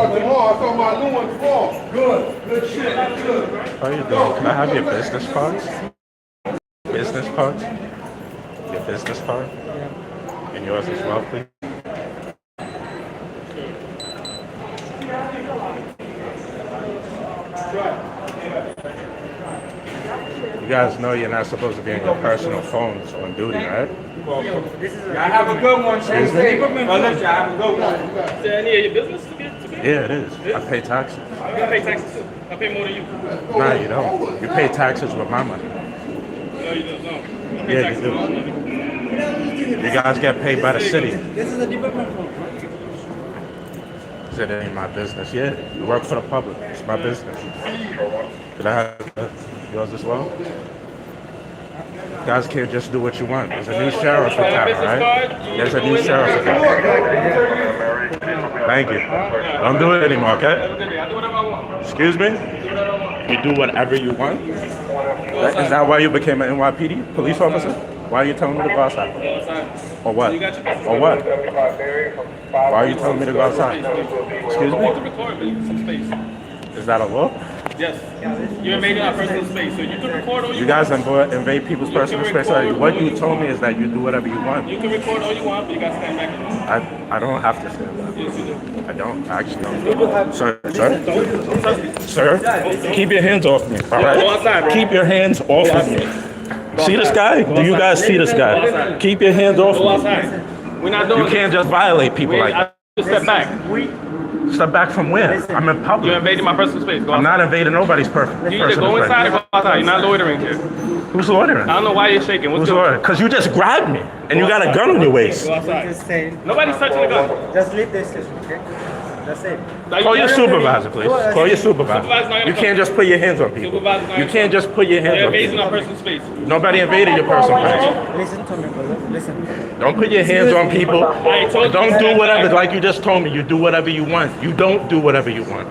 card tomorrow. I saw my new one tomorrow. Good shit. Good. How you doing? Can I have your business cards? Business cards? Your business card? And yours as well, please. You guys know you're not supposed to be on your personal phones on duty, right? I have a good one. Excuse me? I have a good one. Is there any of your business to get? Yeah, it is. I pay taxes. I pay taxes too. I pay more than you. Nah, you don't. You pay taxes with my money. No, you don't. No. I pay Yeah, taxes you with my do. money. You guys get paid by the city. This is a department phone. Said it ain't my business. Yeah, you work for the public. It's my business. Could I have yours as well? You guys can't just do what you want. There's a new sheriff in town, right? There's a new sheriff in town. Thank you. Don't do it anymore, okay? I do whatever I want. Excuse me? You do whatever you want? Is that why you became an NYPD police officer? Why are you telling me to go outside? Or what? Or what? Why are you telling me to go outside? Excuse me? Is that a law? Yes. You invaded our personal space, so you can record all you You guys invade people's personal space. What you told me is that you do whatever you want. You can record all you want, but you gotta stand back. I don't have to stand back. Yes, you do. I don't. I actually don't. Sir, keep your hands off me. All Go right? outside, bro. Keep your hands off of me. See this guy? Do you guys see this guy? Keep your hands off Go me. outside. We're not doing You can't just violate people like that. Step back. Step back from where? I'm in You public. invaded my personal space. Go I'm outside. not invading nobody's personal You either go inside or space. go outside. You're not loitering here. Who's loitering? I don't know why you're shaking. What's Who's going loitering? Because you just grabbed me and you got a gun on your waist. Go outside. Just say, Nobody's touching the gun. just leave the station, okay? That's it. Call your supervisor, please. Call your supervisor. Supervisor's not gonna You can't just put your hands on people. Supervisor's not You gonna can't just put your hands You're on invading people. our personal space. Nobody invaded your personal space. Listen to me, brother. Listen. Don't put your hands on people. I told you. Don't do whatever, like you just told me. You do whatever you want. You don't do whatever you want.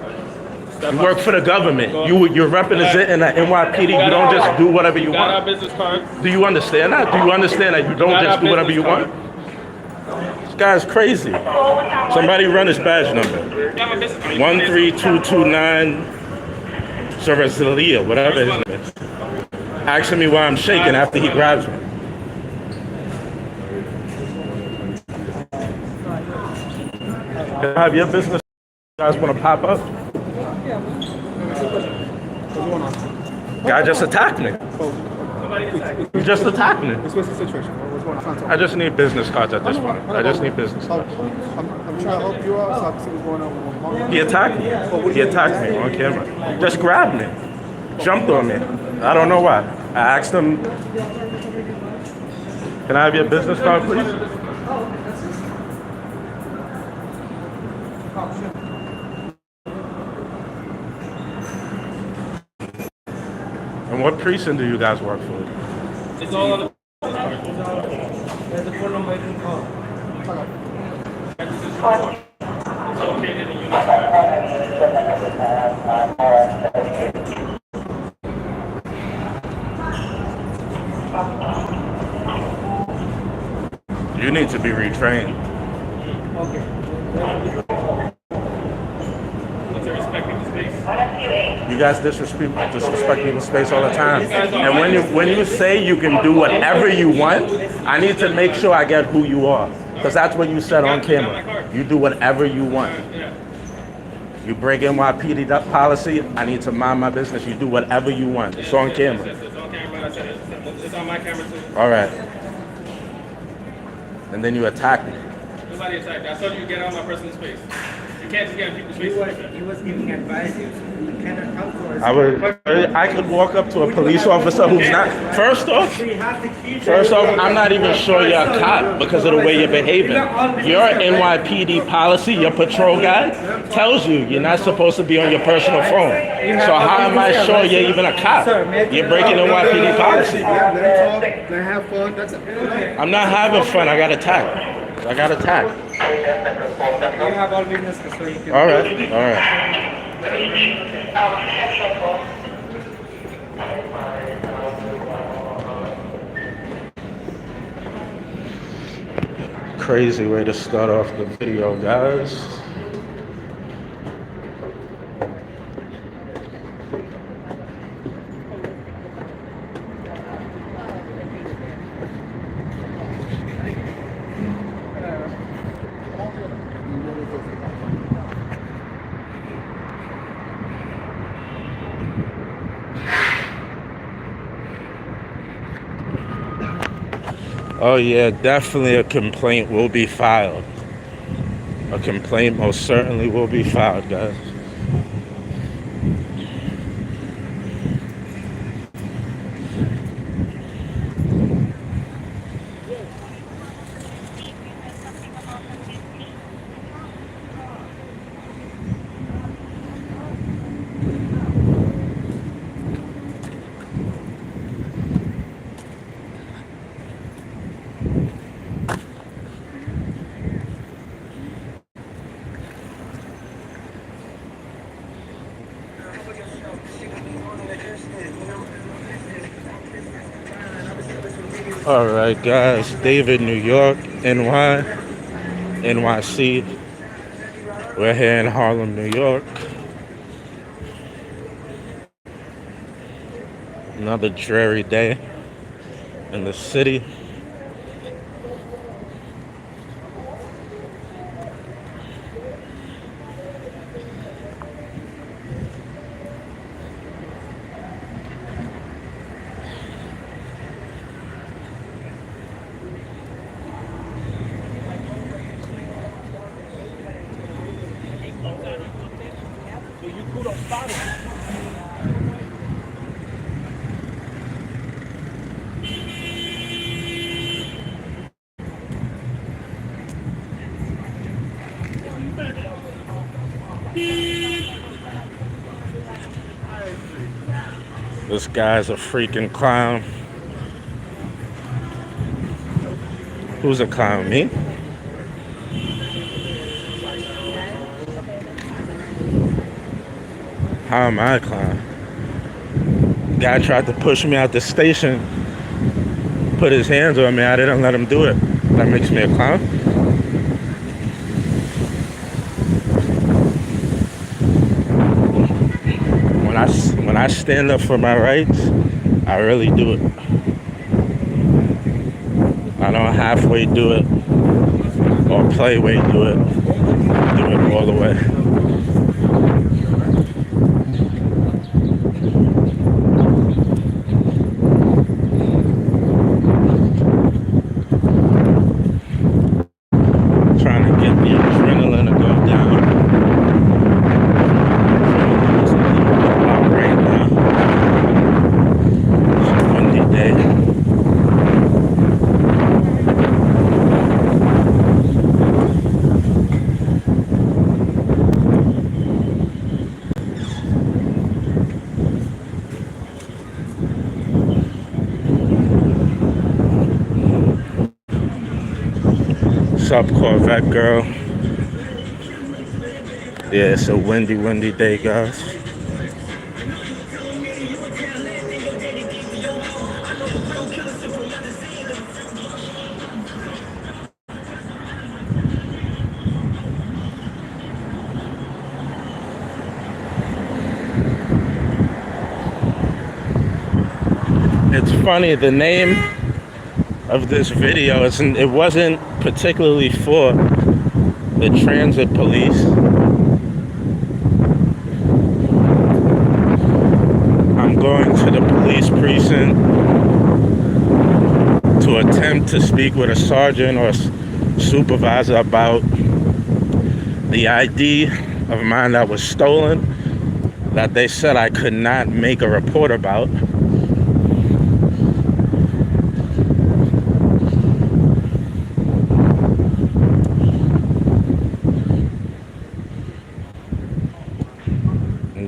You work for the government. You're representing the NYPD. You don't just do whatever you Got our want. business cards. Do you understand that? Do you understand that you don't just do whatever you want? This guy's crazy. Somebody run his badge number. Got my business cards. 13229 Cervezalia, whatever his name is. Asking me why I'm shaking after he grabs me. Can I have your business? You guys want to pop up? Guy just attacked me. You just attacked me. What's the situation? What's going on? I just need business cards at this point. I just need business cards. I'm trying to help you out so I can see what's going on with my mom. He attacked me. He attacked me on camera. Just grabbed me. Jumped on me. I don't know why. I asked him, can I have your business card, please? And what precinct do you guys work for? It's all on the There's the phone number you can call. You need to be retrained. Okay. What's the respecting the space? You guys disrespect people's space all the time. And when you say you can do whatever you want, I need to make sure I get who you are. Because that's what you said on camera. You do whatever you want. You break NYPD policy, I need to mind my business. You do whatever you want. It's on camera. It's on camera. It's on my camera too. All right. And then you attack me. Nobody attacked. I told you to get out of my personal space. You can't just get in people's space. He was giving advice. You cannot come to us. I could walk up to a police officer who's not. First off, I'm not even sure you're a cop because of the way you're behaving. Your NYPD policy, your patrol guy, tells you you're not supposed to be on your personal phone. So how am I sure you're even a cop? You're breaking NYPD policy. Let them talk. Let them have fun. That's it. I'm not having fun. I got attacked. I got attacked. You have all businesses, so you can. All right. All right. Crazy way to start off the video, guys. Oh yeah, definitely a complaint will be filed. A complaint most certainly will be filed, guys. All right, guys. David, New York, NYC. We're here in Harlem, New York. Another dreary day in the city. This guy's a freaking clown. Who's a clown? Me? How am I a clown? Guy tried to push me out the station, put his hands on me. I didn't let him do it. That makes me a clown? When I stand up for my rights, I really do it. I don't halfway do it or play way do it. Do it all the way. Trying to get the adrenaline to go down. Right now. It's a windy day. Sup, Corvette girl? Yeah, it's a windy day, guys. It's funny, the name of this video it wasn't particularly for the transit police. I'm going to the police precinct to attempt to speak with a sergeant or supervisor about the ID of mine that was stolen, that they said I could not make a report about.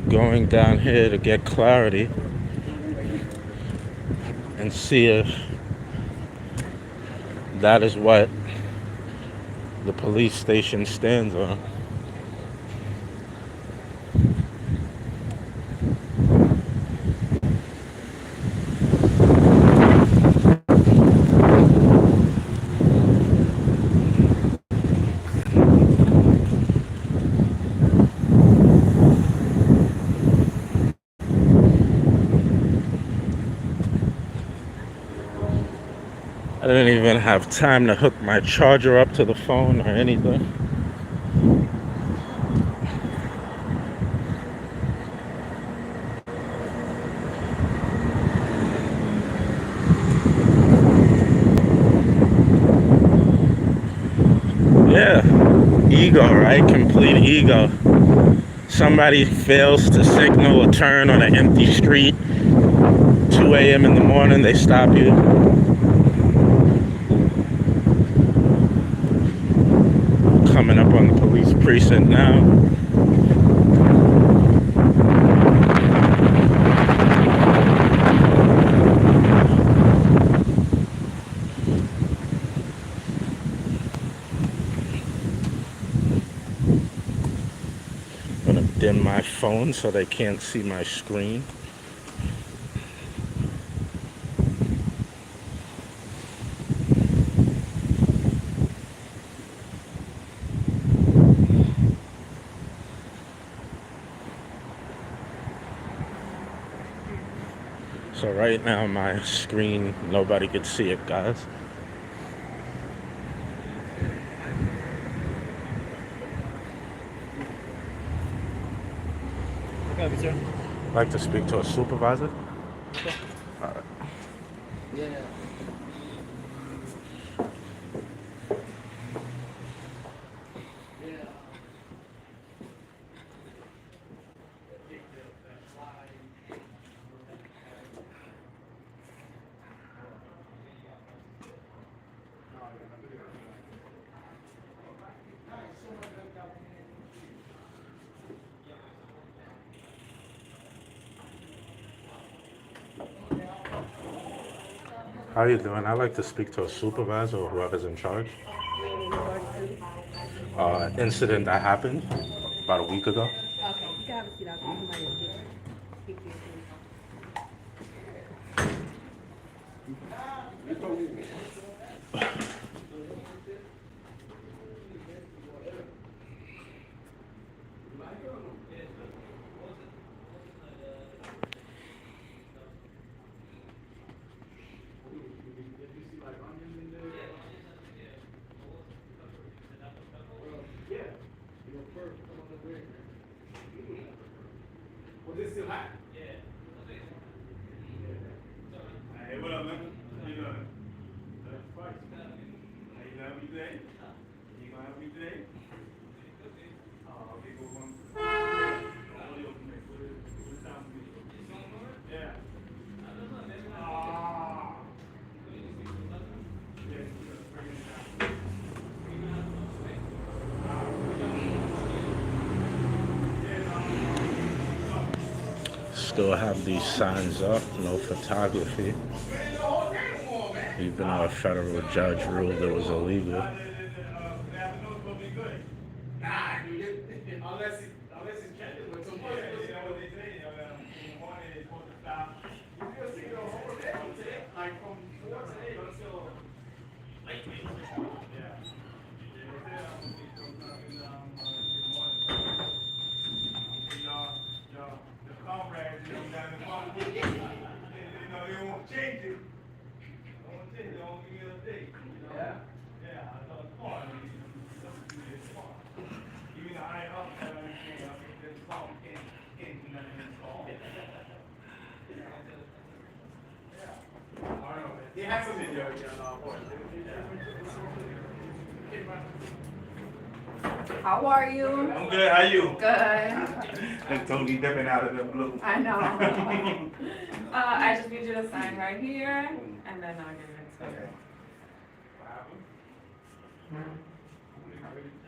Going down here to get clarity and see if that is what the police station stands on. I didn't even have time to hook my charger up to the phone or anything. ego, right? Complete ego. Somebody fails to signal a turn on an empty street, 2 a.m. in the morning, they stop you. Coming up on the police precinct now. I'm gonna dim my phone so they can't see my screen. So right now my screen, nobody could see it, guys. Copy, sir. I'd like to speak to a supervisor. Yeah. How you doing? I'd like to speak to a supervisor or whoever's in charge. Incident that happened about a week ago. Okay, you can have a seat out there. Somebody will speak to you. Was this still hot? Hey, what up, man? How you doing? That's right. How you gonna help me today? You gonna help me today? Oh, okay, go on. Yeah. Ah. Still have these signs up, no photography. Even though a federal judge ruled it was illegal. Unless it's scheduled with some money. You know what they say, in the morning it's supposed to stop. You still see the whole day, like from 4 to 8 until late. Yeah. The comrades, down the bottom, they won't change it. They won't change it, they won't give me a date. Yeah. Yeah, I thought, come on, even the high up, this song can't do nothing in this song. Yeah. I don't know, man. He has some video, How are you? I'm good, how you? Good. That's totally dipping out of the blue. I know. I just need you to sign right here, and then I'll give it to you.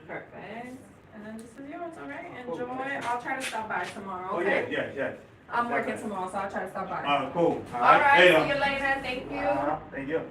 Perfect. And then just review it, all right? Enjoy. I'll try to stop by tomorrow, Oh, okay? yeah. I'm working tomorrow, so I'll try to stop by. Cool. All right, Later. see you later. Thank you. Thank you.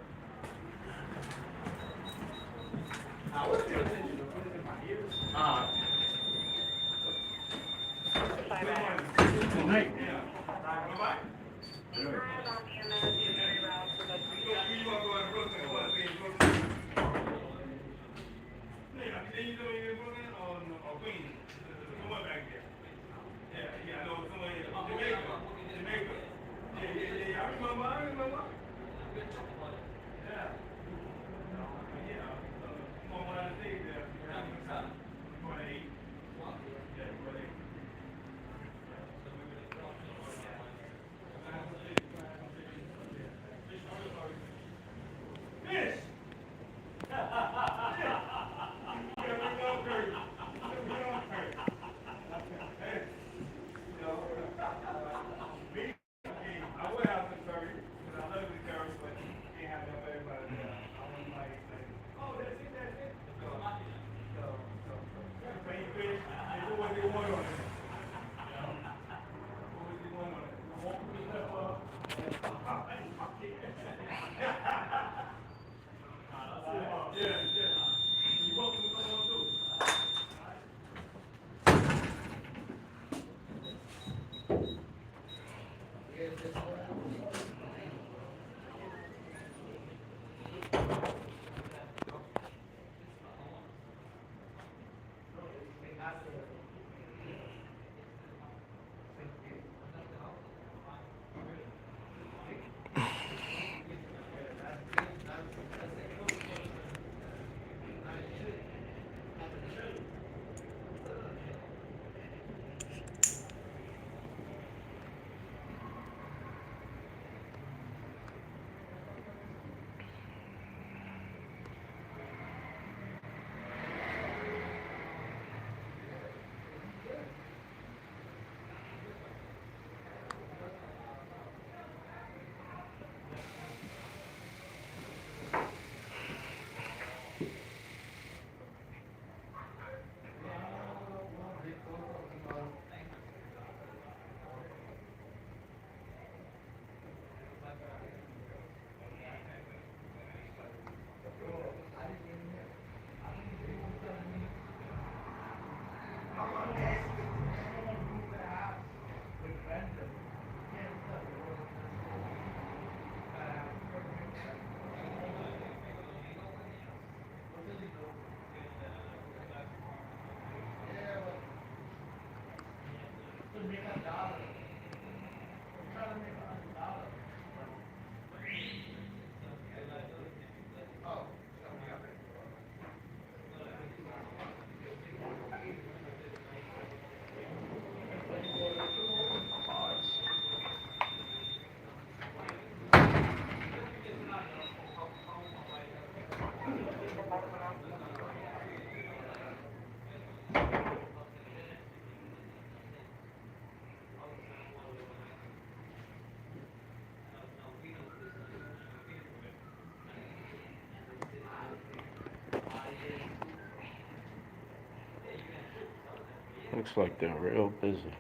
house in Curry. I love it in Curry, but can't have enough for everybody there. I want like, oh, that's it, that's it. When you finish, they do what they want on it. What was they want on it? I want to step up. Yeah, yeah. You're welcome to come on through. Looks like they're real busy.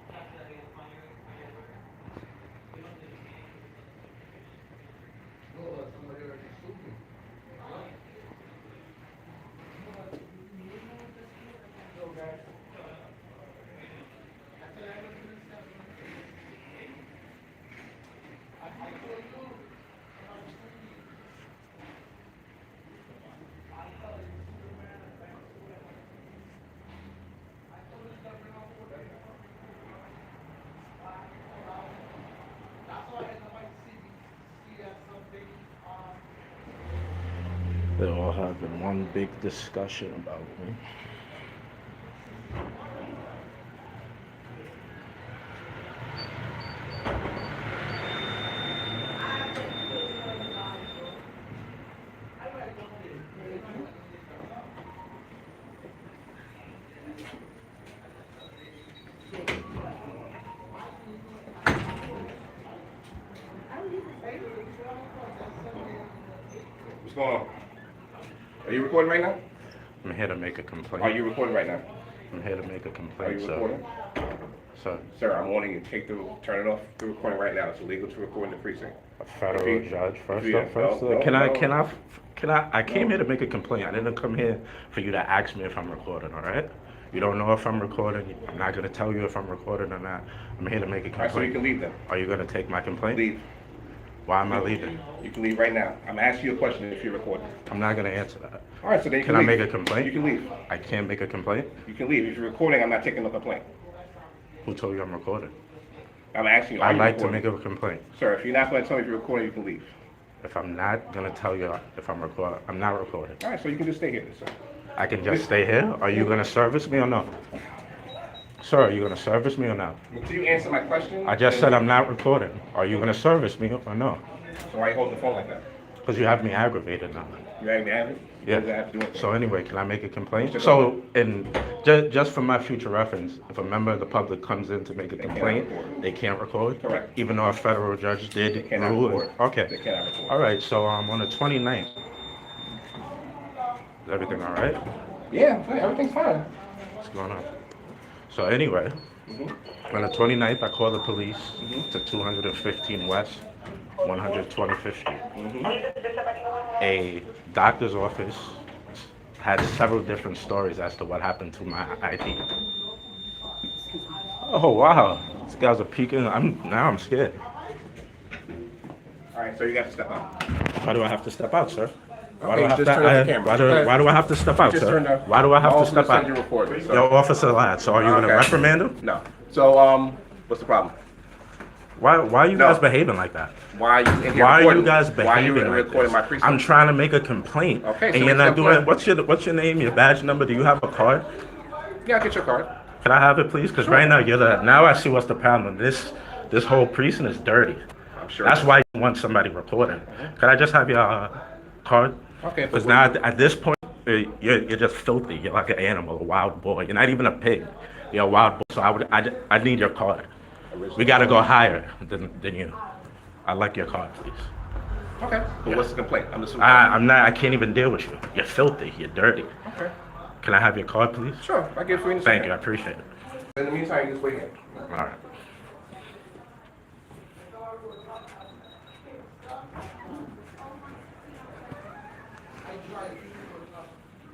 They're all having one big discussion about me. What's going on? Are you recording right now? I'm here to make a complaint. Are you recording right now? I'm here to make a Are complaint, you sir. recording? Sir, Sir, I'm warning you, turn it off the recording right now. It's illegal to record in the precinct. a federal If you- judge, first yeah, up, first no, up. Can I came No. here to make a complaint. I didn't come here for you to ask me if I'm recording, all right? You don't know if I'm recording. I'm not gonna tell you if I'm recording or not. I'm here to make a All right, so you complaint. can leave then. Are you gonna take my complaint? Leave. Why am I leaving? You can leave right now. I'm asking you a question if you're recording. I'm not gonna answer that. All right, so then you can Can I leave. make a complaint? You can leave. I can't make a complaint? You can leave. If you're recording, I'm not taking no complaint. Who told you I'm recording? I'm asking you, are I'd you like to recording? make a complaint. Sir, if you're not going to tell me if you're recording, you can leave. If I'm not gonna tell you if I'm recording, I'm not recording. All right, so you can just stay here, sir. I can just stay here? Are you gonna service me or no? Sir, are you gonna service me or no? Until you answer my question. I just said I'm not recording. Are you gonna service me or no? So why are you holding the phone like that? Because you have me aggravated now. You have it? Yeah. What does that have to do with it? So anyway, can I make a complaint? Sure. So, and just for my future reference, if a member of the public comes in to make a complaint, record. they can't record? Correct. Even though a federal judge They did cannot rule? record. Okay. They cannot record. All right, so on the 29th, is everything all right? Yeah, everything's fine. What's going on? So anyway, on the 29th, I called the police to 215 West, 125th Street. A doctor's office had several different stories as to what happened to my ID. Oh wow, these guys are peeking. Now I'm scared. All right, so you got to step up. Why do I have to step out, sir? Why Okay, do I have just to? turn off the camera. Why do I have to step out, Just sir? turned off. Why do I have to step out? You're recording. So. Yo, officer lad. So are you gonna Okay. reprimand him? No. So what's the problem? Why are you No. guys behaving like that? Why are you in here Why are recording? you guys Why are you behaving like recording this? my precinct? I'm trying to make a complaint, Okay, so and you're make not your doing. complaint. What's your name? Your badge number? Do you have a card? Yeah, I'll get your card. Can I have it, please? Because right now now I see what's the problem. This whole precinct is dirty. I'm sure. That's why you want somebody recording. Could I just have your card? Okay, but Because now at this point, you're just filthy. You're like an animal, a wild boy. You're not even a pig. You're a wild boy. So I need your card. We gotta go higher than you. I'd like your card, please. Okay. But what's the complaint? I'm just. I can't even deal with you. You're filthy. You're dirty. Okay. Can I have your card, please? Sure. I'll get it for you in a Thank second. you. I appreciate it. In the meantime, you just wait here. All right.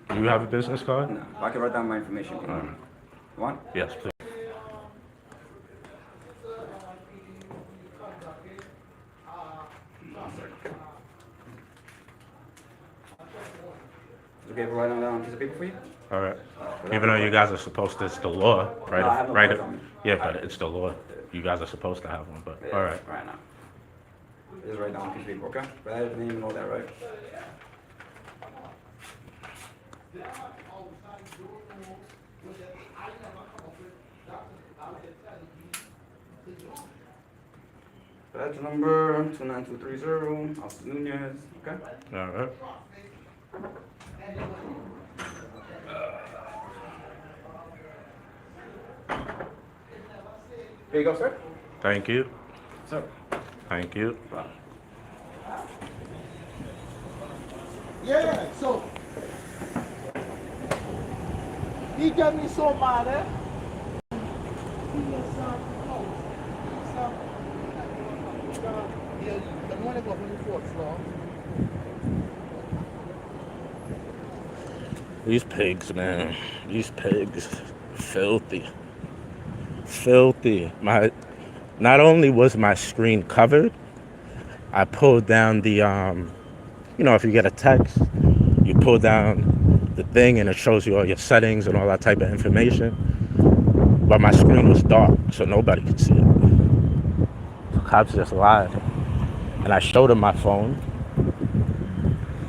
Do you have a business card? No, I can write down my information. Want? Yes, please. Is it okay if I write down a piece of paper for you? All right. Even though you guys are supposed to, it's the law, right? No, I have no right. cards on me. Yeah, but it's the law. You guys are supposed to have one, but all right. Right now. Just write down a piece of paper, okay? But I have the name and all that, right? Badge number 29230, Austin Nunez, okay? All right. Here you go, sir. Thank you. Sir. Thank you. Yeah, so he got me so mad, eh? These pigs, man. These pigs, filthy. Filthy. Not only was my screen covered, I pulled down the if you get a text, you pull down the thing and it shows you all your settings and all that type of information. But my screen was dark, so nobody could see it. The cops just lied. And I showed them my phone,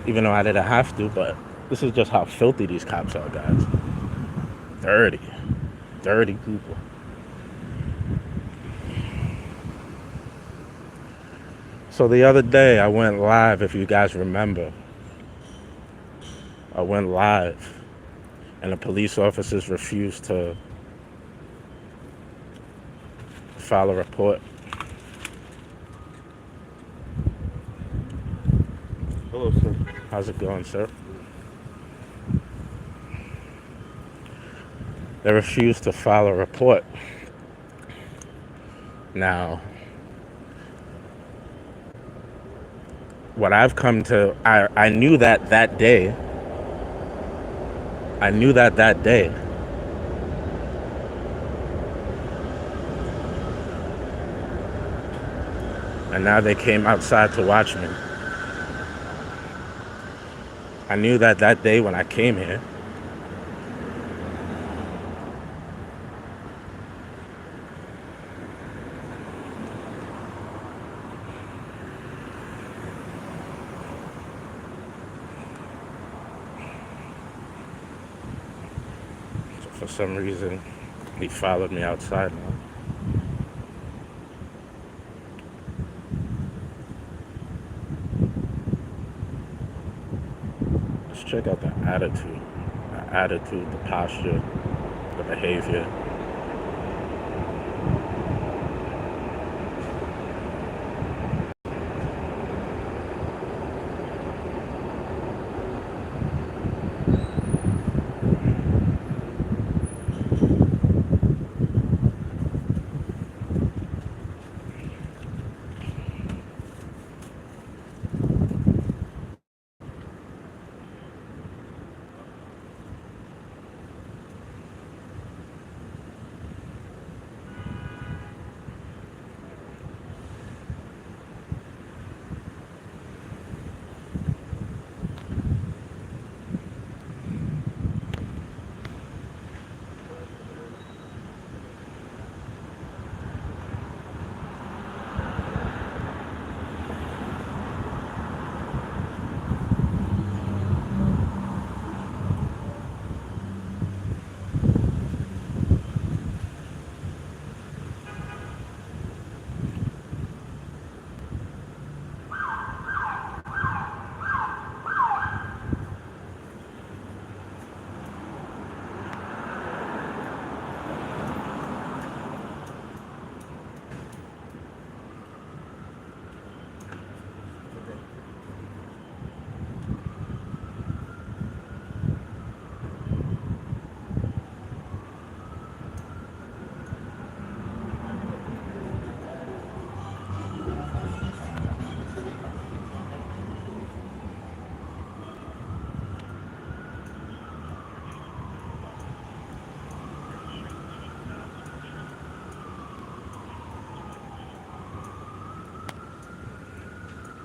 even though I didn't have to, but this is just how filthy these cops are, guys. Dirty. Dirty people. So the other day, I went live, if you guys remember. I went live, and the police officers refused to file a report. Hello, sir. How's it going, sir? They refused to file a report. Now, what I've come to, I knew that day. I knew that day. And now they came outside to watch me. I knew that day when I came here. For some reason, he followed me outside now. Just check out the attitude, the posture, the behavior.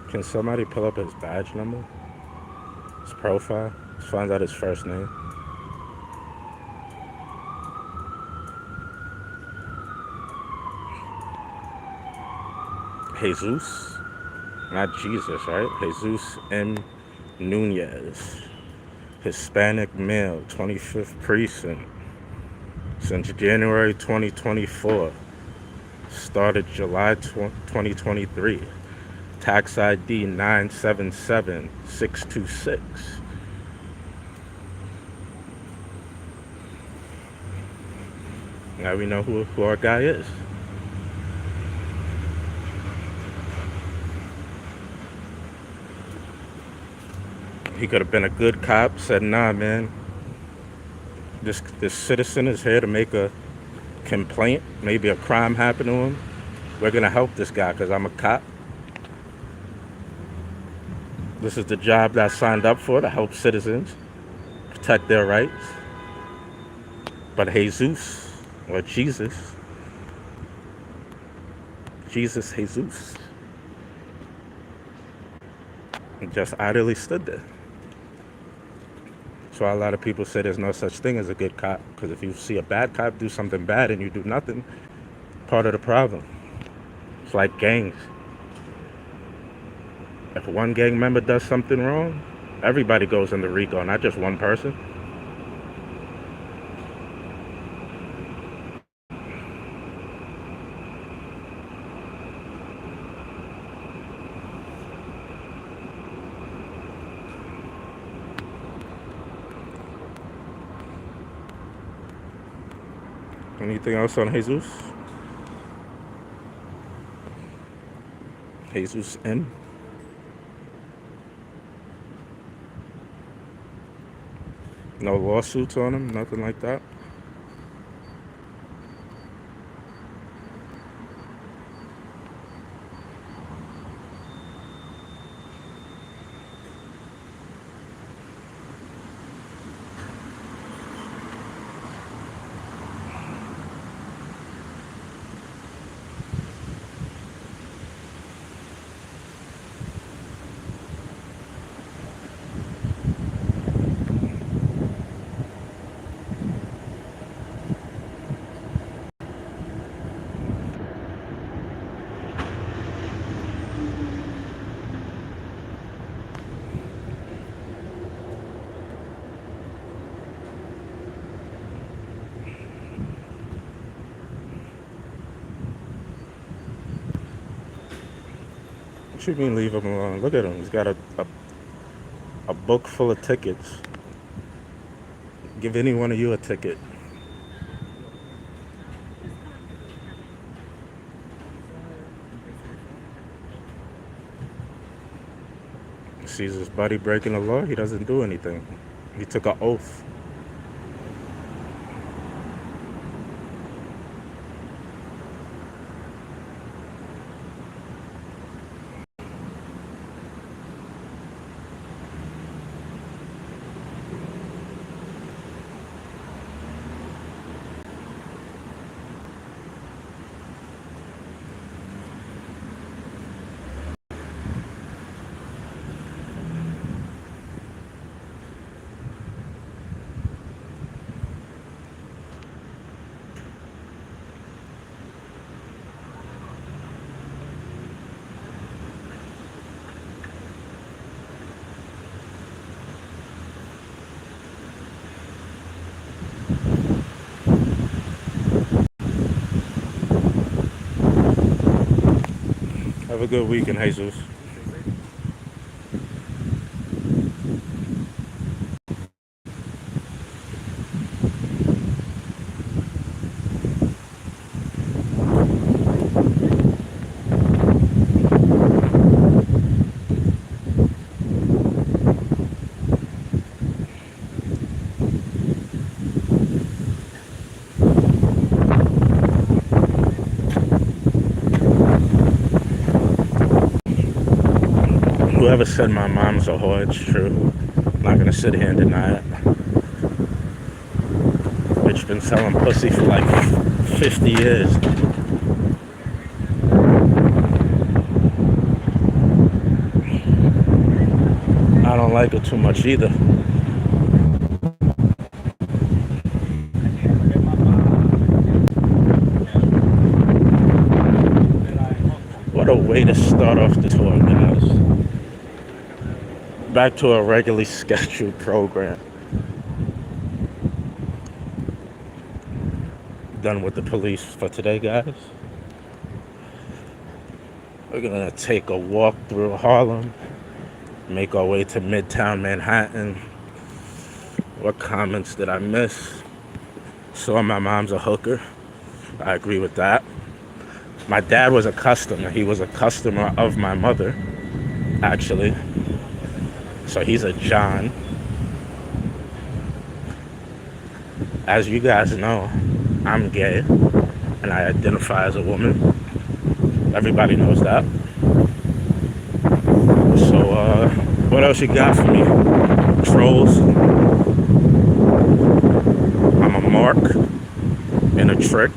Can somebody pull up his badge number? His profile? Let's find out his first name. Jesus? Not Jesus, right? Jesus M. Nunez. Hispanic male, 25th precinct. Since January 2024. Started July 2023. Tax ID 977626. Now we know who our guy is. He could have been a good cop, said, nah, man. This citizen is here to make a complaint. Maybe a crime happened to him. We're going to help this guy because I'm a cop. This is the job that I signed up for, to help citizens protect their rights. But Jesus, or Jesus, Jesus, just idly stood there. That's why a lot of people say there's no such thing as a good cop. Because if you see a bad cop do something bad and you do nothing, part of the problem. It's like gangs. If one gang member does something wrong, everybody goes into RICO, not just one person. Anything else on Jesus? Jesus M. No lawsuits on him, nothing like that. What you mean leave him alone? Look at him. He's got a A book full of tickets. Give any one of you a ticket. Sees his buddy breaking the law, he doesn't do anything. He took an oath. Have a good weekend, Jesus. Whoever said my mom's a whore, it's true. I'm not gonna sit here and deny it. Bitch been selling pussy for like 50 years. I don't like it too much either. What a way to start off the tour, guys. Back to a regularly scheduled program. Done with the police for today, guys. We're gonna take a walk through Harlem, make our way to Midtown Manhattan. What comments did I miss? Saw my mom's a hooker. I agree with that. My dad was a customer. He was a customer of my mother, actually. So he's a John. As you guys know, I'm gay and I identify as a woman. Everybody knows that. So what else you got for me? Trolls. I'm a mark and a trick.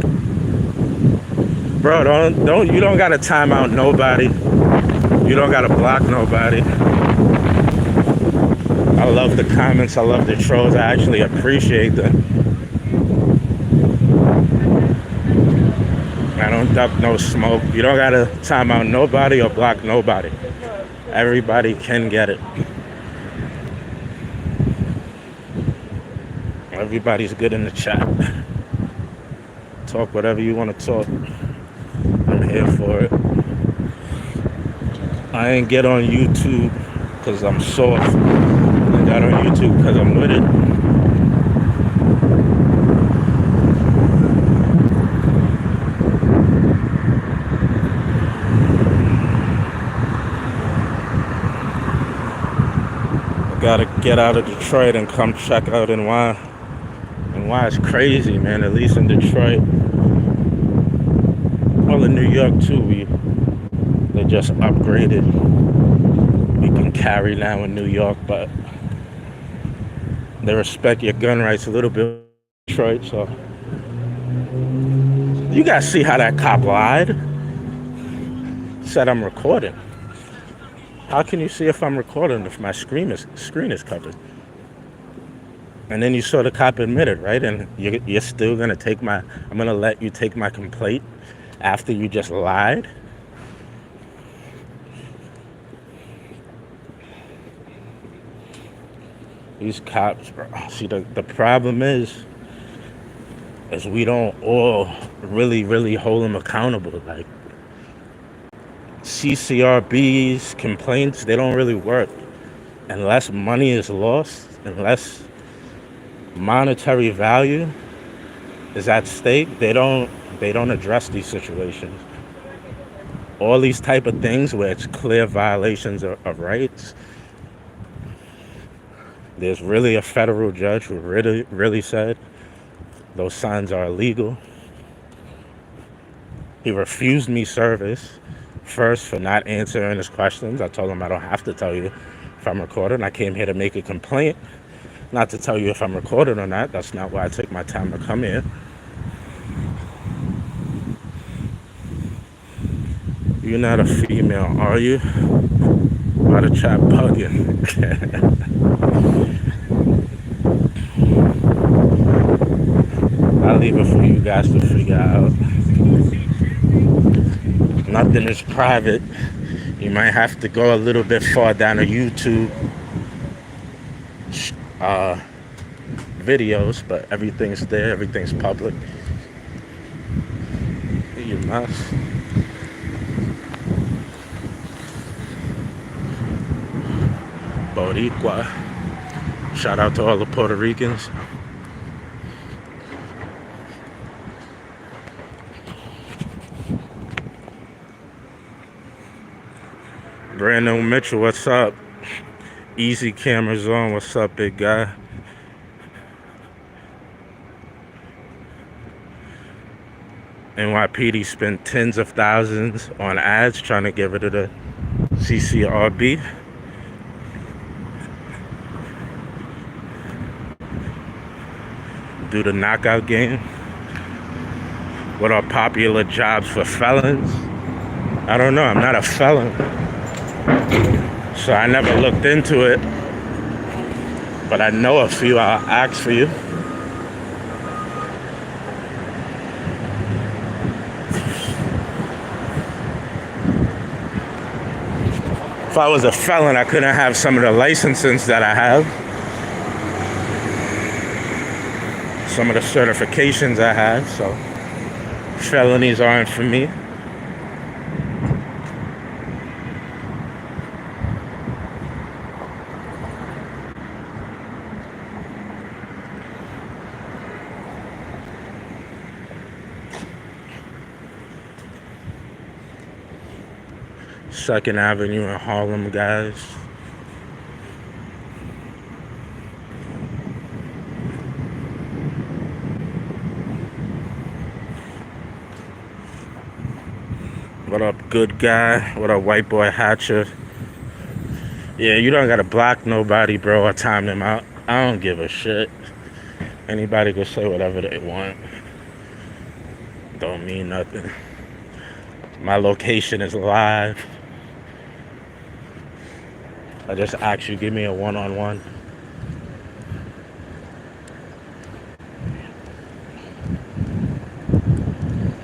Bro, you don't gotta time out nobody. You don't gotta block nobody. I love the comments, I love the trolls, I actually appreciate them. I don't duck no smoke. You don't gotta time out nobody or block nobody. Everybody can get it. Everybody's good in the chat. Talk whatever you want to talk. I'm here for it. I ain't get on YouTube because I'm soft. I got on YouTube because I'm with it. I gotta get out of Detroit and come check out NY. NY is crazy, man, at least in Detroit. Well, in New York too, they just upgraded. We can carry now in New York, but they respect your gun rights a little bit in Detroit, so. You guys see how that cop lied? Said I'm recording. How can you see if I'm recording if my screen is covered? And then you saw the cop admitted, right? And you're still gonna I'm gonna let you take my complaint after you just lied? These cops, bro. See, the problem is we don't all really hold them accountable. Like, CCRB's complaints, they don't really work. unless money is lost, unless monetary value is at stake, they don't address these situations. All these type of things where it's clear violations of rights, there's really a federal judge who really said those signs are illegal. He refused me service first for not answering his questions. I told him I don't have to tell you if I'm recorded. I came here to make a complaint, not to tell you if I'm recorded or not. That's not why I take my time to come here. You're not a female, are you? Why the chat bugging? I'll leave it for you guys to figure out. Nothing is private. You might have to go a little bit far down to YouTube videos, but everything's there, everything's public. You must. Boricua. Shout out to all the Puerto Ricans. Brandon Mitchell, what's up? Easy cameras on, what's up, big guy? NYPD spent tens of thousands on ads trying to get rid of the CCRB. Do the knockout game. What are popular jobs for felons? I don't know, I'm not a felon, so I never looked into it, but I know a few. I'll ask for you. If I was a felon, I couldn't have some of the licenses that I have, some of the certifications I have, so felonies aren't for me. Second Avenue in Harlem, guys. What up, good guy? What up, white boy Hatcher? Yeah, you don't gotta block nobody, bro, or time them out. I don't give a shit. Anybody can say whatever they want. Don't mean nothing. My location is live. I just asked you, give me a one-on-one.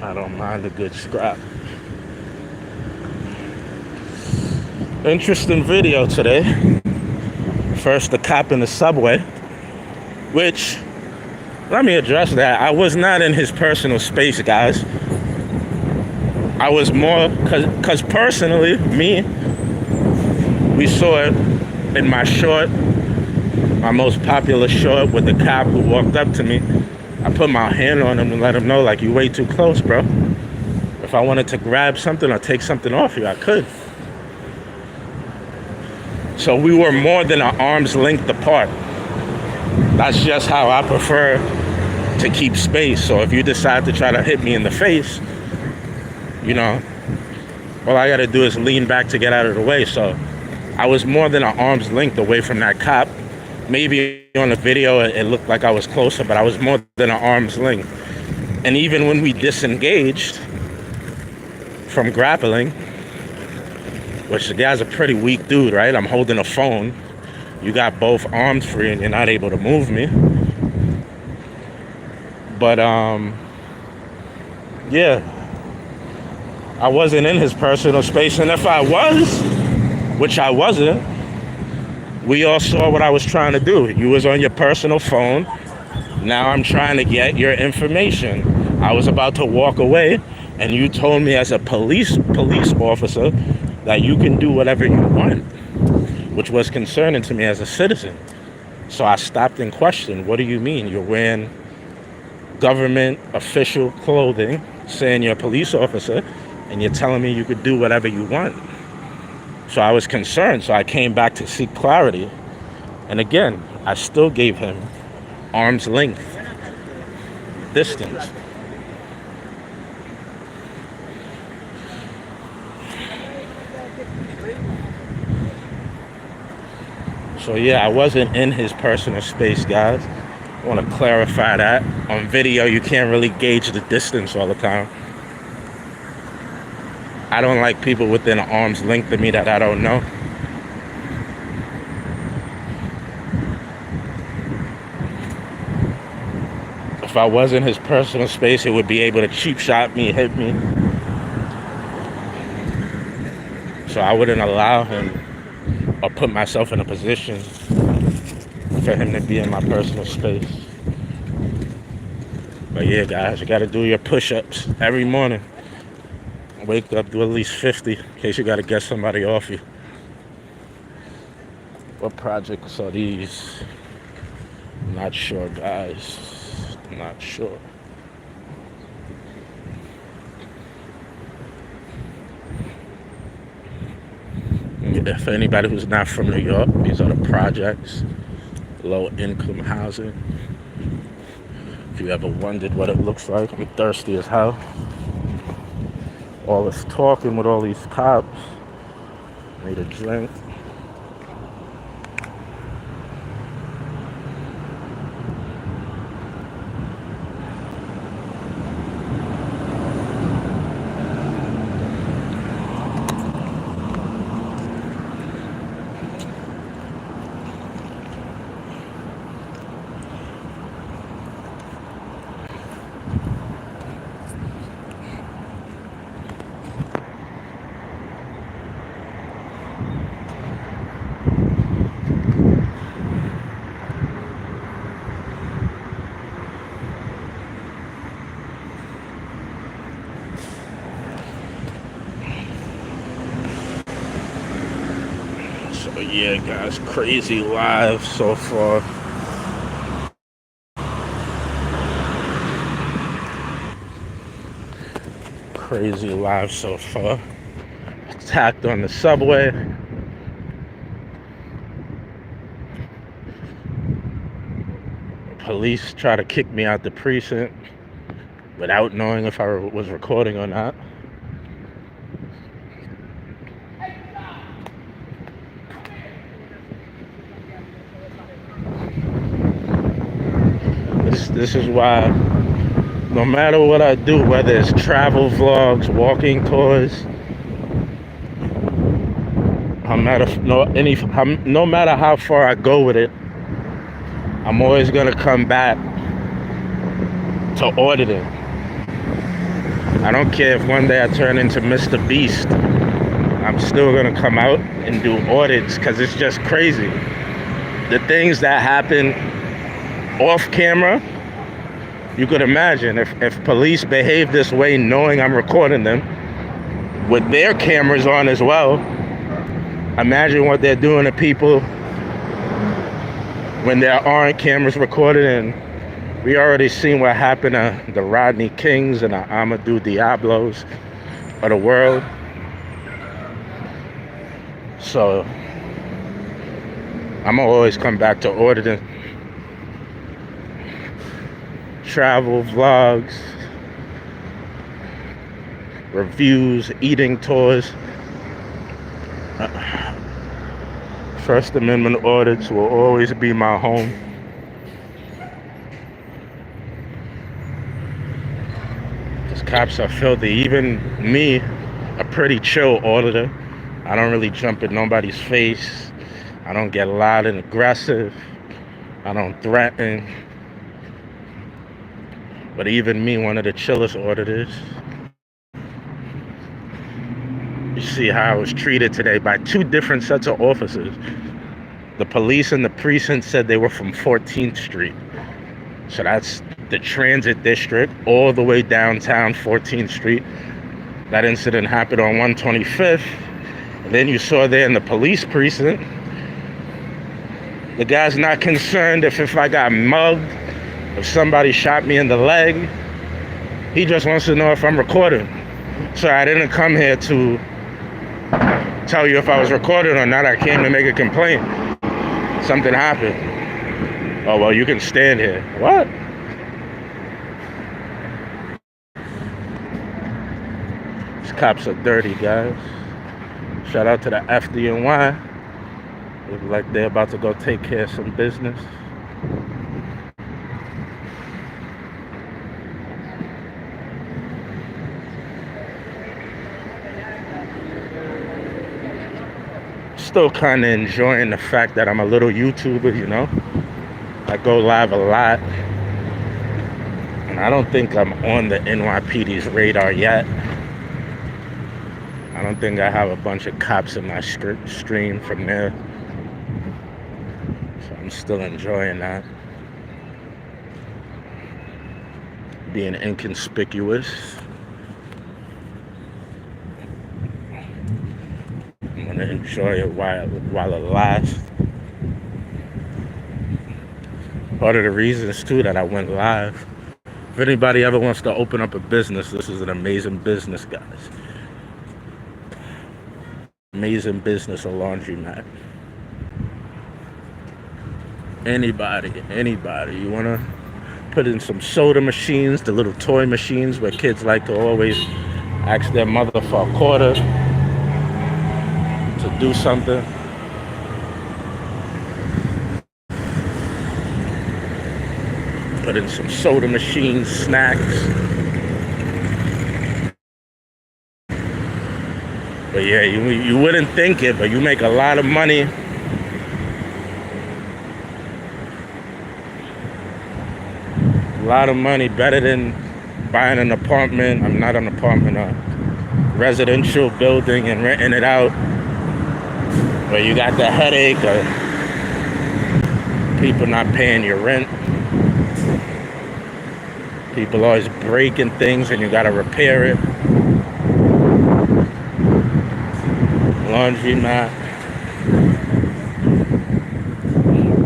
I don't mind a good scrap. Interesting video today. First, the cop in the subway, which, let me address that. I was not in his personal space, guys. I was more, cause personally, me, we saw it in my short, my most popular short, with the cop who walked up to me. I put my hand on him and let him know, like, you way too close, bro. If I wanted to grab something or take something off you, I could. So we were more than an arm's length apart. That's just how I prefer to keep space. So if you decide to try to hit me in the face, you know, all I gotta do is lean back to get out of the way. So I was more than an arm's length away from that cop. Maybe on the video it looked like I was closer, but I was more than an arm's length. And even when we disengaged from grappling, which the guy's a pretty weak dude, right? I'm holding a phone. You got both arms free and you're not able to move me. But yeah, I wasn't in his personal space, and if I was, which I wasn't, we all saw what I was trying to do. You was on your personal phone. Now I'm trying to get your information. I was about to walk away, and you told me as a police officer that you can do whatever you want. which was concerning to me as a citizen. So I stopped and questioned, what do you mean? You're wearing government official clothing, saying you're a police officer, and you're telling me you could do whatever you want. So I was concerned, so I came back to seek clarity. And again, I still gave him arm's length distance. So yeah, I wasn't in his personal space, guys. I want to clarify that. On video, you can't really gauge the distance all the time. I don't like people within an arm's length of me that I don't know. If I was in his personal space, it would be able to cheap shot me, hit me. So I wouldn't allow him or put myself in a position for him to be in my personal space. But yeah, guys, you gotta do your push-ups every morning. Wake up, do at least 50 in case you gotta get somebody off you. What projects are these? Not sure, guys. Not sure. If anybody who's not from New York, these are the projects, low income housing. If you ever wondered what it looks like, I'm thirsty as hell. All this talking with all these cops. Need a drink. So yeah, guys, crazy live so far. Crazy live so far. Attacked on the subway. Police try to kick me out the precinct without knowing if I was recording or not. This is why no matter what I do, whether it's travel vlogs, walking tours, no matter how far I go with it, I'm always gonna come back to auditing. I don't care if one day I turn into Mr. Beast, I'm still gonna come out and do audits because it's just crazy. The things that happen off camera, you could imagine if police behave this way knowing I'm recording them with their cameras on as well. Imagine what they're doing to people when there aren't cameras recorded. And we already seen what happened to the Rodney Kings and the Amadou Diablos of the world. So I'm gonna always come back to auditing. Travel vlogs, reviews, eating tours. First Amendment audits will always be my home. These cops are filthy. Even me, a pretty chill auditor, I don't really jump in nobody's face. I don't get loud and aggressive. I don't threaten. But even me, one of the chillest auditors, you see how I was treated today by two different sets of officers. The police in the precinct said they were from 14th Street. So that's the transit district, all the way downtown 14th Street. That incident happened on 125th. And then you saw there in the police precinct, The guy's not concerned if I got mugged, if somebody shot me in the leg. He just wants to know if I'm recording. So I didn't come here to tell you if I was recording or not. I came to make a complaint. Something happened. Oh, well, you can stand here. What? These cops are dirty, guys. Shout out to the FDNY. Look like they're about to go take care of some business. Still kind of enjoying the fact that I'm a little YouTuber, you know. I go live a lot. And I don't think I'm on the NYPD's radar yet. I don't think I have a bunch of cops in my stream from there. So I'm still enjoying that. Being inconspicuous. I'm gonna enjoy it while it lasts. Part of the reasons too that I went live. If anybody ever wants to open up a business, this is an amazing business, guys. Amazing business, a laundromat. Anybody, you wanna put in some soda machines, the little toy machines where kids like to always ask their mother for a quarter to do something. Put in some soda machines, snacks. But yeah, you wouldn't think it, but you make a lot of money. A lot of money, better than buying an apartment. I'm not an apartment, a residential building and renting it out. Where you got the headache of people not paying your rent. People always breaking things and you gotta repair it. Laundromat.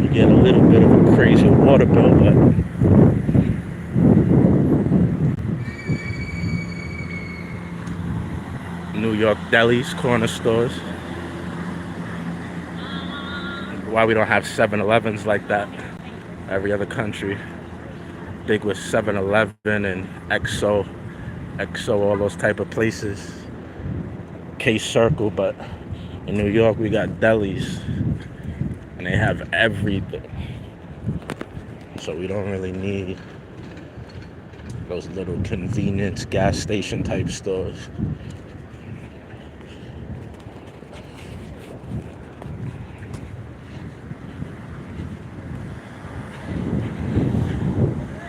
You get a little bit of a crazy water bill, but New York delis, corner stores. Why we don't have 7-Elevens like that every other country. Big with 7-Eleven and XO, all those type of places. K-Circle, but in New York we got delis and they have everything. So we don't really need those little convenience gas station type stores.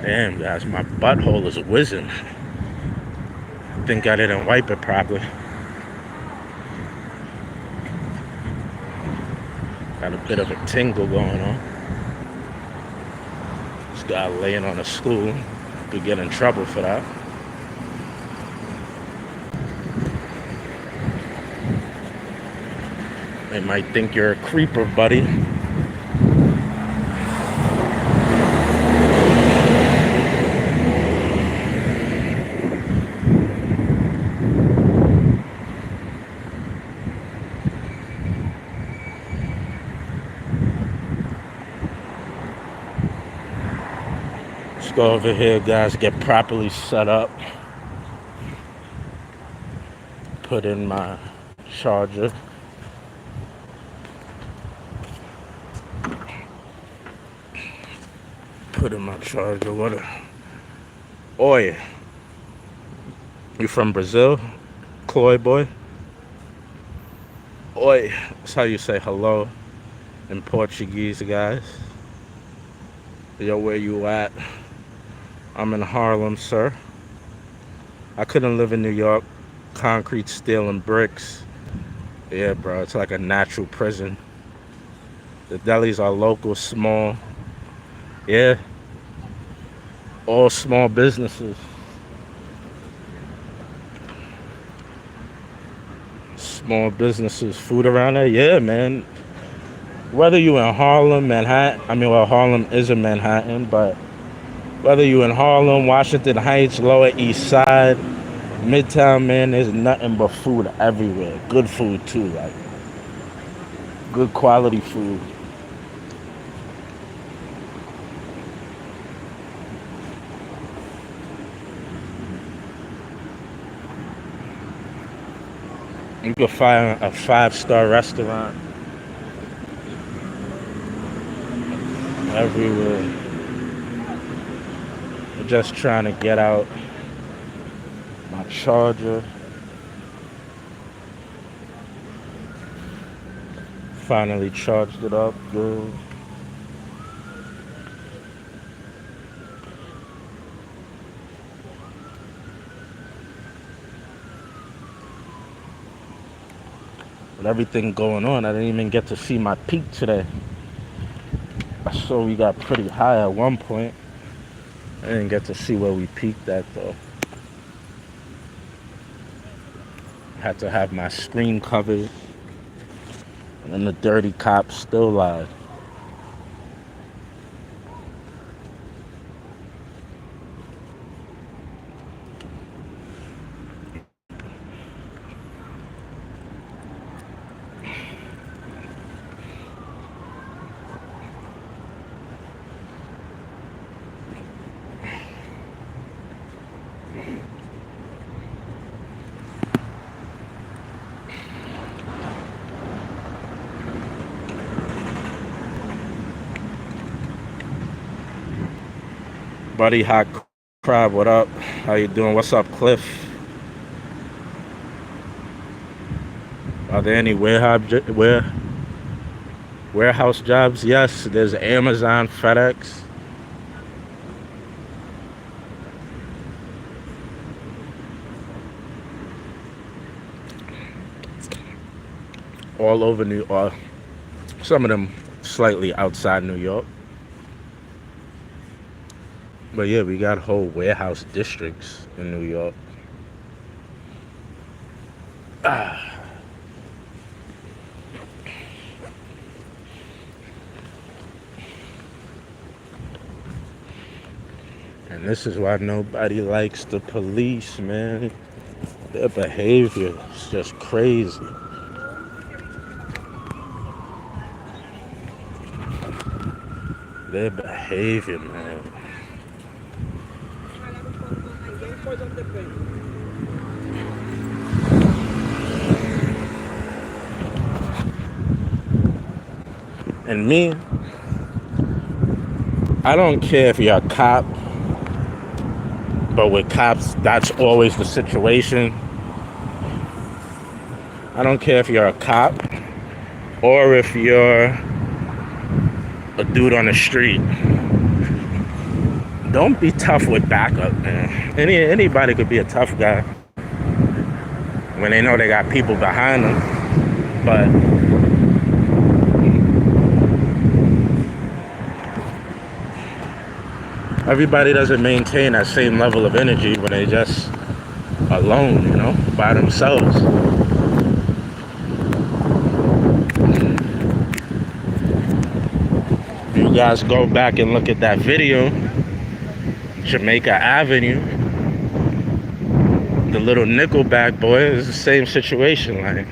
Damn, guys, my butthole is whizzing. I think I didn't wipe it properly. Got a bit of a tingle going on. This guy laying on a stool. Could get in trouble for that. They might think you're a creeper, buddy. Go over here, guys, get properly set up. Put in my charger. Put in my charger. What a... Oi. You from Brazil? Cloy boy? Oi. That's how you say hello in Portuguese, guys. Yo, where you at? I'm in Harlem, sir. I couldn't live in New York. Concrete, steel, and bricks. Yeah, bro, it's like a natural prison. The delis are local, small. Yeah. All small businesses. Small businesses. Food around there? Yeah, man. whether you in Harlem, Manhattan, I mean, well, Harlem is in Manhattan, but whether you in Harlem, Washington Heights, Lower East Side, Midtown, man, there's nothing but food everywhere. Good food too, like good quality food. You can find a 5-star restaurant everywhere. I'm just trying to get out my charger. Finally charged it up, good. With everything going on, I didn't even get to see my peak today. I saw we got pretty high at one point. I didn't get to see where we peaked at though. Had to have my screen covered. And then the dirty cops still lied. Buddy Hot Crab, what up? How you doing? What's up, Cliff? Are there any warehouse jobs? Yes, there's Amazon, FedEx. All over New York. Some of them slightly outside New York. But yeah, we got whole warehouse districts in New York. And this is why nobody likes the police, man. Their behavior is just crazy. Their behavior, man. And me, I don't care if you're a cop, but with cops, that's always the situation. I don't care if you're a cop or if you're a dude on the street. Don't be tough with backup, man. Anybody could be a tough guy when they know they got people behind them. But everybody doesn't maintain that same level of energy when they just alone, you know, by themselves. If you guys go back and look at that video, Jamaica Avenue, the little Nickelback boy, is the same situation. Like,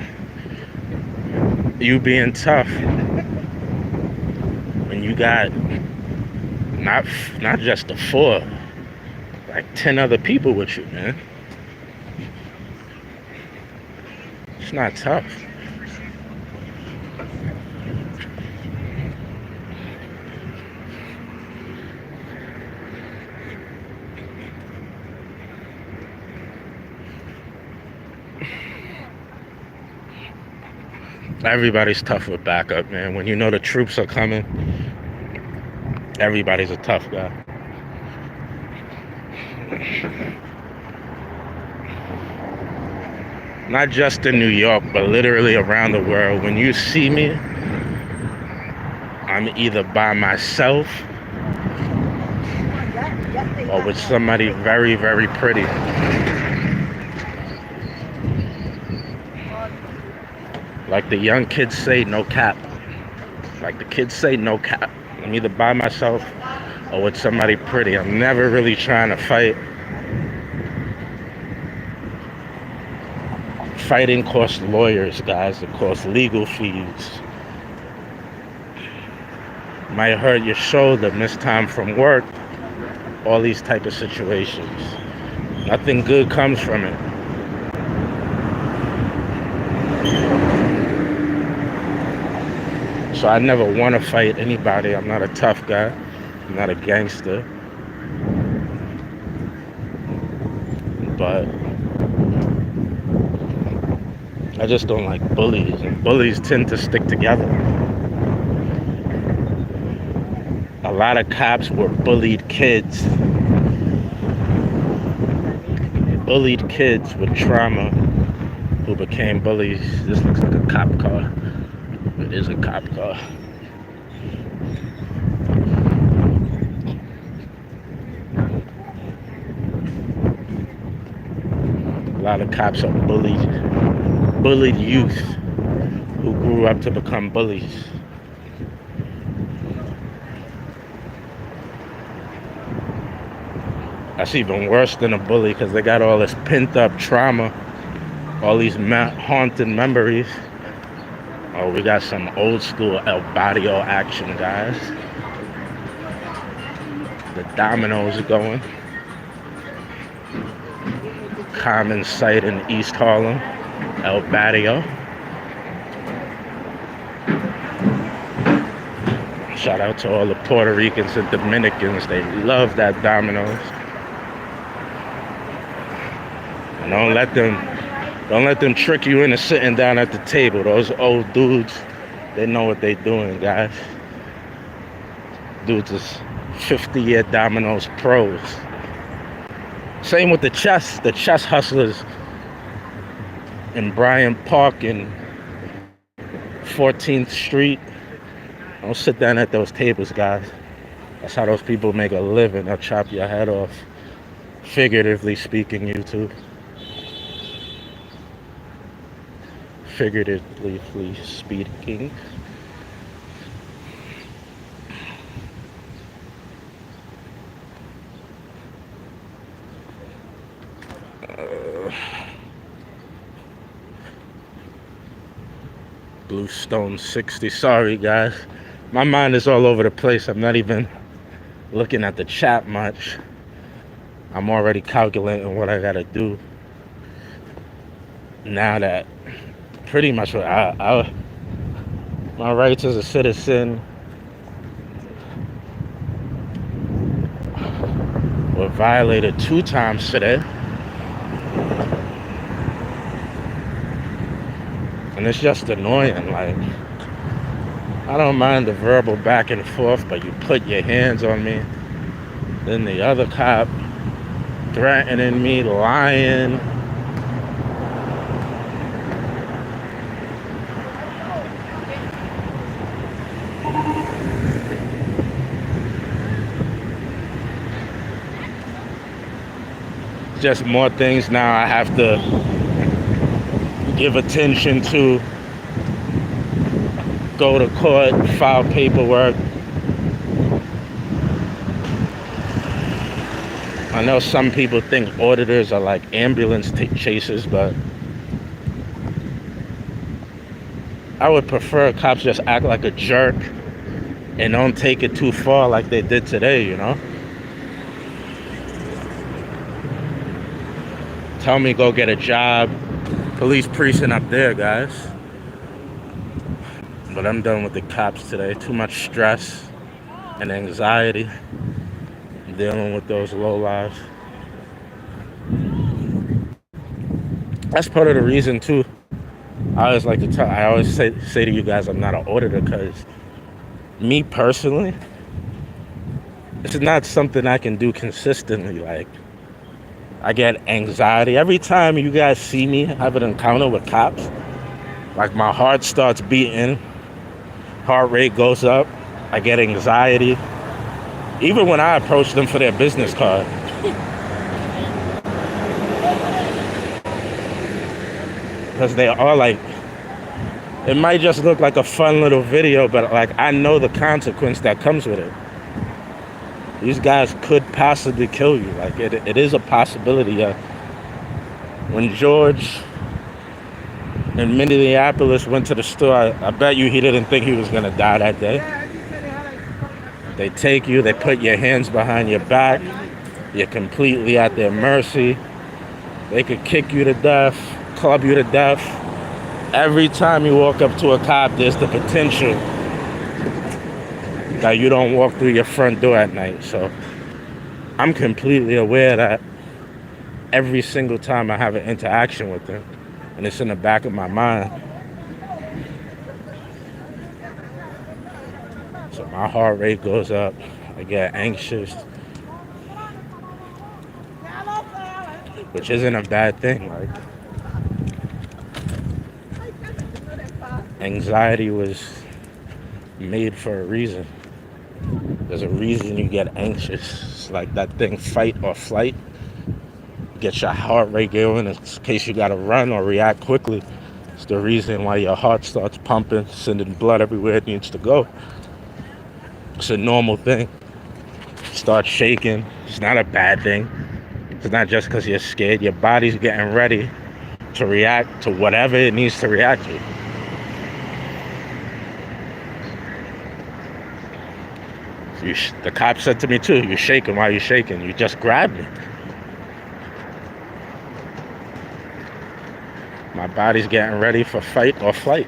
you being tough when you got not just the 4, like 10 other people with you, man. It's not tough. Everybody's tough with backup, man. When you know the troops are coming, everybody's a tough guy. Not just in New York, but literally around the world. When you see me, I'm either by myself or with somebody very, very pretty. Like the young kids say, no cap. Like the kids say, no cap. I'm either by myself or with somebody pretty. I'm never really trying to fight. Fighting costs lawyers, guys. It costs legal fees. Might hurt your shoulder, miss time from work. All these type of situations. Nothing good comes from it. So I never want to fight anybody. I'm not a tough guy. I'm not a gangster. But I just don't like bullies. And bullies tend to stick together. A lot of cops were bullied kids. Bullied kids with trauma who became bullies. This looks like a cop car. It is a cop car. A lot of cops are bullied youth who grew up to become bullies. That's even worse than a bully because they got all this pent up trauma, all these haunted memories. Oh, we got some old school El Barrio action, guys. The dominoes are going. Common sight in East Harlem, El Barrio. Shout out to all the Puerto Ricans and Dominicans. They love that dominoes. And don't let them trick you into sitting down at the table. Those old dudes, they know what they doing, guys. Dudes is 50-year dominoes pros. Same with the chess hustlers in Bryant Park and 14th Street. Don't sit down at those tables, guys. That's how those people make a living. They'll chop your head off. Figuratively speaking, YouTube. Figuratively speaking. Bluestone 60. Sorry, guys. My mind is all over the place. I'm not even looking at the chat much. I'm already calculating what I gotta do. Now that pretty much my rights as a citizen were violated 2 times today. And it's just annoying. Like, I don't mind the verbal back and forth, but you put your hands on me. Then the other cop threatening me, lying. Just more things now I have to give attention to, go to court, file paperwork. I know some people think auditors are like ambulance chasers, but I would prefer cops just act like a jerk and don't take it too far like they did today, you know? Tell me go get a job. Police precinct up there, guys. But I'm done with the cops today. Too much stress and anxiety dealing with those lowlifes. That's part of the reason too. I always say to you guys I'm not an auditor, because me personally, it's not something I can do consistently. Like, I get anxiety every time you guys see me have an encounter with cops. Like, my heart starts beating, heart rate goes up, I get anxiety. Even when I approach them for their business card. Because they are like, It might just look like a fun little video, but like I know the consequence that comes with it. These guys could possibly kill you. Like it is a possibility. When George in Minneapolis went to the store, I bet you he didn't think he was gonna die that day. They take you, they put your hands behind your back. You're completely at their mercy. They could kick you to death, club you to death. Every time you walk up to a cop, there's the potential that you don't walk through your front door at night. So I'm completely aware that every single time I have an interaction with them, and it's in the back of my mind. So my heart rate goes up. I get anxious, which isn't a bad thing. Like, anxiety was made for a reason. There's a reason you get anxious. It's like that thing, fight or flight. Get your heart rate going in case you gotta run or react quickly. It's the reason why your heart starts pumping, sending blood everywhere it needs to go. It's a normal thing. Start shaking. It's not a bad thing. It's not just because you're scared. Your body's getting ready to react to whatever it needs to react to. The cop said to me too, "You're shaking. Why are you shaking? You just grabbed me." My body's getting ready for fight or flight.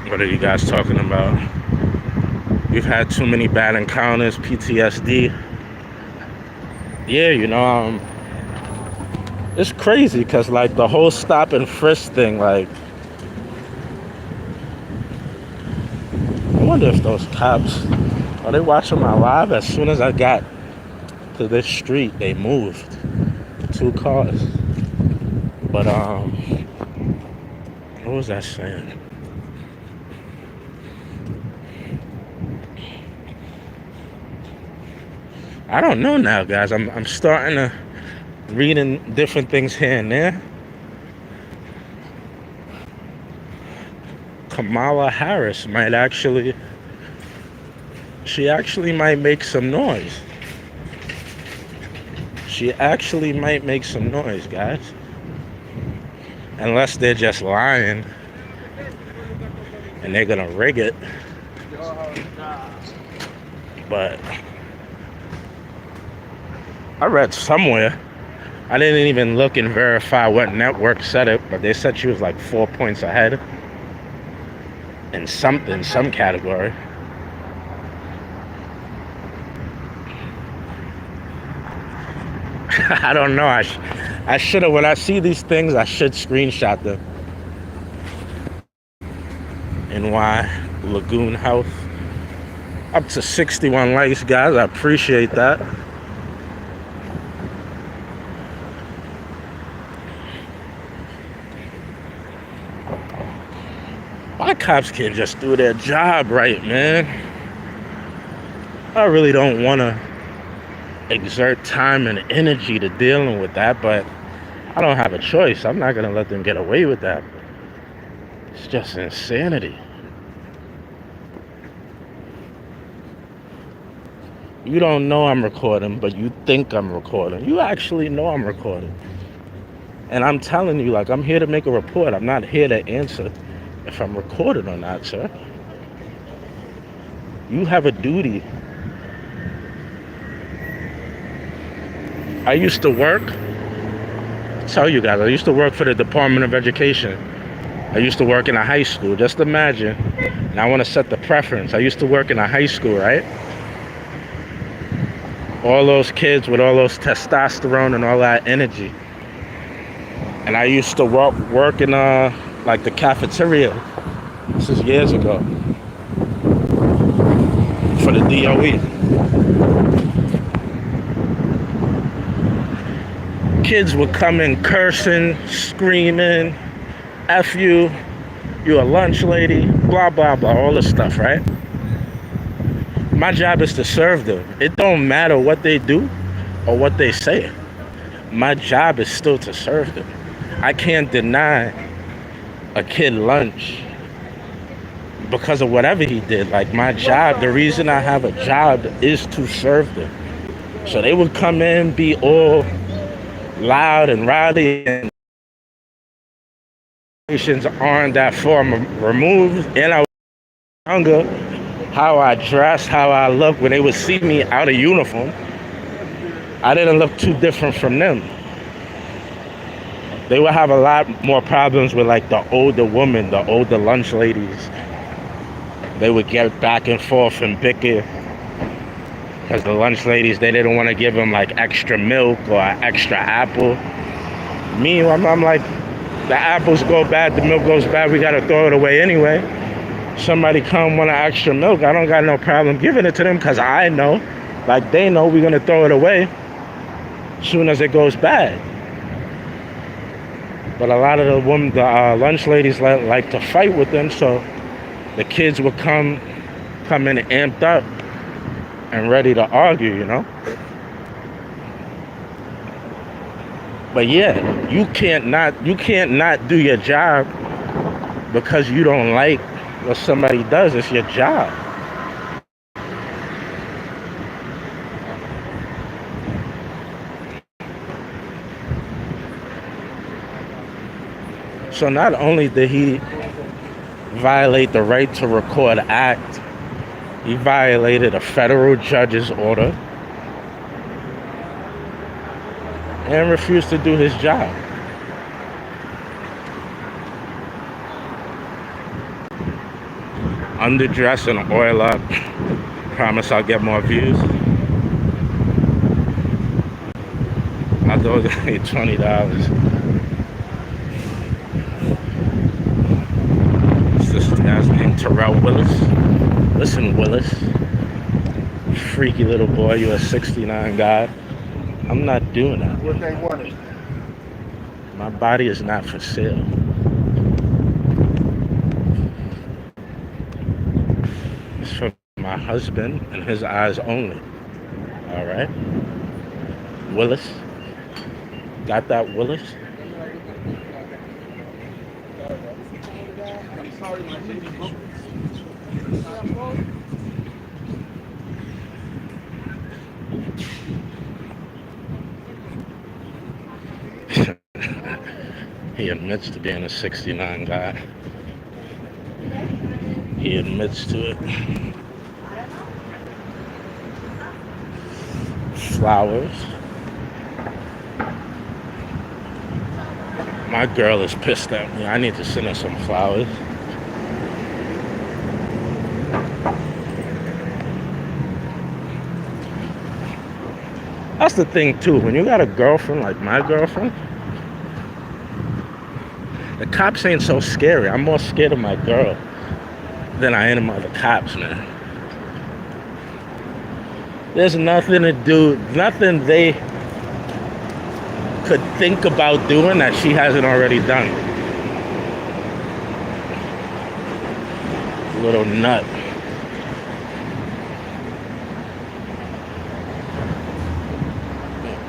What are you guys talking about? You've had too many bad encounters, PTSD. Yeah, it's crazy because like the whole stop and frisk thing, like, I wonder if those cops, are they watching my live? As soon as I got to this street, they moved 2 cars. But what was that saying? I don't know now, guys. I'm starting to reading different things here and there. Kamala Harris might actually make some noise. She actually might make some noise, guys. Unless they're just lying and they're gonna rig it. But I read somewhere, I didn't even look and verify what network said it, but they said she was like 4 points ahead in some category. I don't know. I should have, when I see these things, I should screenshot them. NY Lagoon Health. Up to 61 likes, guys. I appreciate that. Why cops can't just do their job right, man? I really don't want to exert time and energy to dealing with that, but I don't have a choice. I'm not going to let them get away with that. It's just insanity. You don't know I'm recording, but you think I'm recording. You actually know I'm recording. And I'm telling you, like, I'm here to make a report. I'm not here to answer if I'm recorded or not, sir. You have a duty. I used to work, tell you guys, I used to work for the Department of Education. I used to work in a high school, just imagine. And I want to set the preference. I used to work in a high school, right? All those kids with all those testosterone and all that energy. And I used to work in like the cafeteria. This is years ago. For the DOE. Kids would come in cursing, screaming, F you, You a lunch lady, blah, blah, blah, all this stuff, right? My job is to serve them. It don't matter what they do or what they say. My job is still to serve them. I can't deny a kid lunch because of whatever he did. Like, my job, the reason I have a job is to serve them. So they would come in, be all loud and rowdy, and aren't that far removed. And I was younger, how I dress, how I look, when they would see me out of uniform, I didn't look too different from them. They would have a lot more problems with like the older women, the older lunch ladies. They would get back and forth and bicker because the lunch ladies, they didn't want to give them like extra milk or extra apple. Me, I'm like, the apples go bad, the milk goes bad, we gotta throw it away anyway. Somebody come want an extra milk, I don't got no problem giving it to them because I know, like they know, we're gonna throw it away as soon as it goes bad. But a lot of the women, the lunch ladies like to fight with them, so the kids would come in amped up and ready to argue, you know? But yeah, you can't not do your job because you don't like what somebody does. It's your job. So not only did he violate the right to record act, he violated a federal judge's order and refused to do his job. Underdress and oil up. Promise I'll get more views. My dog paid $20. This guy's named Terrell Willis. Listen, Willis. Freaky little boy, you're a 69 guy. I'm not doing that. What they wanted. My body is not for sale. It's for my husband and his eyes only. All right? Willis. Got that, Willis? He admits to being a 69 guy. He admits to it. Flowers. My girl is pissed at me. I need to send her some flowers. That's the thing too, when you got a girlfriend like my girlfriend, the cops ain't so scary. I'm more scared of my girl than I am of the cops, man. There's nothing to do, nothing they could think about doing that she hasn't already done. Little nut.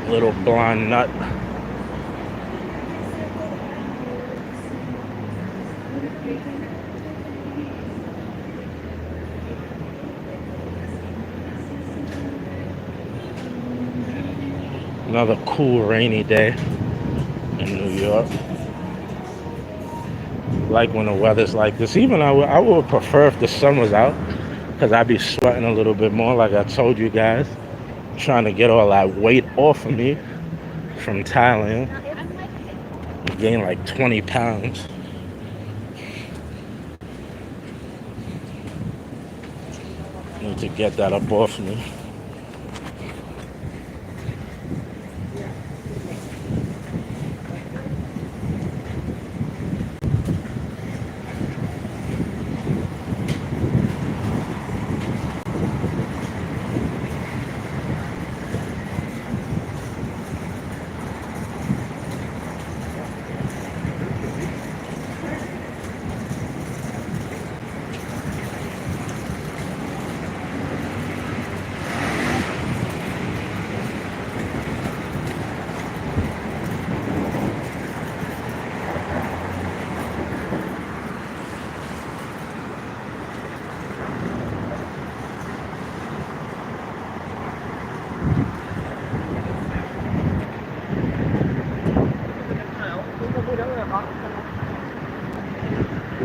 Little blonde nut. Another cool rainy day in New York. Like when the weather's like this. Even I would prefer if the sun was out, because I'd be sweating a little bit more, like I told you guys. Trying to get all that weight off of me from Thailand. I gained like 20 pounds. Need to get that up off me.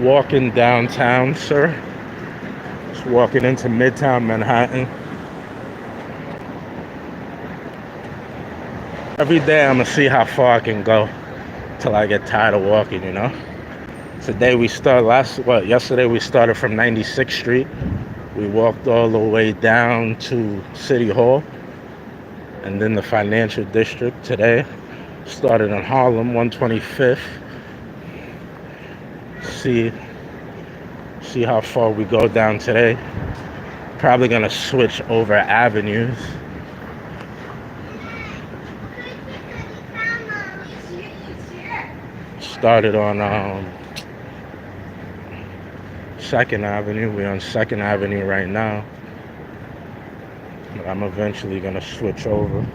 walking downtown, sir. Just walking into Midtown Manhattan. Every day I'm gonna see how far I can go till I get tired of walking, you know? Today we start yesterday we started from 96th Street. We walked all the way down to City Hall and then the financial district. Today started in Harlem, 125th. See how far we go down today. Probably gonna switch over avenues. Started on 2nd Avenue. We're on 2nd Avenue right now. But I'm eventually gonna switch over.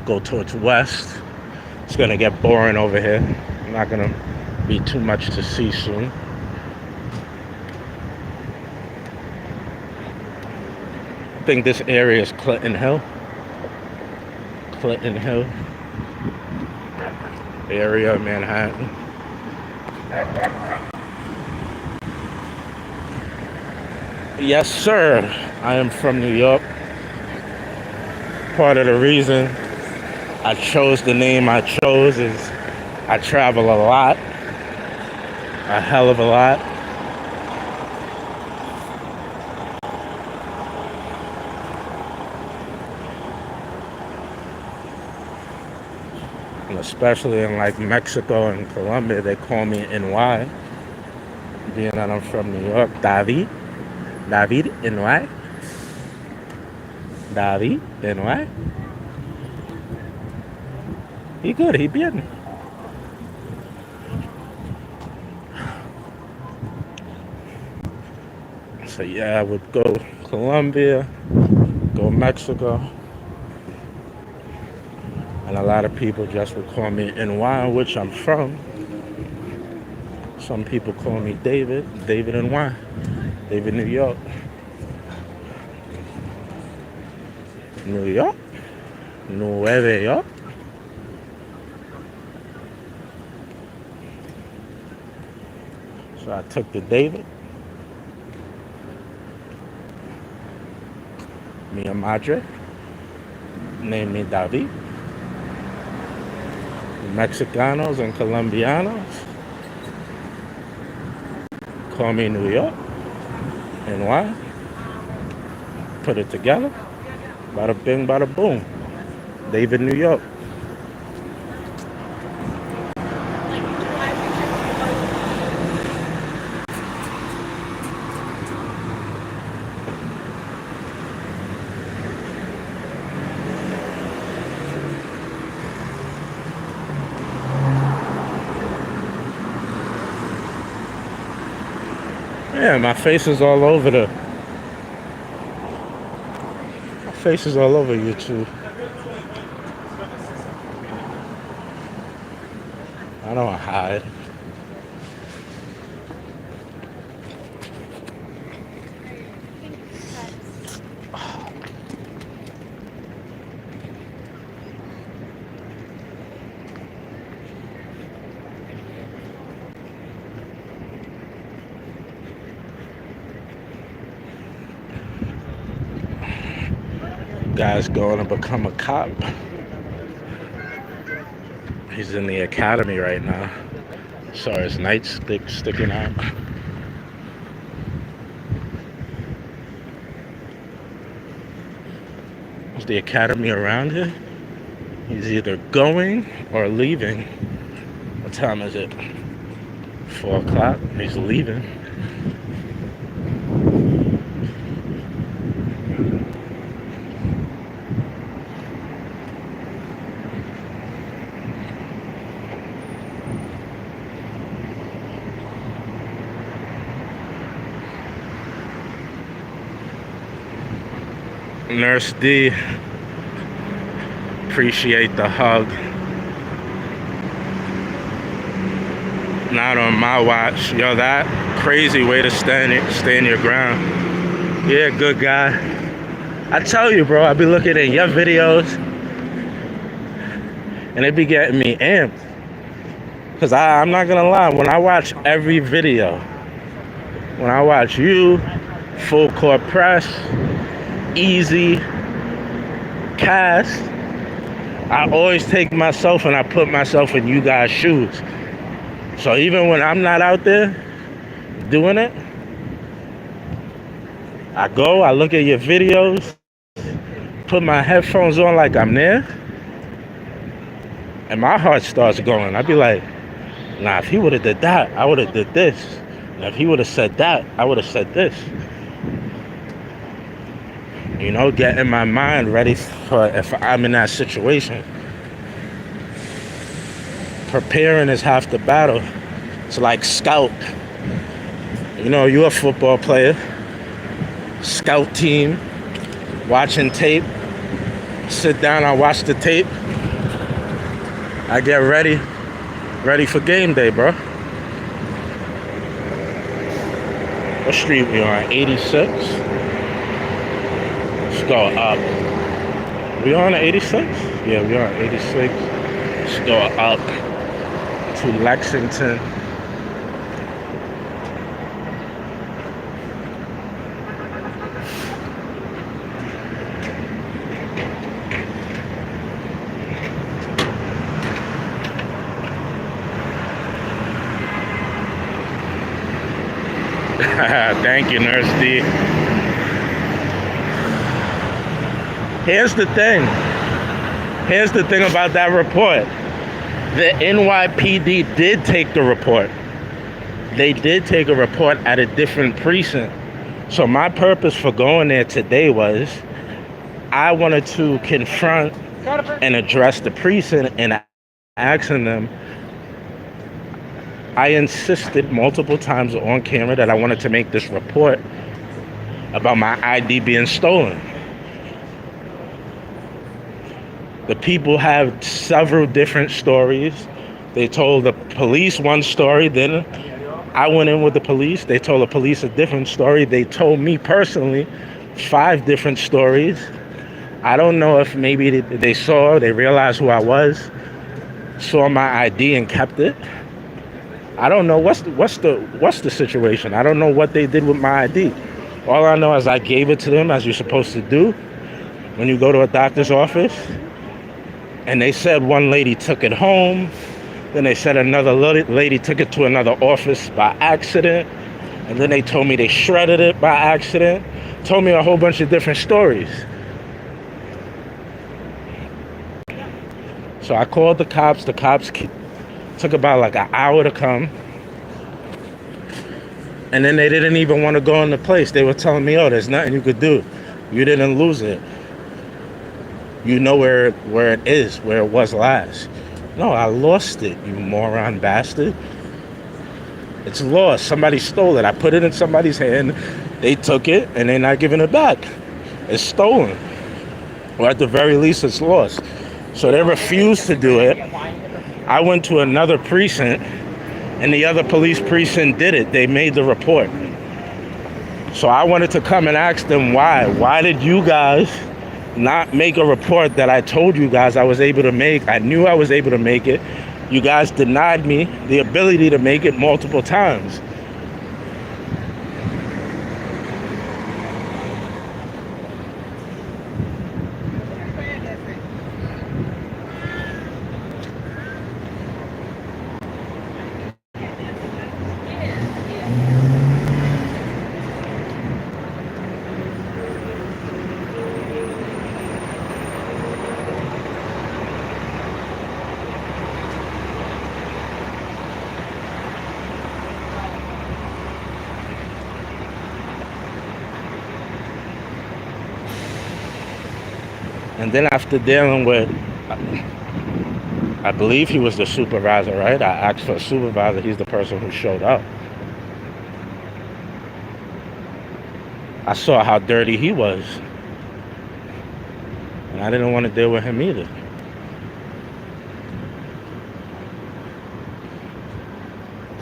Go towards West. It's gonna get boring over here. Not gonna be too much to see soon. I think this area is Clinton Hill. Clinton Hill area of Manhattan. Yes, sir. I am from New York. Part of the reason I chose the name I chose is I travel a lot. A hell of a lot. And especially in like Mexico and Colombia, they call me NY. Being that I'm from New York, David, NY. David, NY. He good, he bien. So yeah, I would go Colombia, go Mexico. And a lot of people just would call me NY, which I'm from. Some people call me David NY, David New York. New York, Nueva York. So I took the David. Mi madre named me David. Mexicanos and Colombianos call me New York. And why? Put it together. Bada bing, bada boom. David, New York. Yeah, my face is all over YouTube. I don't hide. Guy's going to become a cop. He's in the academy right now. Saw his nightstick sticking out. Is the academy around here? He's either going or leaving. What time is it? 4 o'clock. He's leaving. Nurse D, appreciate the hug. Not on my watch. Yo, that crazy way to stand your ground. Yeah, good guy. I tell you, bro, I be looking at your videos and it be getting me amped. Because I'm not going to lie, when I watch every video, when I watch you, Full Court Press, Easy, Cast, I always take myself and I put myself in you guys' shoes. So even when I'm not out there doing it, I go, I look at your videos, put my headphones on like I'm there, and my heart starts going. I'd be like, nah, if he would have did that, I would have did this. And if he would have said that, I would have said this. You know, getting my mind ready for if I'm in that situation. Preparing is half the battle. It's like scout. You know, you're a football player. Scout team. Watching tape. Sit down, I watch the tape. I get ready. Ready for game day, bro. What street we on? 86? Let's go up. We on 86? Yeah, we on 86. Let's go up to Lexington. Thank you, Nurse D. Here's the thing. Here's the thing about that report. The NYPD did take the report. They did take a report at a different precinct. So my purpose for going there today was I wanted to confront and address the precinct and asking them. I insisted multiple times on camera that I wanted to make this report about my ID being stolen. The people have several different stories. They told the police one story, then I went in with the police. They told the police a different story. They told me personally 5 different stories. I don't know if maybe they realized who I was, saw my ID and kept it. I don't know what's the situation. I don't know what they did with my ID. All I know is I gave it to them as you're supposed to do when you go to a doctor's office. And they said one lady took it home. Then they said another lady took it to another office by accident. And then they told me they shredded it by accident. Told me a whole bunch of different stories. So I called the cops. The cops took about like an hour to come. And then they didn't even want to go in the place. They were telling me, oh, there's nothing you could do. You didn't lose it. You know where it is, where it was last. No, I lost it, you moron bastard. It's lost. Somebody stole it. I put it in somebody's hand. They took it, and they're not giving it back. It's stolen. Or at the very least, it's lost. So they refused to do it. I went to another precinct, and the other police precinct did it. They made the report. So I wanted to come and ask them why. Why did you guys not make a report that I told you guys I was able to make? I knew I was able to make it. You guys denied me the ability to make it multiple times. And then after dealing with, I believe he was the supervisor, right? I asked for a supervisor. He's the person who showed up. I saw how dirty he was. And I didn't want to deal with him either.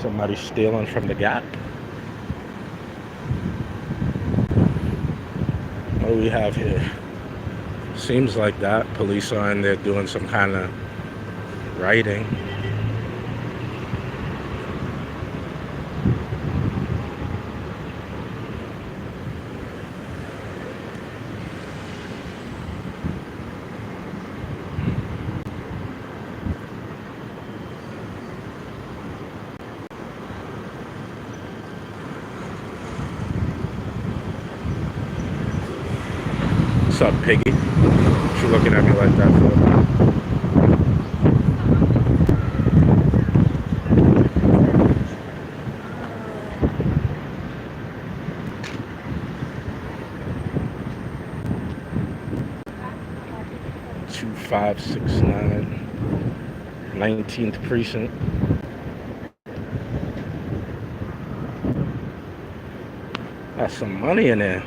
Somebody stealing from the Gap. What do we have here? Seems like that. Police are in there doing some kind of writing. What's up, piggy? What you looking at me like that for? 2569, 19th precinct. That's some money in there.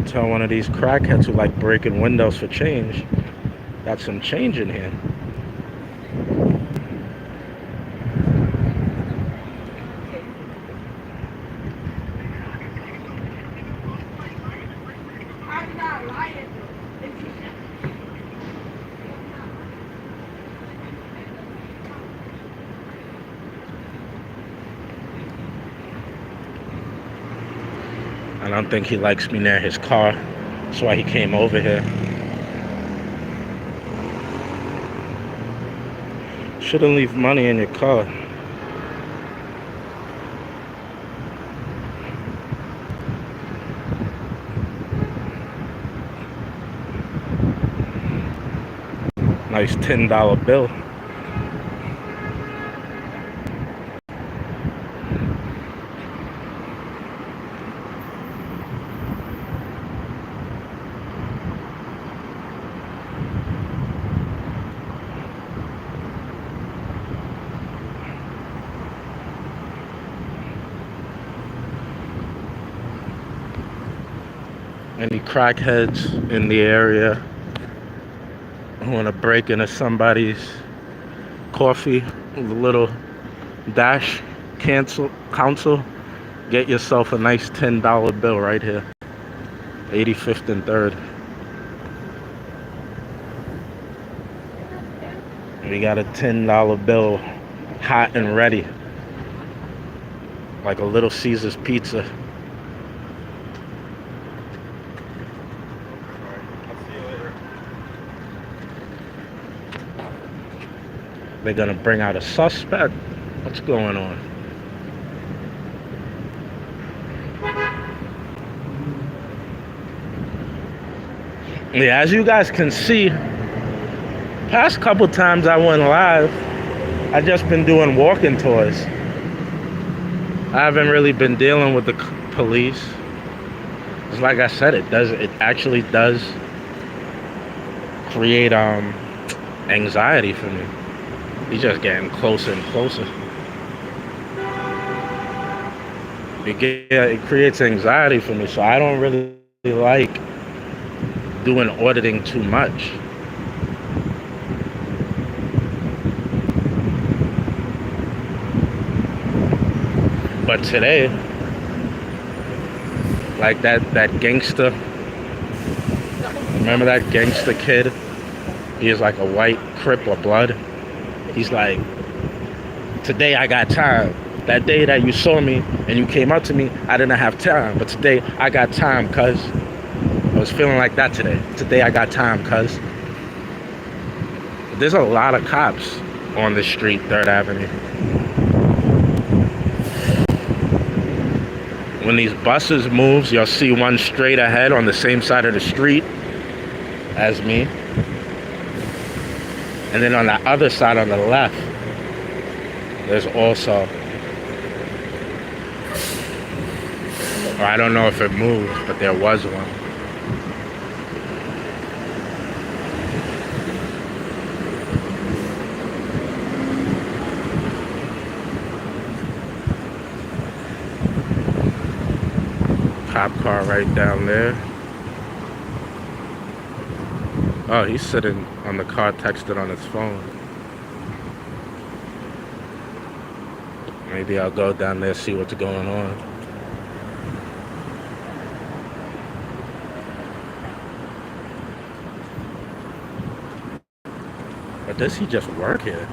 Tell one of these crackheads who like breaking windows for change, got some change in here. I don't think he likes me near his car. That's why he came over here. Shouldn't leave money in your car. Nice $10 bill. Any crackheads in the area who want to break into somebody's coffee with a little dash council, get yourself a nice $10 bill right here. 85th and 3rd. We got a $10 bill hot and ready. Like a Little Caesar's pizza. They're gonna bring out a suspect. What's going on? Yeah, as you guys can see, past couple times I went live, I just been doing walking tours. I haven't really been dealing with the police. It's like I said, it actually does create anxiety for me. He's just getting closer and closer. It creates anxiety for me, so I don't really like doing auditing too much. But today, like that gangster, remember that gangster kid? He is like a white Crip or Blood. He's like, today I got time. That day that you saw me and you came up to me, I didn't have time. But today I got time, cuz. I was feeling like that today. Today I got time, cuz. There's a lot of cops on the street, 3rd Avenue. When these buses moves, you'll see one straight ahead on the same side of the street as me. And then on the other side, on the left, there's also, or I don't know if it moved, but there was one. Cop car right down there. Oh, he's sitting on the car texting on his phone. Maybe I'll go down there, see what's going on. But does he just work here?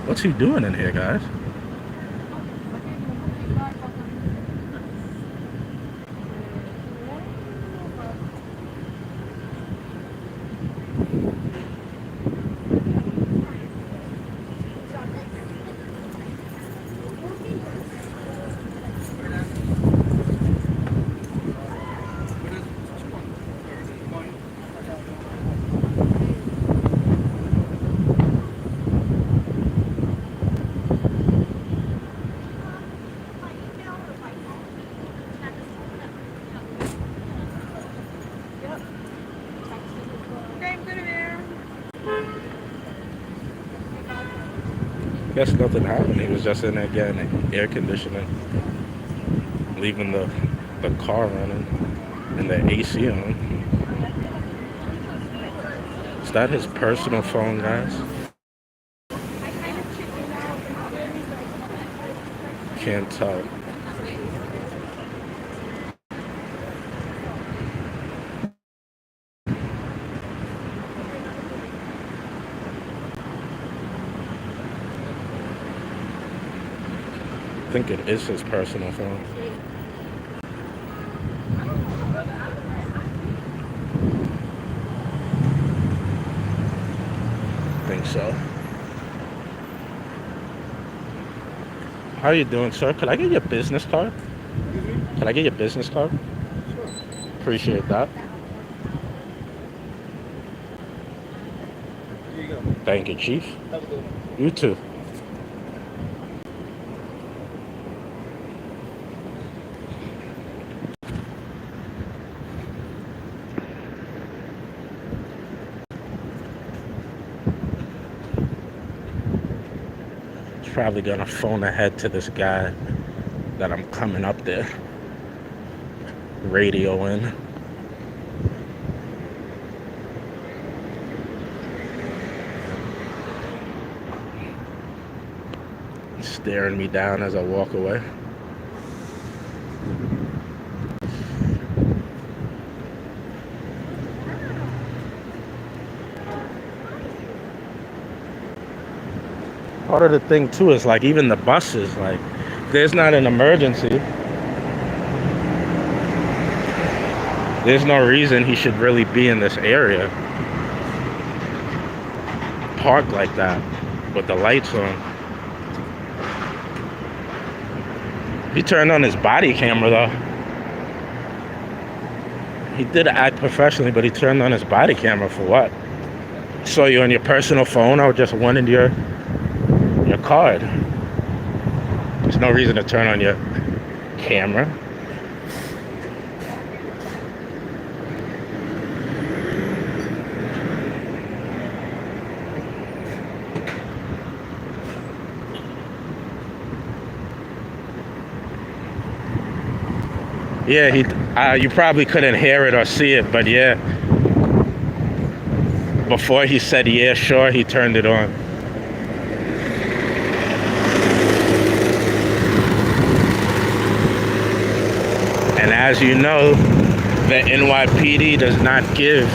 What's he doing in here, guys? Guess nothing happened. He was just in there getting air conditioning, leaving the car running and the AC on. Is that his personal phone, guys? Can't tell. I think it is his personal phone. I think so. How are you doing, sir? Could I get your business card? Can I get your business card? Sure. Appreciate that. Here you go. Thank you, Chief. Have a good one. You too. Probably gonna phone ahead to this guy that I'm coming up there. Radio in. Staring me down as I walk away. Part of the thing too is like even the buses, like there's not an emergency. There's no reason he should really be in this area. Parked like that with the lights on. He turned on his body camera though. He did act professionally, but he turned on his body camera for what? Saw you on your personal phone or just wanted your card. There's no reason to turn on your camera. Yeah, you probably couldn't hear it or see it, but yeah. Before he said, yeah, sure, he turned it on. And as you know, the NYPD does not give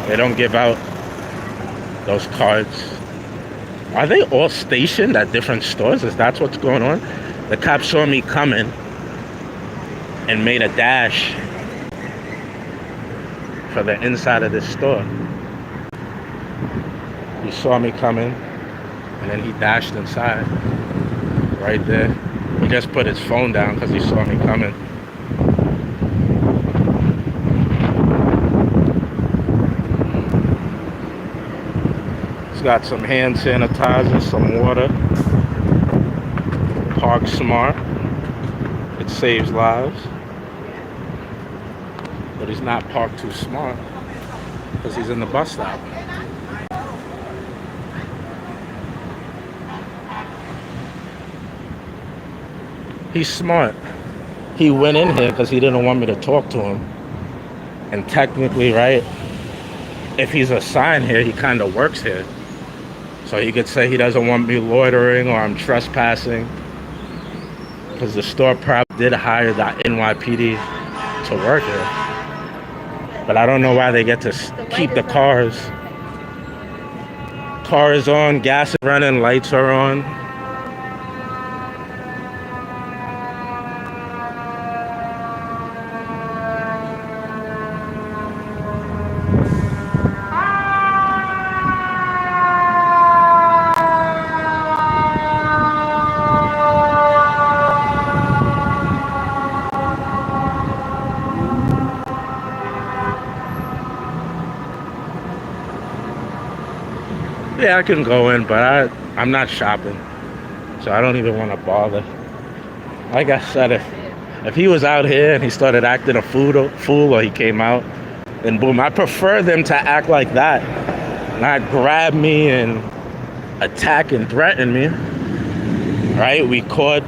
they don't give out those cards. Are they all stationed at different stores? Is that what's going on? The cops saw me coming and made a dash for the inside of this store. He saw me coming and then he dashed inside right there. He just put his phone down because he saw me coming. He's got some hand sanitizer, some water. Park smart. It saves lives. But he's not parked too smart because he's in the bus stop. He's smart. He went in here because he didn't want me to talk to him. And technically, right, if he's assigned here, he kind of works here. So he could say he doesn't want me loitering or I'm trespassing. Because the store probably did hire the NYPD to work here. But I don't know why they get to keep the cars. Car is on, gas is running, lights are on. Yeah, I can go in, but I'm not shopping, so I don't even want to bother. Like I said, if he was out here and he started acting a fool or he came out, then boom. I prefer them to act like that, not grab me and attack and threaten me. Right? We caught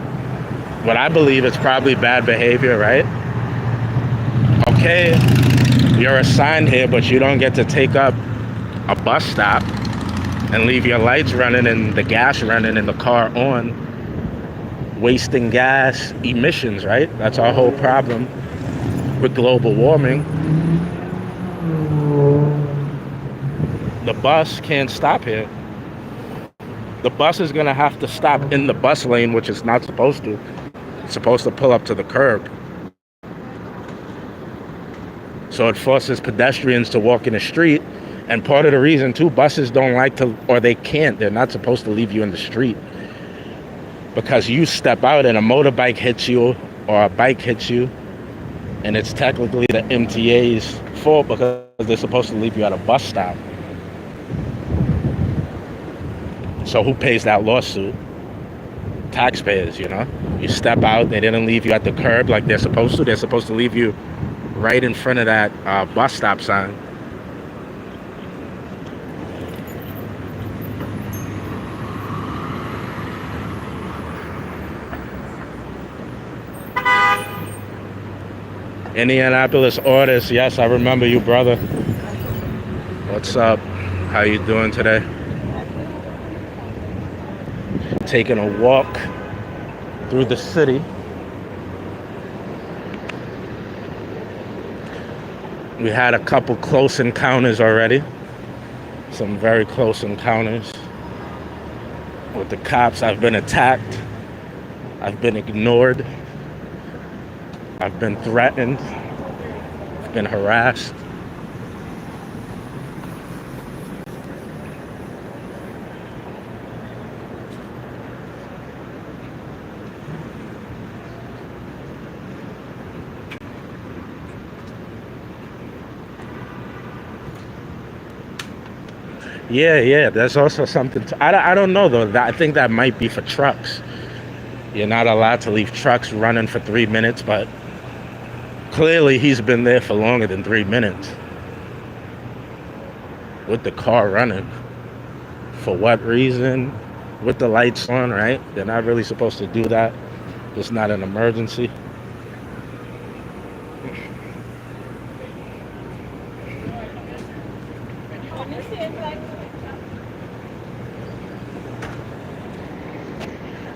what I believe is probably bad behavior, right? Okay, you're assigned here, but you don't get to take up a bus stop and leave your lights running and the gas running and the car on, wasting gas, emissions, right? That's our whole problem with global warming. The bus can't stop here. The bus is gonna have to stop in the bus lane, which it's not supposed to. It's supposed to pull up to the curb. So it forces pedestrians to walk in the street. And part of the reason too, buses don't like to, or they can't, they're not supposed to leave you in the street. Because you step out and a motorbike hits you or a bike hits you, and it's technically the MTA's fault because they're supposed to leave you at a bus stop. So who pays that lawsuit? Taxpayers, you know? You step out, they didn't leave you at the curb like they're supposed to. They're supposed to leave you right in front of that bus stop sign. Indianapolis Audit, yes, I remember you, brother. What's up? How you doing today? Taking a walk through the city. We had a couple close encounters already. Some very close encounters with the cops. I've been attacked. I've been ignored. I've been threatened. I've been harassed. Yeah, there's also something I don't know though. I think that might be for trucks. You're not allowed to leave trucks running for 3 minutes, but clearly he's been there for longer than 3 minutes with the car running. For what reason? With the lights on, right? They're not really supposed to do that. It's not an emergency.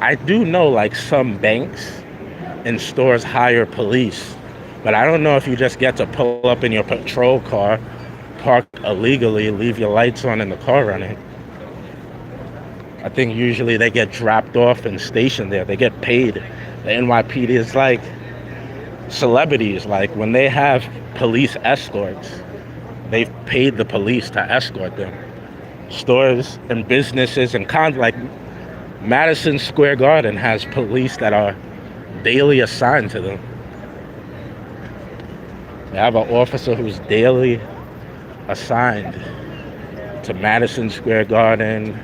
I do know like some banks and stores hire police, but I don't know if you just get to pull up in your patrol car, park illegally, leave your lights on and the car running. I think usually they get dropped off and stationed there. They get paid. The NYPD is like celebrities. Like when they have police escorts, they've paid the police to escort them. Stores and businesses and like Madison Square Garden has police that are daily assigned to them. They have an officer who's daily assigned to Madison Square Garden.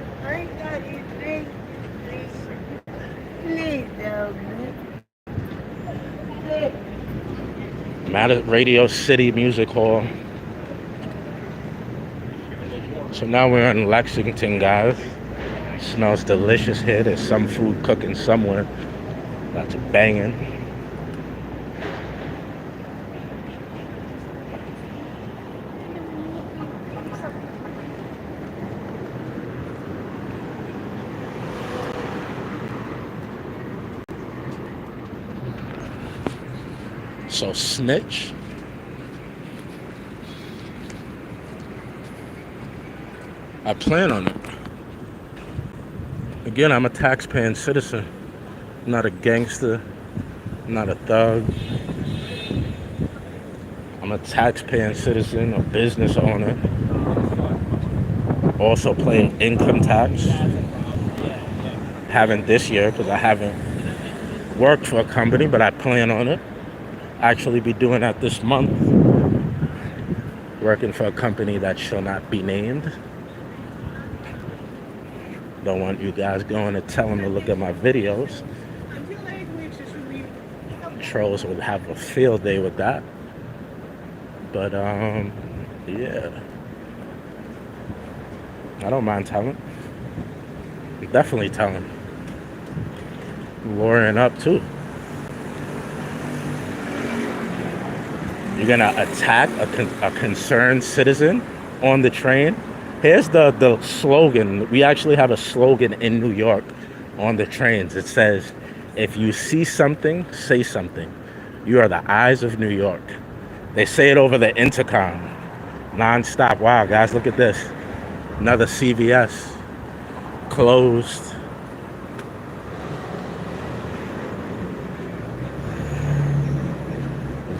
Radio City Music Hall. So now we're in Lexington, guys. Smells delicious here. There's some food cooking somewhere. Lots of banging. So snitch. I plan on it. Again, I'm a taxpaying citizen. I'm not a gangster. I'm not a thug. I'm a taxpaying citizen, a business owner. Also paying income tax. Haven't this year because I haven't worked for a company, but I plan on it. Actually be doing that this month. Working for a company that shall not be named. Don't want you guys going to tell them to look at my videos. Trolls would have a field day with that. But yeah, I don't mind telling. Definitely telling. Lawyering up too. You're gonna attack a concerned citizen on the train. Here's the slogan. We actually have a slogan in New York on the trains. It says, if you see something, say something. You are the eyes of New York. They say it over the intercom, non-stop. Wow, guys, look at this. Another CVS closed.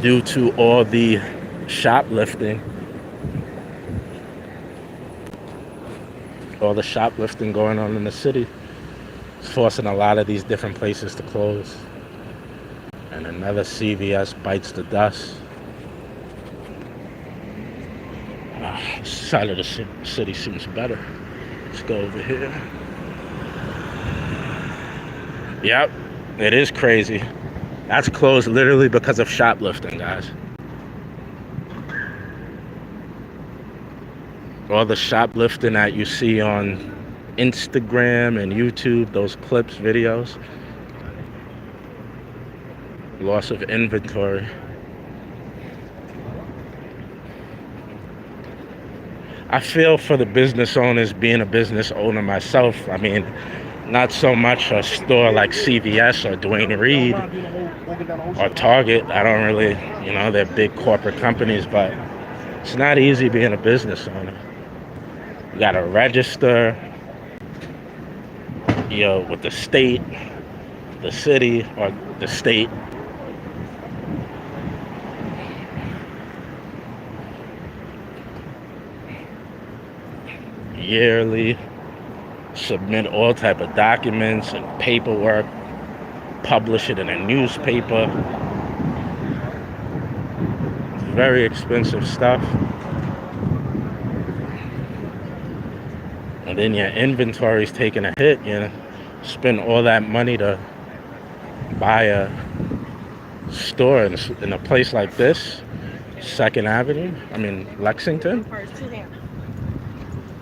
Due to all the shoplifting. All the shoplifting going on in the city. It's forcing a lot of these different places to close. And another CVS bites the dust. This side of the city seems better. Let's go over here. Yep, it is crazy. That's closed literally because of shoplifting, guys. All the shoplifting that you see on Instagram and YouTube, those clips, videos. Loss of inventory. I feel for the business owners, being a business owner myself. I mean, not so much a store like CVS or Dwayne Reed or Target. I don't really, they're big corporate companies, but it's not easy being a business owner. You gotta register, with the state, the city, or the state. Yearly, submit all type of documents and paperwork, publish it in a newspaper. It's very expensive stuff. And then your inventory's taking a hit. Spend all that money to buy a store in a place like this, 2nd Avenue, Lexington.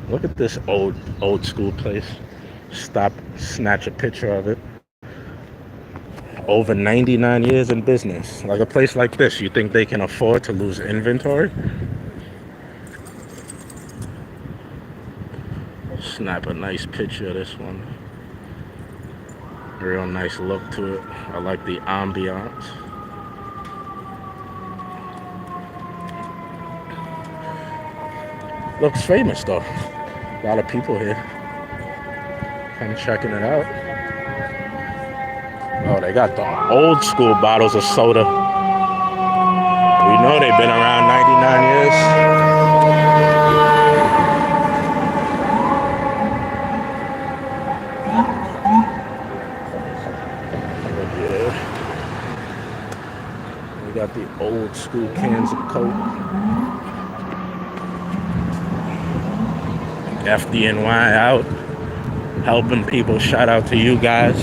Look at this old school place. Stop, snatch a picture of it. Over 99 years in business. Like a place like this, you think they can afford to lose inventory? Snap a nice picture of this one. Real nice look to it. I like the ambiance. Looks famous though. A lot of people here. Come checking it out. Oh, they got the old school bottles of soda. We know they've been around 99 years. We got the old school cans of Coke. FDNY out, helping people. Shout out to you guys.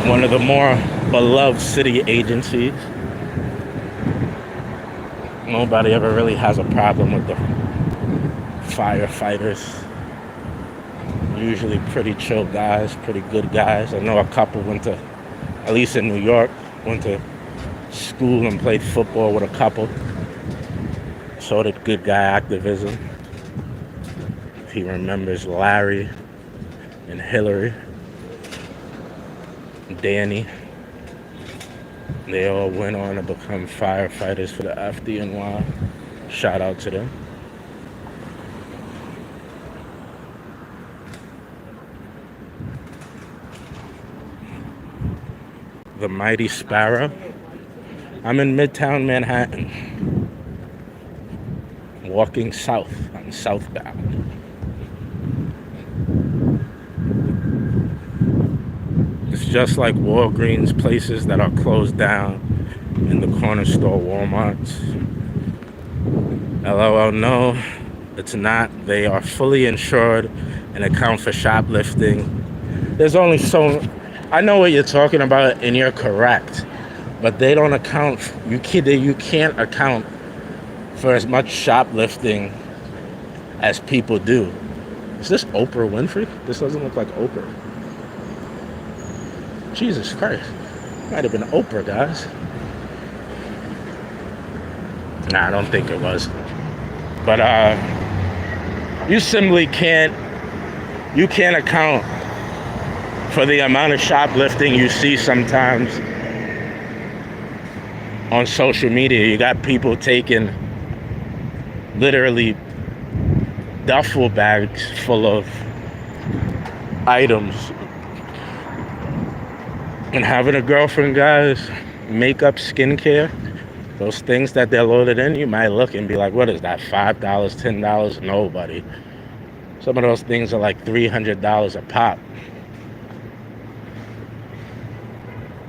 One of the more beloved city agencies. Nobody ever really has a problem with the firefighters. Usually pretty chill guys, pretty good guys. I know a couple went to, at least in New York, went to school and played football with a couple. So did good guy activism. He remembers Larry and Hillary, Danny. They all went on to become firefighters for the FDNY. Shout out to them. The Mighty Sparrow. I'm in Midtown Manhattan, walking south. I'm southbound. It's just like Walgreens, places that are closed down, in the corner store Walmarts. LOL, no, it's not. They are fully insured and account for shoplifting. There's only so... I know what you're talking about, and you're correct. but they don't account. You can't account for as much shoplifting as people do. Is this Oprah Winfrey? This doesn't look like Oprah. Jesus Christ. Might have been Oprah, guys. Nah, I don't think it was. But you simply can't account for the amount of shoplifting you see sometimes on social media. You got people taking literally duffel bags full of items and having a girlfriend, guys. Makeup, skincare, those things that they're loaded in, you might look and be like, what is that, $5, $10? Nobody. Some of those things are like $300 a pop.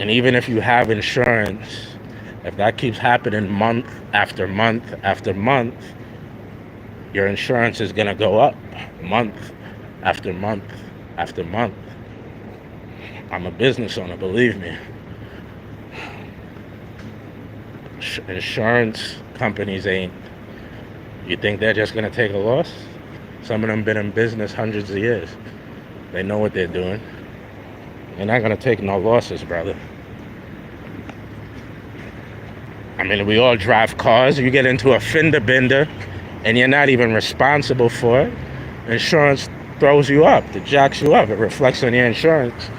And even if you have insurance, if that keeps happening month after month after month, your insurance is gonna go up month after month after month. I'm a business owner, believe me. Insurance companies ain't. You think they're just gonna take a loss? Some of them been in business hundreds of years. They know what they're doing. They're not gonna take no losses, brother. I mean, we all drive cars. You get into a fender bender and you're not even responsible for it. Insurance throws you up. It jacks you up. It reflects on your insurance.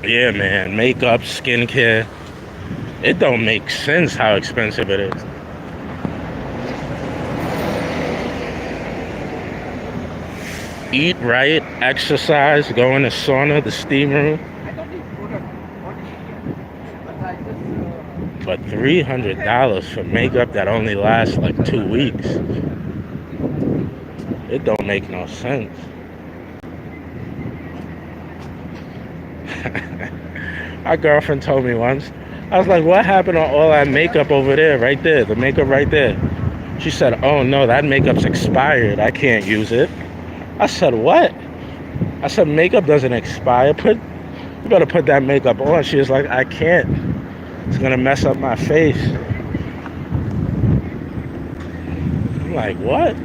Yeah, man. Makeup, skincare. It don't make sense how expensive it is. Eat right, exercise, go in the sauna, the steam room. But $300 for makeup that only lasts like 2 weeks. It don't make no sense. My girlfriend told me once, I was like, what happened to all that makeup over there, right there, the makeup right there? She said, oh no, that makeup's expired. I can't use it. I said, what? I said, makeup doesn't expire. You better put that makeup on. She was like, I can't. It's gonna mess up my face. I'm like, what?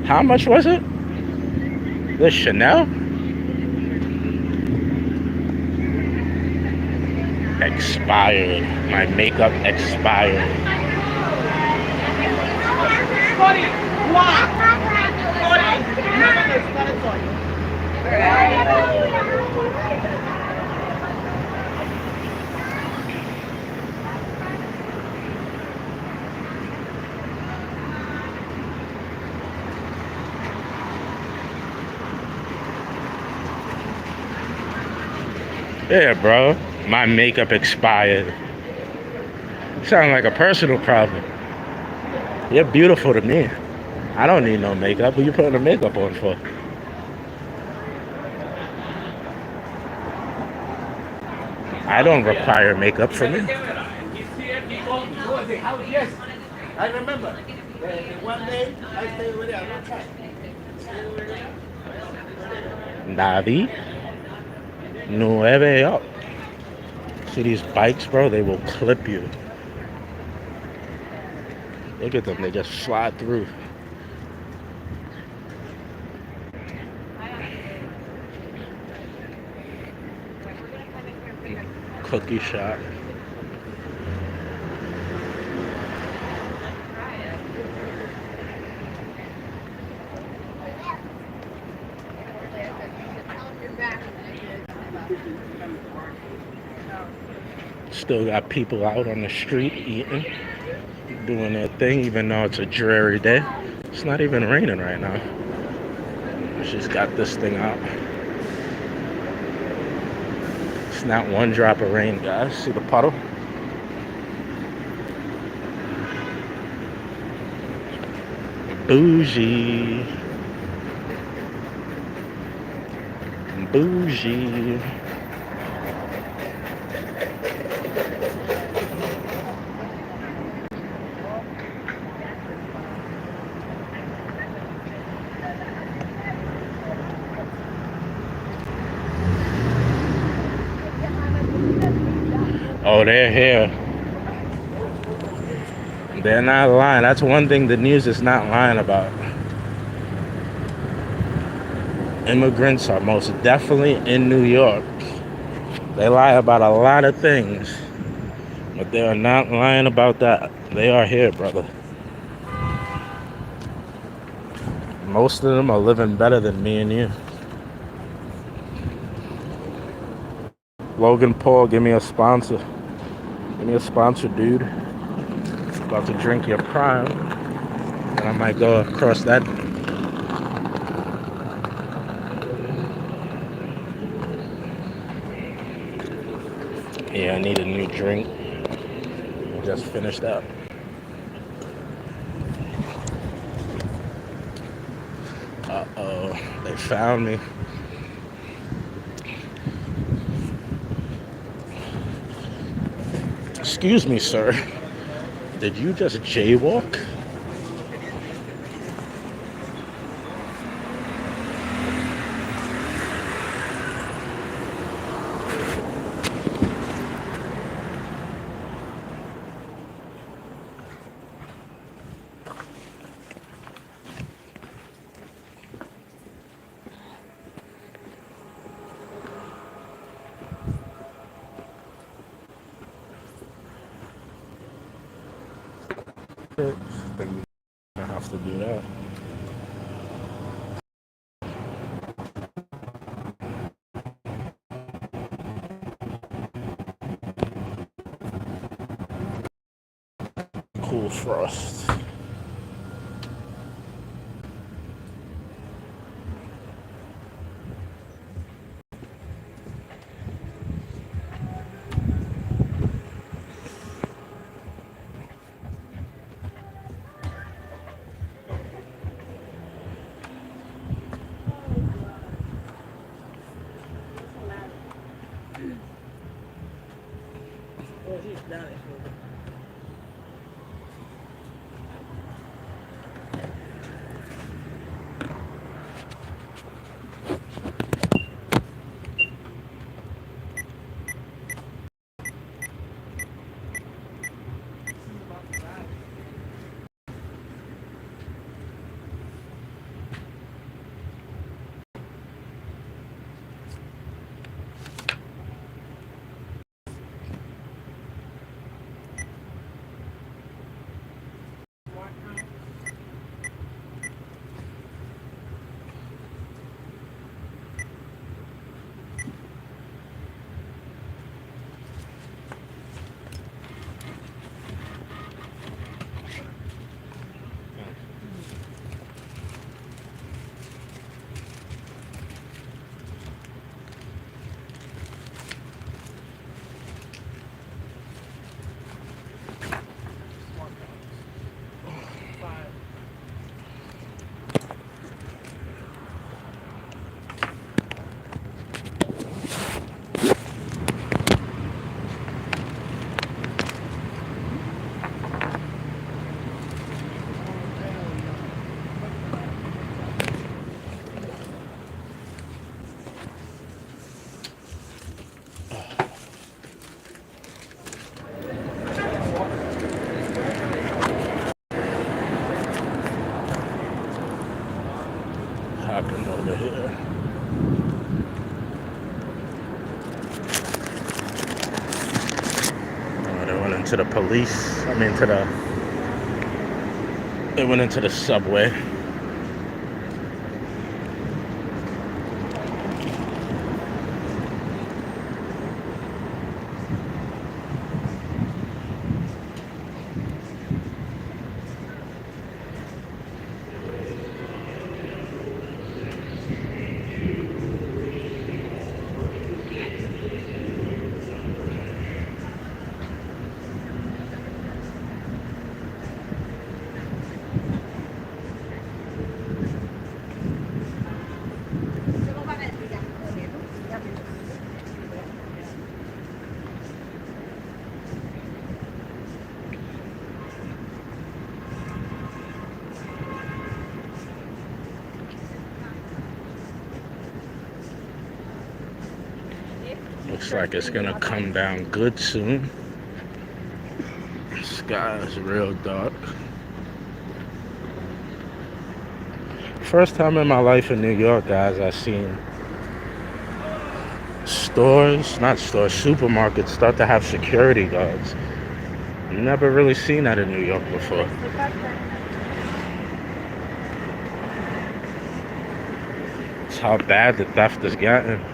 How much was it? The Chanel? Expired. My makeup expired. Yeah, bro. My makeup expired. Sound like a personal problem. You're beautiful to me. I don't need no makeup. Who you putting the makeup on for? I don't require makeup for me. Yes, I remember. One day I stayed with her. Navi 9 up. See these bikes, bro? They will clip you. Look at them. They just slide through. Cookie shop. Still got people out on the street eating, doing their thing, even though it's a dreary day. It's not even raining right now. She's got this thing out. It's not one drop of rain, guys. See the puddle? Bougie. Bougie. Oh, they're here. They're not lying. That's one thing the news is not lying about. Immigrants are most definitely in New York. They lie about a lot of things, but they are not lying about that. They are here, brother. Most of them are living better than me and you. Logan Paul, give me a sponsor. Give me a sponsor, dude. About to drink your prime. And I might go across that. Yeah, I need a new drink. I just finished up. Uh-oh, they found me. Excuse me, sir. Did you just jaywalk? I have to do that. Cool frost. Happened over here. Oh, they went into the police. They went into the subway. Looks like it's gonna come down good soon. guys. Real dark. First time in my life in New York, guys, I seen supermarkets start to have security guards. Never really seen that in New York before. It's how bad the theft is getting.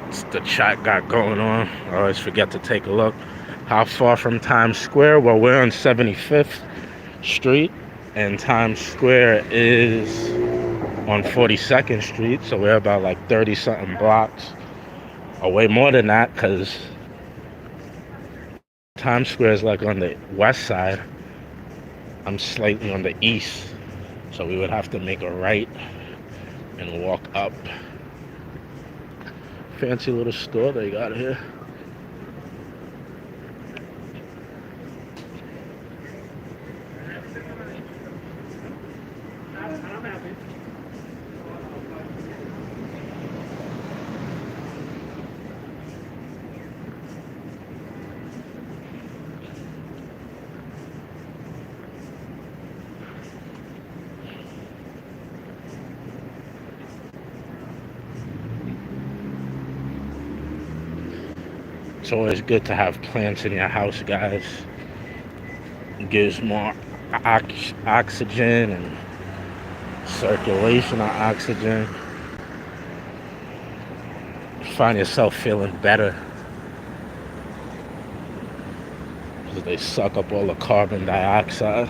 It's the chat got going on. I always forget to take a look. How far from Times Square? Well, we're on 75th Street, and Times Square is on 42nd Street, so we're about like 30-something blocks away. More than that, because Times Square is like on the west side. I'm slightly on the east, so we would have to make a right and walk up. Fancy little store they got here. It's always good to have plants in your house, guys. It gives more oxygen and circulation of oxygen. You find yourself feeling better because they suck up all the carbon dioxide.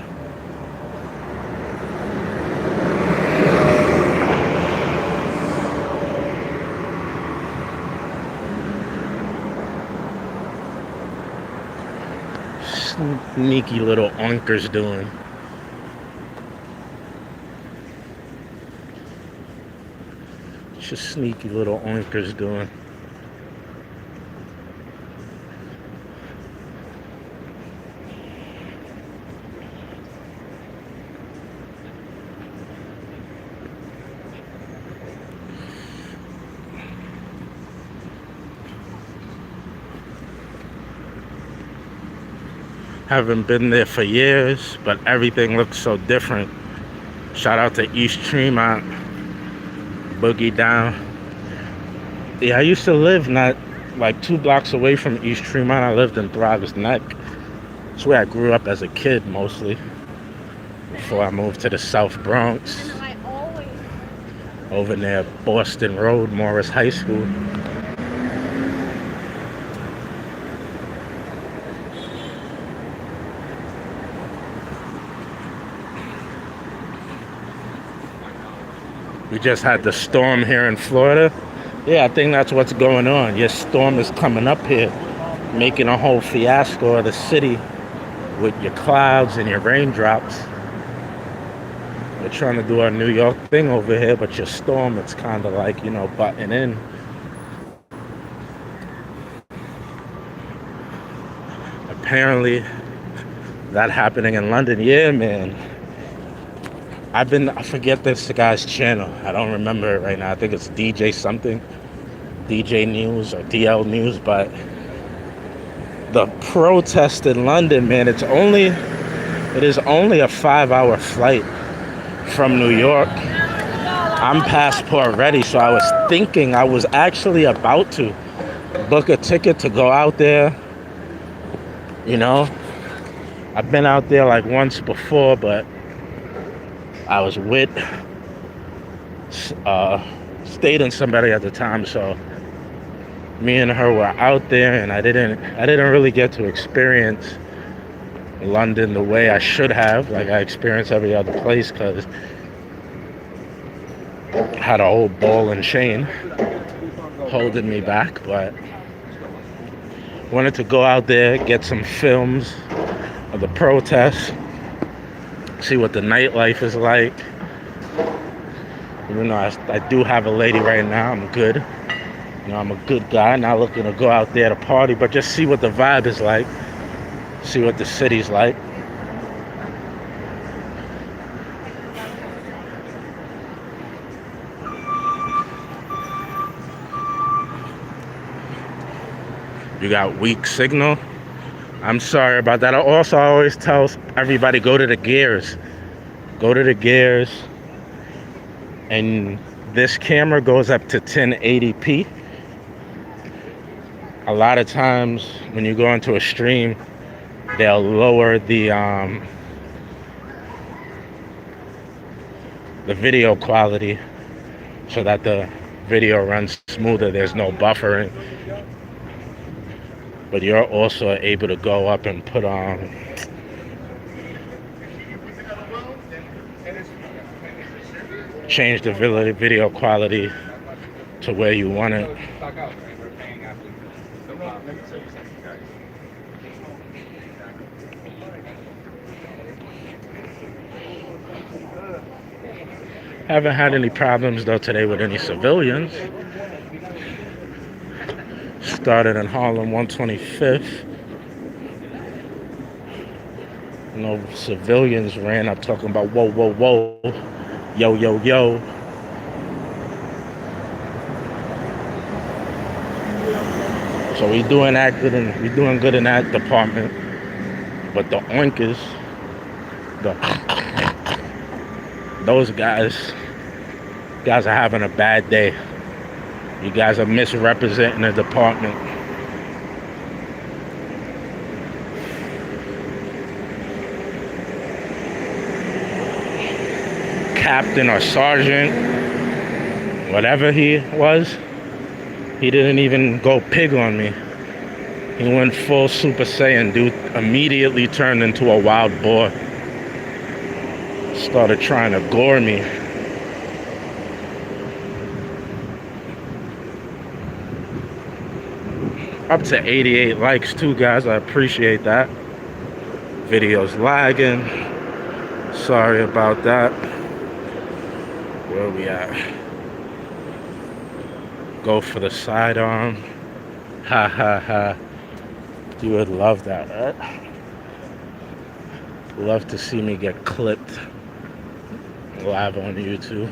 Sneaky little oinkers doing. Just sneaky little oinkers doing. Haven't been there for years, but everything looks so different. Shout out to East Tremont, Boogie Down. Yeah, I used to live not like 2 blocks away from East Tremont. I lived in Throgs Neck. That's where I grew up as a kid mostly, before I moved to the South Bronx. Over near Boston Road, Morris High School. We just had the storm here in Florida. Yeah, I think that's what's going on. Your storm is coming up here, making a whole fiasco of the city with your clouds and your raindrops. We're trying to do our New York thing over here, but your storm, it's kind of like, butting in. Apparently, that happening in London. Yeah, man. I forget this guy's channel. I don't remember it right now. I think it's DJ something. DJ News or DL News. But the protest in London, man, it is only a 5-hour flight from New York. I'm passport ready, so I was actually about to book a ticket to go out there. I've been out there like once before, but I was stayed in somebody at the time, so me and her were out there, and I didn't really get to experience London the way I should have, like I experienced every other place, because I had a whole ball and chain holding me back. But wanted to go out there, get some films of the protests, see what the nightlife is like. Even though I do have a lady right now, I'm good. I'm a good guy, not looking to go out there to party, but just see what the vibe is like, see what the city's like. You got weak signal. I'm sorry about that. I always tell everybody, go to the gears. Go to the gears. And this camera goes up to 1080p. A lot of times when you go into a stream, they'll lower the video quality so that the video runs smoother. There's no buffering. But you're also able to go up and put on change the video quality to where you want it. Haven't had any problems though today with any civilians. Started in Harlem 125th. No civilians ran up talking about whoa, whoa, whoa, yo, yo, yo. So we doing good in that department. But the oinkers, those guys are having a bad day. You guys are misrepresenting the department. Captain or sergeant, whatever he was, he didn't even go pig on me. He went full Super Saiyan. Dude immediately turned into a wild boar. Started trying to gore me. Up to 88 likes too, guys. I appreciate that. Video's lagging. Sorry about that. Where we at? Go for the sidearm. Ha ha ha. You would love that, right? Love to see me get clipped live on YouTube.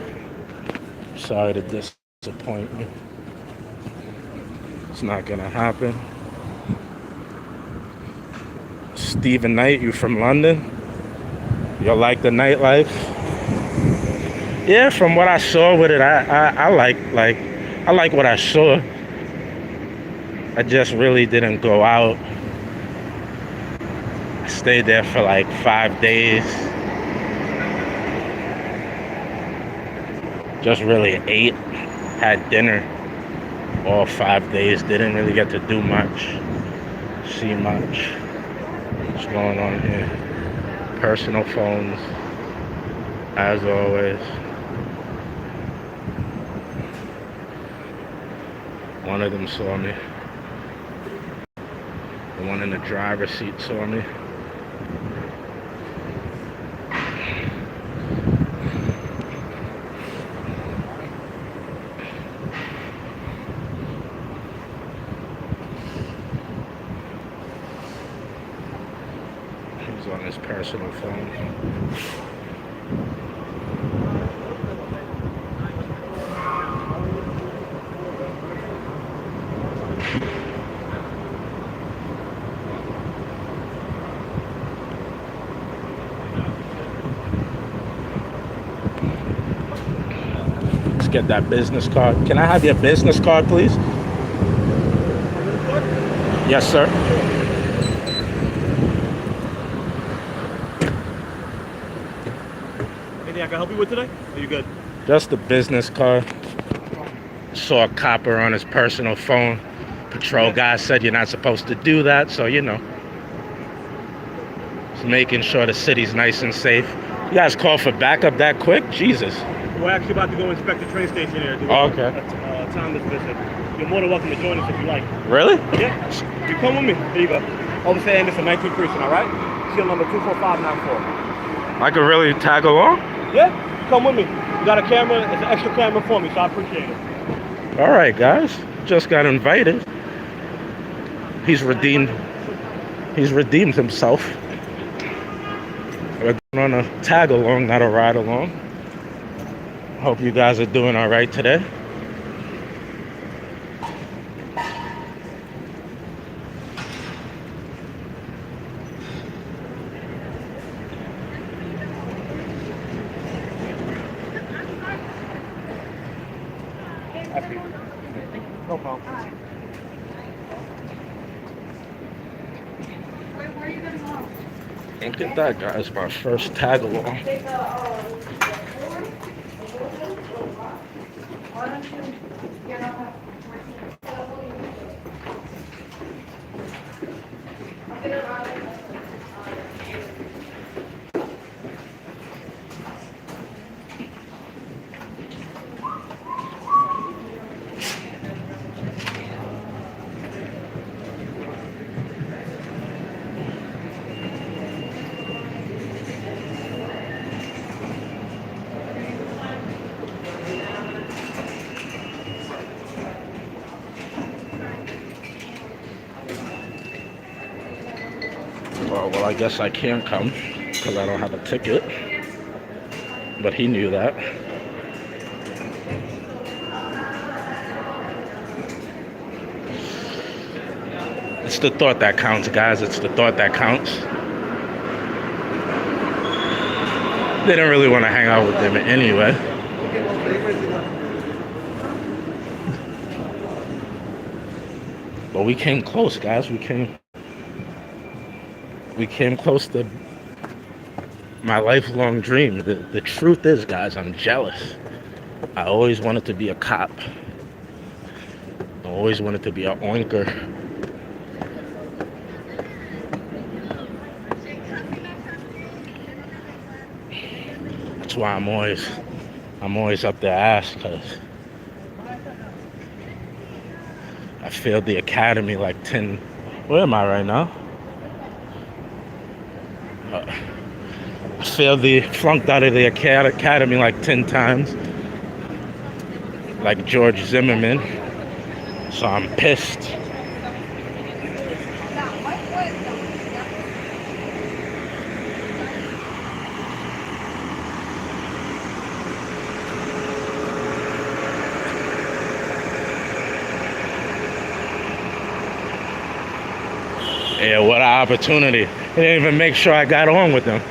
Sorry to disappoint you. It's not gonna happen. Stephen Knight, you from London? You like the nightlife? Yeah, from what I saw with it, I like what I saw. I just really didn't go out. I stayed there for like 5 days. Just really ate, had dinner all 5 days. Didn't really get to do much, see much. What's going on here? Personal phones, as always. One of them saw me. The one in the driver's seat saw me. He's on his personal phone. Get that business card. Can I have your business card, please? Yes, sir. Anything I can help you with today? Are you good? Just the business card. Saw a copper on his personal phone. Patrol guy said you're not supposed to do that, so you know. Just making sure the city's nice and safe. You guys call for backup that quick? Jesus. We're actually about to go inspect the train station here. Oh, okay. Timeless visit. You're more than welcome to join us if you like. Really? Yeah. You come with me. There you go. Officer Anderson, 19th Precinct, all right? Seal number 24594. I could really tag along? Yeah. Come with me. You got a camera. It's an extra camera for me, so I appreciate it. All right, guys. Just got invited. He's redeemed himself. We're going on a tag along, not a ride along. Hope you guys are doing all right today. Happy. No problem. Look at that, guys. My first tag along. Well, I guess I can't come because I don't have a ticket. But he knew that. It's the thought that counts, guys. It's the thought that counts. They didn't really want to hang out with them anyway. But we came close, guys. We came close to my lifelong dream. The truth is, guys, I'm jealous. I always wanted to be a cop. I always wanted to be an oinker. That's why I'm always up their ass, because I failed the academy like 10. Where am I right now? Flunked out of the academy like 10 times, like George Zimmerman. So I'm pissed. Yeah, what an opportunity. They didn't even make sure I got on with them.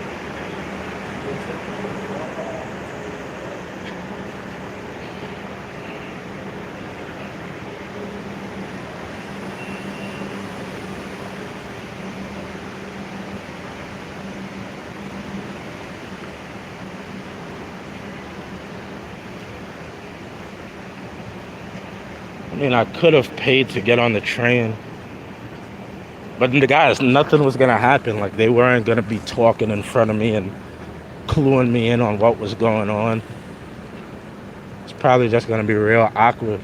I mean, I could have paid to get on the train. But the guys, nothing was gonna happen. Like, they weren't gonna be talking in front of me and cluing me in on what was going on. It's probably just gonna be real awkward.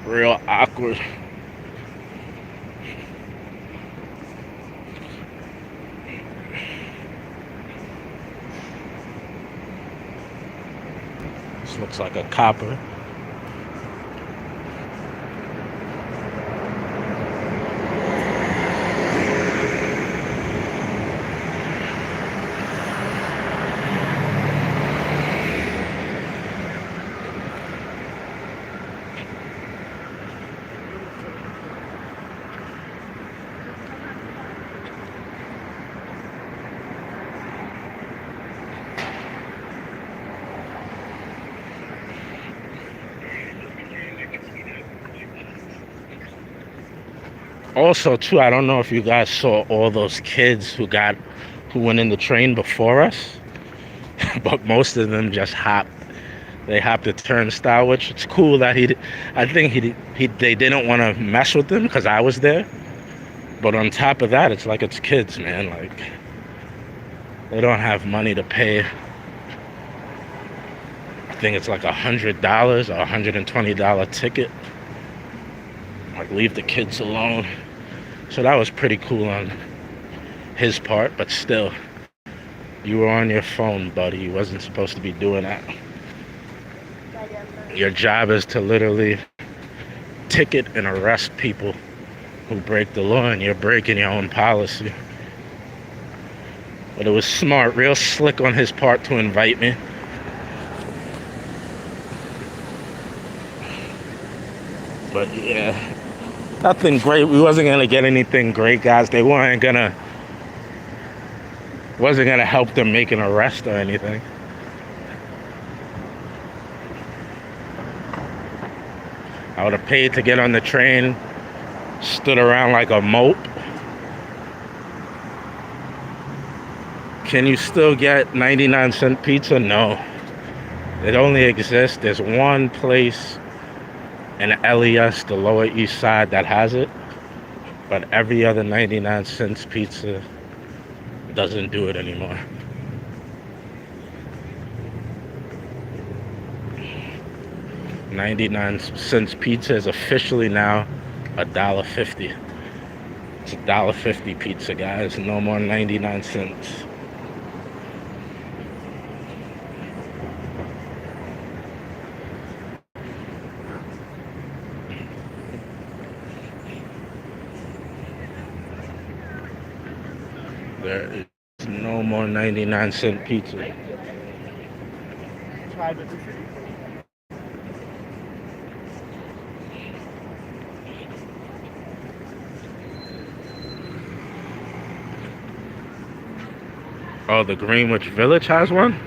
Real awkward. This looks like a copper. Also, too, I don't know if you guys saw all those kids who went in the train before us, but most of them just hopped. They hopped the turnstile, which it's cool that they didn't want to mess with them because I was there. But on top of that, it's like it's kids, man. Like, they don't have money to pay. I think it's like $100 or $120 ticket. Like, leave the kids alone. So that was pretty cool on his part, but still, you were on your phone, buddy. You wasn't supposed to be doing that. Your job is to literally ticket and arrest people who break the law, and you're breaking your own policy. But it was smart, real slick on his part to invite me. But yeah, nothing great. We wasn't gonna get anything great, guys. They weren't gonna Wasn't gonna help them make an arrest or anything. I would have paid to get on the train, stood around like a mope. Can you still get 99-cent pizza? No. It only exists. There's one place in LES, the Lower East Side, that has it. But every other 99-cent pizza doesn't do it anymore. $0.99 pizza is officially now $1.50. It's $1.50 pizza, guys. No more 99 cents. There is no more 99-cent pizza. Oh, the Greenwich Village has one?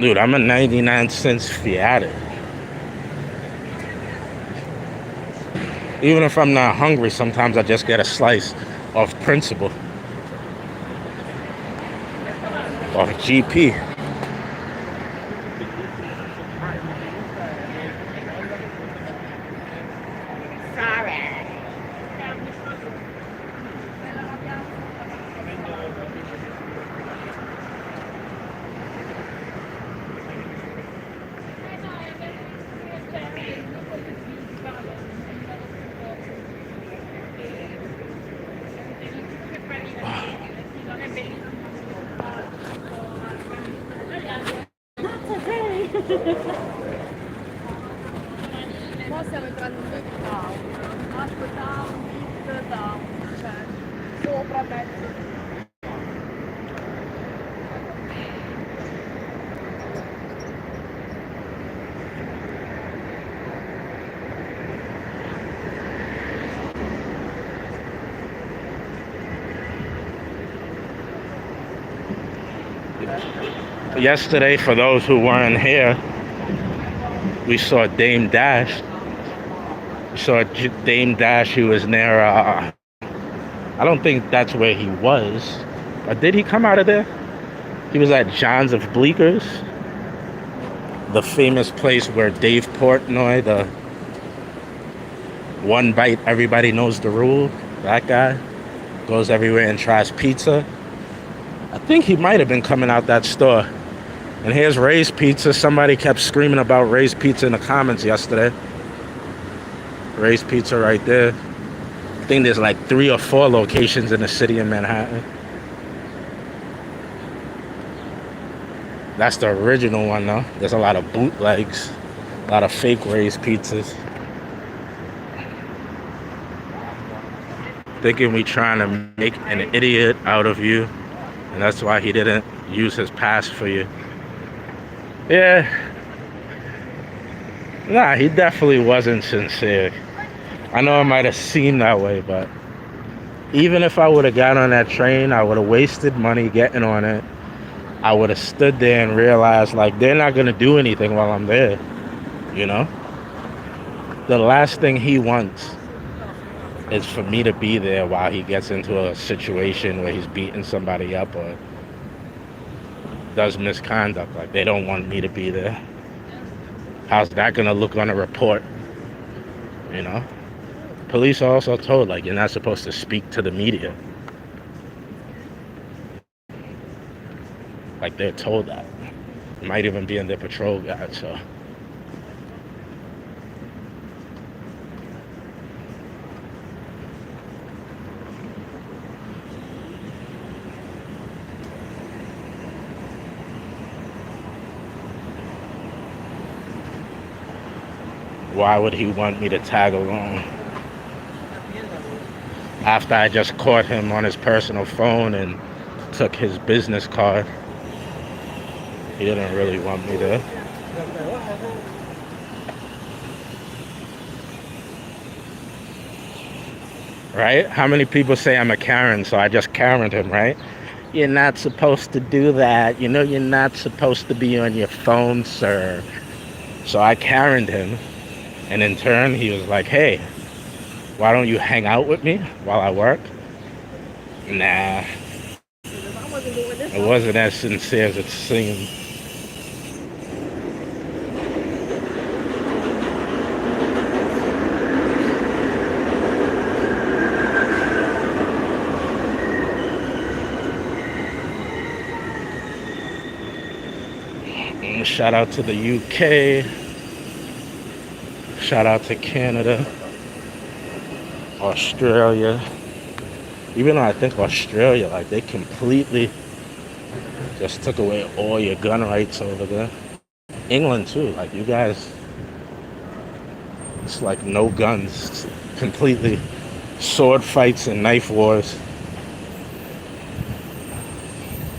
Dude, I'm a 99-cent fiat. Even if I'm not hungry, sometimes I just get a slice off principle. Off GP. Mo stiamo entrando in Midtown, Midtown, cioè sopra mezzo. Yesterday, for those who weren't here, we saw Dame Dash. We saw Dame Dash. He was near, I don't think that's where he was. Or did he come out of there? He was at John's of Bleeckers, the famous place where Dave Portnoy, the one bite, everybody knows the rule, that guy, goes everywhere and tries pizza. I think he might have been coming out that store. And here's Ray's Pizza. Somebody kept screaming about Ray's Pizza in the comments yesterday. Ray's Pizza right there. I think there's like 3 or 4 locations in the city of Manhattan. That's the original one though. There's a lot of bootlegs, a lot of fake Ray's Pizzas. Thinking we trying to make an idiot out of you, and that's why he didn't use his pass for you. Yeah. Nah, he definitely wasn't sincere. I know it might have seemed that way, but even if I would have got on that train, I would have wasted money getting on it. I would have stood there and realized, like, they're not going to do anything while I'm there, you know? The last thing he wants is for me to be there while he gets into a situation where he's beating somebody up or does misconduct. Like, they don't want me to be there. How's that gonna look on a report? You know? Police are also told, like, you're not supposed to speak to the media. Like, they're told that. It might even be in their patrol guide, so. Why would he want me to tag along? After I just caught him on his personal phone and took his business card. He didn't really want me there. right? How many people say I'm a Karen, so I just Karen'd him, right? You're not supposed to do that. You know, you're not supposed to be on your phone, sir. So I Karen'd him, and in turn, he was like, hey, why don't you hang out with me while I work? Nah, it wasn't as sincere as it seemed. And shout out to the UK. Shout out to Canada. Australia. Even though I think Australia, like, they completely just took away all your gun rights over there. England too, like, you guys, it's like no guns. It's completely sword fights and knife wars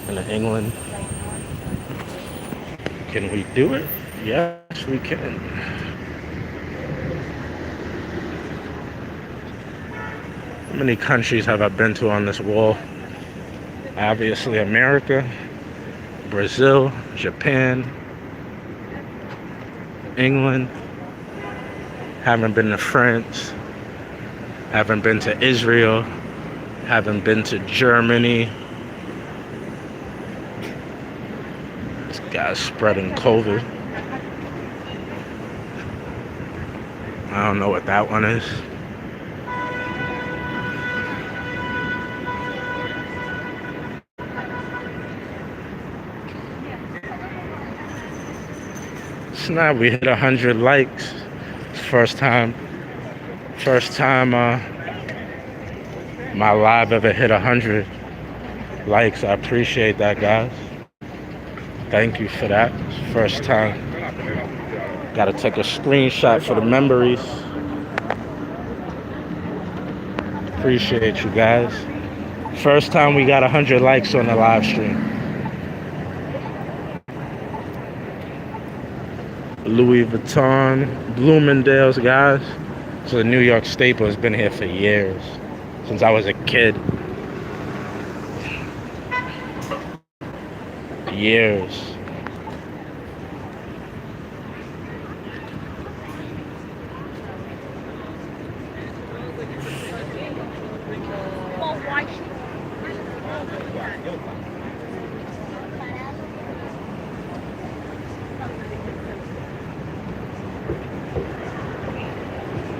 in England. Can we do it? Yes, we can. How many countries have I been to on this wall? Obviously America, Brazil, Japan, England. Haven't been to France. Haven't been to Israel. Haven't been to Germany. This guy's spreading COVID. I don't know what that one is. Snap, we hit 100 likes. First time my live ever hit 100 likes. I appreciate that, guys. Thank you for that. First time. Gotta take a screenshot for the memories. Appreciate you guys. First time we got 100 likes on the live stream. Louis Vuitton, Bloomingdale's, guys. So the New York staple has been here for years, since I was a kid. Years.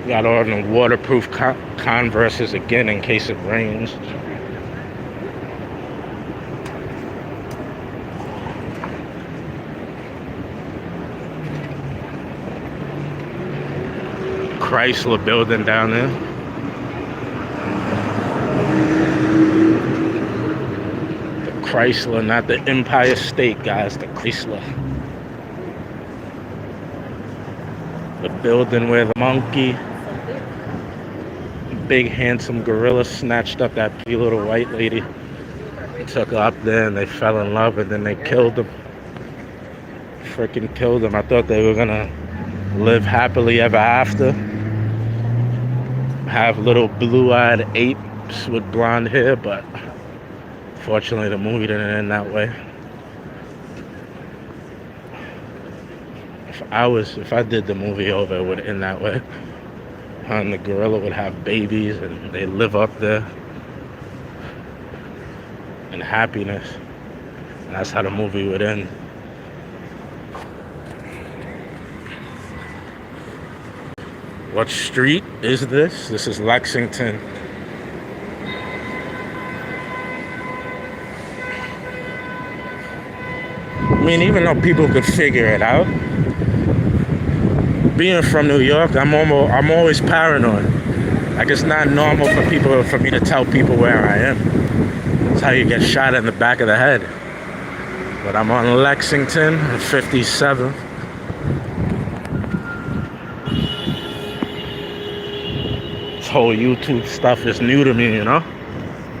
Got on the waterproof Converses again in case it rains. Chrysler building down there. The Chrysler, not the Empire State, guys, the Chrysler. The building where the monkey, big handsome gorilla, snatched up that pretty little white lady, took her up there, and they fell in love, and then they killed him. Freaking killed him. I thought they were gonna live happily ever after, have little blue-eyed apes with blonde hair, but fortunately the movie didn't end that way. If I did the movie over, it would end that way. Her and the gorilla would have babies, and they live up there in happiness. And that's how the movie would end. What street is this? This is Lexington. I mean, even though people could figure it out, being from New York, I'm always paranoid. Like, it's not normal for me to tell people where I am. It's how you get shot in the back of the head. But I'm on Lexington at 57th. This whole YouTube stuff is new to me, you know?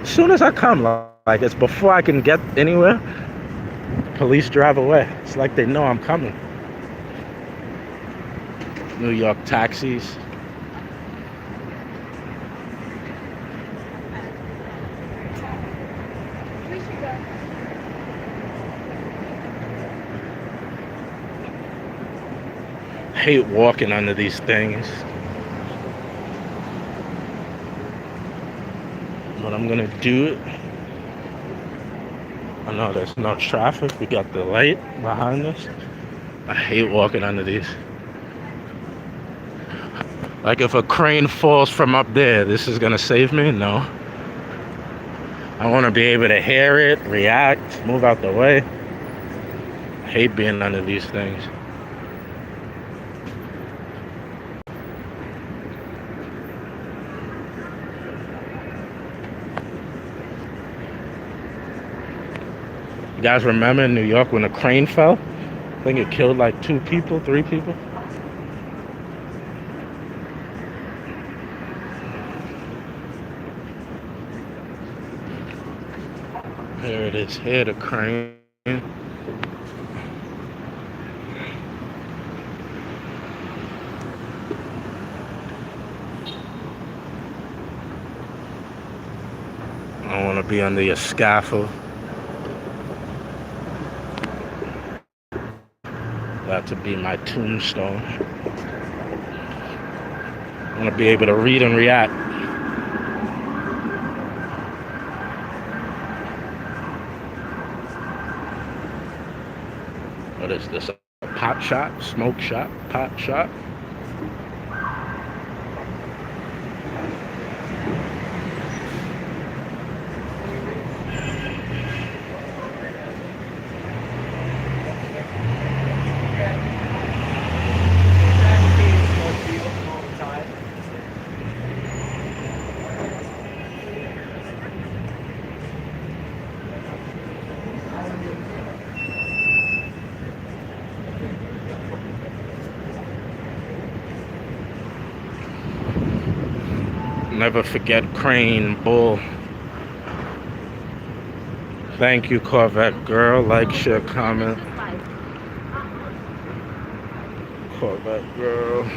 As soon as I come, like, it's before I can get anywhere, police drive away. It's like they know I'm coming. New York taxis. Hate walking under these things. But I'm gonna do it. I know there's no traffic. We got the light behind us. I hate walking under these. Like if a crane falls from up there, this is gonna save me? No. I wanna be able to hear it, react, move out the way. I hate being under these things. You guys remember in New York when a crane fell? I think it killed like 2 people, 3 people. Here it is, here the crane. I want to be under your scaffold. That to be my tombstone. I want to be able to read and react. What is this? A pot shop? Smoke shop? Pot shop? Never forget Crane Bull. Thank you, Corvette Girl. Like, share, comment. Corvette Girl.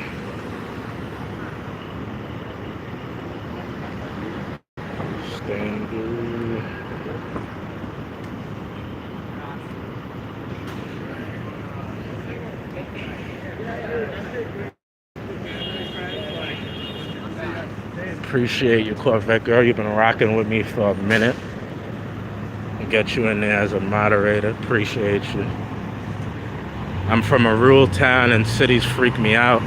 Stanley. Appreciate you, Corvette Girl. You've been rocking with me for a minute. I'll get you in there as a moderator. Appreciate you. I'm from a rural town and cities freak me out.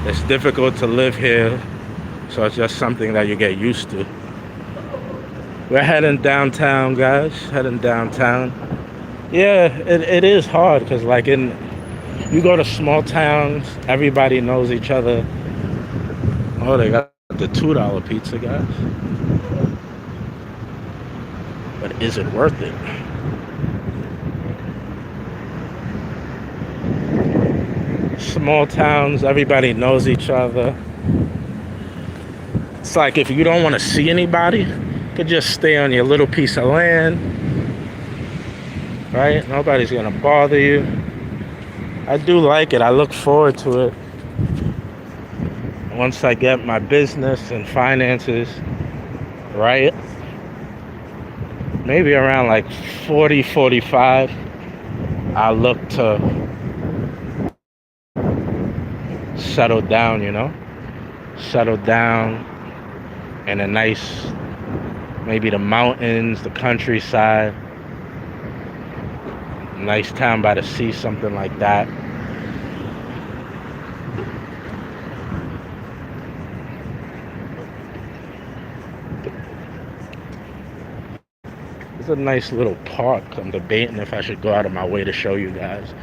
It's difficult to live here, so it's just something that you get used to. We're heading downtown, guys. Heading downtown. Yeah, it is hard because like you go to small towns, everybody knows each other. Oh, they got the $2 pizza, guys. But is it worth it? Small towns, everybody knows each other. It's like if you don't want to see anybody, you could just stay on your little piece of land, right? Nobody's gonna bother you. I do like it. I look forward to it. Once I get my business and finances right, maybe around like 40, 45, I'll look to settle down, you know? Settle down in a nice, maybe the mountains, the countryside, nice town by the sea, something like that. It's a nice little park. I'm debating if I should go out of my way to show you guys.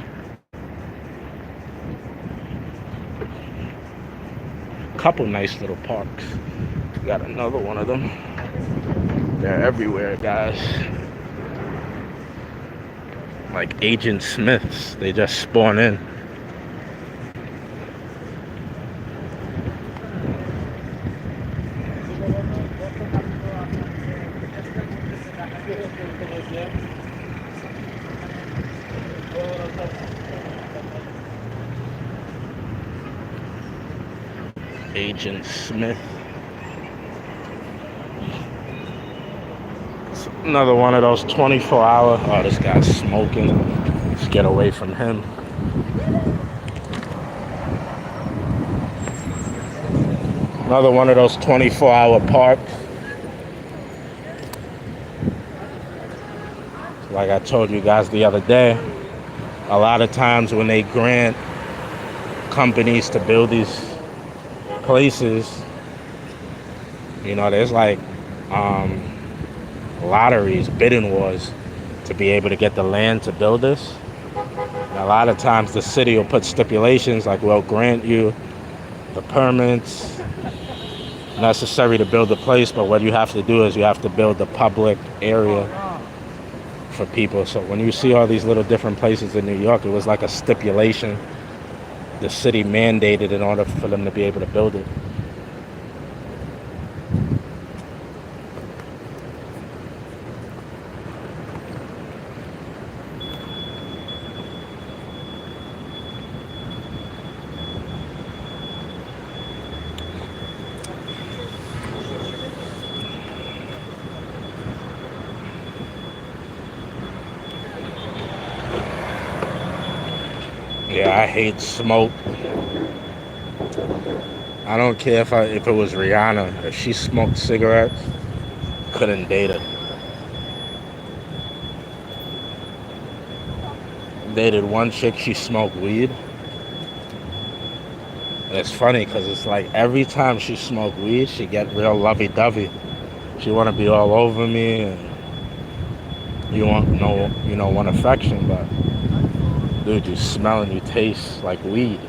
Couple nice little parks. Got another one of them. They're everywhere, guys. Like Agent Smiths. They just spawn in. Agent Smith. It's another one of those 24-hour. Oh, this guy's smoking. Let's get away from him. Another one of those 24-hour parks. Like I told you guys the other day, a lot of times when they grant companies to build these places, you know, there's like lotteries, bidding wars to be able to get the land to build this. And a lot of times the city will put stipulations like, we'll grant you the permits necessary to build the place, but what you have to do is you have to build the public area for people. So when you see all these little different places in New York, it was like a stipulation the city mandated in order for them to be able to build it. Yeah, I hate smoke. I don't care if it was Rihanna. If she smoked cigarettes, couldn't date her. Dated one chick, she smoked weed. And it's funny because it's like every time she smoked weed, she get real lovey-dovey. She want to be all over me, and you want affection, but dude, you smell and you taste like weed.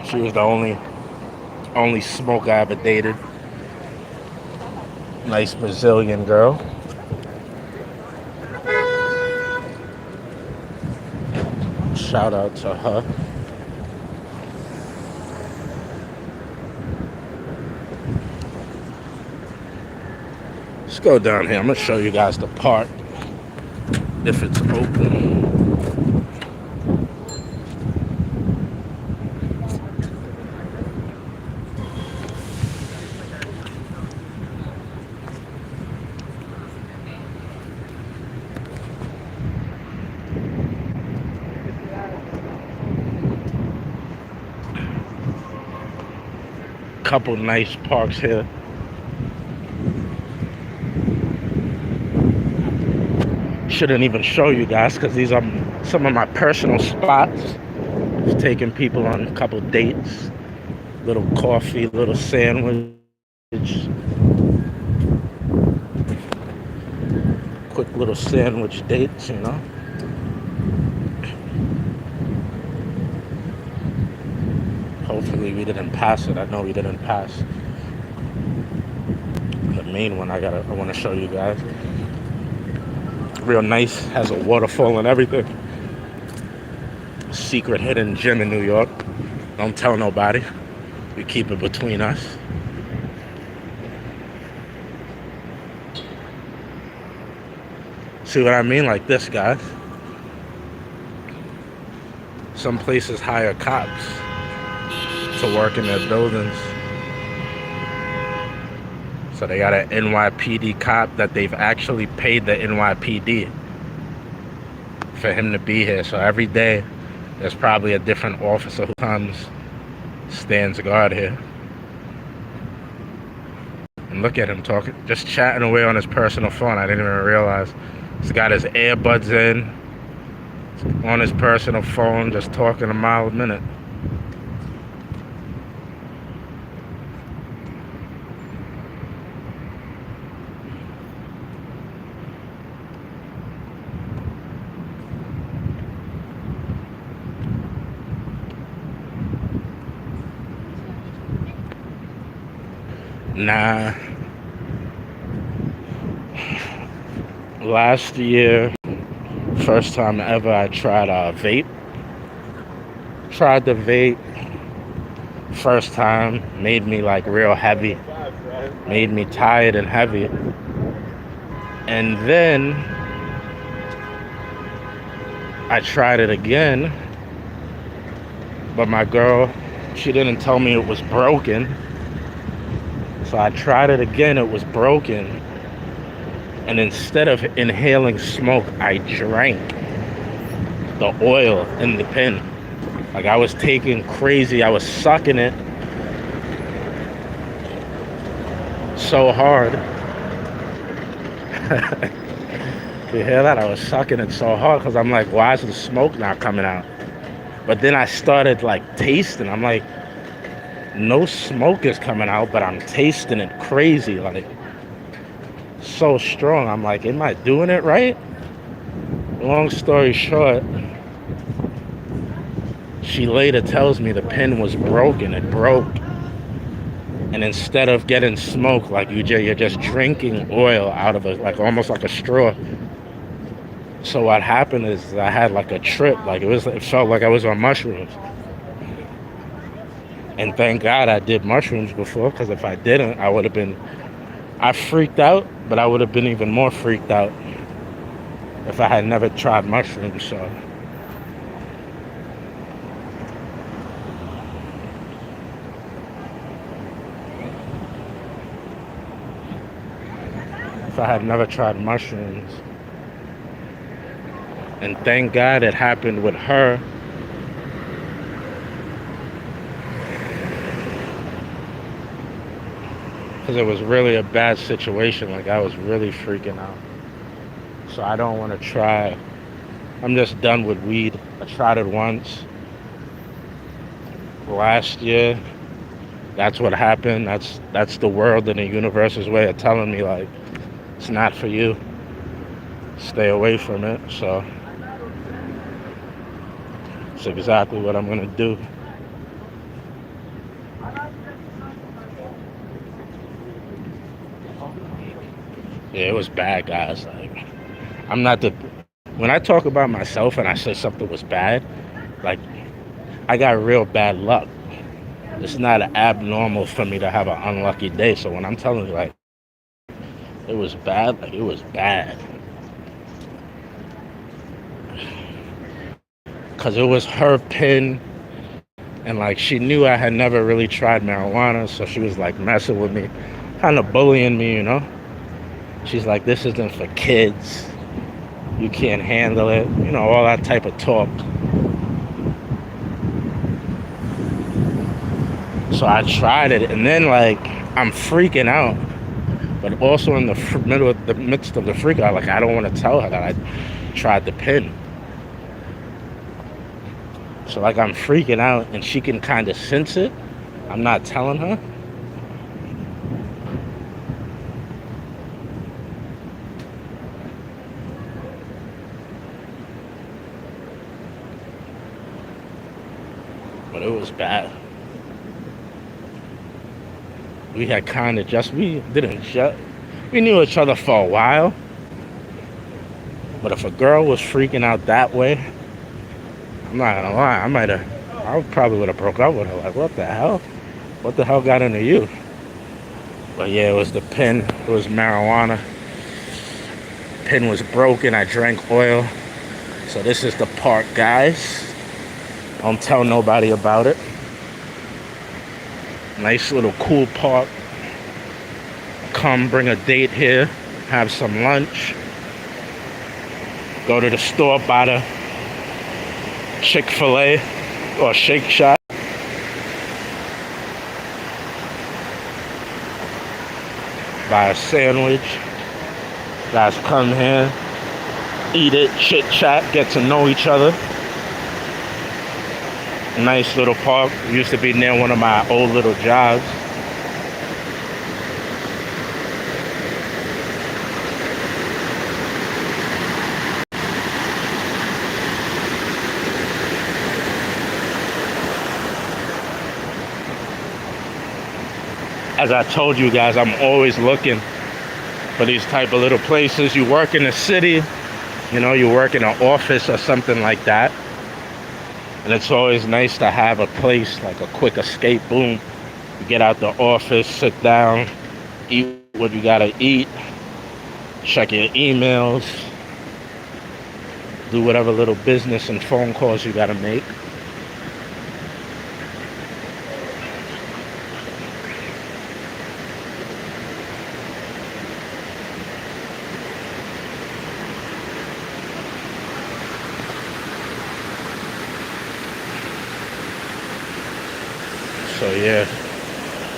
She was the only smoke I ever dated. Nice Brazilian girl. Shout out to her. Let's go down here. I'm gonna show you guys the park if it's open. Couple nice parks here. Shouldn't even show you guys because these are some of my personal spots. Just taking people on a couple dates. Little coffee, little sandwich. Quick little sandwich dates, you know. Hopefully we didn't pass it. I know we didn't pass the main one. I want to show you guys. Real nice, has a waterfall and everything. Secret hidden gem in New York. Don't tell nobody. We keep it between us. See what I mean? Like this, guys. Some places hire cops to work in their buildings. So they got an NYPD cop that they've actually paid the NYPD for him to be here. So every day there's probably a different officer who comes, stands guard here. And look at him talking, just chatting away on his personal phone. I didn't even realize. He's got his earbuds in, on his personal phone, just talking a mile a minute. Nah. Last year, first time ever, I tried a vape. Tried the vape. First time, made me like real heavy. Made me tired and heavy. And then I tried it again. But my girl, she didn't tell me it was broken. So I tried it again, it was broken. And instead of inhaling smoke, I drank the oil in the pen. Like I was taking crazy, I was sucking it so hard. You hear that? I was sucking it so hard because I'm like, why is the smoke not coming out? But then I started like tasting. I'm like, no smoke is coming out, but I'm tasting it crazy, like so strong. I'm like, am I doing it right? Long story short, she later tells me the pen was broken. It broke. And instead of getting smoke, like you're just drinking oil out of it, like almost like a straw. So what happened is I had like a trip, like it felt like I was on mushrooms. And thank God I did mushrooms before, because if I didn't, I freaked out, but I would have been even more freaked out if I had never tried mushrooms. So if I had never tried mushrooms. And thank God it happened with her. Because it was really a bad situation. Like I was really freaking out. So I don't want to try. I'm just done with weed. I tried it once. Last year. That's what happened. That's the world and the universe's way of telling me like, it's not for you. Stay away from it. So it's exactly what I'm gonna do. Yeah, it was bad, guys. Like, when I talk about myself and I say something was bad, like, I got real bad luck. It's not abnormal for me to have an unlucky day. So when I'm telling you, like, it was bad, like, it was bad. Because it was her pen, and like she knew I had never really tried marijuana, so she was like messing with me, kind of bullying me, you know. She's like, this isn't for kids, you can't handle it, you know, all that type of talk. So I tried it, and then like I'm freaking out, but also in the midst of the freak out, like I don't want to tell her that I tried the pen. So like I'm freaking out and she can kind of sense it. I'm not telling her. But it was bad. We had kind of we knew each other for a while. But if a girl was freaking out that way, I'm not gonna lie, I probably would have broke up with her. Like, what the hell? What the hell got into you? But yeah, it was the pen. It was marijuana. Pen was broken. I drank oil. So this is the park, guys. Don't tell nobody about it. Nice little cool park. Come bring a date here. Have some lunch. Go to the store, buy the Chick-fil-A or Shake Shack. Buy a sandwich. Guys, come here, eat it, chit chat, get to know each other. Nice little park. Used to be near one of my old little jobs. As I told you guys, I'm always looking for these type of little places. You work in the city, you know, you work in an office or something like that. And it's always nice to have a place, like a quick escape, boom. You get out the office, sit down, eat what you gotta eat, check your emails, do whatever little business and phone calls you gotta make. So yeah,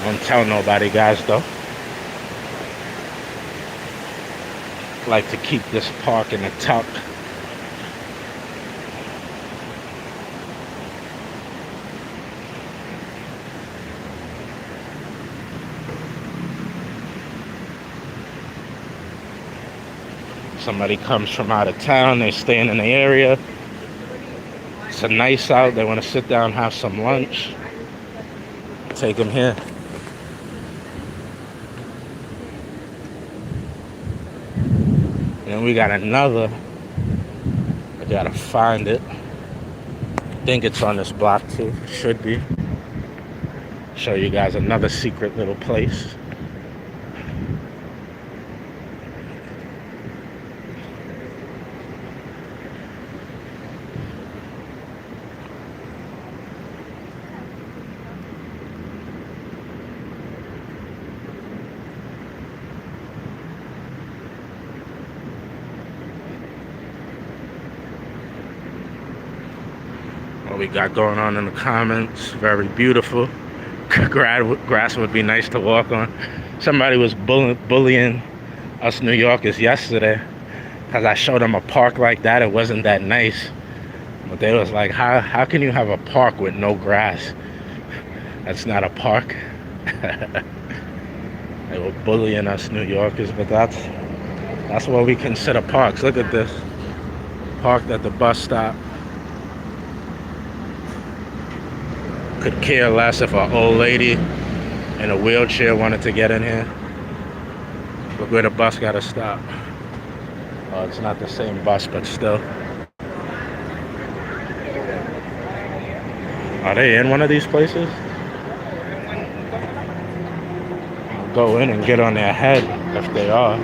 don't tell nobody, guys, though. Like to keep this park in a tuck. Somebody comes from out of town, they're staying in the area. It's a nice out, they want to sit down, have some lunch. Take them here. And then we got another. I gotta find it. I think it's on this block too. Should be. Show you guys another secret little place. What we got going on in the comments, very beautiful. Grass would be nice to walk on. Somebody was bullying us New Yorkers yesterday because I showed them a park like that. It wasn't that nice. But they was like, how can you have a park with no grass? That's not a park. They were bullying us New Yorkers, but that's what we consider parks. Look at this. Parked at the bus stop. Could care less if an old lady in a wheelchair wanted to get in here. Look where the bus gotta stop. Oh, it's not the same bus, but still. Are they in one of these places? I'll go in and get on their head if they are.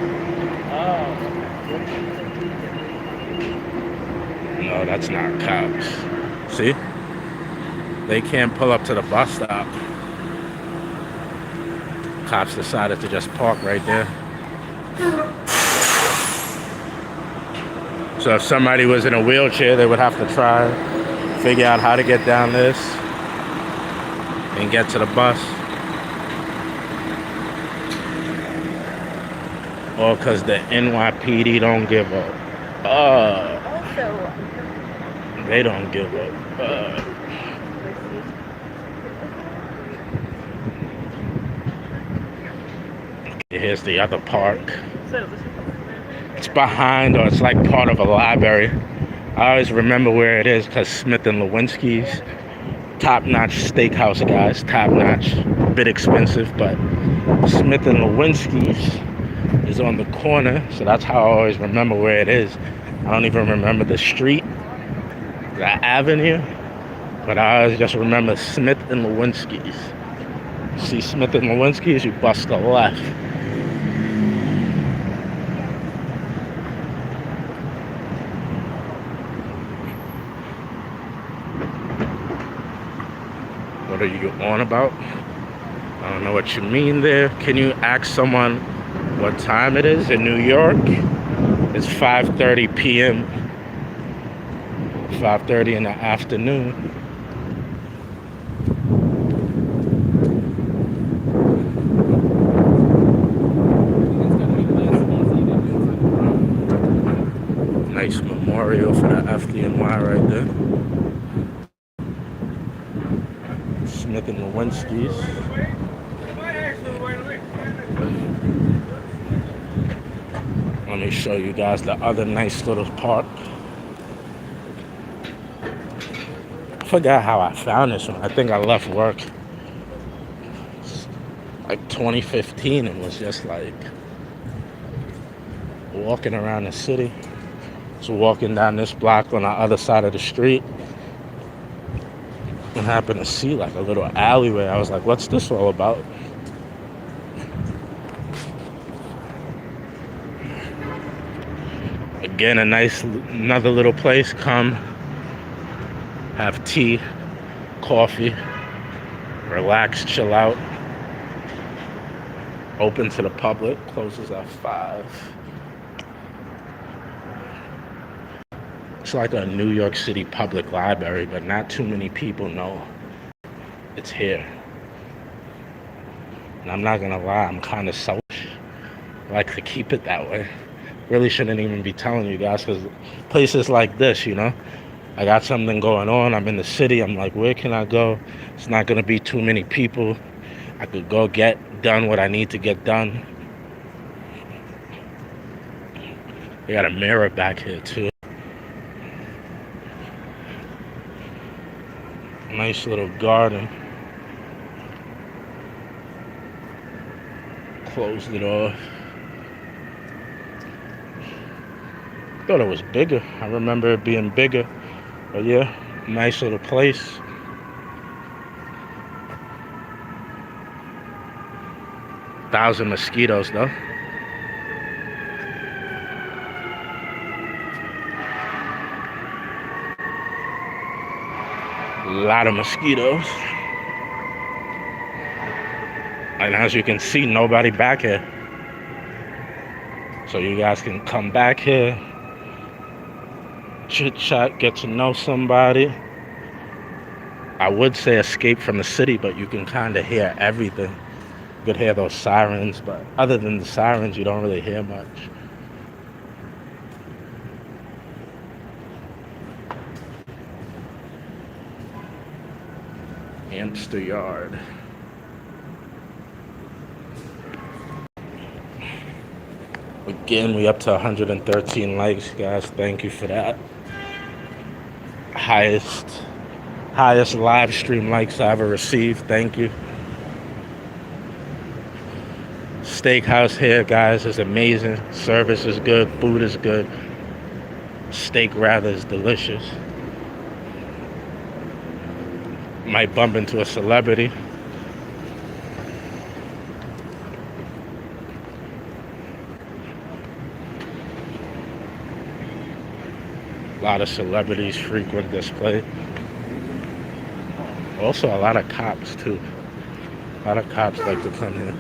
No, that's not cops. See? They can't pull up to the bus stop. Cops decided to just park right there. So if somebody was in a wheelchair, they would have to try, figure out how to get down this and get to the bus. Or because the NYPD don't give up. They don't give up. Here's the other park. It's behind, or it's like part of a library. I always remember where it is because Smith and Lewinsky's. Top-notch steakhouse, guys. Top-notch. A bit expensive, but Smith and Lewinsky's is on the corner, so that's how I always remember where it is. I don't even remember the street, the avenue, but I always just remember Smith and Lewinsky's. See Smith and Lewinsky's, you bust a left. What are you on about? I don't know what you mean there. Can you ask someone what time it is in New York? It's 5:30 p.m. 5:30 in the afternoon. Nice memorial for the FDNY right there. Smith and Lewinsky's. Let me show you guys the other nice little park. I forgot how I found this one. I think I left work like 2015 and was just like walking around the city. So walking down this block on the other side of the street and happened to see like a little alleyway. I was like, what's this all about? Again, another little place. Come have tea, coffee, relax, chill out. Open to the public, closes at 5. It's like a New York City public library, but not too many people know it's here. And I'm not gonna lie, I'm kind of selfish. I like to keep it that way. Really shouldn't even be telling you guys, because places like this, you know, I got something going on. I'm in the city. I'm like, where can I go? It's not gonna be too many people. I could go get done what I need to get done. We got a mirror back here too. Nice little garden. Closed it off. Thought it was bigger. I remember it being bigger. But yeah, nice little place. Thousand mosquitoes though. A lot of mosquitoes. And as you can see, nobody back here. So you guys can come back here, chit chat, get to know somebody. I would say escape from the city, but you can kind of hear everything. You could hear those sirens, but other than the sirens, you don't really hear much. Amster Yard. Again, we up to 113 likes, guys. Thank you for that. Highest live stream likes I ever received. Thank you. Steakhouse here, guys, is amazing. Service is good. Food is good. Steak rather is delicious. Might bump into a celebrity. A lot of celebrities frequent this place. Also, a lot of cops too. A lot of cops like to come here.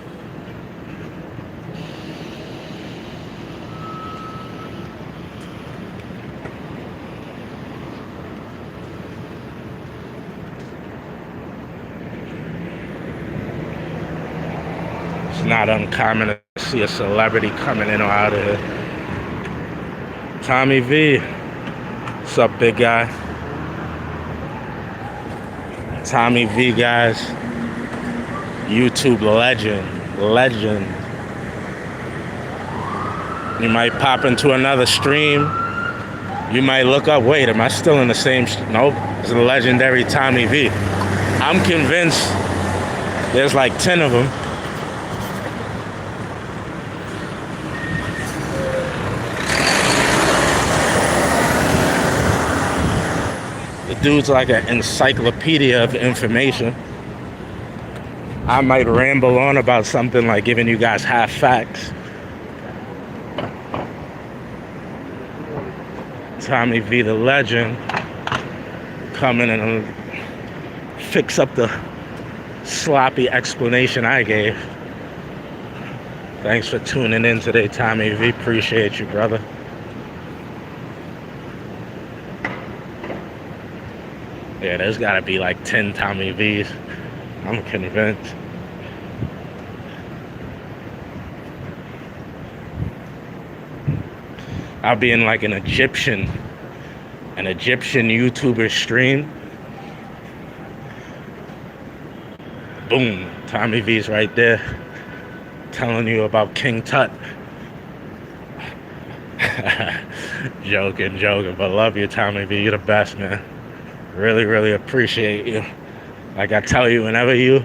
It's not uncommon to see a celebrity coming in or out of here. Tommy V. What's up, big guy? Tommy V, guys. YouTube legend. You might pop into another stream. You might look up, wait, am I still in the same nope, it's the legendary Tommy V. I'm convinced there's like 10 of them. Dude's like an encyclopedia of information. I might ramble on about something like giving you guys half facts. Tommy V, the legend, come in and fix up the sloppy explanation I gave. Thanks for tuning in today, Tommy V. Appreciate you, brother. Yeah, there's gotta be like 10 Tommy V's. I'm convinced. I'll be in like an Egyptian YouTuber stream. Boom, Tommy V's right there, telling you about King Tut. Joking, but love you, Tommy V. You're the best, man. Really appreciate you. Like I tell you, whenever you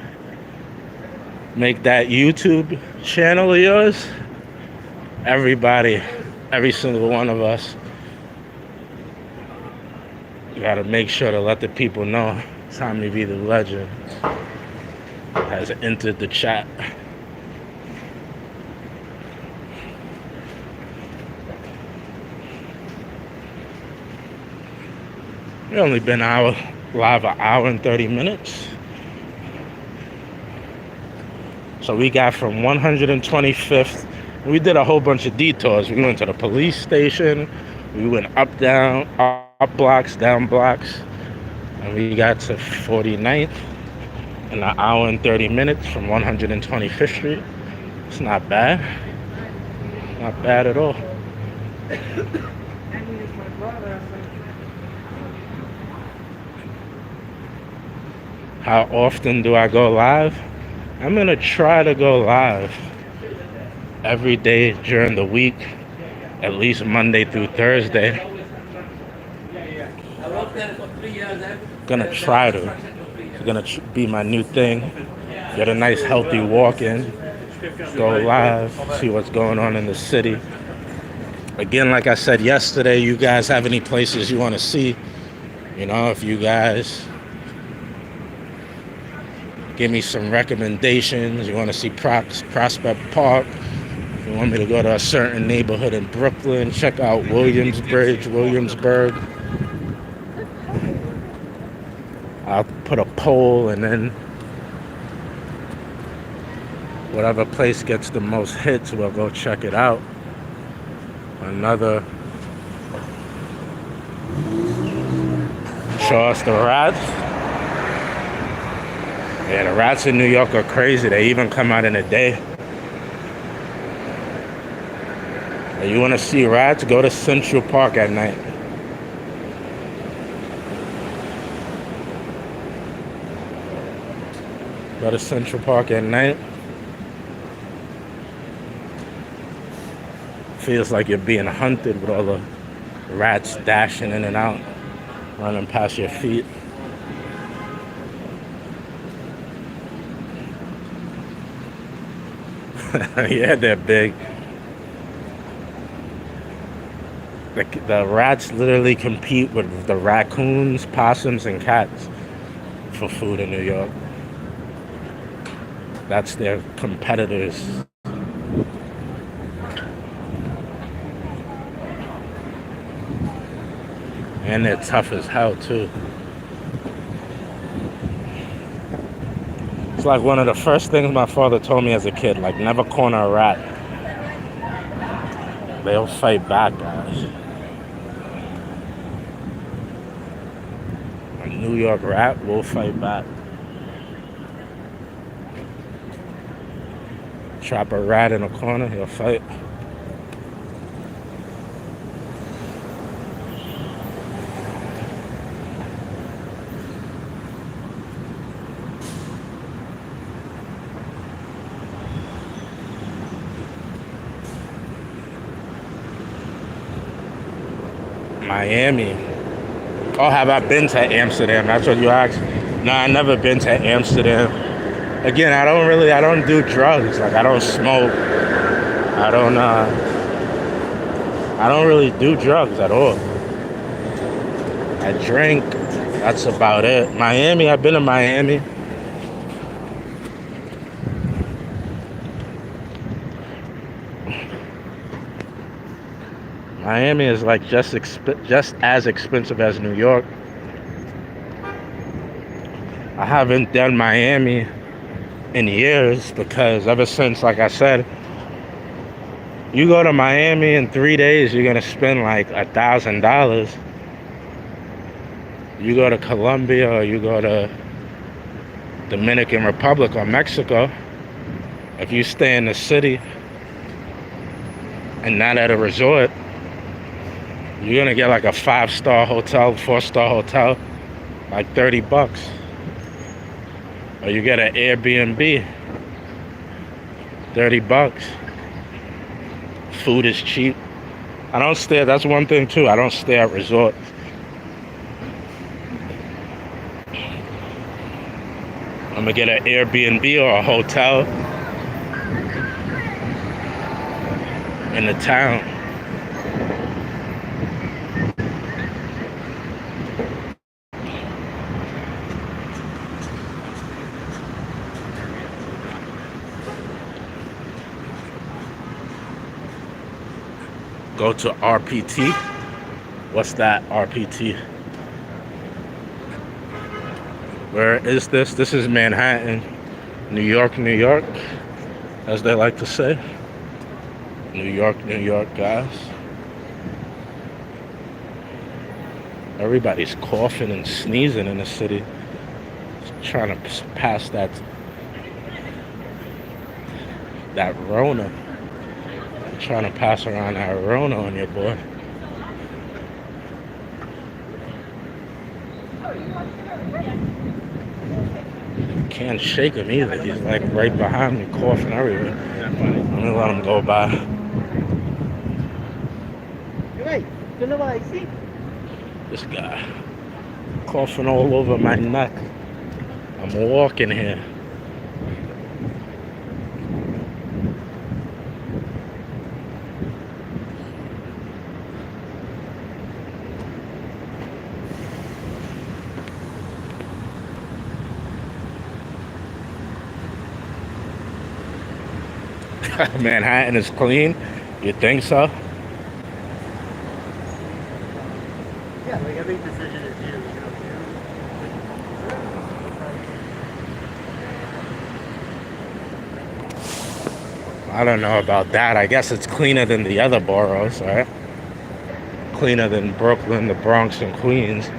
make that YouTube channel of yours, everybody, every single one of us, you gotta make sure to let the people know Tommy V, the legend, has entered the chat. We've only been live an hour and 30 minutes. So we got from 125th. We did a whole bunch of detours. We went to the police station. We went up blocks, down blocks. And we got to 49th. in an hour and 30 minutes from 125th Street. It's not bad. Not bad at all. How often do I go live? I'm gonna try to go live every day during the week, at least Monday through Thursday. Gonna try to. It's gonna be my new thing. Get a nice healthy walk in, go live, see what's going on in the city. Again, like I said yesterday, you guys have any places you want to see? You know, if you guys give me some recommendations, you want to see Prospect Park, you want me to go to a certain neighborhood in Brooklyn, check out Williamsburg. I'll put a poll, and then whatever place gets the most hits, we'll go check it out. Another. Show us the rats. Yeah, the rats in New York are crazy. They even come out in the day. If you want to see rats, go to Central Park at night. Go to Central Park at night. Feels like you're being hunted with all the rats dashing in and out, running past your feet. Yeah, they're big. The rats literally compete with the raccoons, possums, and cats for food in New York. That's their competitors. And they're tough as hell, too. It's like one of the first things my father told me as a kid, like, never corner a rat. They'll fight back, guys. A New York rat will fight back. Trap a rat in a corner, he'll fight. Miami. Oh, have I been to Amsterdam? That's what you asked. No, I never been to Amsterdam. Again, I don't do drugs. Like, I don't smoke. I don't really do drugs at all. I drink. That's about it. Miami, I've been to Miami. Miami is like just as expensive as New York. I haven't done Miami in years because ever since, like I said, you go to Miami in 3 days, you're gonna spend like $1,000. You go to Colombia or you go to Dominican Republic or Mexico, if you stay in the city and not at a resort, you're gonna get like a 5-star hotel, 4-star hotel, like $30. Or you get an Airbnb, $30. Food is cheap. I don't stay, that's one thing too, I don't stay at resorts. I'm gonna get an Airbnb or a hotel in the town. Go to RPT. What's that, RPT? Where is this? This is Manhattan, New York, New York, as they like to say. New York, New York, guys. Everybody's coughing and sneezing in the city. It's Trying to pass that Rona. Trying to pass around that Rona on your boy. Can't shake him either. He's like right behind me, coughing everywhere. Let me let him go by. This guy coughing all over my neck. I'm walking here. Manhattan is clean? You think so? Yeah, like every decision is you, I don't know about that. I guess it's cleaner than the other boroughs, right? Cleaner than Brooklyn, the Bronx, and Queens.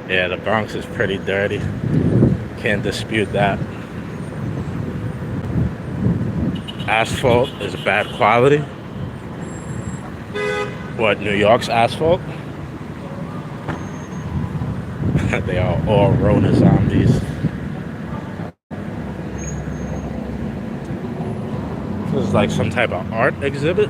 Yeah, the Bronx is pretty dirty. Can't dispute that. Asphalt is bad quality. What, New York's asphalt? They are all Rona zombies. This is like some type of art exhibit.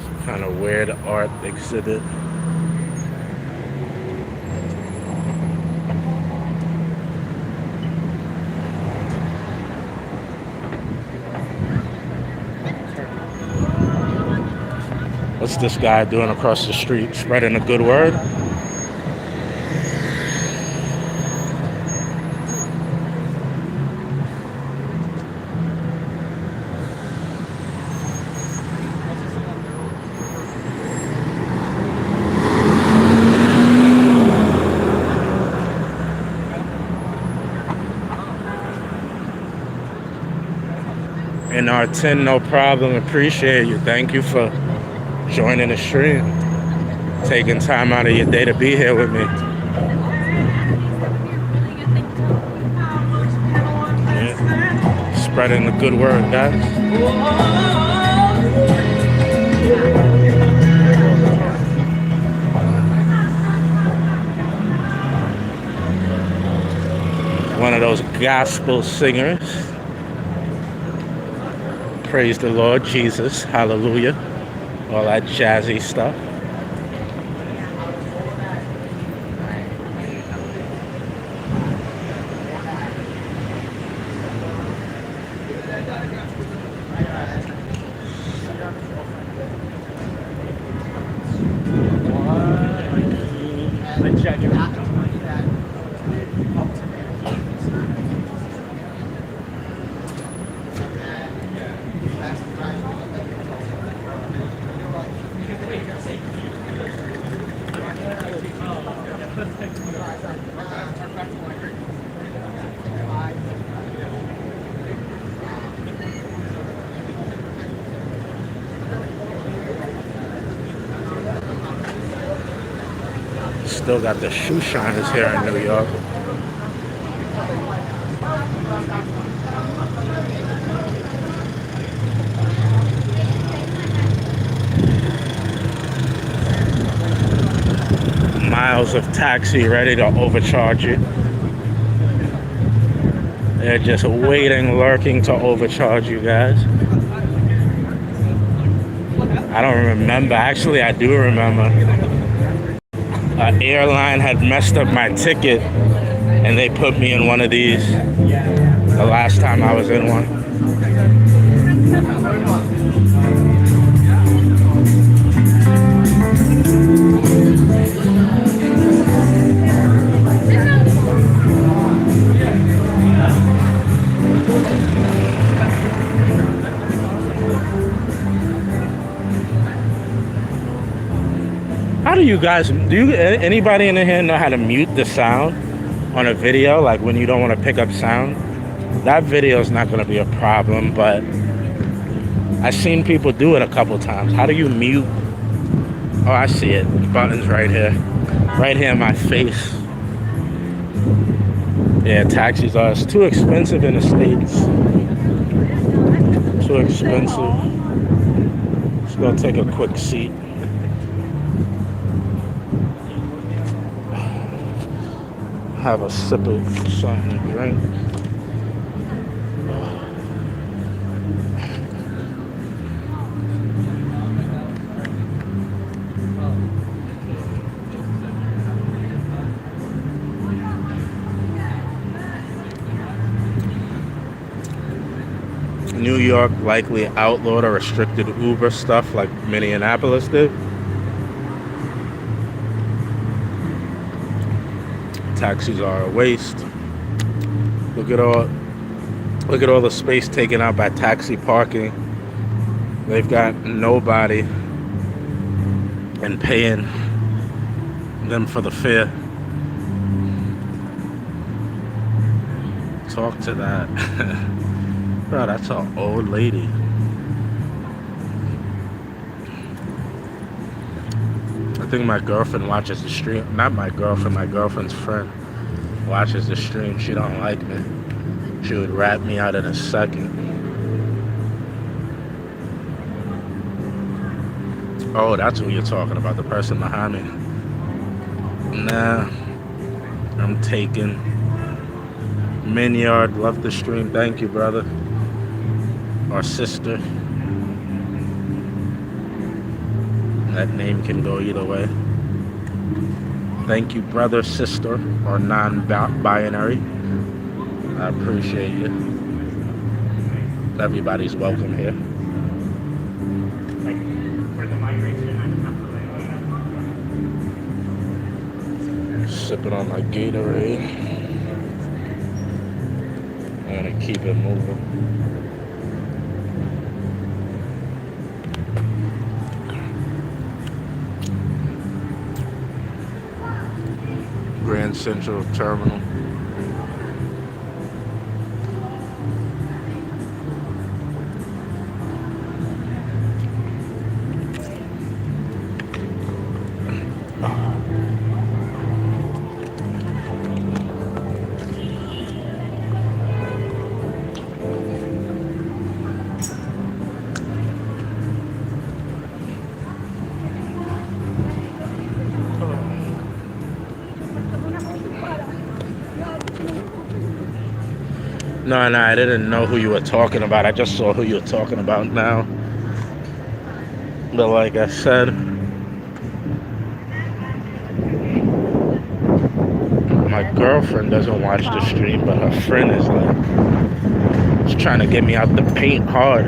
Some kind of weird art exhibit. What's this guy doing across the street? Spreading a good word? In our 10, no problem. Appreciate you. Thank you for joining the stream, taking time out of your day to be here with me. Yeah. Spreading the good word, guys. One of those gospel singers. Praise the Lord Jesus, hallelujah. All that jazzy stuff. Still got the shoe shiners here in New York. Miles of taxi ready to overcharge it. They're just waiting, lurking to overcharge you guys. I don't remember. Actually, I do remember. An airline had messed up my ticket, and they put me in one of these the last time I was in one. How do you guys, anybody in here know how to mute the sound on a video? Like when you don't want to pick up sound? That video is not going to be a problem, but I've seen people do it a couple times. How do you mute? Oh, I see it. The button's right here. Right here in my face. Yeah, taxis are, it's too expensive in the States. Too expensive. Just gonna take a quick seat. Have a sip of something to drink. New York likely outlawed or restricted Uber stuff like Minneapolis did. Taxis are a waste. Look at all the space taken out by taxi parking. They've got nobody and paying them for the fare. Talk to that. Bro, that's an old lady. I think my girlfriend watches the stream. Not my girlfriend, my girlfriend's friend watches the stream. She don't like me. She would rat me out in a second. Oh, that's who you're talking about, the person behind me. Nah, I'm taking. Minyard, love the stream. Thank you, brother. Or sister. That name can go either way. Thank you, brother, sister, or non-binary. I appreciate you. Everybody's welcome here. Sipping on my Gatorade. I'm gonna keep it moving. Grand Central Terminal. No, I didn't know who you were talking about. I just saw who you were talking about now. But like I said, my girlfriend doesn't watch the stream, but her friend is like, she's trying to get me out the paint hard.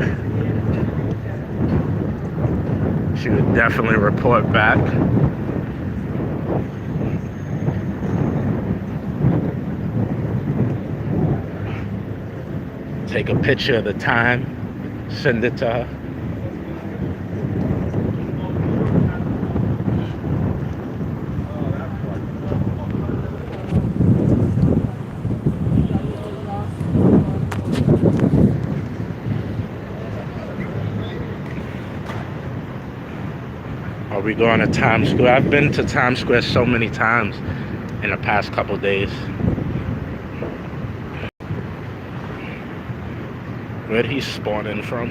She would definitely report back. Take a picture of the time, send it to her. Are we going to Times Square? I've been to Times Square so many times in the past couple days. Where'd he spawn in from?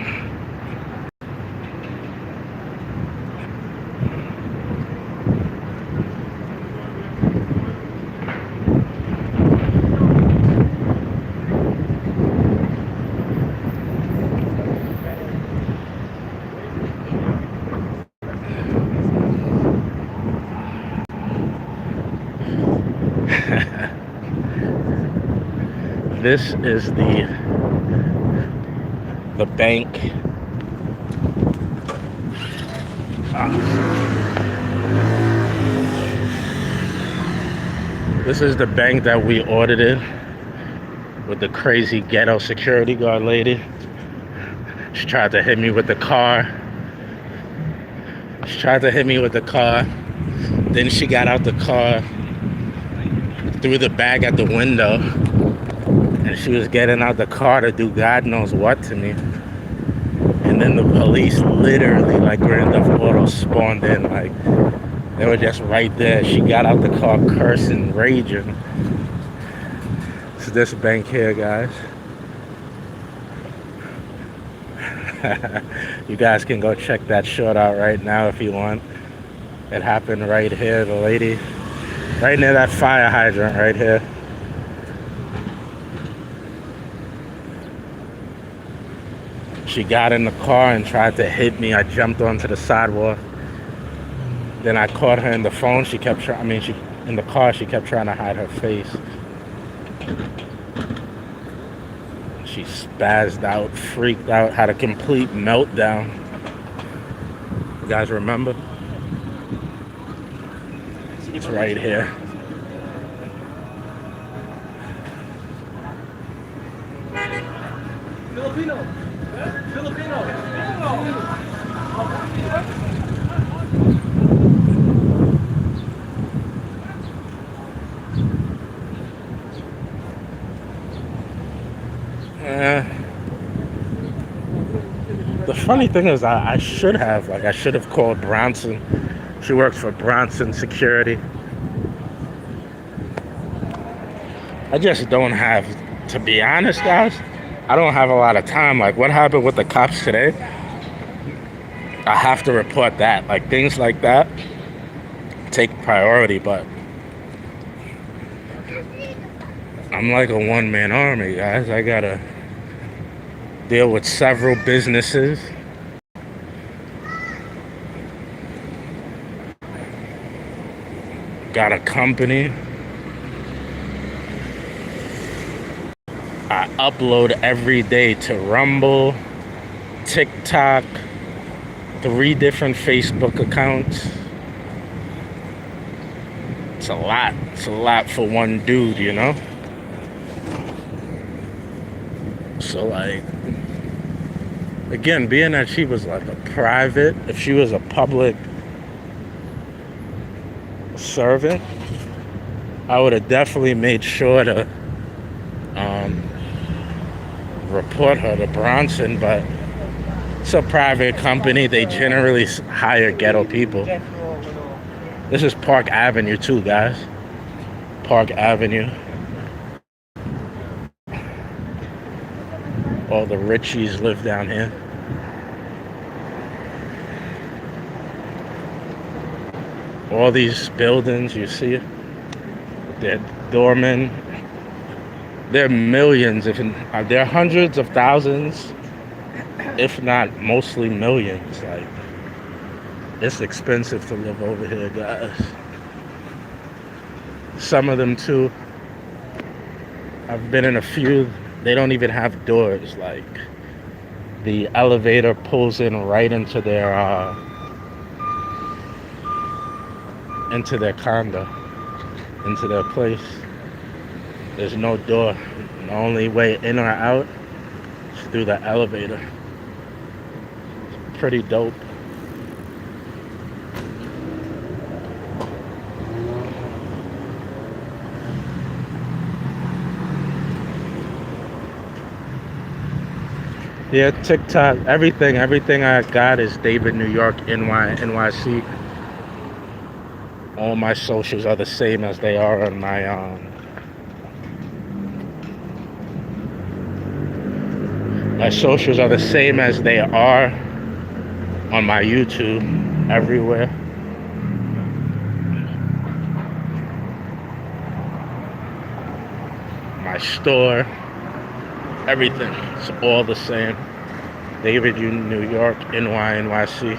This is the bank. This is the bank that we audited with the crazy ghetto security guard lady. She tried to hit me with the car. Then she got out the car, threw the bag at the window, and she was getting out the car to do God knows what to me. And then the police literally, like Grand Theft Auto, spawned in. Like, they were just right there. She got out the car cursing, raging. It's this bank here, guys. You guys can go check that short out right now if you want. It happened right here. The lady, right near that fire hydrant right here. She got in the car and tried to hit me. I jumped onto the sidewalk. Then I caught her in the phone. In the car, she kept trying to hide her face. She spazzed out, freaked out, had a complete meltdown. You guys remember? It's right here. Filipino. The funny thing is, I should have called Bronson. She works for Bronson Security. I just don't have, to be honest, guys, I don't have a lot of time. Like, what happened with the cops today? I have to report that. Like, things like that take priority, but I'm like a one-man army, guys. I gotta deal with several businesses. Got a company. I upload every day to Rumble, TikTok, 3 different Facebook accounts. It's a lot. It's a lot for one dude, you know? So, like, again, being that she was like a private, if she was a public servant, I would have definitely made sure to report her to Bronson, but it's a private company. They generally hire ghetto people. This is Park Avenue too, guys. Park Avenue. All the richies live down here. All these buildings, you see it? They're doormen. They're millions, they're hundreds of thousands, if not mostly millions. Like, it's expensive to live over here, guys. Some of them too, I've been in a few, they don't even have doors. Like, the elevator pulls in right into their condo, into their place. There's no door. The only way in or out is through the elevator. It's pretty dope. Yeah, TikTok, everything I got is David New York NYC. All my socials are the same as they are on my my socials are the same as they are on my YouTube, everywhere. My store, everything, it's all the same. David New York NYC.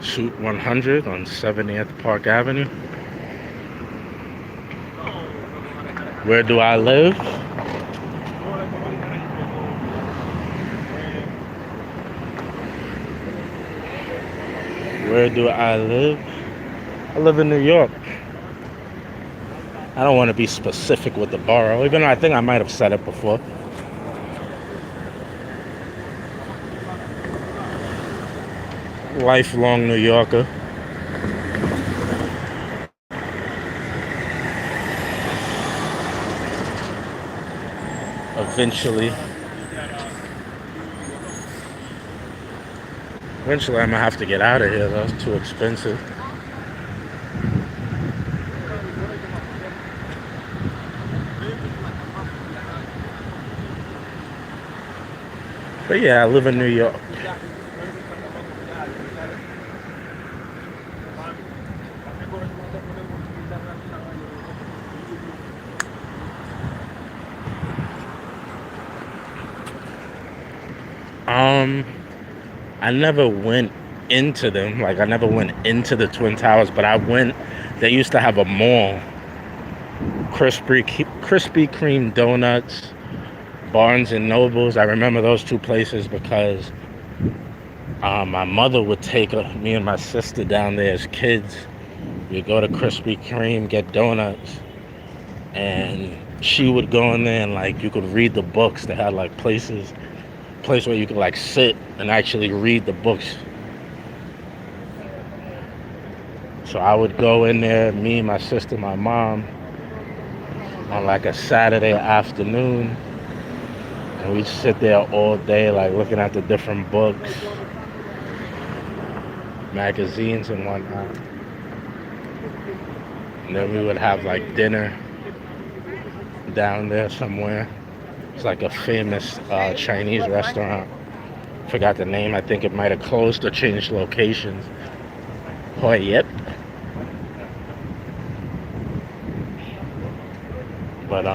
Suite 100 on 70th Park Avenue. Where do I live? Where do I live? I live in New York. I don't want to be specific with the borough, even though I think I might have said it before. Lifelong New Yorker. Eventually I'm gonna have to get out of here though. It's too expensive. But yeah, I live in New York. I never went into them. Like, I never went into the Twin Towers, but I went. They used to have a mall. Krispy Kreme donuts, Barnes and Nobles. I remember those two places because my mother would take me and my sister down there as kids. We'd go to Krispy Kreme, get donuts, and she would go in there and like you could read the books. They had like place where you could like sit and actually read the books. So I would go in there, me, my sister, my mom, on like a Saturday afternoon, and we'd sit there all day like looking at the different books, magazines and whatnot. And then we would have like dinner down there somewhere. It's like a famous Chinese restaurant. Forgot the name. I think it might have closed or changed locations. Oh, yep. But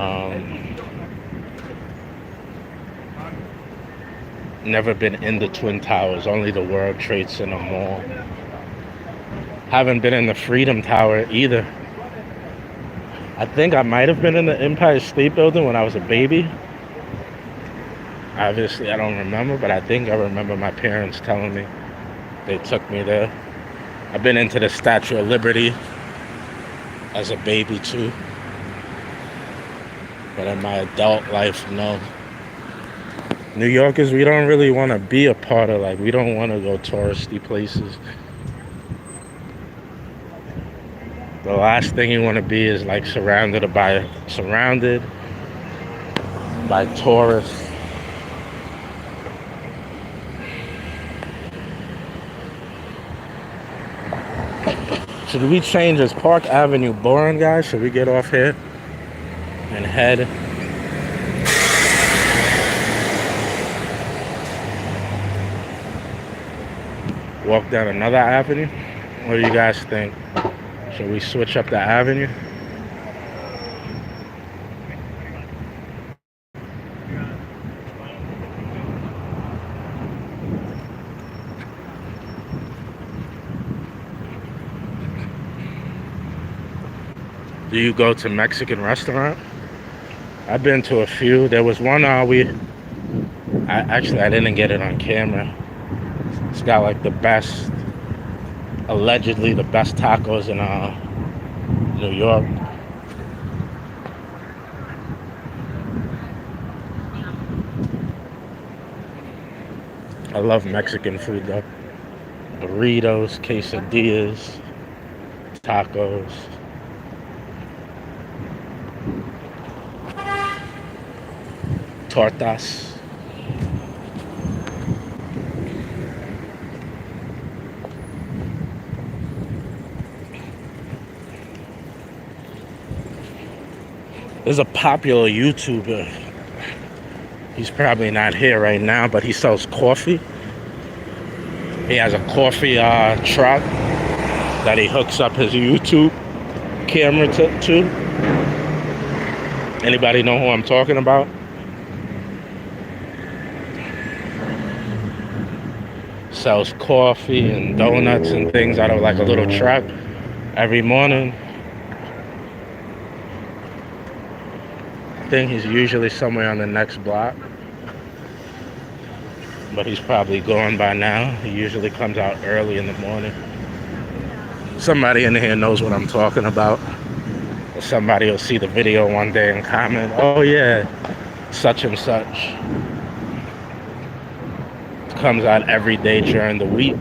never been in the Twin Towers. Only the World Trade Center Mall. Haven't been in the Freedom Tower either. I think I might have been in the Empire State Building when I was a baby. Obviously, I don't remember, but I think I remember my parents telling me they took me there. I've been into the Statue of Liberty as a baby too. But in my adult life, no. New Yorkers, we don't really want to be a part of, like, we don't want to go touristy places. The last thing you want to be is like surrounded by tourists. Should we change? Is Park Avenue boring, guys? Should we get off here and head walk down another avenue? What do you guys think? Should we switch up the avenue? Do you go to Mexican restaurant? I've been to a few. There was one I didn't get it on camera. It's got like allegedly the best tacos in New York. I love Mexican food though. Burritos, quesadillas, tacos. Tortas. There's a popular YouTuber. He's probably not here right now, but he sells coffee. He has a coffee truck that he hooks up his YouTube camera to. Anybody know who I'm talking about? Sells coffee and donuts and things out of like a little truck every morning. I think he's usually somewhere on the next block, but he's probably gone by now. He usually comes out early in the morning. Somebody in here knows what I'm talking about. Or somebody will see the video one day and comment, oh yeah, such and such. Comes out every day during the week.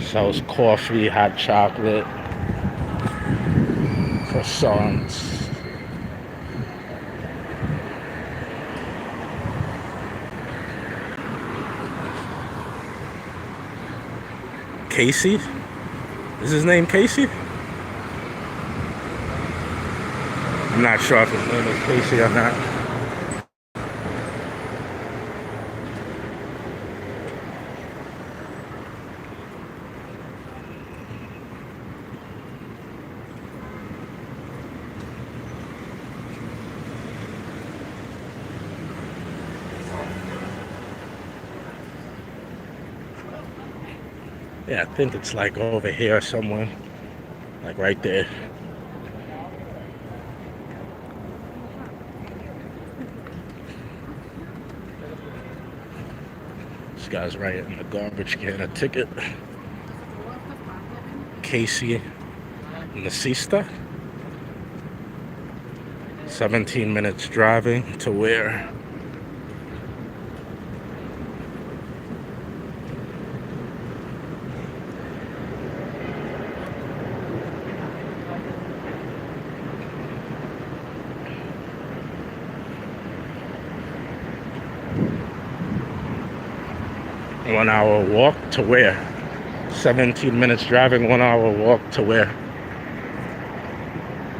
Sells coffee, hot chocolate, croissants. Casey? Is his name Casey? I'm not sure if his name is Casey or not. Yeah, I think it's like over here somewhere. Like right there. This guy's writing the garbage can a ticket. Casey Nasista. 17 minutes driving to where? One hour walk to where? 17 minutes driving, 1 hour walk to where?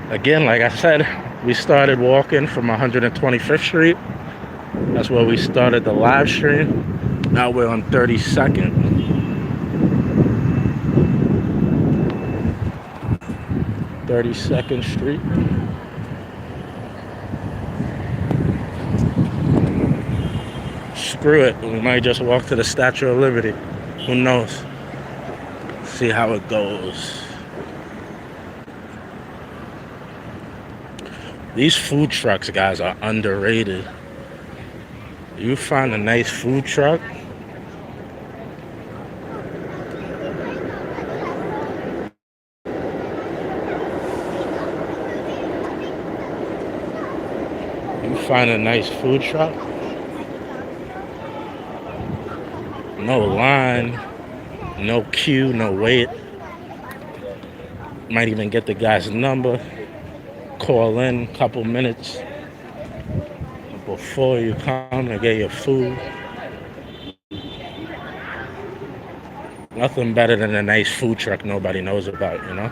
Again, like I said, we started walking from 125th Street. That's where we started the live stream. Now we're on 32nd. Street. Screw it, we might just walk to the Statue of Liberty. Who knows? See how it goes. These food trucks, guys, are underrated. You find a nice food truck, no line, no queue, no wait. Might even get the guy's number, call in a couple minutes before you come to get your food. Nothing better than a nice food truck nobody knows about, you know?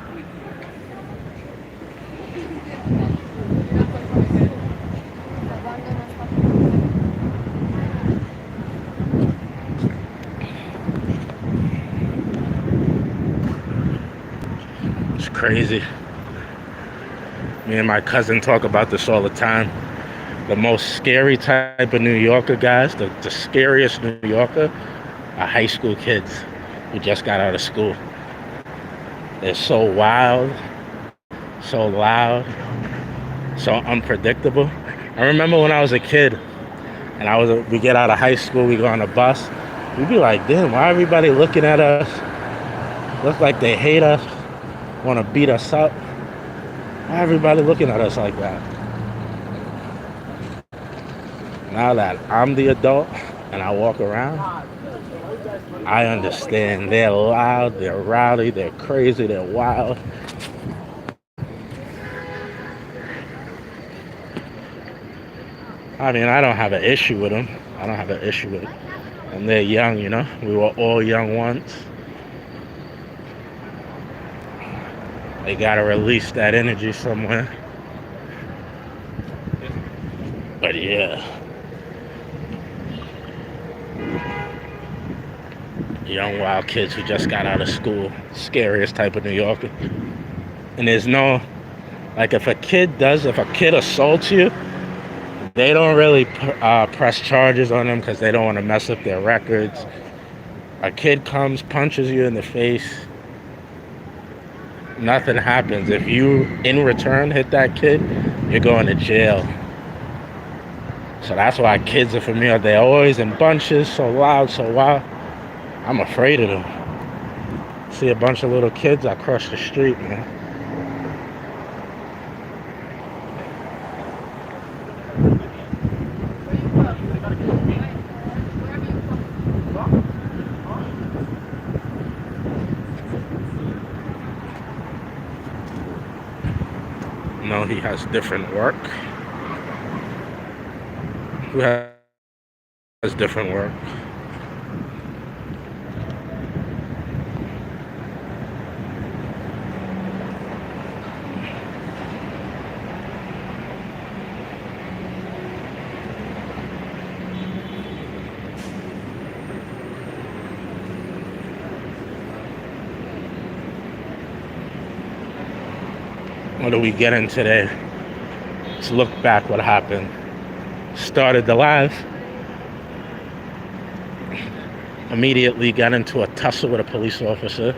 Crazy. Me and my cousin talk about this all the time. The most scary type of New Yorker, guys, the scariest New Yorker are high school kids who just got out of school. They're so wild, so loud, so unpredictable. I remember when I was a kid and we get out of high school, we go on a bus, we'd be like, damn, why everybody looking at us? Look like they hate us. Want to beat us up. Why everybody looking at us like that? Now that I'm the adult and I walk around, I understand. They're loud, they're rowdy, they're crazy, they're wild. I mean, I don't have an issue with them. And they're young, you know? We were all young once. They gotta release that energy somewhere. But yeah. young wild kids who just got out of school. Scariest type of New Yorker. And there's no, like if a kid assaults you, they don't really press charges on them because they don't want to mess up their records. A kid comes, punches you in the face, nothing happens. If you, in return, hit that kid, you're going to jail. So that's why kids are for me. They're always in bunches, so loud, so wild. I'm afraid of them. See a bunch of little kids, I cross the street, man. No, he has different work. Who has different work? What are we getting today? Let's look back what happened. Started the live. Immediately got into a tussle with a police officer.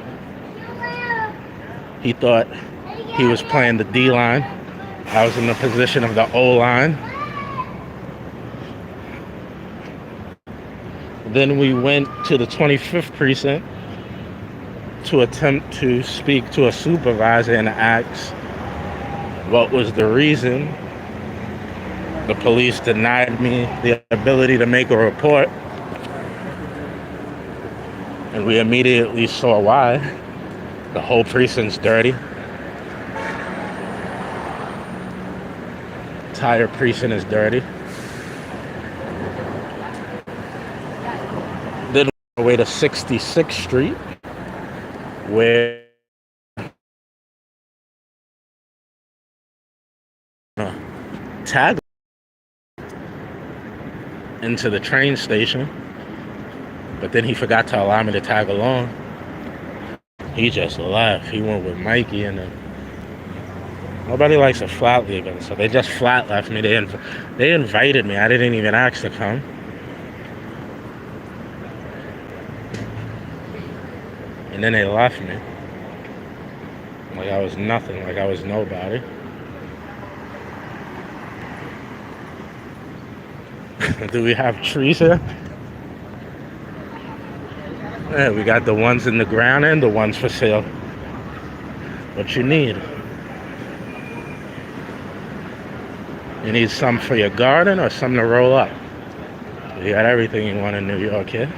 He thought he was playing the D line. I was in the position of the O line. Then we went to the 25th precinct to attempt to speak to a supervisor and ask what was the reason. The police denied me the ability to make a report. And we immediately saw why. The whole precinct's dirty. Entire precinct is dirty. Then we went away to 66th Street, where tag into the train station, but then he forgot to allow me to tag along. He just left. He went with Mikey, and nobody likes a flat leaving, so they just flat left me. They invited me. I didn't even ask to come. And then they left me like I was nothing, like I was nobody. Do we have trees here? Yeah, we got the ones in the ground and the ones for sale. What you need? You need some for your garden or some to roll up? You got everything you want in New York here.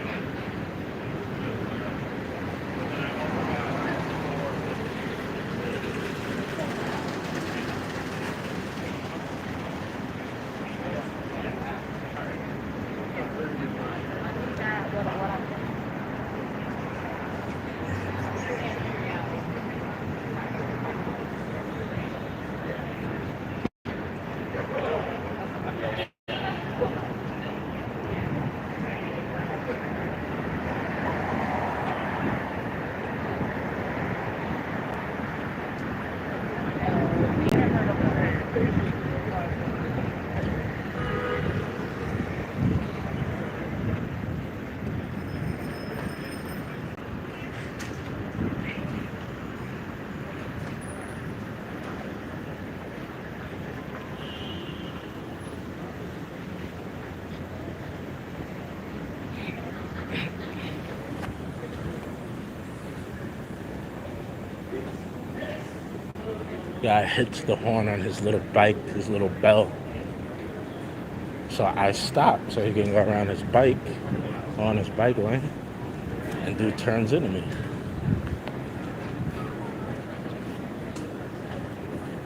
Guy hits the horn on his little bike, his little bell. So I stop so he can go around his bike, on his bike lane, and dude turns into me.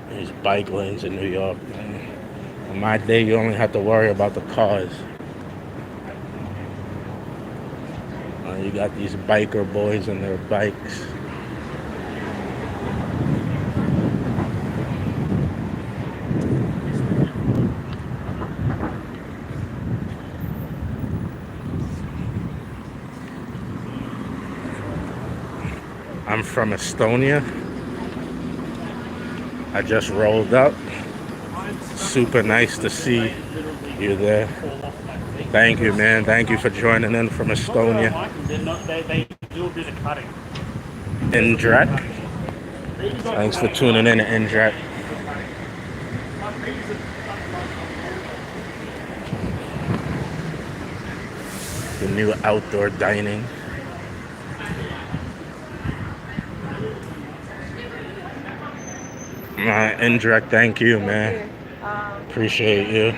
These bike lanes in New York, man. On my day, you only have to worry about the cars. You got these biker boys and their bikes. I'm from Estonia. I just rolled up. Super nice to see you there. Thank you, man. Thank you for joining in from Estonia. They do a bit of cutting. Indrek. Thanks for tuning in to Indrek. The new outdoor dining. Indrek, thank you, man. Appreciate you.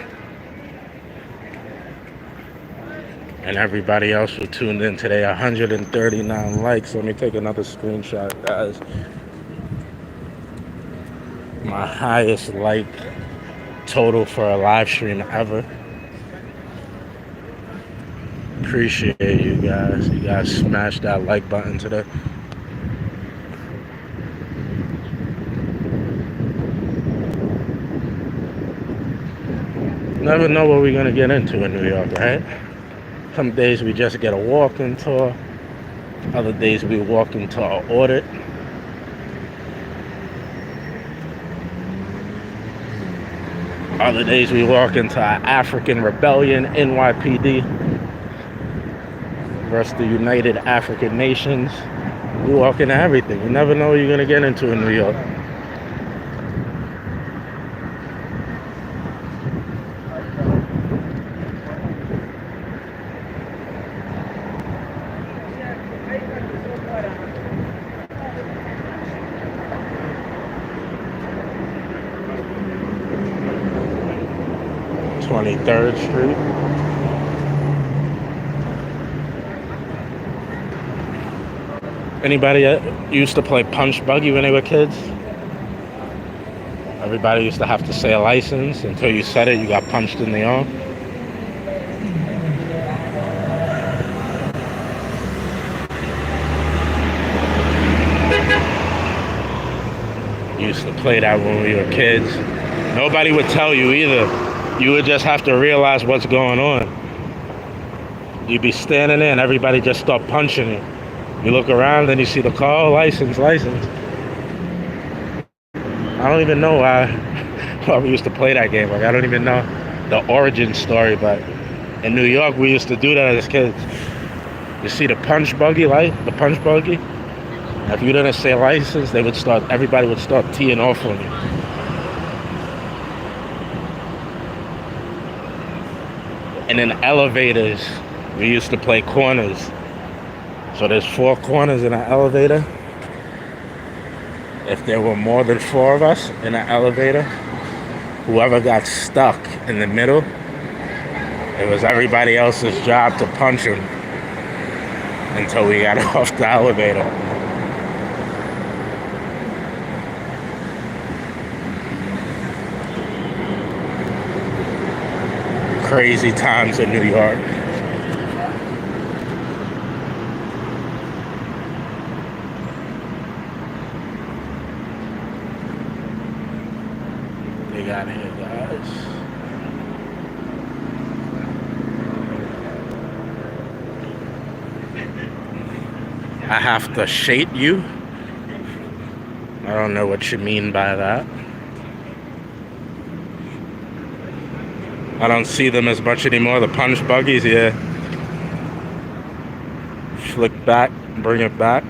And everybody else who tuned in today. 139 likes. Let me take another screenshot, guys. My highest like total for a live stream ever. Appreciate you guys. You guys smashed that like button today. Never know what we're gonna get into in New York, right? Some days we just get a walking tour. Other days we walk into our audit. Other days we walk into our African Rebellion, NYPD, versus the United African Nations. We walk into everything. You never know what you're gonna get into in New York. Third Street. Anybody used to play punch buggy when they were kids? Everybody used to have to say a license. Until you said it, you got punched in the arm. Used to play that when we were kids. Nobody would tell you either. You would just have to realize what's going on. You'd be standing there and everybody just start punching you. You look around and you see the car, license. I don't even know why we used to play that game. Like, I don't even know the origin story, but in New York we used to do that as kids. You see the punch buggy, the punch buggy? If you didn't say license, everybody would start teeing off on you. And in elevators, we used to play corners. So there's 4 corners in an elevator. If there were more than 4 of us in an elevator, whoever got stuck in the middle, it was everybody else's job to punch him until we got off the elevator. Crazy times in New York. They got here, guys. I have to shade you. I don't know what you mean by that. I don't see them as much anymore. The punch buggies, yeah. Flick back, bring it back.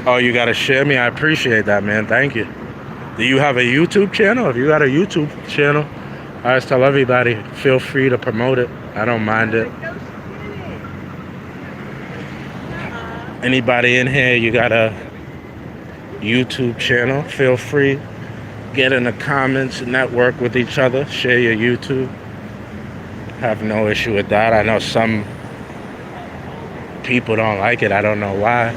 Oh, you gotta share me? I appreciate that, man. Thank you. Do you have a YouTube channel? If you got a YouTube channel, I always tell everybody, feel free to promote it. I don't mind it. Anybody in here, you got a YouTube channel, feel free. Get in the comments, network with each other, share your YouTube. Have no issue with that. I know some people don't like it. I don't know why.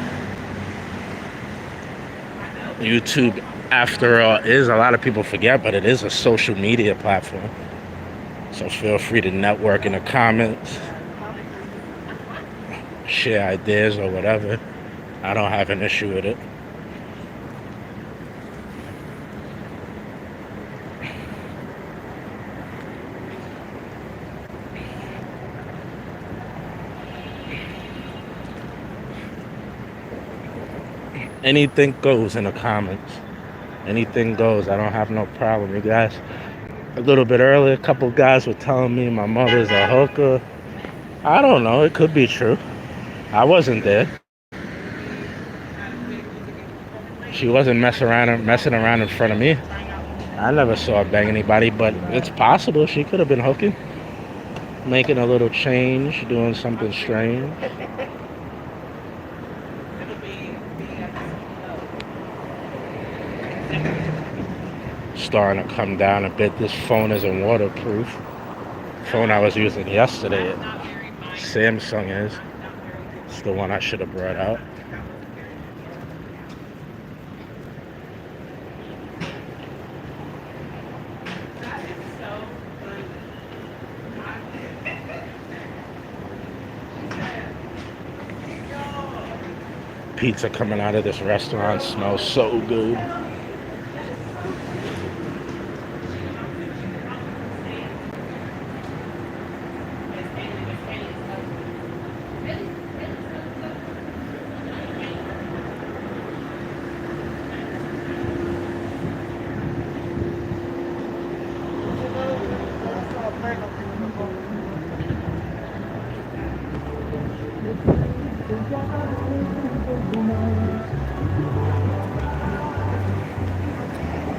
YouTube, after all, is, a lot of people forget, but it is a social media platform. So feel free to network in the comments, share ideas or whatever. I don't have an issue with it. Anything goes in the comments. Anything goes. I don't have no problem. You guys, a little bit earlier, a couple guys were telling me my mother's a hooker. I don't know. It could be true. I wasn't there. She wasn't messing around in front of me. I never saw her bang anybody, but it's possible she could have been hooking, making a little change, doing something strange. Starting to come down a bit. This phone isn't waterproof. Phone I was using yesterday, Samsung is. It's the one I should have brought out. Pizza coming out of this restaurant smells so good.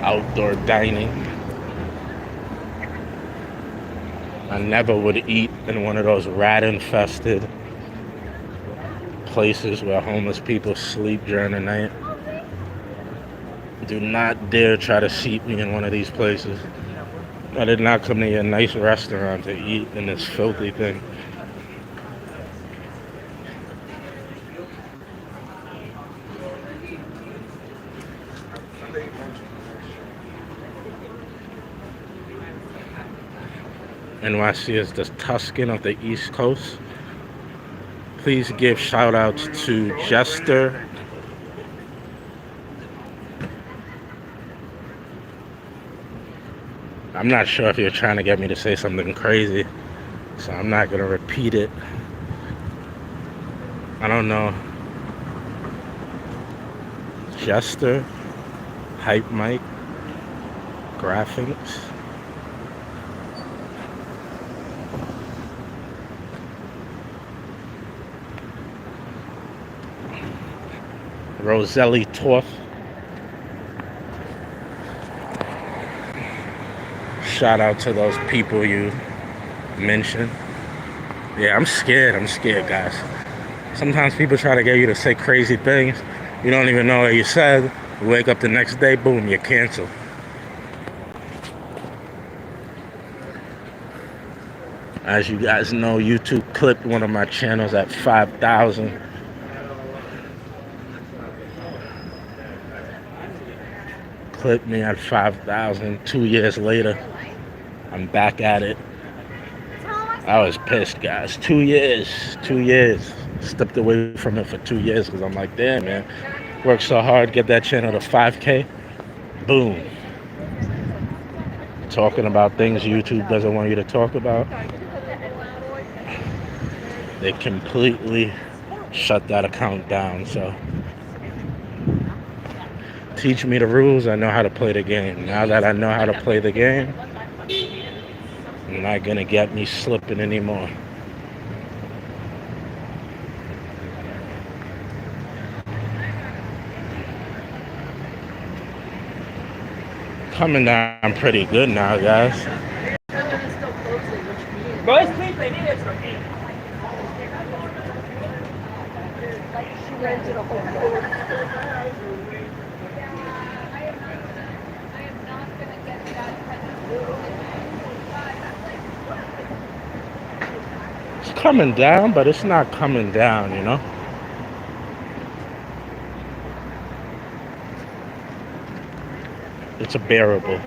Outdoor dining. I never would eat in one of those rat-infested places where homeless people sleep during the night. Do not dare try to seat me in one of these places. I did not come to a nice restaurant to eat in this filthy thing. NYC is the Tuscan of the East Coast. Please give shout outs to Jester. I'm not sure if you're trying to get me to say something crazy, so I'm not going to repeat it. I don't know. Jester, Hype Mike, Graphics. Roselli Toth. Shout out to those people you mentioned. Yeah, I'm scared, guys. Sometimes people try to get you to say crazy things. You don't even know what you said. You wake up the next day, boom, you're canceled. As you guys know, YouTube clipped one of my channels at 5,000. Clipped me at 5,000. 2 years later, I'm back at it. I was pissed, guys. 2 years. Stepped away from it for 2 years because I'm like, damn, man. Worked so hard, get that channel to 5K. Boom. Talking about things YouTube doesn't want you to talk about. They completely shut that account down, so. Teach me the rules, I know how to play the game. Now that I know how to play the game, you're not gonna get me slipping anymore. Coming down pretty good now, guys. Boys, please, they need it for me. She rented a whole It's coming down, but it's not coming down, you know? It's a bearable.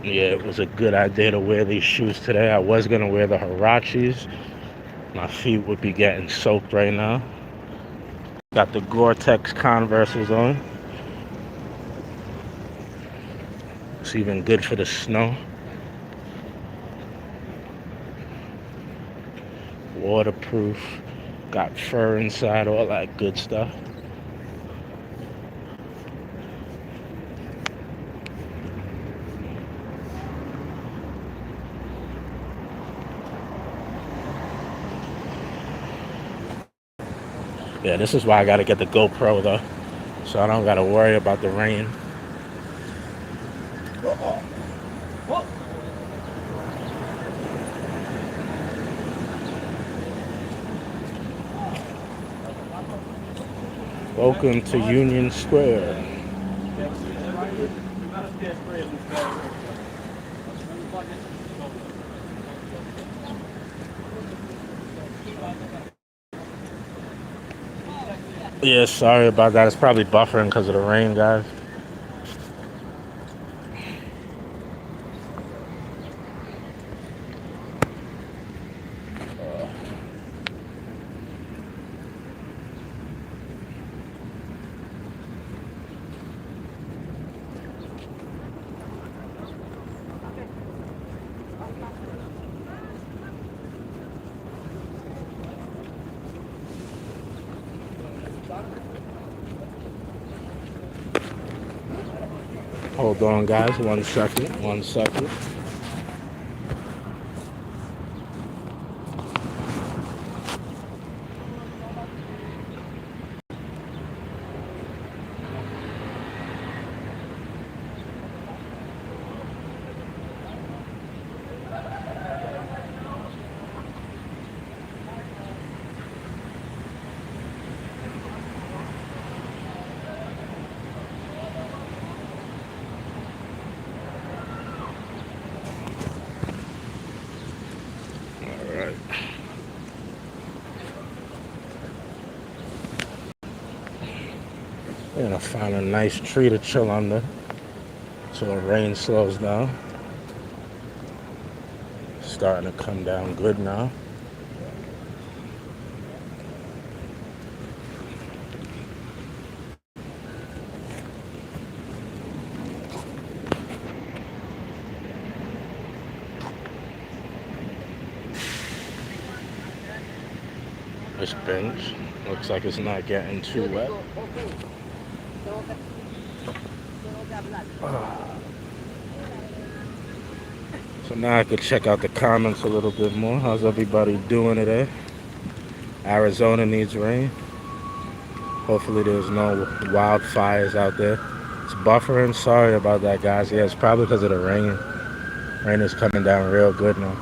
Yeah, it was a good idea to wear these shoes today. I was gonna wear the Hirachis. My feet would be getting soaked right now. Got the Gore-Tex Converses on. It's even good for the snow. Waterproof. Got fur inside, all that good stuff. Yeah, this is why I gotta get the GoPro though, so I don't gotta worry about the rain. Welcome to Union Square. Yeah, sorry about that. It's probably buffering because of the rain, guys. Hold on, guys. 1 second. 1 second. We're gonna find a nice tree to chill under so the rain slows down. Starting to come down good now. This bench looks like it's not getting too wet. So now I could check out the comments a little bit more. How's everybody doing today? Arizona needs rain. Hopefully there's no wildfires out there. It's buffering. Sorry about that, guys. Yeah, it's probably because of the rain. Rain is coming down real good now.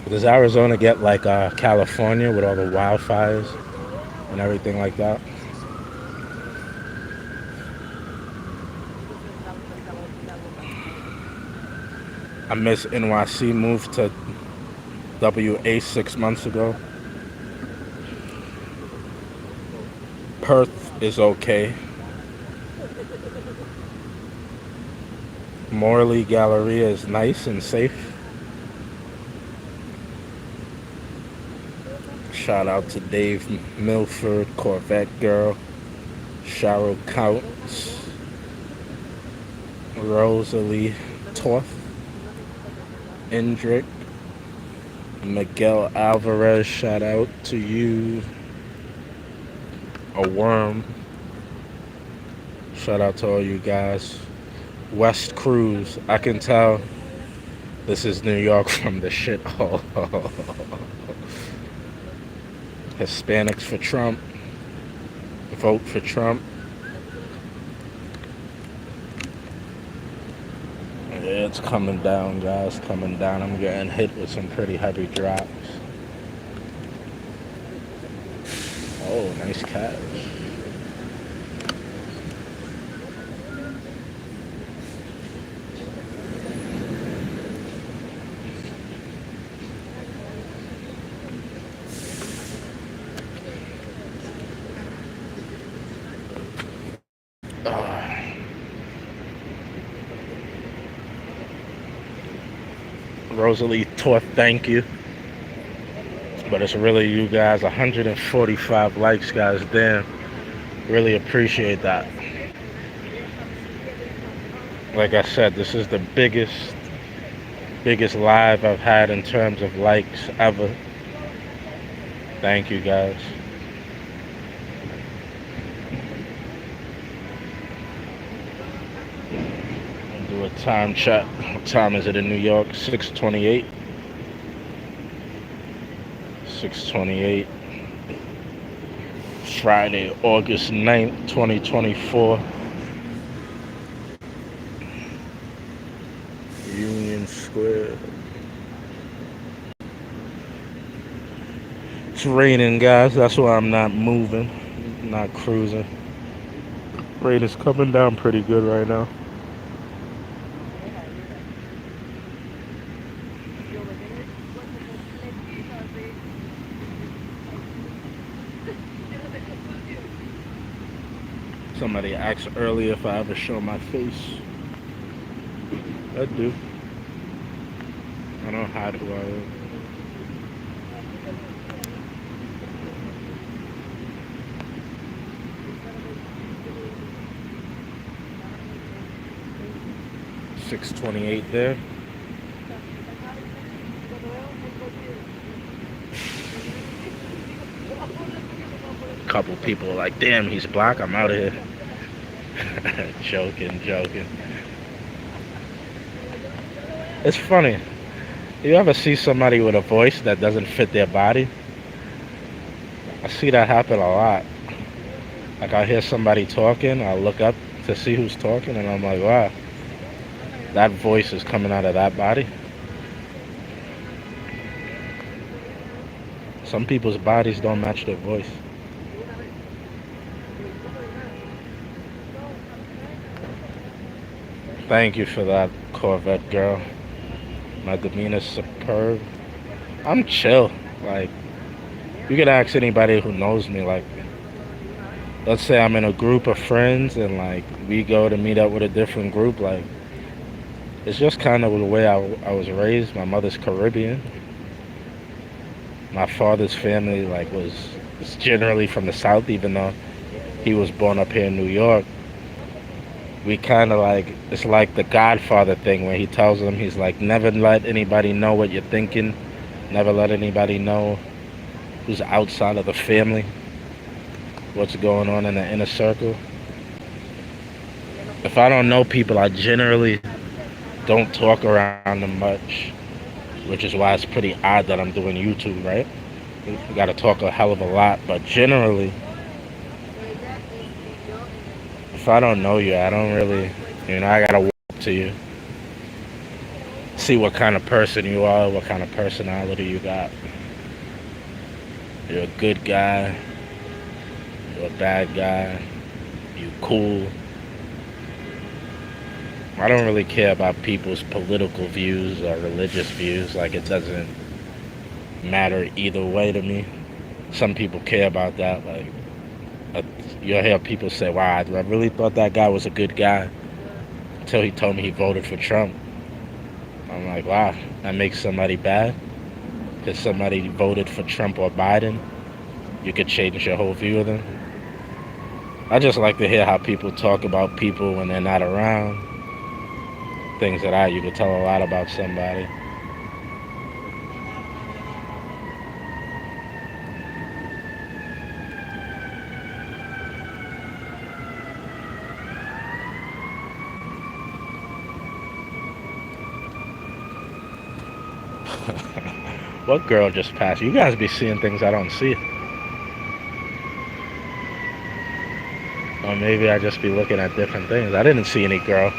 Does Arizona get like California with all the wildfires and everything like that? I miss NYC, moved to WA 6 months ago. Perth is okay. Morley Galleria is nice and safe. Shout out to Dave Milford, Corvette Girl, Cheryl Counts, Rosalie Toth, Indrick, Miguel Alvarez, shout out to you. A Worm, shout out to all you guys. West Cruz, I can tell this is New York from the shithole. Hispanics for Trump. Vote for Trump. Yeah, it's coming down, guys. Coming down. I'm getting hit with some pretty heavy drops. Oh, nice catch. Rosalie Toth, thank you. But it's really you guys. 145 likes, guys. Damn. Really appreciate that. Like I said, this is the biggest live I've had in terms of likes ever. Thank you, guys. I'll do a time check. What time is it in New York? 6:28. 6:28. Friday, August 9th, 2024. Union Square. It's raining, guys. That's why I'm not moving, not cruising. Rain is coming down pretty good right now. Somebody asked earlier if I ever show my face. I do. I don't hide who I am. $6.28 there. Couple people are like, damn, he's black, I'm out of here. Joking. It's funny. You ever see somebody with a voice that doesn't fit their body? I see that happen a lot. Like I hear somebody talking, I'll look up to see who's talking, and I'm like, wow, that voice is coming out of that body. Some people's bodies don't match their voice. Thank you for that, Corvette girl. My demeanor's superb. I'm chill. Like, you could ask anybody who knows me. Like, let's say I'm in a group of friends and, like, we go to meet up with a different group. Like, it's just kind of the way I was raised. My mother's Caribbean. My father's family, like, was generally from the South, even though he was born up here in New York. We kind of like, it's like the Godfather thing where he tells them, he's like, never let anybody know what you're thinking. Never let anybody know who's outside of the family, what's going on in the inner circle. If I don't know people, I generally don't talk around them much, which is why it's pretty odd that I'm doing YouTube, right? You got to talk a hell of a lot, but generally, if I don't know you, I don't really, I gotta walk up to you, see what kind of person you are, what kind of personality you got. You're a good guy, you're a bad guy, you cool. I don't really care about people's political views or religious views. Like, it doesn't matter either way to me. Some people care about that. Like, you'll hear people say, wow, I really thought that guy was a good guy until he told me he voted for Trump. I'm like, wow, that makes somebody bad? Because somebody voted for Trump or Biden, you could change your whole view of them? I just like to hear how people talk about people when they're not around. Things that you could tell a lot about somebody. What girl just passed? You guys be seeing things I don't see. Or maybe I just be looking at different things. I didn't see any girl.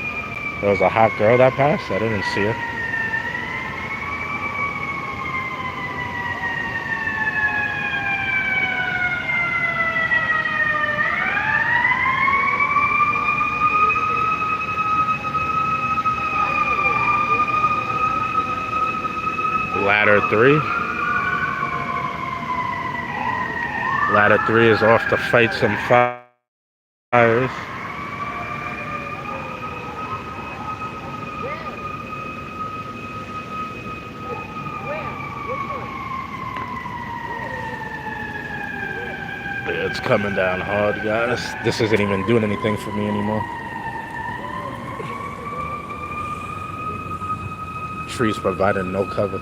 There was a hot girl that passed. I didn't see her. Ladder 3. Ladder 3 is off to fight some fires. Yeah, it's coming down hard, guys. This isn't even doing anything for me anymore. Trees providing no cover.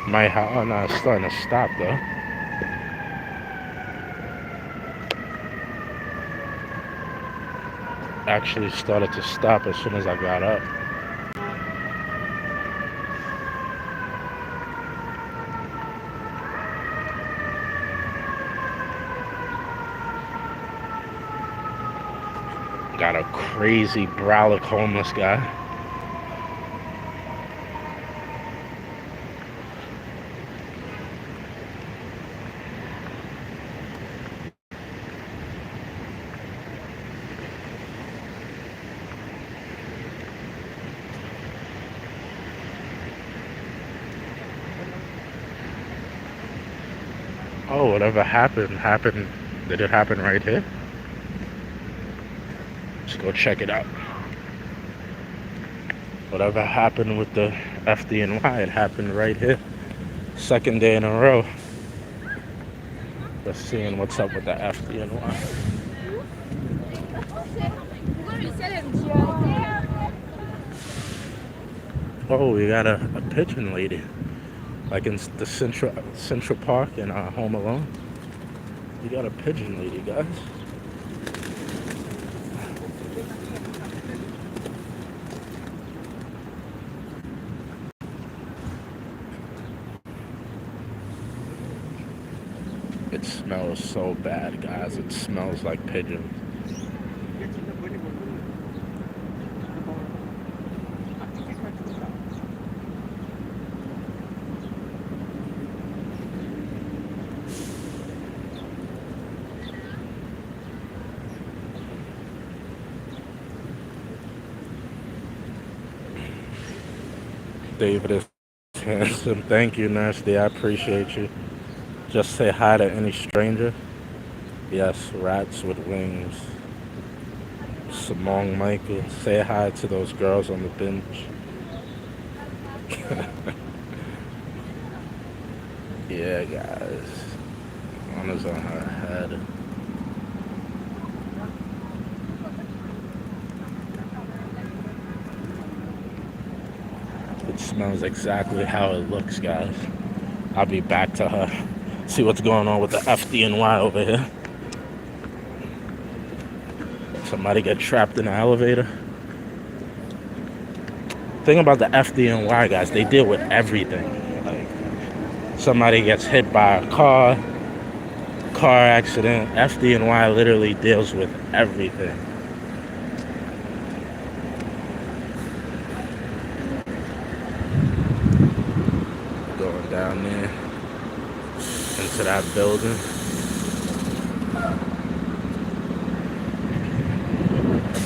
My house, oh no, it's starting to stop though. Actually started to stop as soon as I got up. Got a crazy brolic homeless guy. Oh, whatever happened. Did it happen right here? Let's go check it out. Whatever happened with the FDNY, it happened right here. Second day in a row. Just seeing what's up with the FDNY. Oh, we got a pigeon lady. Like in the Central Park in Home Alone. You got a pigeon lady, guys. It smells so bad, guys. It smells like pigeons. David is handsome. Thank you, Nasty. I appreciate you. Just say hi to any stranger. Yes, rats with wings. Simone Michael. Say hi to those girls on the bench. Yeah, guys. One is on her head. It smells exactly how it looks, guys. I'll be back to her. See what's going on with the FDNY over here. Somebody get trapped in the elevator. Thing about the FDNY, guys, they deal with everything. Like, somebody gets hit by a car accident. FDNY literally deals with everything. Going down there into that building.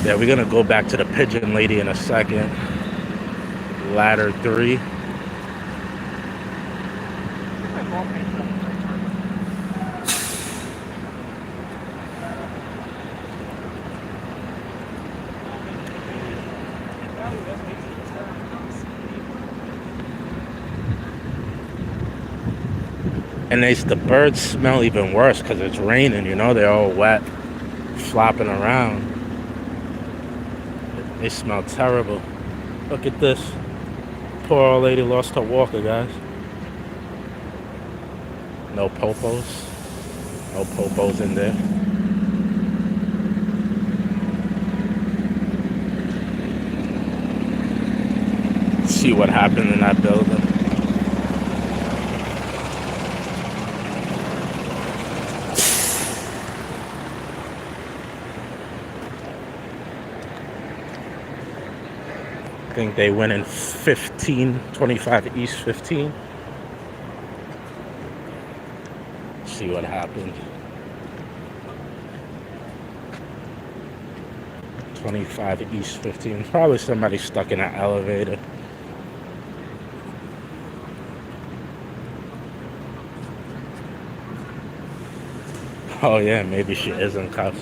Yeah, we're gonna go back to the pigeon lady in a second. Ladder 3. And the birds smell even worse because it's raining, you know, they're all wet, flopping around. They smell terrible. Look at this. Poor old lady lost her walker, guys. No popos. No popos in there. See what happened in that building. I think they went in 25 East 15. See what happened. 25 East 15. Probably somebody stuck in an elevator. Oh yeah, maybe she is in cuffs.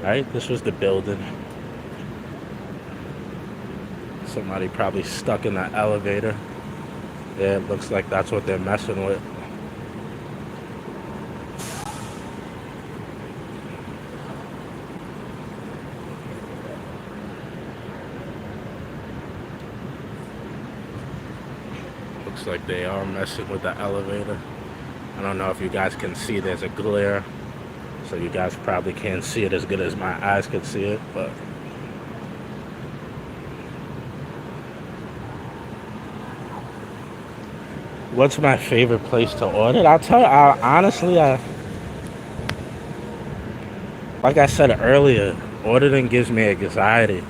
Right? This was the building. Somebody probably stuck in that elevator. Yeah, it looks like that's what they're messing with. Looks like they are messing with the elevator. I don't know if you guys can see, there's a glare. So you guys probably can't see it as good as my eyes could see it, but what's my favorite place to audit? I'll tell you, honestly, like I said earlier, auditing gives me anxiety.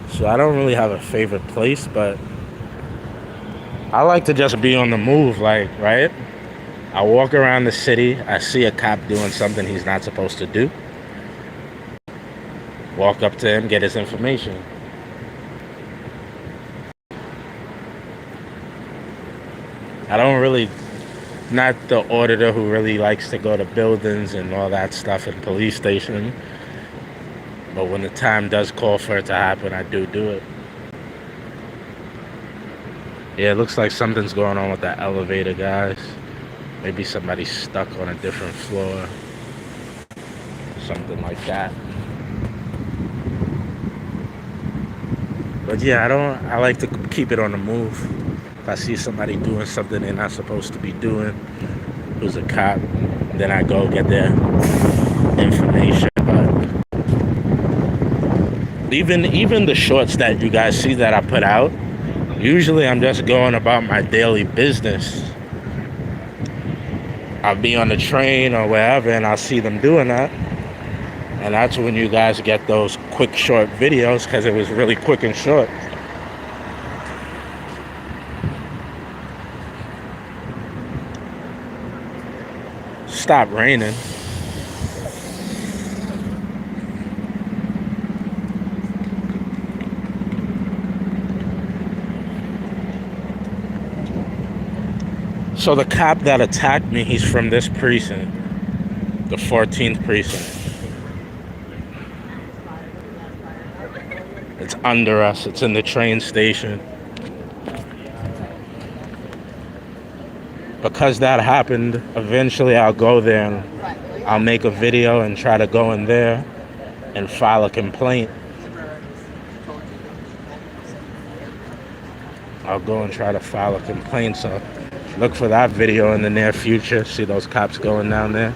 So I don't really have a favorite place, but I like to just be on the move, like, right? I walk around the city, I see a cop doing something he's not supposed to do. Walk up to him, get his information. I don't really, not the auditor who really likes to go to buildings and all that stuff and police station. But when the time does call for it to happen, I do it. Yeah, it looks like something's going on with that elevator, guys. Maybe somebody's stuck on a different floor. Something like that. But yeah, I like to keep it on the move. If I see somebody doing something they're not supposed to be doing, who's a cop, then I go get their information. But even the shorts that you guys see that I put out, usually I'm just going about my daily business. I'll be on the train or wherever and I'll see them doing that. And that's when you guys get those quick, short videos, because it was really quick and short. Stop raining. So the cop that attacked me, he's from this precinct, the 14th precinct. It's under us. It's in the train station. Because that happened, eventually I'll go there and I'll make a video and try to go in there and file a complaint. I'll go and try to file a complaint. So look for that video in the near future. See those cops going down there?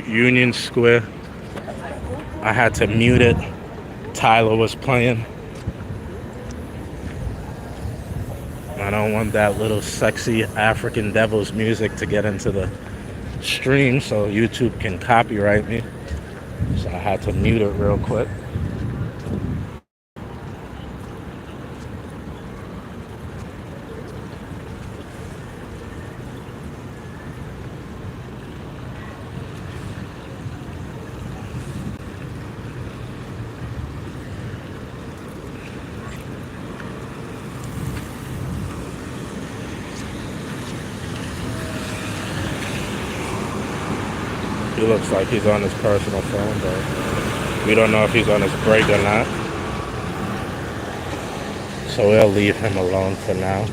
Union Square. I had to mute it. Tyler was playing. I don't want that little sexy African Devil's music to get into the stream, so YouTube can copyright me. So I had to mute it real quick. He looks like he's on his personal phone, but we don't know if he's on his break or not. So we'll leave him alone for now.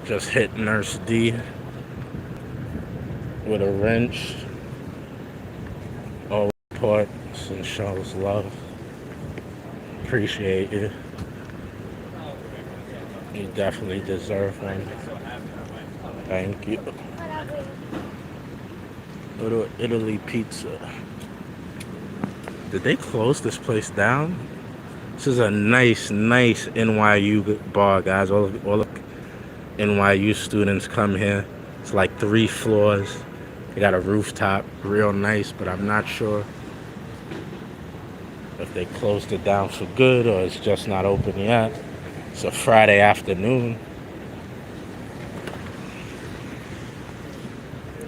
Just hit Nurse D with a wrench. All reports and shows love. Appreciate you. You definitely deserve one. Thank you. Little Italy pizza. Did they close this place down? This is a nice NYU bar, guys. All the NYU students come here. It's like 3 floors. They got a rooftop, real nice, but I'm not sure if they closed it down for good or it's just not open yet. It's a Friday afternoon.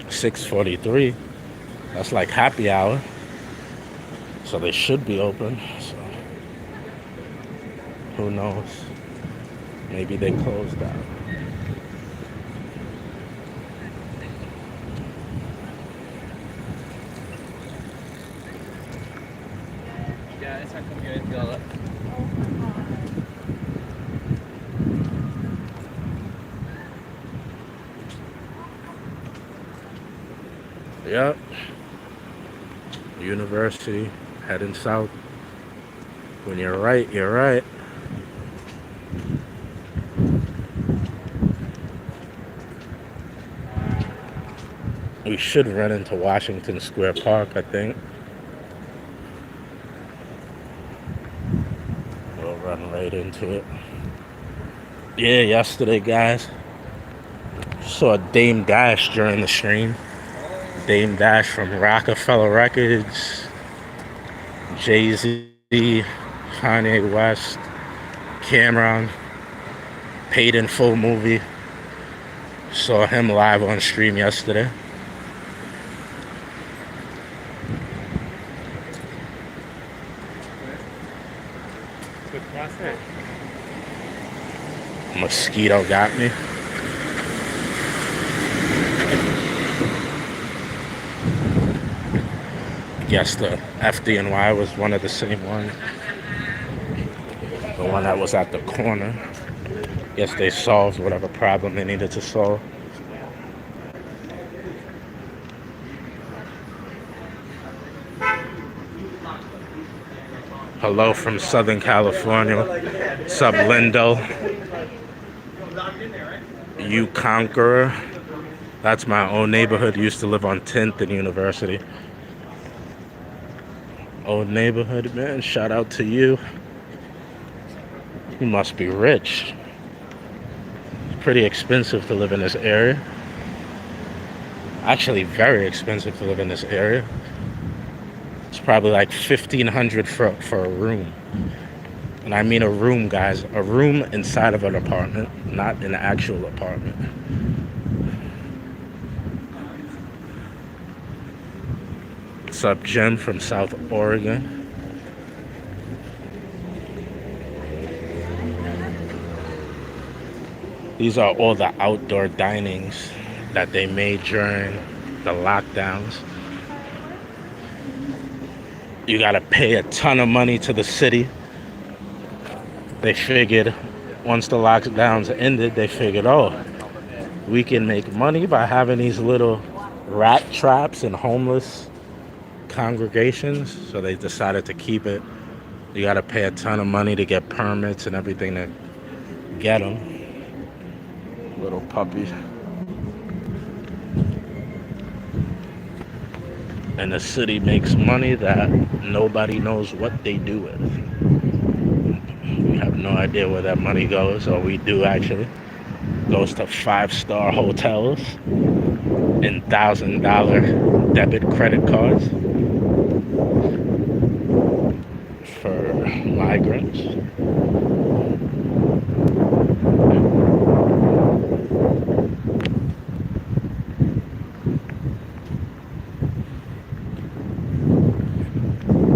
6:43. That's like happy hour. So they should be open. So who knows? Maybe they closed down. Yep. University, heading south. When you're right, you're right. We should run into Washington Square Park, I think. We'll run right into it. Yeah, yesterday, guys. Saw Dame Dash during the stream. Dame Dash from Rockefeller Records, Jay-Z, Kanye West, Cameron, Paid in Full movie. Saw him live on stream yesterday. Mosquito got me. Guess the FDNY was one of the same ones. The one that was at the corner. Guess they solved whatever problem they needed to solve. Hello from Southern California. Sub Lindo. You Conqueror. That's my own neighborhood. Used to live on 10th and University. Old neighborhood, man. Shout out to you. You must be rich. It's pretty expensive to live in this area. Actually, very expensive to live in this area. It's probably like $1,500 for a room. And I mean a room, guys. A room inside of an apartment, not an actual apartment. What's up, Jim from South Oregon? These are all the outdoor dinings that they made during the lockdowns. You gotta pay a ton of money to the city. They figured once the lockdowns ended, they figured, oh, we can make money by having these little rat traps and homeless congregations. So they decided to keep it. You gotta pay a ton of money to get permits and everything to get them. Little puppy. And the city makes money that nobody knows what they do with. We have no idea where that money goes, or we do actually. Goes to 5-star hotels and $1,000 debit credit cards for migrants.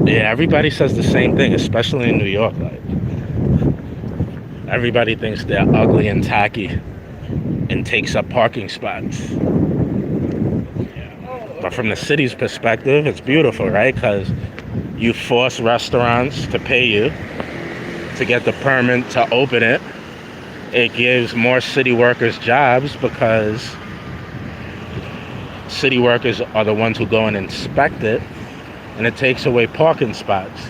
Yeah, everybody says the same thing, especially in New York. Like, everybody thinks they're ugly and tacky and takes up parking spots. But from the city's perspective, it's beautiful, right? Because you force restaurants to pay you to get the permit to open it. it gives more city workers jobs because city workers are the ones who go and inspect it, and it takes away parking spots.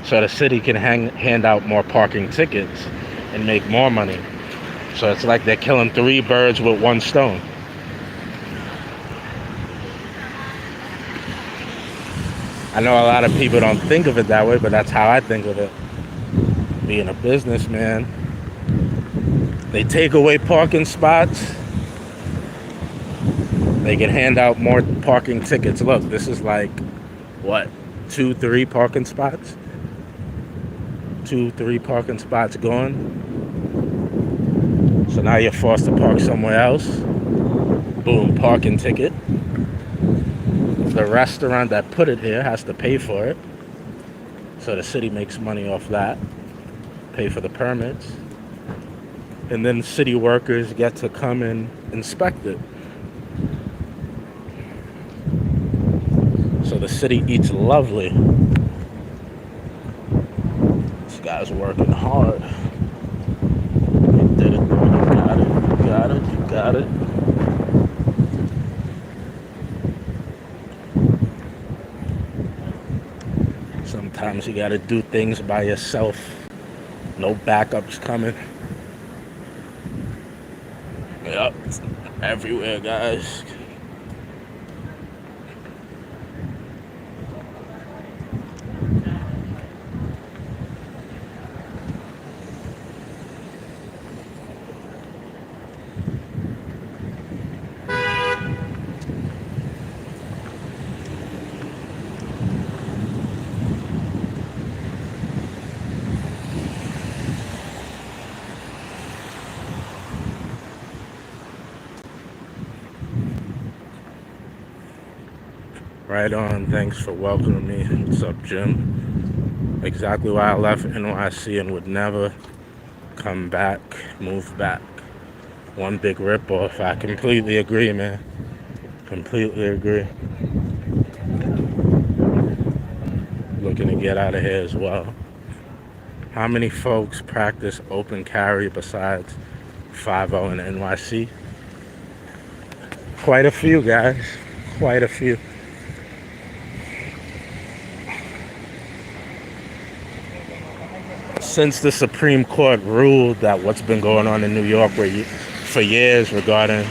So the city can hand out more parking tickets and make more money. So it's like they're killing 3 birds with 1 stone. I know a lot of people don't think of it that way, but that's how I think of it. Being a businessman, they take away parking spots. They can hand out more parking tickets. Look, this is like, what, 2-3 parking spots? 2-3 parking spots gone. So now you're forced to park somewhere else. Boom, parking ticket. The restaurant that put it here has to pay for it. So the city makes money off that. Pay for the permits. And then city workers get to come and inspect it. So the city eats lovely. This guy's working hard. You did it. You got it. You got it. You got it. Sometimes you gotta do things by yourself. No backups coming. Yep. Everywhere, guys. Right on. Thanks for welcoming me. What's up, Jim? Exactly why I left NYC and would never come back, move back. One big ripoff. I completely agree, man. Completely agree. Looking to get out of here as well. How many folks practice open carry besides 5-0 in NYC? Quite a few, guys. Quite a few. Since the Supreme Court ruled that what's been going on in New York for years regarding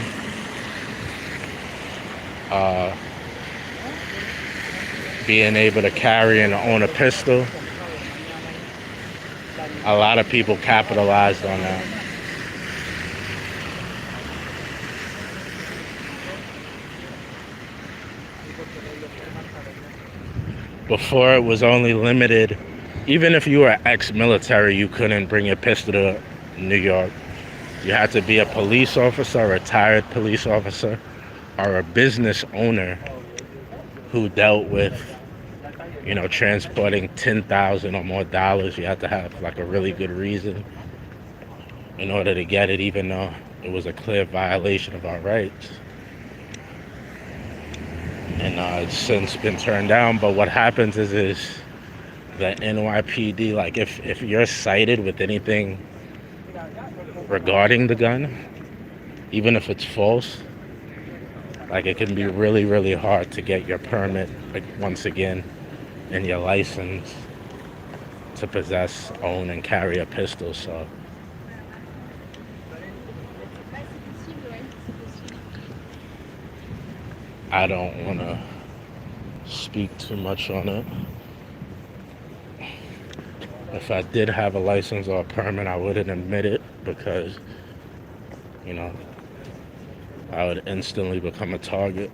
being able to carry and own a pistol, a lot of people capitalized on that. Before it was only limited. Even if you were ex-military, you couldn't bring your pistol to New York. You had to be a police officer, a retired police officer, or a business owner who dealt with, transporting $10,000 or more dollars. You had to have like a really good reason in order to get it, even though it was a clear violation of our rights. And it's since been turned down. But what happens is the NYPD, like if you're cited with anything regarding the gun, even if it's false, like it can be really, really hard to get your permit, like once again, and your license to possess, own, and carry a pistol. So I don't want to speak too much on it. If I did have a license or a permit, I wouldn't admit it because, I would instantly become a target.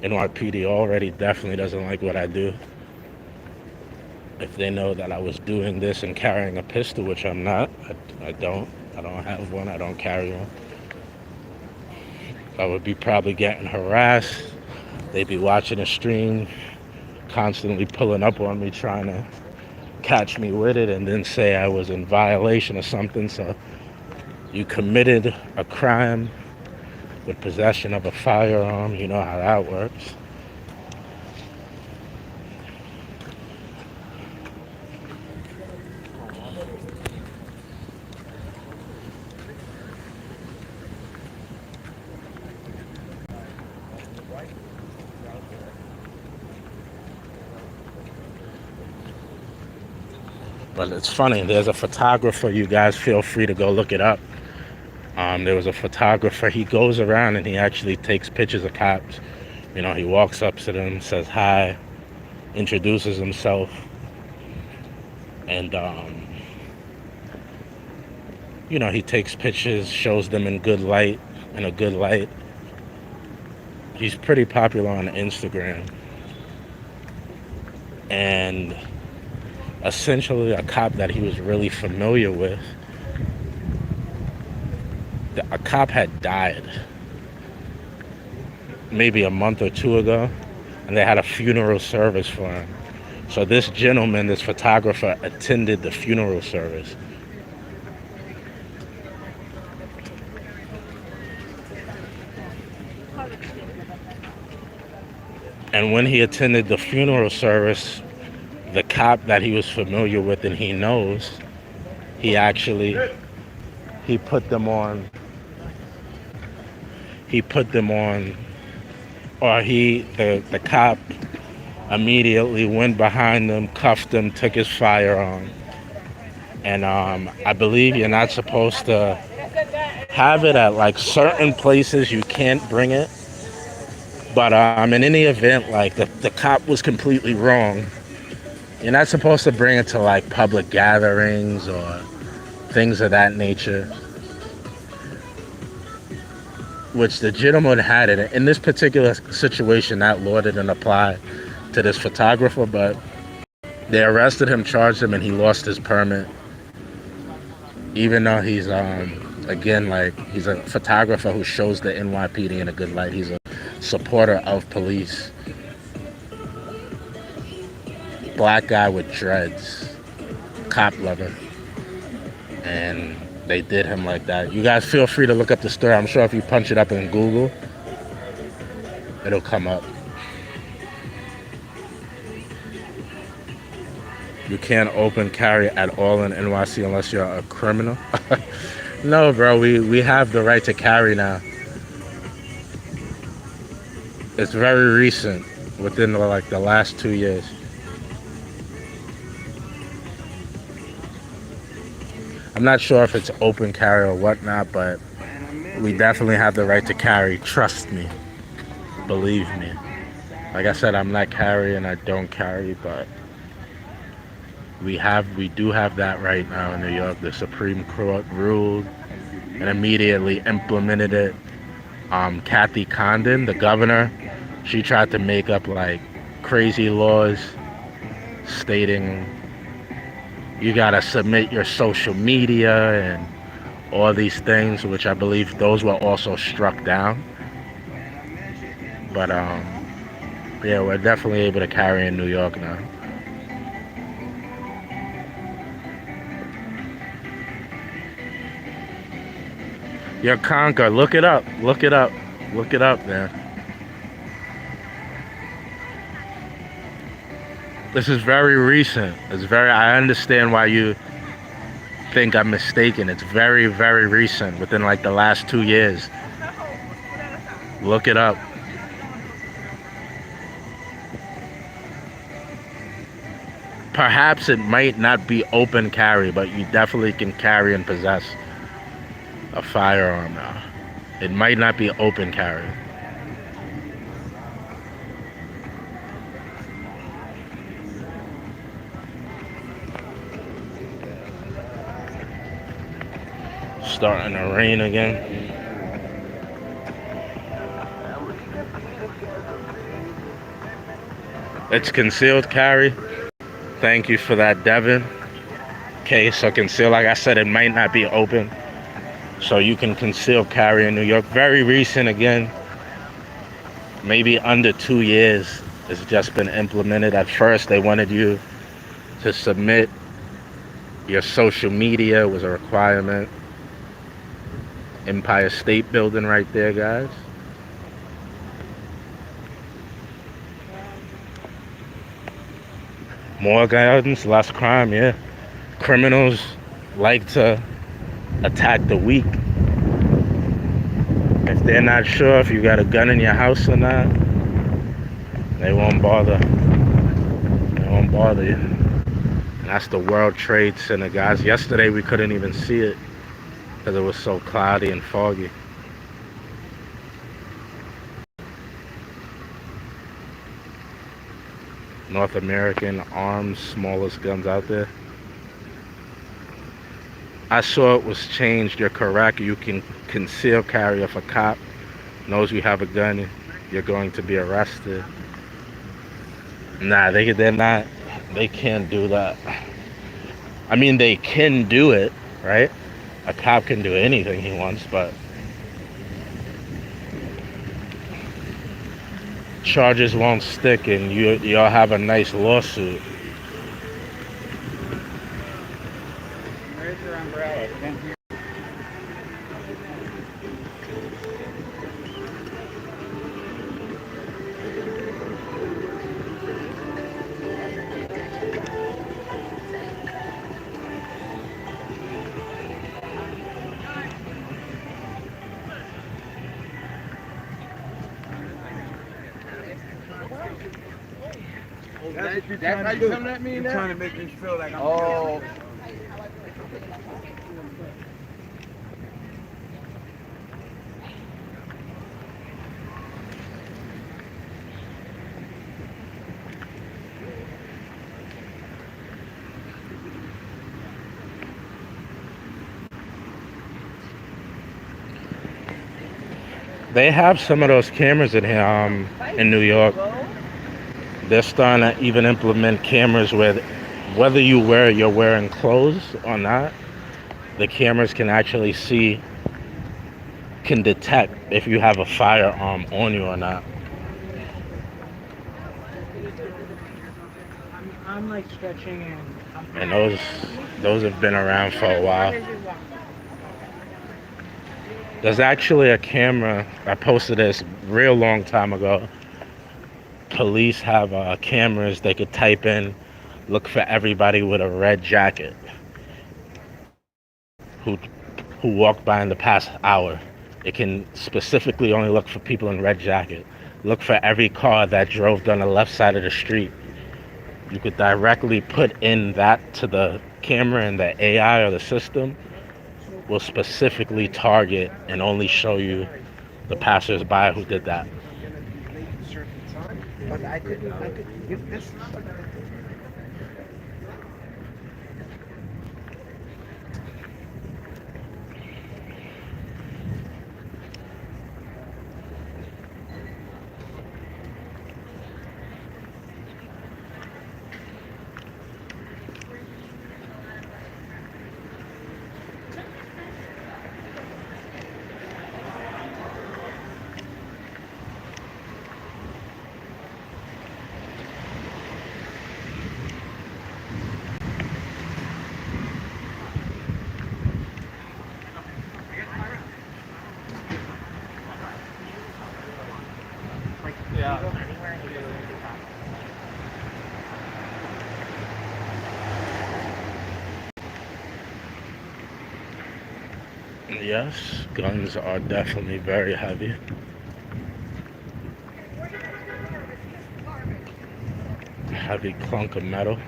NYPD already definitely doesn't like what I do. If they know that I was doing this and carrying a pistol, which I'm not, I don't have one, I don't carry one, I would be probably getting harassed. They'd be watching a stream, constantly pulling up on me, trying to catch me with it and then say I was in violation of something. So you committed a crime with possession of a firearm. You know how that works. But it's funny, there's a photographer, you guys feel free to go look it up. There was a photographer, he goes around and he actually takes pictures of cops. You know, he walks up to them, says hi, introduces himself, and you know, he takes pictures, shows them in a good light. He's pretty popular on Instagram. And essentially a cop that he was really familiar with, a cop had died maybe a month or two ago, and they had a funeral service for him. So this gentleman, this photographer, attended the funeral service. And when he attended the funeral service, the cop that he was familiar with and he knows, he put them on, or the cop immediately went behind them, cuffed him, took his firearm. And I believe you're not supposed to have it at like certain places, you can't bring it. But in any event, like the cop was completely wrong. You're not supposed to bring it to like public gatherings or things of that nature. Which the gentleman had it. In this particular situation, that law didn't apply to this photographer, but they arrested him, charged him, and he lost his permit. Even though he's, again, like, he's a photographer who shows the NYPD in a good light. He's a supporter of police. Black guy with dreads, cop lover, and they did him like that. You guys feel free to look up the story. I'm sure if you punch it up in Google, it'll come up. You can't open carry at all in NYC unless you're a criminal. No, bro, we have the right to carry now. It's very recent, within like the last 2 years. I'm not sure if it's open carry or whatnot, but we definitely have the right to carry. Trust me. Believe me. Like I said, I'm not carrying, I don't carry, but we do have that right now in New York. The Supreme Court ruled and immediately implemented it. Kathy Condon, the governor, she tried to make up like crazy laws stating you gotta submit your social media and all these things, which I believe those were also struck down. But yeah, we're definitely able to carry in New York now. Your Conquer, look it up, man. This is very recent. I understand why you think I'm mistaken. It's very, very recent, within like the last 2 years. Look it up. Perhaps it might not be open carry, but you definitely can carry and possess a firearm now. It might not be open carry. Starting to rain again. It's concealed carry. Thank you for that, Devin. Okay, so conceal, like I said, it might not be open. So you can conceal carry in New York. Very recent again. Maybe under 2 years. It's just been implemented. At first, they wanted you to submit your social media was a requirement. Empire State Building right there, guys. More guidance, less crime, yeah. Criminals like to attack the weak. If they're not sure if you got a gun in your house or not, They won't bother. They won't bother you. And that's the World Trade Center, guys. Yesterday we couldn't even see it because it was so cloudy and foggy. North American arms, smallest guns out there. I saw it was changed. You're correct. You can conceal carry. If a cop knows you have a gun, you're going to be arrested. Nah, they're not. They can't do that. I mean, they can do it, right? A cop can do anything he wants, but charges won't stick, and you'll have a nice lawsuit. Where's your umbrella? Thank you. That's how you coming at me now? You're trying to make me feel like I'm. Oh. They have some of those cameras in here in New York. They're starting to even implement cameras where whether you're wearing clothes or not, the cameras can actually can detect if you have a firearm on you or not. I'm like stretching and. And those have been around for a while. There's actually a camera, I posted this real long time ago. Police have cameras they could type in, look for everybody with a red jacket who walked by in the past hour. It can specifically only look for people in red jacket. Look for every car that drove down the left side of the street. You could directly put in that to the camera, and the AI or the system will specifically target and only show you the passersby who did that. But I could give this. Yes, guns are definitely very heavy. Heavy clunk of metal.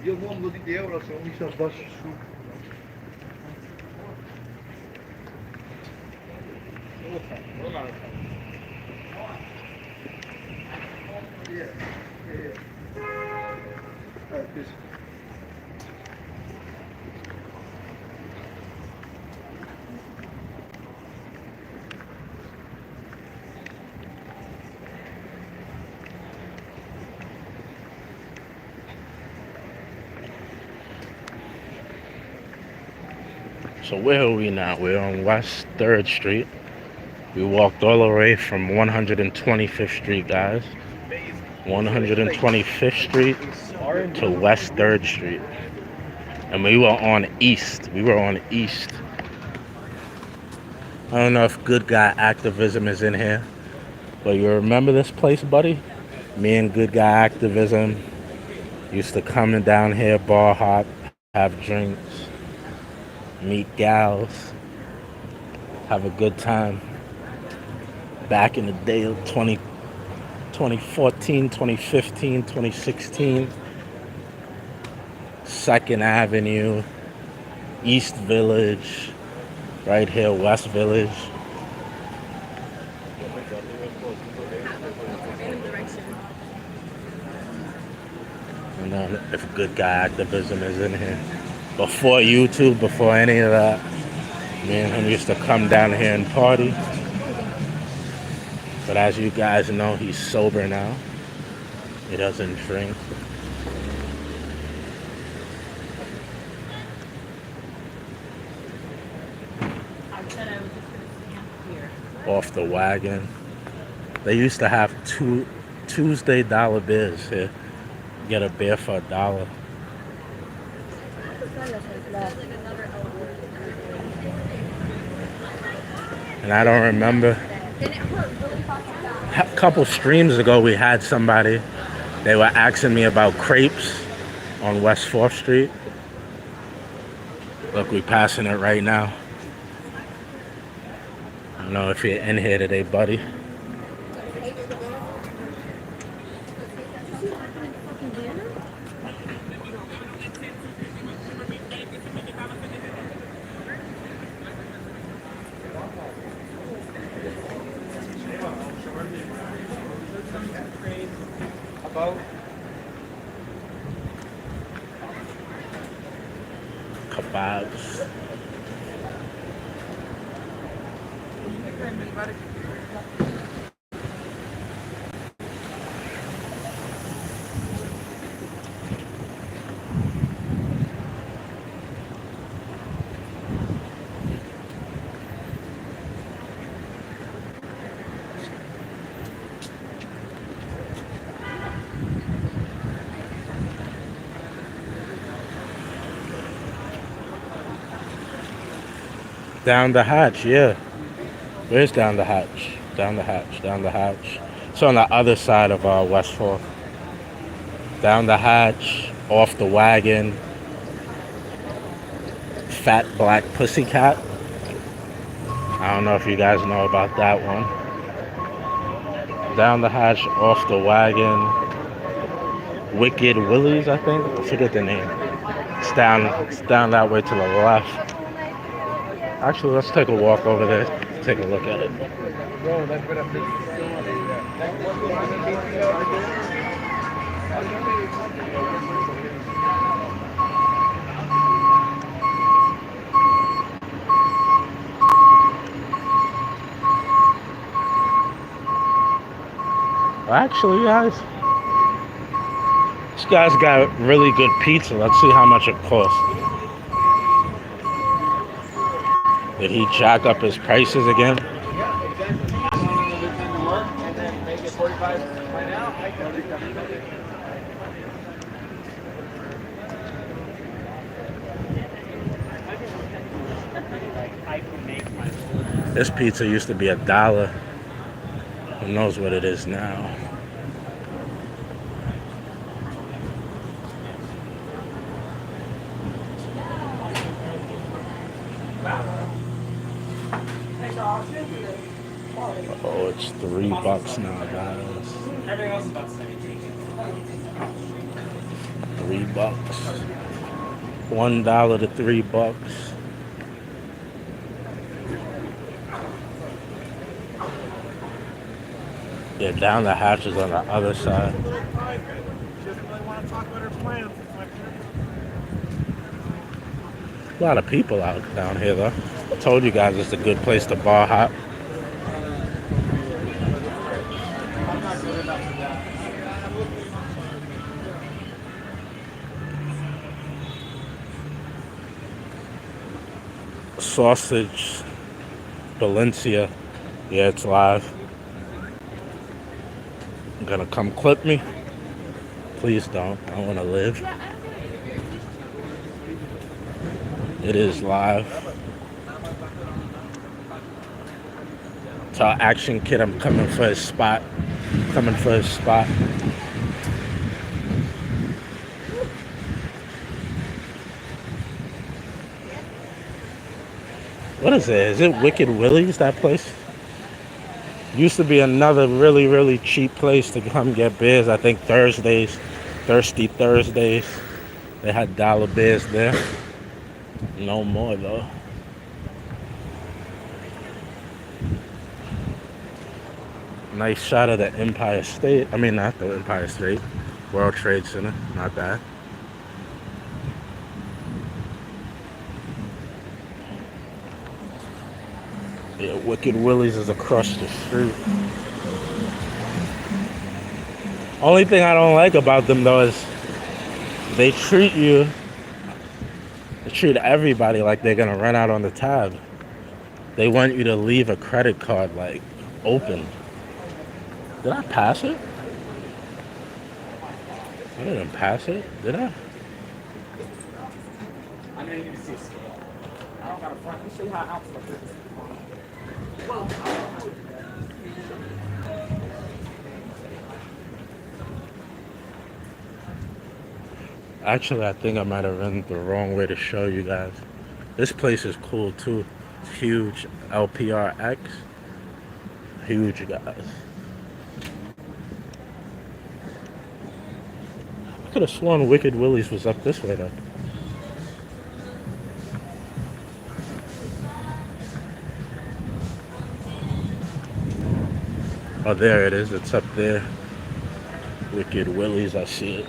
Io il mondo di euro sono messo addosso su. So where are we now? We're on West 3rd Street. We walked all the way from 125th Street, guys. 125th Street to West 3rd Street. And we were on East. I don't know if good guy activism is in here. But you remember this place, buddy? Me and good guy activism Used to come down here, bar hop, have drinks, meet gals, have a good time. Back in the day of 2014, 2015, 2016, 2nd Avenue, East Village, right here, West Village. You know, if good guy activism is in here. Before YouTube, before any of that, me and him used to come down here and party. But as you guys know, he's sober now. He doesn't drink. Off the wagon. They used to have Tuesday dollar beers here. Get a beer for $1. And I don't remember. A couple streams ago, we had somebody. They were asking me about crepes on West 4th Street. Look, we passing it right now. I don't know if you're in here today, buddy. Kebabs. Down the hatch, yeah. Where's down the hatch? Down the hatch, down the hatch. It's on the other side of West 4th. Down the hatch, off the wagon. Fat Black Pussycat. I don't know if you guys know about that one. Down the hatch, off the wagon. Wicked Willies, I think. I forget the name. It's down that way to the left. Actually, let's take a walk over there, take a look at it. Actually, guys, this guy's got really good pizza. Let's see how much it costs. Did he jack up his prices again? This pizza used to be $1. Who knows what it is now? Oh, it's $3 now, guys. Everything else is about the same. $3. $1 to $3. Yeah, down the hatches on the other side. A lot of people out down here, though. I told you guys it's a good place to bar hop. Sausage, Valencia. Yeah, it's live. You gonna come clip me? Please don't. I want to live. It is live. Tell Action Kid I'm coming for his spot. Coming for his spot. What is it? Is it Wicked Willie's, that place? Used to be another really, really cheap place to come get beers. I think Thursdays, Thirsty Thursdays. They had dollar beers there. No more though. Nice shot of the Empire State. I mean, not the Empire State. World Trade Center. Not bad. Yeah, Wicked Willie's is across the street. Only thing I don't like about them though is they treat everybody like they're gonna run out on the tab. They want you to leave a credit card like open. Did I pass it? I didn't pass it, did I? I know you need to see a scale. I don't got a front. Let me show you how ounce like this. Actually, I think I might have run the wrong way to show you guys. This place is cool too. It's huge. LPRX. Huge, guys. I could have sworn Wicked Willie's was up this way though. Oh, there it is. It's up there. Wicked Willie's. I see it.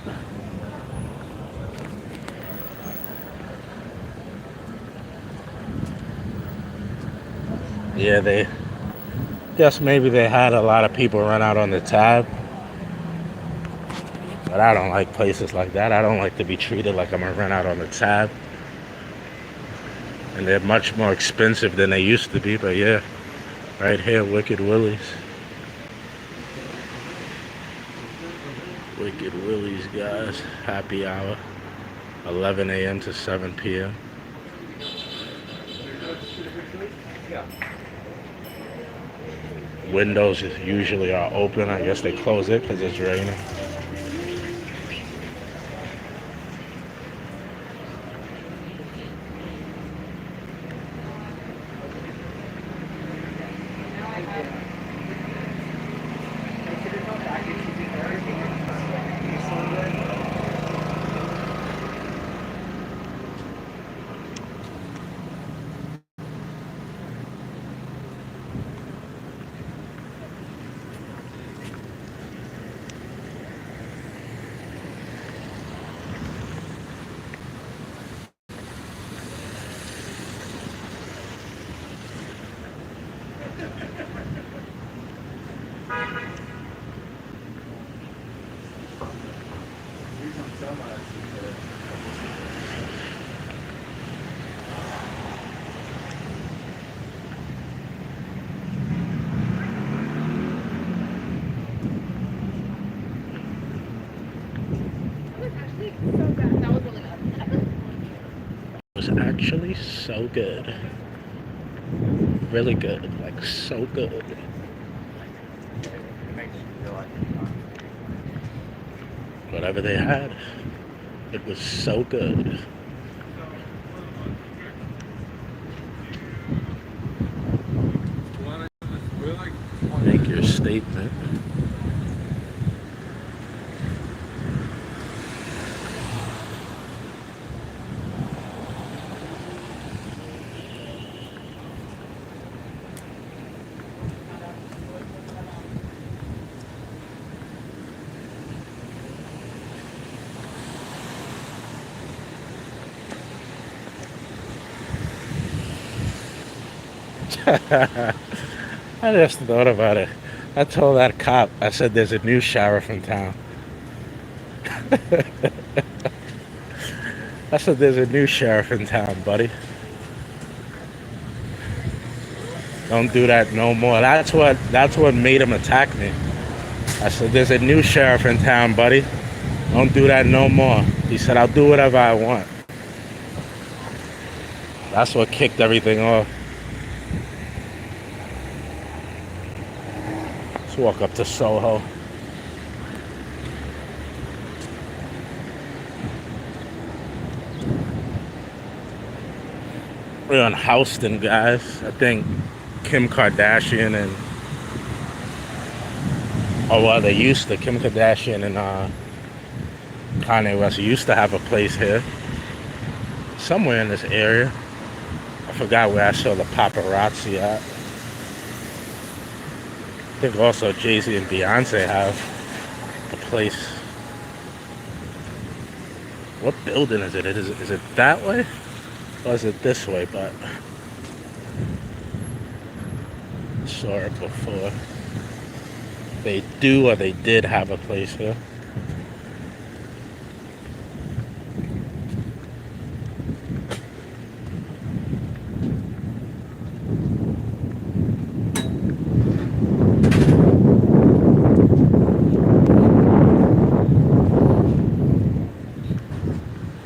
Yeah, they guess maybe they had a lot of people run out on the tab. But I don't like places like that. I don't like to be treated like I'm gonna run out on the tab. And they're much more expensive than they used to be, but yeah. Right here, Wicked Willie's. Wicked Willie's, guys. Happy hour. 11 a.m. to 7 p.m. Windows usually are open. I guess they close it because it's raining. Was actually so good. Really good. Like so good. Whatever they had, it was so good. Make your statement. I just thought about it. I told that cop, I said there's a new sheriff in town. I said there's a new sheriff in town, buddy. Don't do that no more. That's what made him attack me. I said there's a new sheriff in town, buddy. Don't do that no more. He said I'll do whatever I want. That's what kicked everything off. Let's walk up to Soho. We're on Houston, guys. I think Kim Kardashian and, oh well, they used to. Kim Kardashian and Kanye West used to have a place here, somewhere in this area. I forgot where I saw the paparazzi at. I think also Jay-Z and Beyonce have a place. What building is it? Is it that way? Or is it this way? But I saw it before. They do or they did have a place here.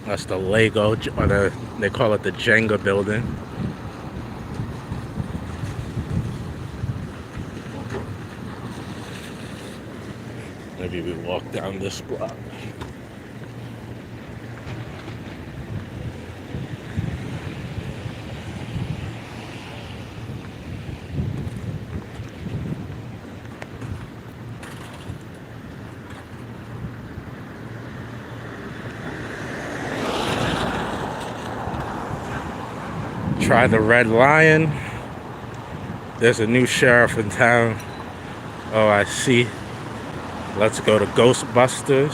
That's the Lego, or they call it the Jenga building. Maybe we walk down this block. Try the Red Lion. There's a new sheriff in town. Oh, I see. Let's go to Ghostbusters.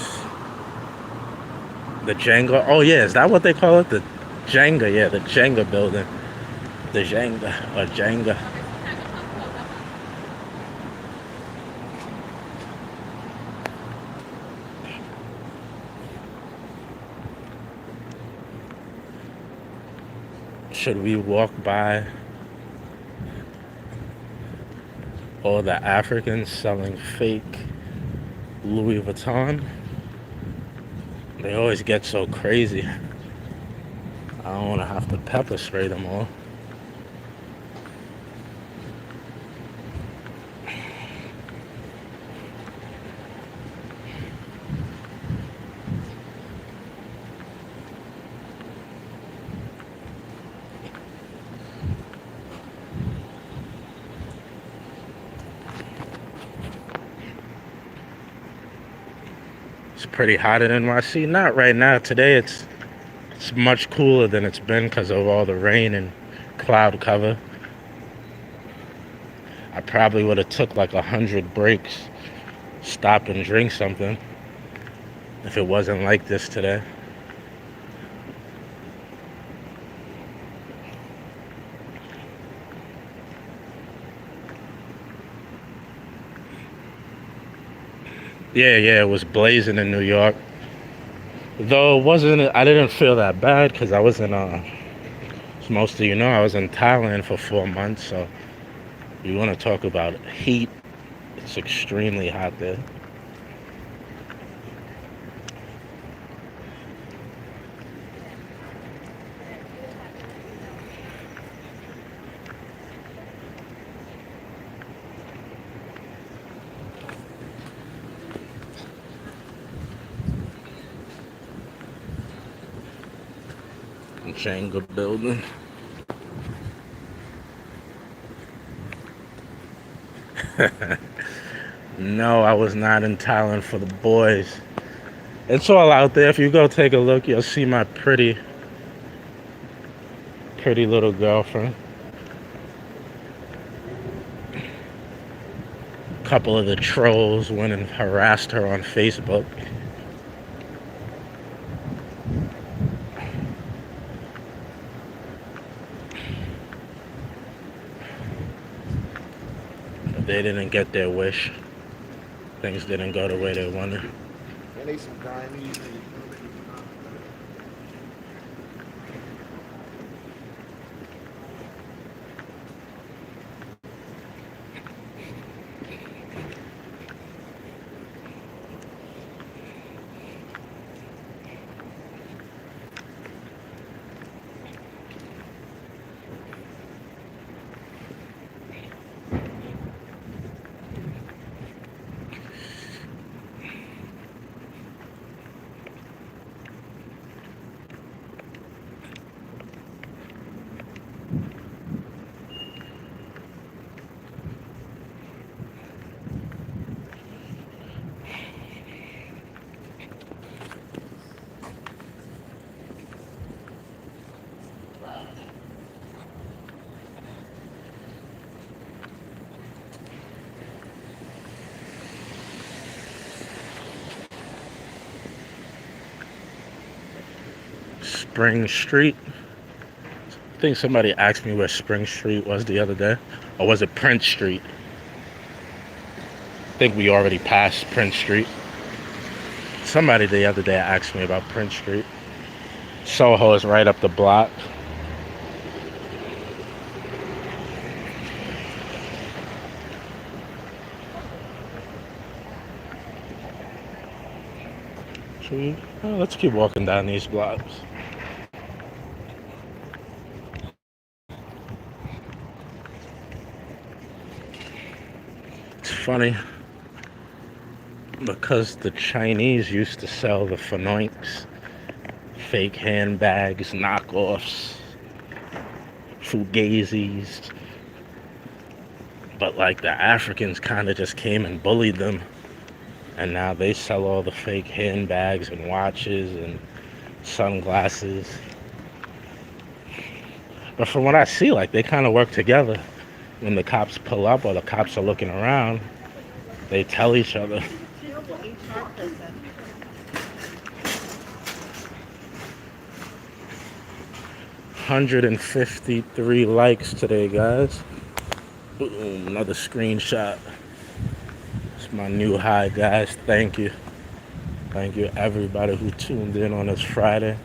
The Jenga. Oh yeah, is that what they call it? The Jenga, yeah, the Jenga building. The Jenga, or Jenga. Should we walk by all the Africans selling fake Louis Vuitton? They always get so crazy. I don't want to have to pepper spray them all. It's pretty hot in NYC. Not right now. Today it's much cooler than it's been because of all the rain and cloud cover. I probably would have took like 100 breaks, stop and drink something if it wasn't like this today. Yeah, it was blazing in New York. Though I didn't feel that bad because I was in, as most of you know, I was in Thailand for 4 months. So you want to talk about heat, it's extremely hot there. Jenga building. No, I was not in Thailand for the boys. It's all out there. If you go take a look, you'll see my pretty little girlfriend. A couple of the trolls went and harassed her on Facebook. They didn't get their wish. Things didn't go the way they wanted. I need some time. Spring Street. I think somebody asked me where Spring Street was the other day. Or was it Prince Street? I think we already passed Prince Street. Somebody the other day asked me about Prince Street. Soho is right up the block. Let's keep walking down these blocks. It's funny because the Chinese used to sell the fanoinks, fake handbags, knockoffs, fugazis, but like the Africans kind of just came and bullied them. And now they sell all the fake handbags and watches and sunglasses. But from what I see, like, they kind of work together. When the cops pull up or the cops are looking around, they tell each other. 153 likes today, guys. Boom, another screenshot. It's my new high, guys. Thank you. Thank you, everybody who tuned in on this Friday.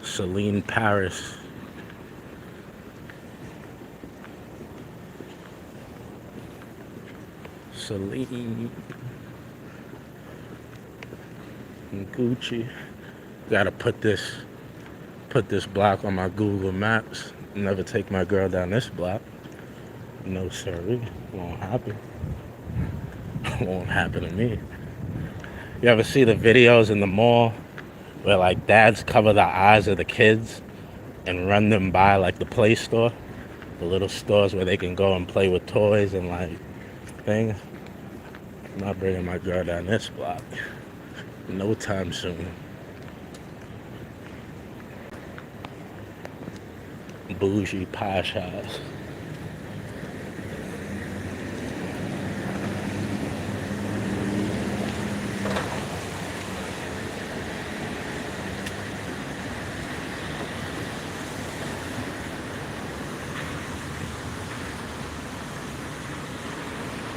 Celine Paris. Celine. And Gucci. Gotta put this block on my Google Maps. Never take my girl down this block. No, sir. Won't happen. Won't happen to me. You ever see the videos in the mall where like dads cover the eyes of the kids and run them by like the play store? The little stores where they can go and play with toys and like things. I'm not bringing my girl down this block. No time soon. Bougie posh house.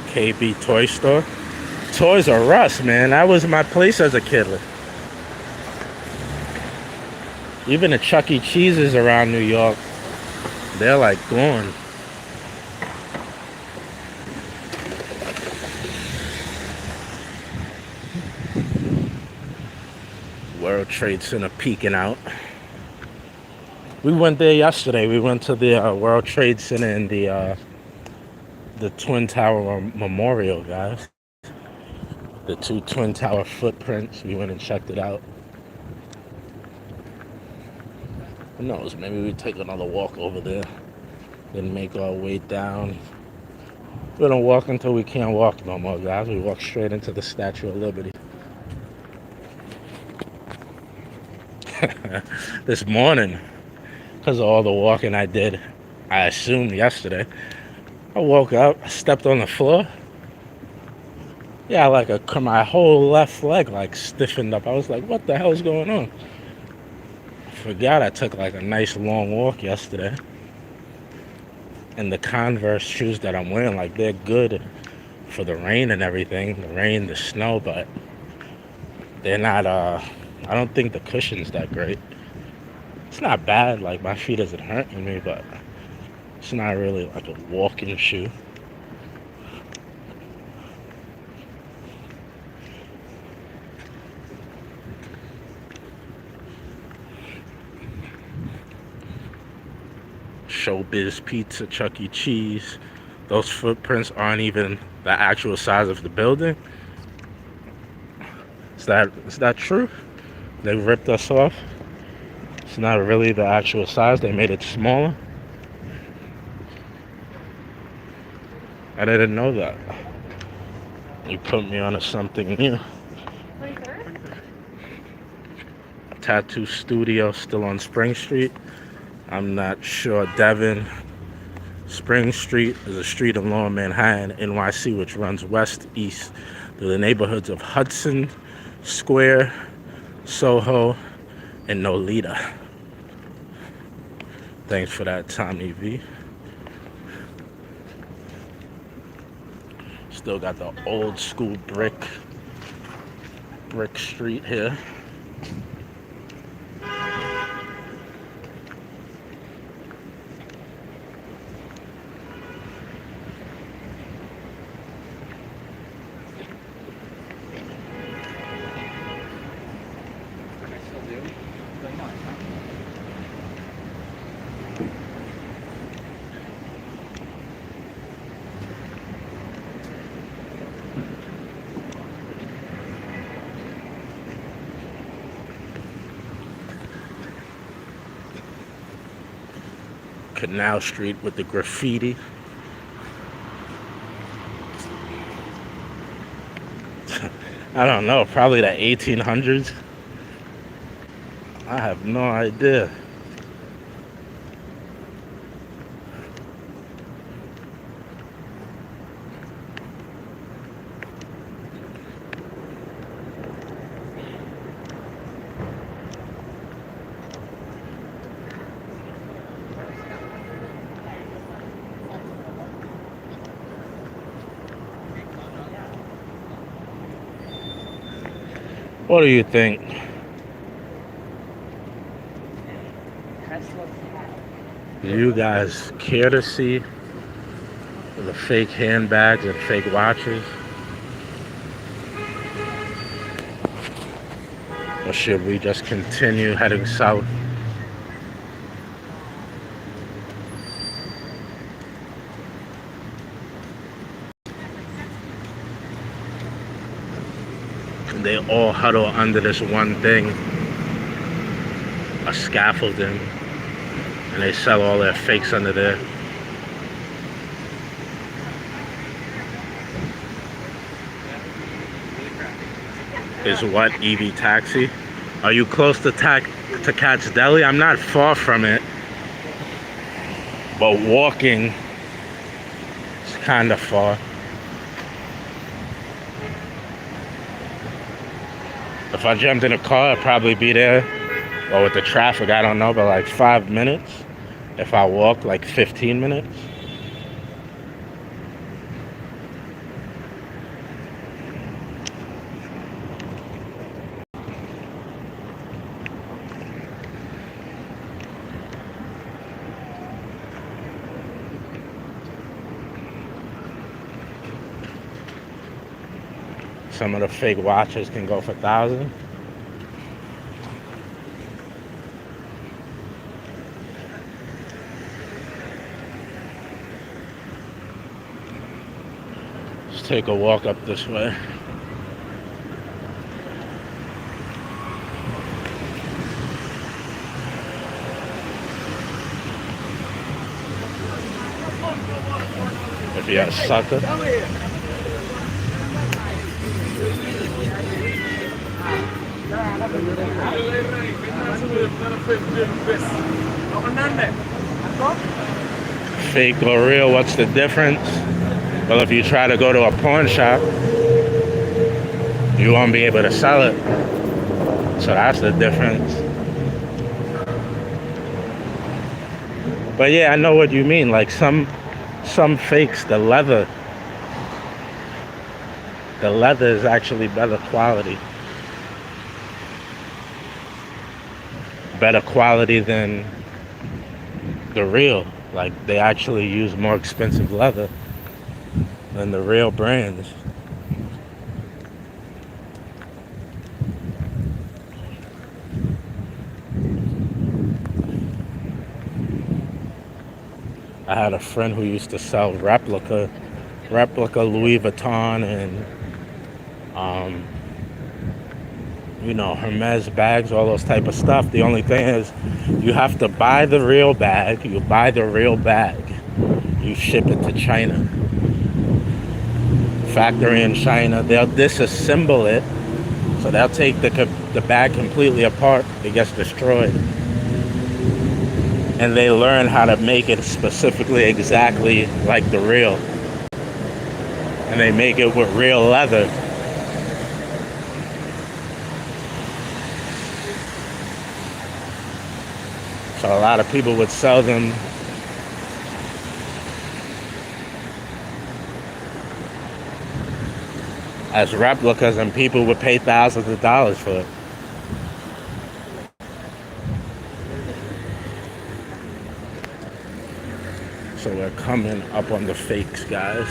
KB Toy Store. Toys R Us, man. That was my place as a kid. Even the Chuck E. Cheese's around New York, they're like gone. World Trade Center peeking out. We went there yesterday. We went to the World Trade Center and the Twin Tower Memorial, guys. The two Twin Tower footprints. We went and checked it out. Who knows? Maybe we take another walk over there. Then make our way down. We don't walk until we can't walk no more, guys. We walk straight into the Statue of Liberty. This morning, because of all the walking I did, I assumed yesterday, I woke up, I stepped on the floor. Yeah, like my whole left leg like stiffened up. I was like, what the hell is going on? I forgot I took like a nice long walk yesterday. And the Converse shoes that I'm wearing, like they're good for the rain and everything. The rain, the snow, but they're not, I don't think the cushion's that great. It's not bad, like my feet isn't hurting me, but it's not really like a walking shoe. Showbiz Pizza, Chuck E. Cheese. Those footprints aren't even the actual size of the building. Is that true? They ripped us off. It's not really the actual size. They made it smaller. I didn't know that. You put me on to something new. Tattoo studio still on Spring Street. I'm not sure. Devon. Spring Street is a street in Lower Manhattan, NYC, which runs west, east, through the neighborhoods of Hudson Square, Soho, and Nolita. Thanks for that, Tommy V. Still got the old school brick street here. Canal Street with the graffiti. I don't know, probably the 1800s. I have no idea. What do you think? Do you guys care to see the fake handbags and fake watches? Or should we just continue heading south? They all huddle under this one thing, a scaffolding, and they sell all their fakes under there. Is what EV taxi? Are you close to Cat's Deli? I'm not far from it, but walking is kind of far. If I jumped in a car, I'd probably be there. Or with the traffic, I don't know, but like 5 minutes. If I walk, like 15 minutes. Some of the fake watches can go for $1,000. Let's take a walk up this way. If you're a sucker. Fake or real, what's the difference? Well, if you try to go to a pawn shop, you won't be able to sell it. So that's the difference. But yeah, I know what you mean. Like some fakes, the leather is actually better quality. Better quality than the real. Like they actually use more expensive leather than the real brands. I had a friend who used to sell replica Louis Vuitton and Hermes bags, all those type of stuff. The only thing is you have to buy the real bag, you buy the real bag, you ship it to China. Factory in China, they'll disassemble it, so they'll take the bag completely apart, it gets destroyed. And they learn how to make it specifically exactly like the real. And they make it with real leather. So a lot of people would sell them as replicas, and people would pay thousands of dollars for it. So we're coming up on the fakes, guys.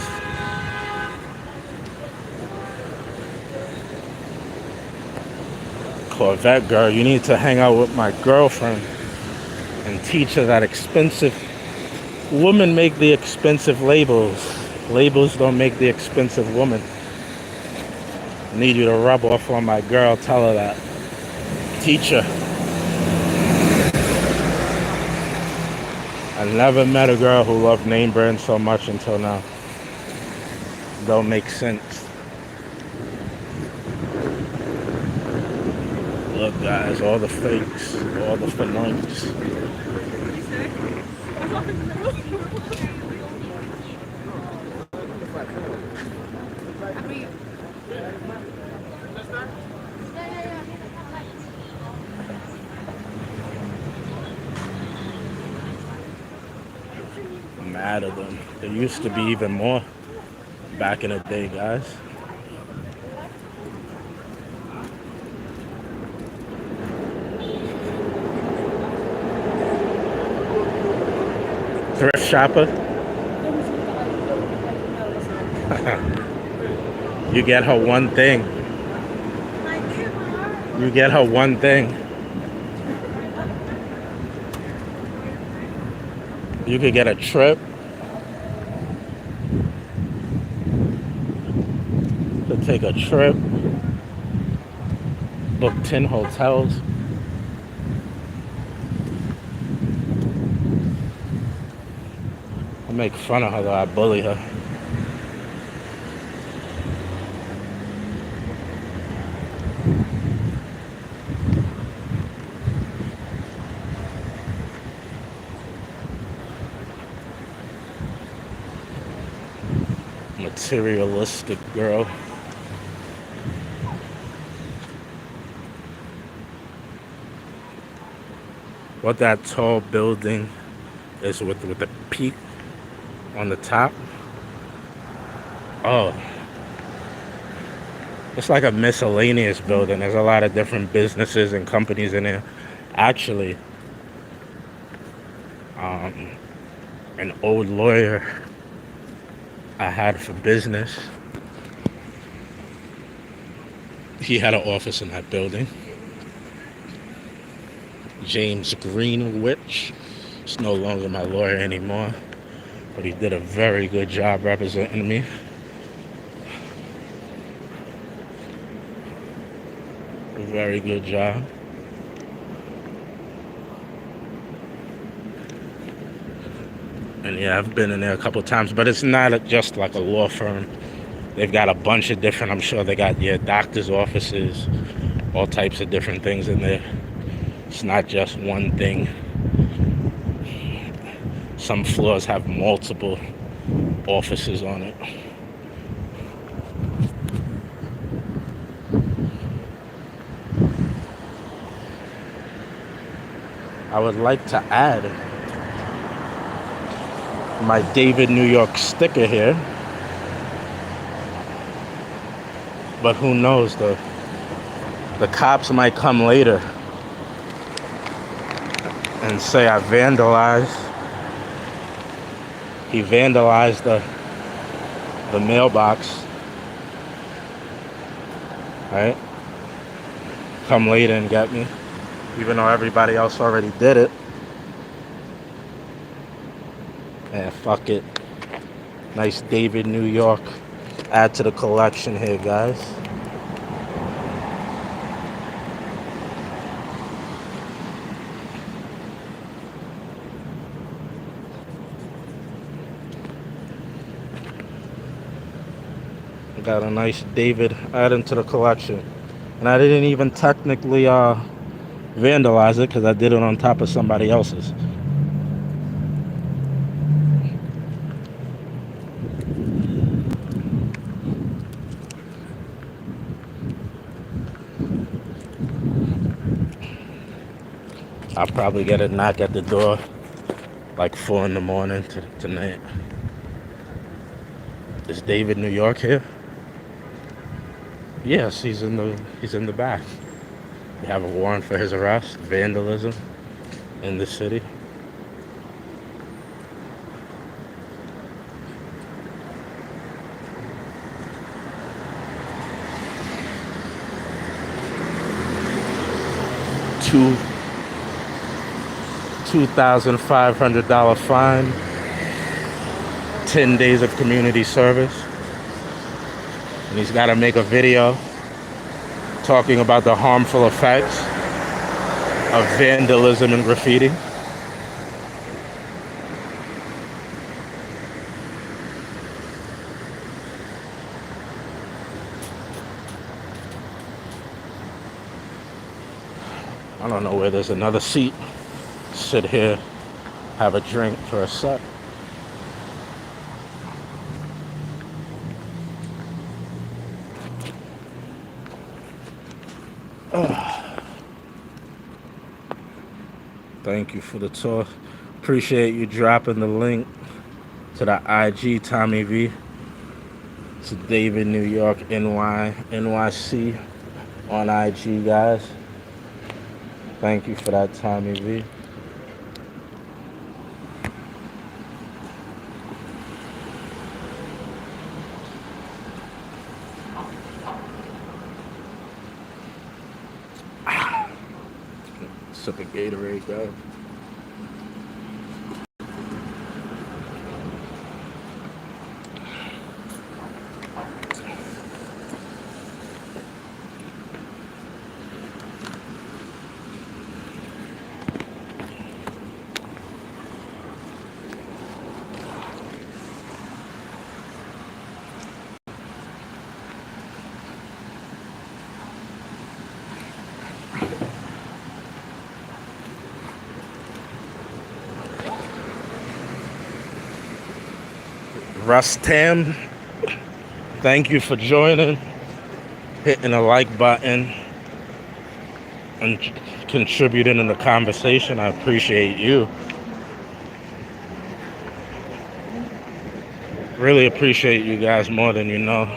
Corvette girl, you need to hang out with my girlfriend and teach her that expensive women make the expensive labels. Labels don't make the expensive woman. I need you to rub off on my girl. Tell her that. Teach her. I never met a girl who loved name brand so much until now. Don't make sense. Look, guys, all the fakes, all the finance. I'm mad at them. There used to be even more back in the day, guys. Thrift shopper. You get her one thing. You get her one thing. You could get a trip to take a trip, book 10 hotels. I make fun of her though, I bully her. Materialistic girl. What that tall building is with the peak on the top. Oh, it's like a miscellaneous building. There's a lot of different businesses and companies in there. Actually, an old lawyer I had for business, he had an office in that building. James Greenwich is no longer my lawyer anymore, but he did a very good job representing me. A very good job. And yeah, I've been in there a couple times, but it's not just like a law firm. They've got a bunch of different, I'm sure they got doctor's offices, all types of different things in there. It's not just one thing. Some floors have multiple offices on it. I would like to add my David New York sticker here, but who knows, the cops might come later and say I vandalized. He vandalized the mailbox, right? Come later and get me, even though everybody else already did it. And fuck it. Nice David New York. Add to the collection here, guys. Got a nice David adding to the collection. And I didn't even technically vandalize it because I did it on top of somebody else's. I'll probably get a knock at the door like 4 in the morning tonight. Is David New York here? Yes, he's in the back. We have a warrant for his arrest, vandalism in the city. $2,500 fine, 10 days of community service. And he's got to make a video talking about the harmful effects of vandalism and graffiti. I don't know where there's another seat. Sit here, have a drink for a sec. Thank you for the talk. Appreciate you dropping the link to the IG Tommy V. To David New York NYC on IG, guys. Thank you for that, Tommy V. Sip of Gatorade, guys. Rustam, thank you for joining, hitting the like button, and contributing in the conversation. I appreciate you. Really appreciate you guys more than you know.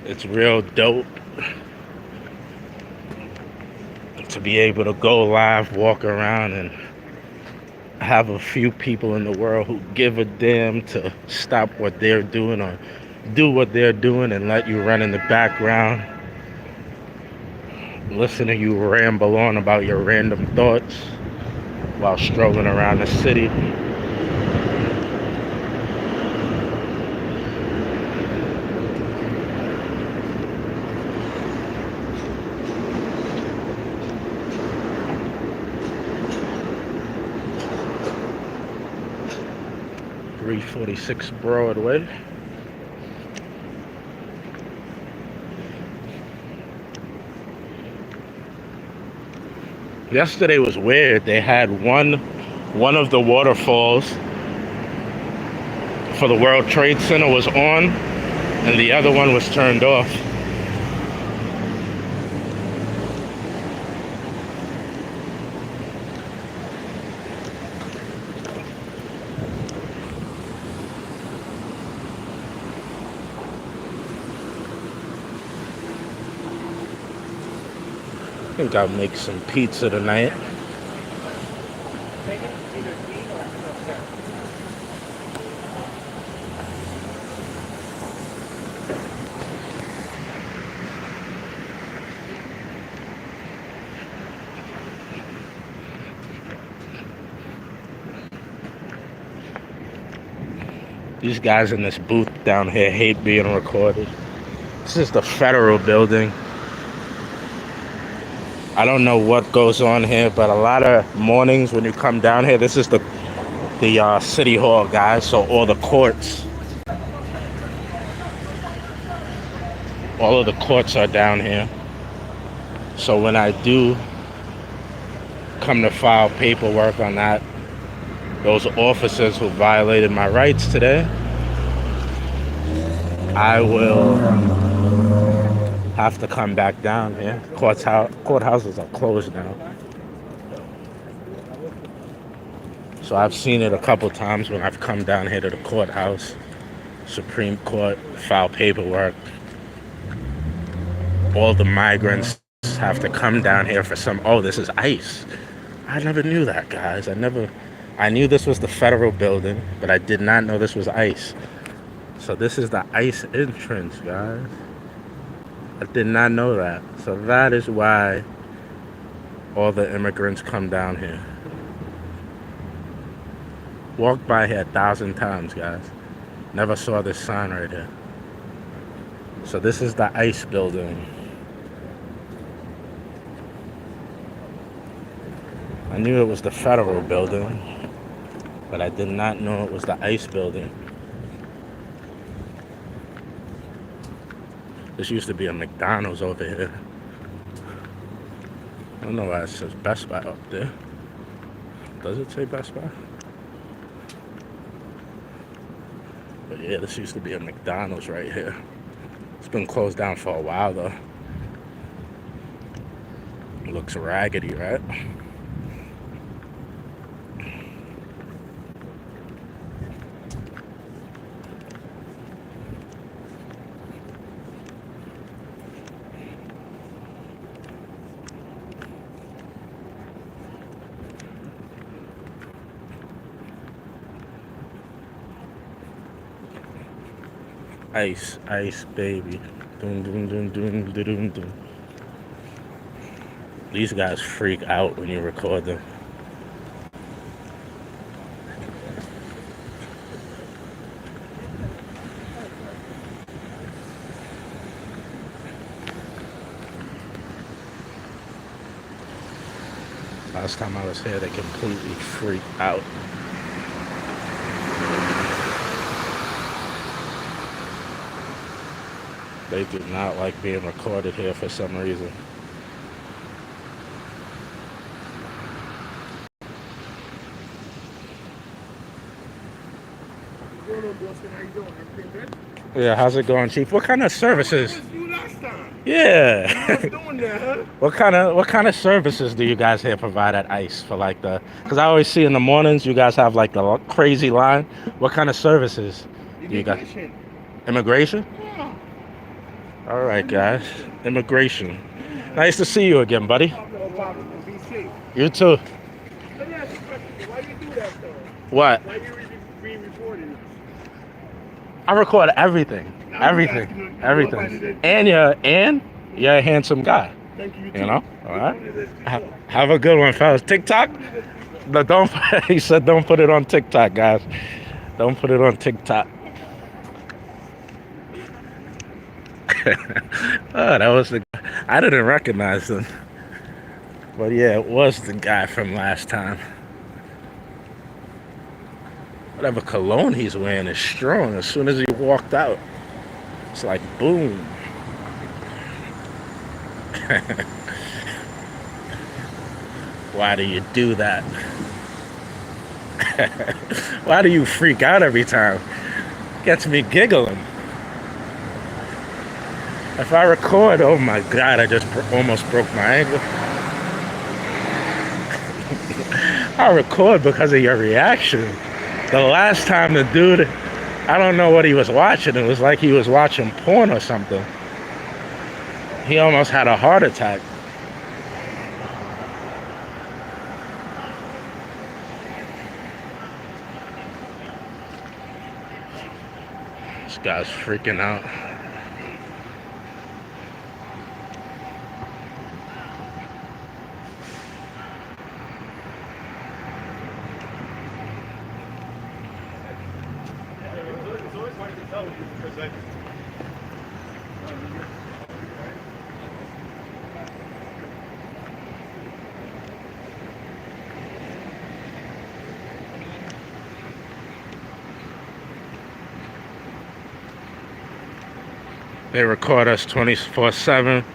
It's real dope to be able to go live, walk around, and have a few people in the world who give a damn to stop what they're doing or do what they're doing and let you run in the background, listen to you ramble on about your random thoughts while strolling around the city. .346 Broadway. Yesterday was weird. They had one of the waterfalls for the World Trade Center was on, and the other one was turned off. I think I'll make some pizza tonight. These guys in this booth down here hate being recorded. This is the Federal Building. I don't know what goes on here, but a lot of mornings when you come down here, this is the City Hall, guys, so all the courts. All of the courts are down here. So when I do come to file paperwork on that, those officers who violated my rights today, I will have to come back down here. Courthouses are closed now. So I've seen it a couple times when I've come down here to the courthouse, Supreme Court, file paperwork. All the migrants have to come down here for some, oh, this is ICE. I never knew that, guys. I knew this was the federal building, but I did not know this was ICE. So this is the ICE entrance, guys. I did not know that. So that is why all the immigrants come down here. Walked by here 1,000 times, guys. Never saw this sign right here. So this is the ICE building. I knew it was the federal building, but I did not know it was the ICE building. This used to be a McDonald's over here. I don't know why it says Best Buy up there. Does it say Best Buy? But yeah, this used to be a McDonald's right here. It's been closed down for a while though. It looks raggedy, right? Ice, ice, baby. Dun, dun, dun, dun, dun, dun, dun. These guys freak out when you record them. Last time I was here, they completely freaked out. They do not like being recorded here for some reason. Yeah, how's it going, Chief? What kind of services? Yeah. What kind of services do you guys here provide at ICE for like the? Because I always see in the mornings you guys have like the crazy line. What kind of services do you guys? Immigration? All right, guys. Immigration. Nice to see you again, buddy. You too. Let me ask you a question. Why you do that, though? What? Why you re-recording? I record everything. Everything. Everything. And you're a handsome guy. Thank you. You know? All right. Have a good one, fellas. TikTok? No, don't. He said don't put it on TikTok, guys. Don't put it on TikTok. Oh, that was the. I didn't recognize him. But yeah, it was the guy from last time. Whatever cologne he's wearing is strong. As soon as he walked out, it's like boom. Why do you do that? Why do you freak out every time? Gets me giggling. If I record, oh my God, I just almost broke my ankle. I record because of your reaction. The last time the dude, I don't know what he was watching. It was like he was watching porn or something. He almost had a heart attack. This guy's freaking out. They record us 24/7.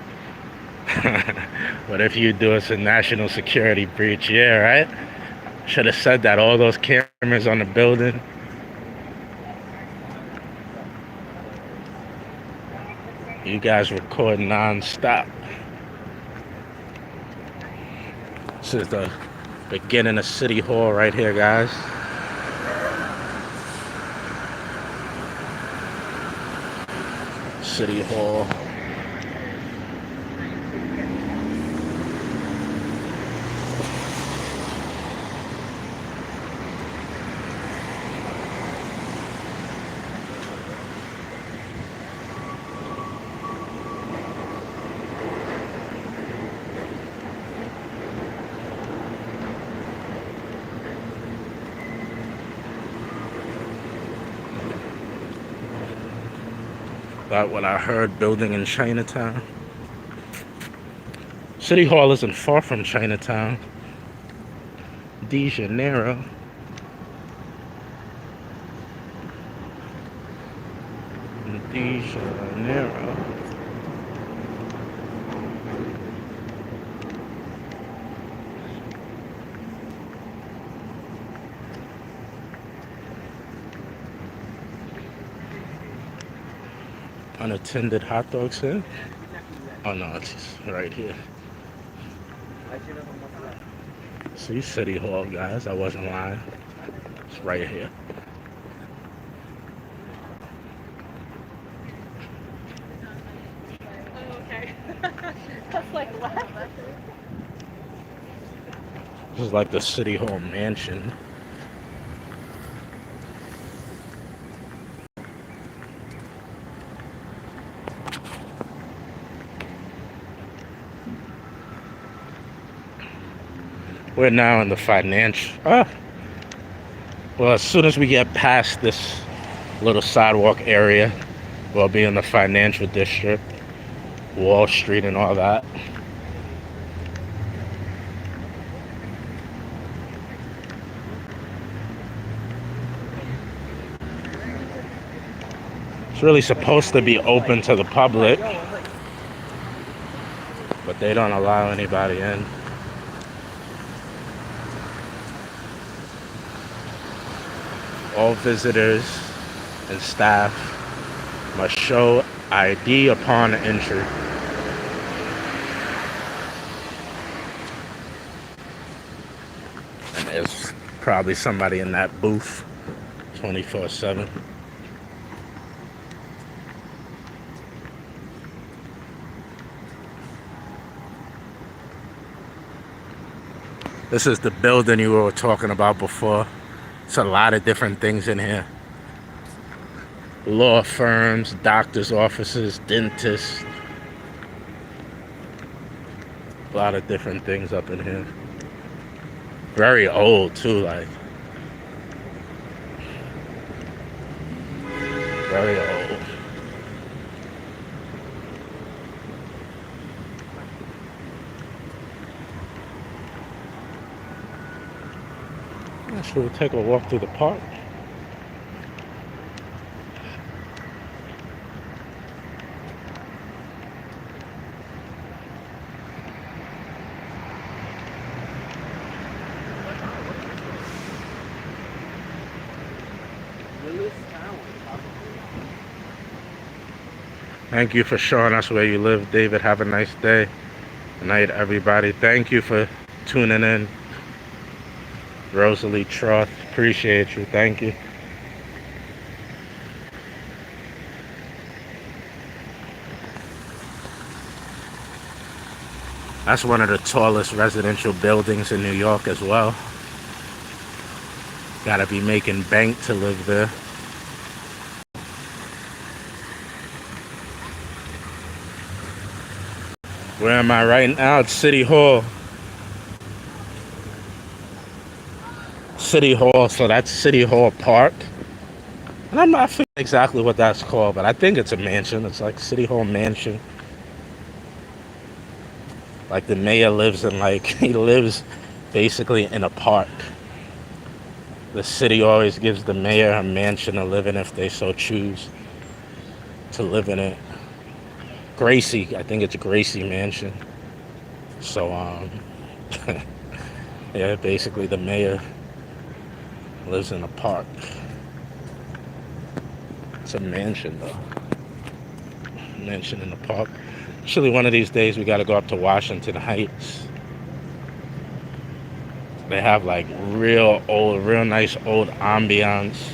But if you do, it's a national security breach. Yeah, right? Should have said that. All those cameras on the building. You guys record non-stop. This is the beginning of City Hall right here, guys. City Hall. About what I heard building in Chinatown. City Hall isn't far from Chinatown. De Janeiro. De Janeiro. Unattended hot dog stand? Oh no, it's right here. See, City Hall, guys. I wasn't lying. It's right here. Okay. That's like what? This is like the City Hall mansion. We're now in the financial. Well, as soon as we get past this little sidewalk area, we'll be in the financial district, Wall Street, and all that. It's really supposed to be open to the public, but they don't allow anybody in. All visitors and staff must show ID upon entry. And there's probably somebody in that booth 24/7. This is the building you were talking about before. It's a lot of different things in here. Law firms, doctors' offices, dentists. A lot of different things up in here. Very old too, like. Very old. Should we take a walk through the park? Thank you for showing us where you live, David. Have a nice day. Good night, everybody. Thank you for tuning in. Rosalie Troth, appreciate you. Thank you. That's one of the tallest residential buildings in New York as well. Gotta be making bank to live there. Where am I right now? It's City Hall. City Hall, so that's City Hall Park. And I'm not sure exactly what that's called, but I think it's a mansion. It's like City Hall Mansion. Like the mayor lives in he lives basically in a park. The city always gives the mayor a mansion to live in if they so choose to live in it. Gracie, I think it's Gracie Mansion. So, yeah, basically the mayor lives in a park. It's a mansion though. mansion in the park. Actually, one of these days we got to go up to Washington Heights. They have like real nice old ambiance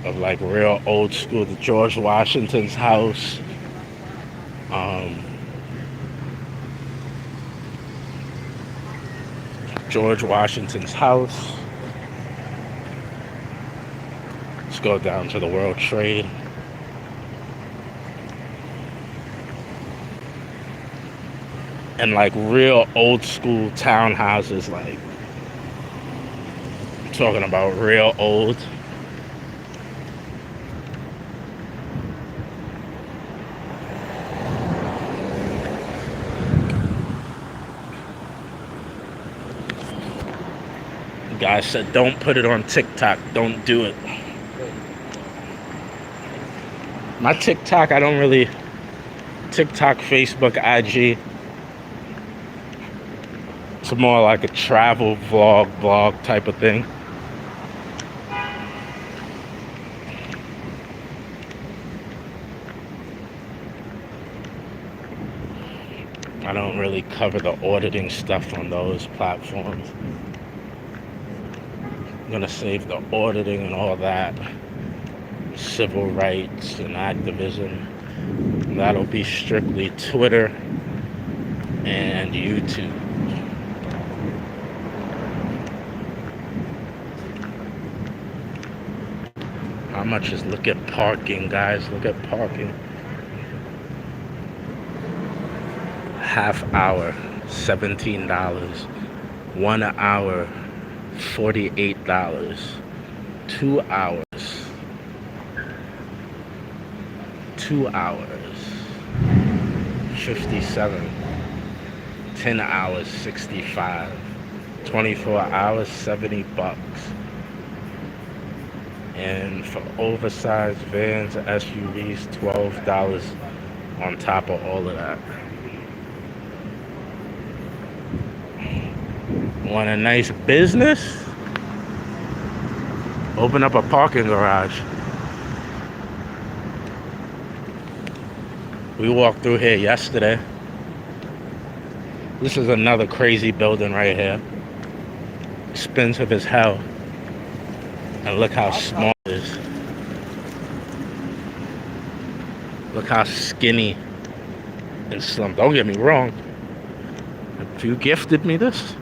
of like real old school. The George Washington's house. George Washington's house. Let's go down to the World Trade. And like real old school townhouses, like I'm talking about real old. The guy said, don't put it on TikTok, don't do it. My TikTok, I don't really, TikTok, Facebook, IG. It's more like a travel vlog type of thing. I don't really cover the auditing stuff on those platforms. I'm gonna save the auditing and all that. Civil rights and activism. That'll be strictly Twitter and YouTube. How much is, look at parking, guys, look at parking. Half hour, $17. 1 hour, $48. 2 hours. 2 hours, 57. 10 hours, 65. 24 hours, $70. And for oversized vans, SUVs, $12 on top of all of that. Want a nice business? Open up a parking garage. We walked through here yesterday. This is another crazy building right here. Expensive as hell. And look how small it is. Look how skinny and slim. Don't get me wrong. If you gifted me this,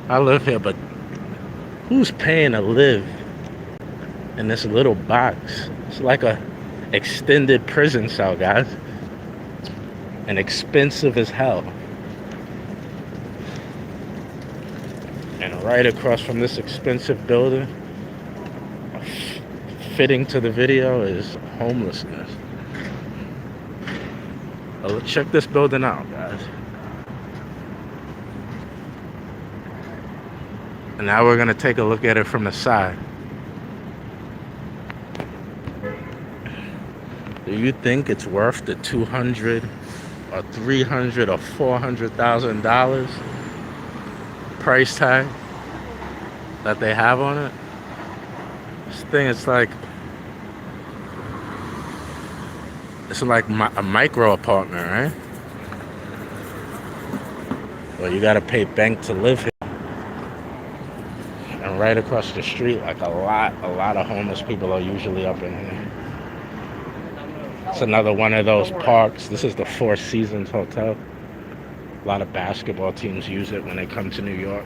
I live here, but who's paying to live in this little box? It's like a extended prison cell, guys. And expensive as hell. And right across from this expensive building, fitting to the video, is homelessness. Well, check this building out, guys. And now we're gonna take a look at it from the side. Do you think it's worth the $200 or $300 or $400,000 price tag that they have on it? This thing, it's like a micro apartment, right? Well, you gotta pay bank to live here. And right across the street, like a lot of homeless people are usually up in here. It's another one of those parks. This is the Four Seasons Hotel. A lot of basketball teams use it when they come to New York.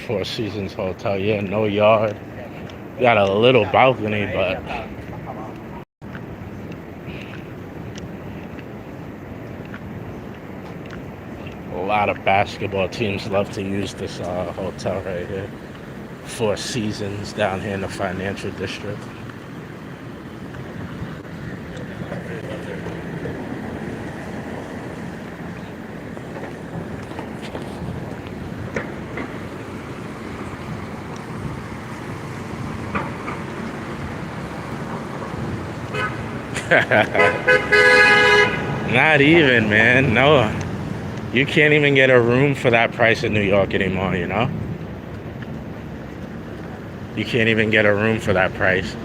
Four Seasons Hotel, yeah, no yard. Got a little balcony, but a lot of basketball teams love to use this hotel right here. Four Seasons down here in the financial district. Not even, man. No. You can't even get a room for that price in New York anymore, you know? You can't even get a room for that price.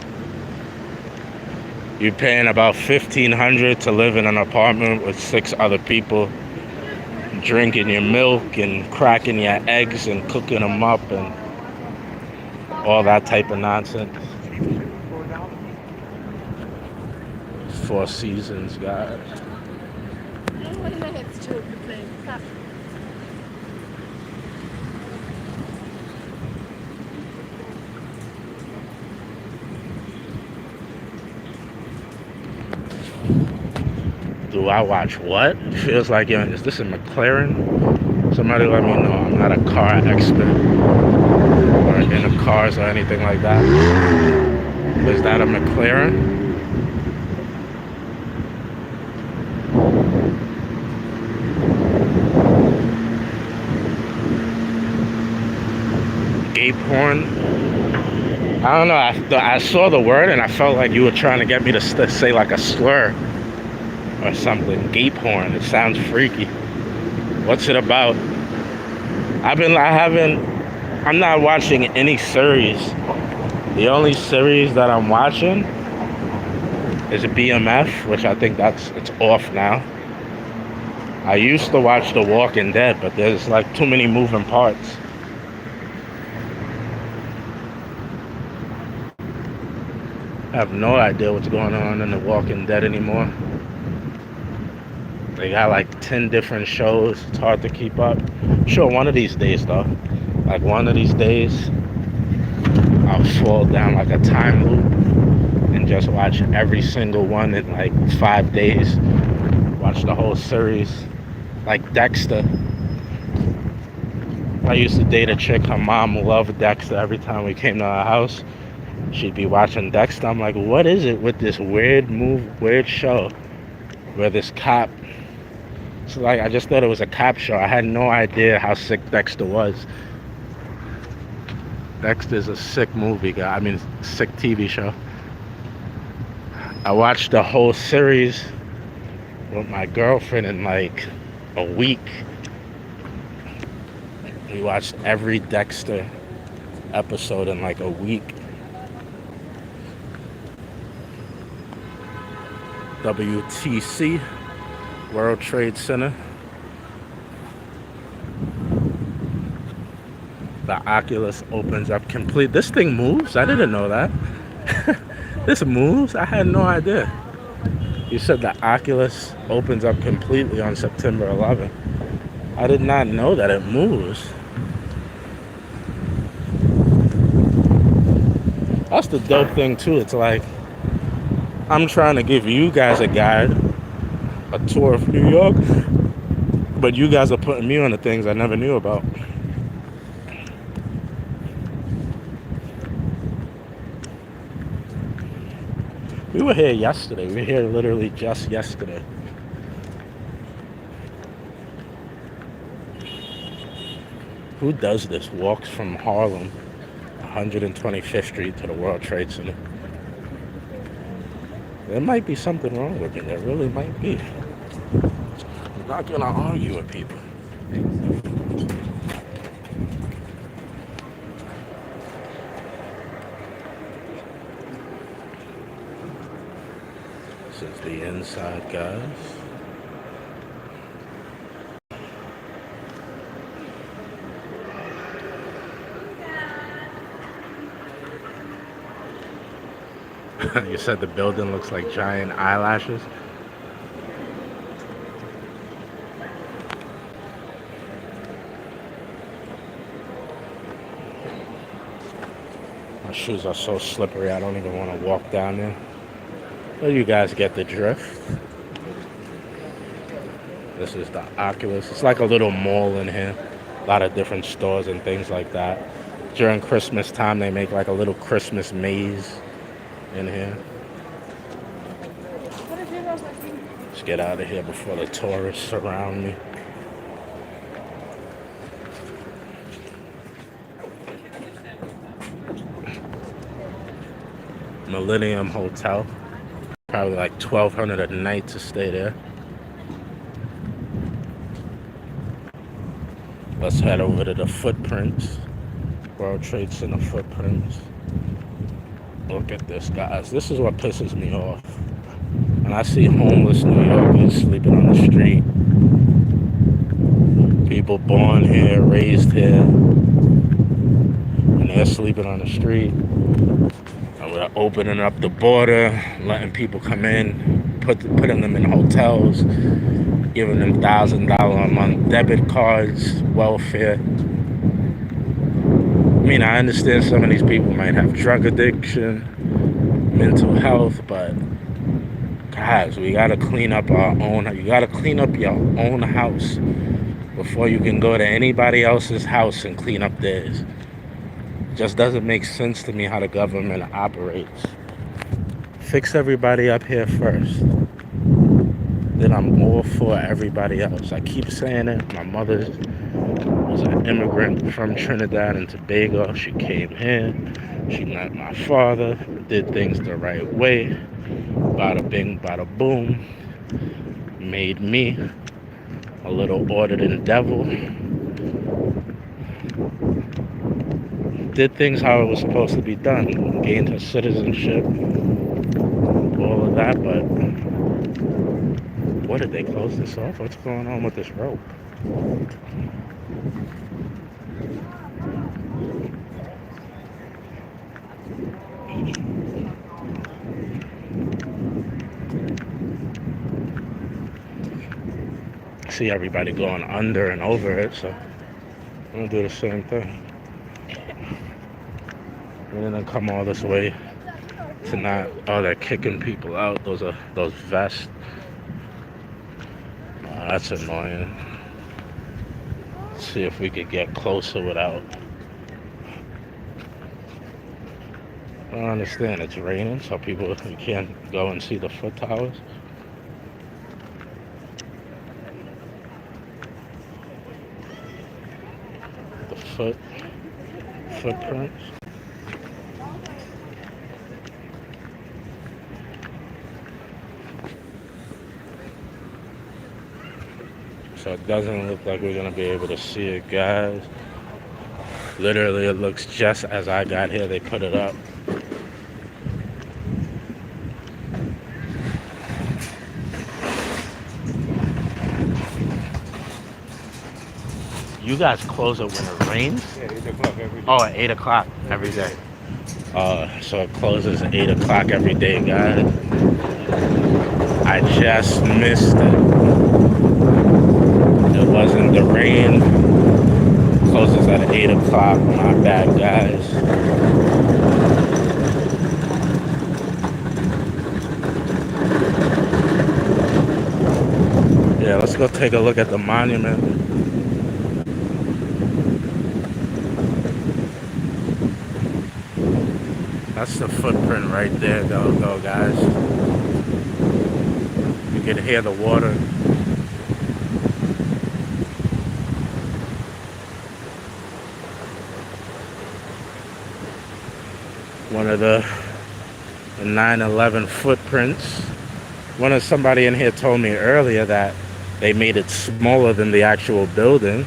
You're paying about $1,500 to live in an apartment with 6 other people, drinking your milk and cracking your eggs and cooking them up and all that type of nonsense. Four Seasons, guys. Do I watch what? Feels like, is this a McLaren? Somebody let me know. I'm not a car expert or into cars or anything like that. Is that a McLaren? Ape horn? I don't know. I saw the word and I felt like you were trying to get me to say like a slur or something. Gape horn. It sounds freaky. What's it about? I'm not watching any series. The only series that I'm watching is a BMF, which I think it's off now. I used to watch The Walking Dead, but there's like too many moving parts. I have no idea what's going on in The Walking Dead anymore. They got like 10 different shows. It's hard to keep up. Sure, one of these days though, like one of these days, I'll fall down like a time loop and just watch every single one in like 5 days. Watch the whole series, like Dexter. I used to date a chick, her mom loved Dexter. Every time we came to our house, she'd be watching Dexter. I'm like, what is it with this weird show where this cop, so like I just thought it was a cop show. I had no idea how sick Dexter was. Dexter's a sick movie, guy. I mean, sick TV show. I watched the whole series with my girlfriend in like a week. We watched every Dexter episode in like a week. WTC, World Trade Center. The Oculus opens up complete. This thing moves? I didn't know that. This moves? I had no idea. You said the Oculus opens up completely on September 11th. I did not know that it moves. That's the dope thing too. It's like, I'm trying to give you guys a guide, a tour of New York, but you guys are putting me on the things I never knew about. We were here yesterday. We were here literally just yesterday. Who does this? Walks from Harlem, 125th Street to the World Trade Center. There might be something wrong with it. There really might be. I'm not gonna argue with people. This is the inside, guys. You said the building looks like giant eyelashes. My shoes are so slippery, I don't even want to walk down there. Well, you guys get the drift. This is the Oculus. It's like a little mall in here. A lot of different stores and things like that. During Christmas time, they make like a little Christmas maze in here. Let's get out of here before the tourists surround me. Millennium Hotel. Probably like $1,200 a night to stay there. Let's head over to the footprints. World Trade Center footprints. Look at this, guys. This is what pisses me off. When I see homeless New Yorkers sleeping on the street, people born here, raised here, and they're sleeping on the street. And we're opening up the border, letting people come in, putting them in hotels, giving them $1,000 a month debit cards, welfare. I mean, I understand some of these people might have drug addiction, mental health, but guys, we gotta clean up our own. You gotta clean up your own house before you can go to anybody else's house and clean up theirs. Just doesn't make sense to me how the government operates. Fix everybody up here first. Then I'm all for everybody else. I keep saying it. My mother was an immigrant from Trinidad and Tobago. She came here. She met my father. Did things the right way. Bada bing, bada boom. Made me a little auditing devil. Did things how it was supposed to be done. Gained her citizenship. All of that, but what, did they close this off? What's going on with this rope? See everybody going under and over it, so I'm gonna do the same thing. And then come all this way to not, oh, they're kicking people out. Those vests. Oh, that's annoying. Let's see if we could get closer without. I don't understand. It's raining, so you can't go and see the foot towers. The footprints. So it doesn't look like we're gonna be able to see it, guys. Literally, it looks just as I got here, they put it up. You guys close it when it rains? Yeah, 8 o'clock every day. Oh, at 8 o'clock every day. So it closes at 8 o'clock every day, guys. I just missed it. It wasn't the rain. Closes at 8 o'clock. My bad, guys. Yeah, let's go take a look at the monument. That's the footprint right there, though, guys. You can hear the water. One of the 9/11 footprints. Somebody in here told me earlier that they made it smaller than the actual building.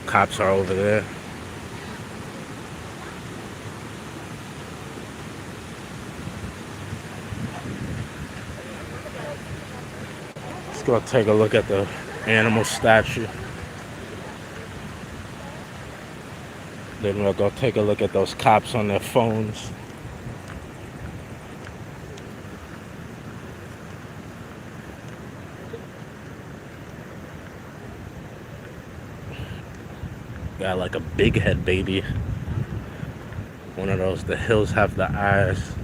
Cops are over there. Let's go take a look at the animal statue. Then we'll go take a look at those cops on their phones. Got like a big head baby. One of those, the hills have the eyes.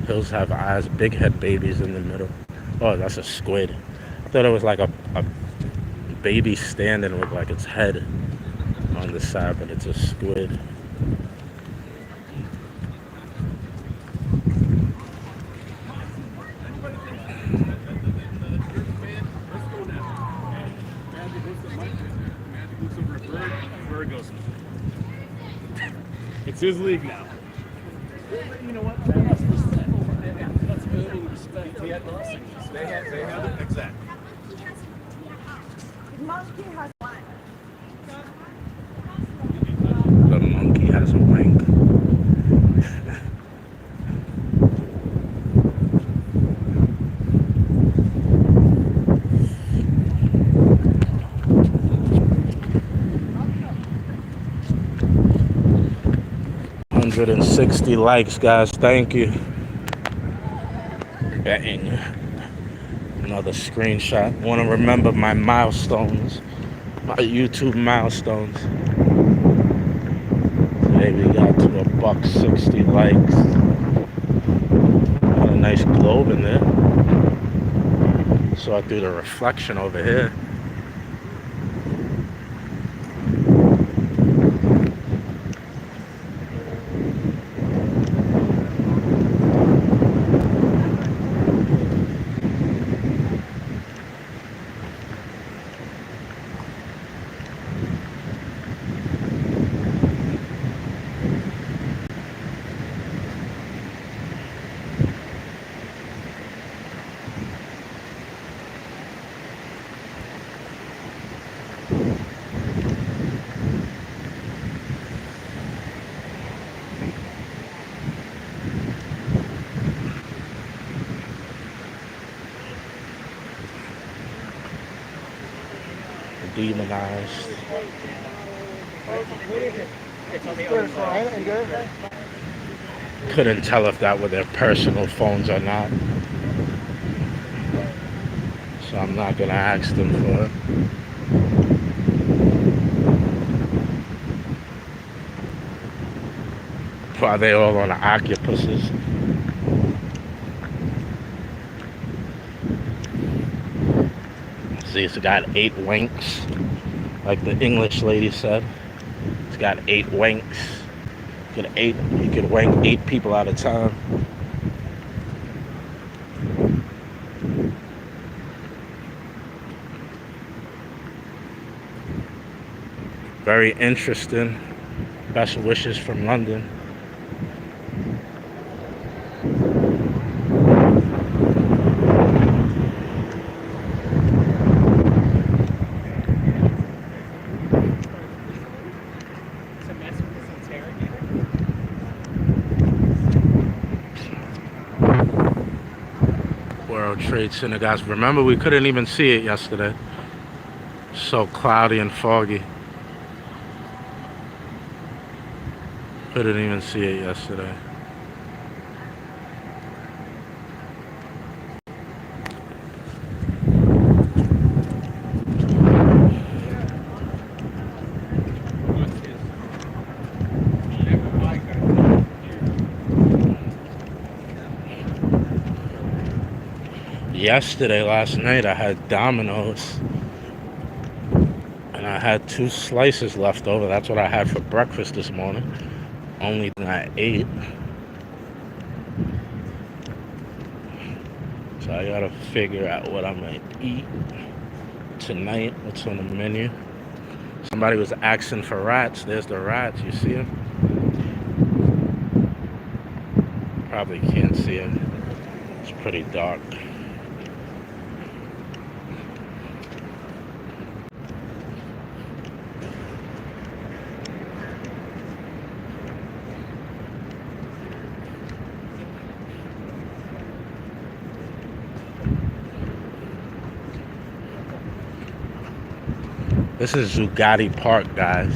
Hills have eyes, big head babies in the middle. Oh, that's a squid. I thought it was like a baby standing with like its head on the side, but it's a squid. It's his league now. You know what? That's respect. That's earning respect. They have it. Exactly. The monkey has a wank. $160 likes, guys. Thank you. Bang. Another screenshot. Want to remember my milestones, my YouTube milestones. Today we got to $160 likes. Got a nice globe in there. Saw through the reflection over here. Demonized. Couldn't tell if that were their personal phones or not. So I'm not gonna ask them for it. Are they all on octopuses? See, it's got 8 winks, like the English lady said. It's got 8 winks. You could wank 8 people at a time. Very interesting. Best wishes from London. World Trade Center, guys. Remember, we couldn't even see it yesterday. So cloudy and foggy. Couldn't even see it yesterday. Yesterday, last night, I had Domino's. And I had 2 slices left over. That's what I had for breakfast this morning. Only thing I ate. So I gotta figure out what I might eat tonight. What's on the menu? Somebody was asking for rats. There's the rats. You see them? Probably can't see them. It's pretty dark. This is Zugatti Park, guys.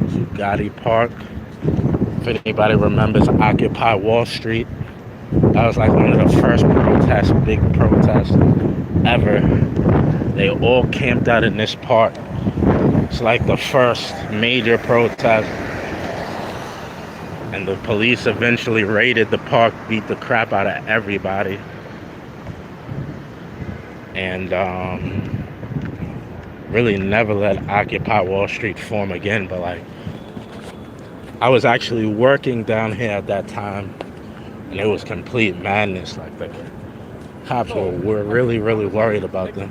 Zugatti Park. If anybody remembers Occupy Wall Street, that was like one of the first protests, big protests ever. They all camped out in this park. It's like the first major protest. And the police eventually raided the park, beat the crap out of everybody. And really never let Occupy Wall Street form again. But like, I was actually working down here at that time, and it was complete madness. Like the cops were really worried about them.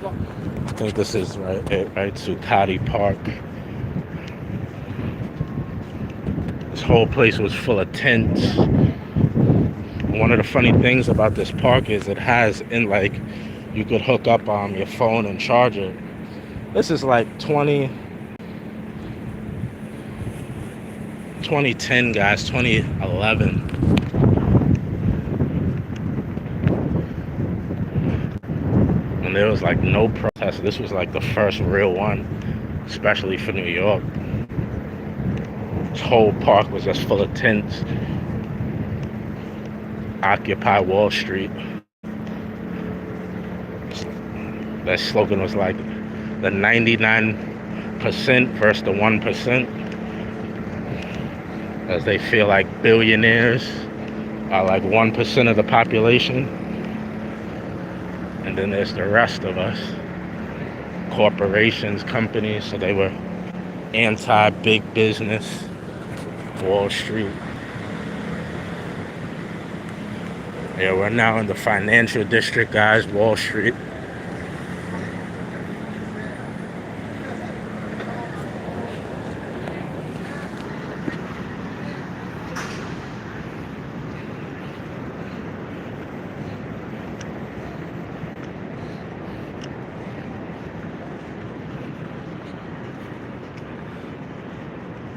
I think this is right, Zugatti Park. This whole place was full of tents. One of the funny things about this park is it has you could hook up your phone and charge it. This is like 2010, guys, 2011. And there was like no protest. This was like the first real one, especially for New York. This whole park was just full of tents. Occupy Wall Street. That slogan was like the 99% versus the 1%, as they feel like billionaires are like 1% of the population, and then there's the rest of us, corporations, companies. So they were anti-big business, Wall Street. Yeah, we're now in the financial district, guys, Wall Street.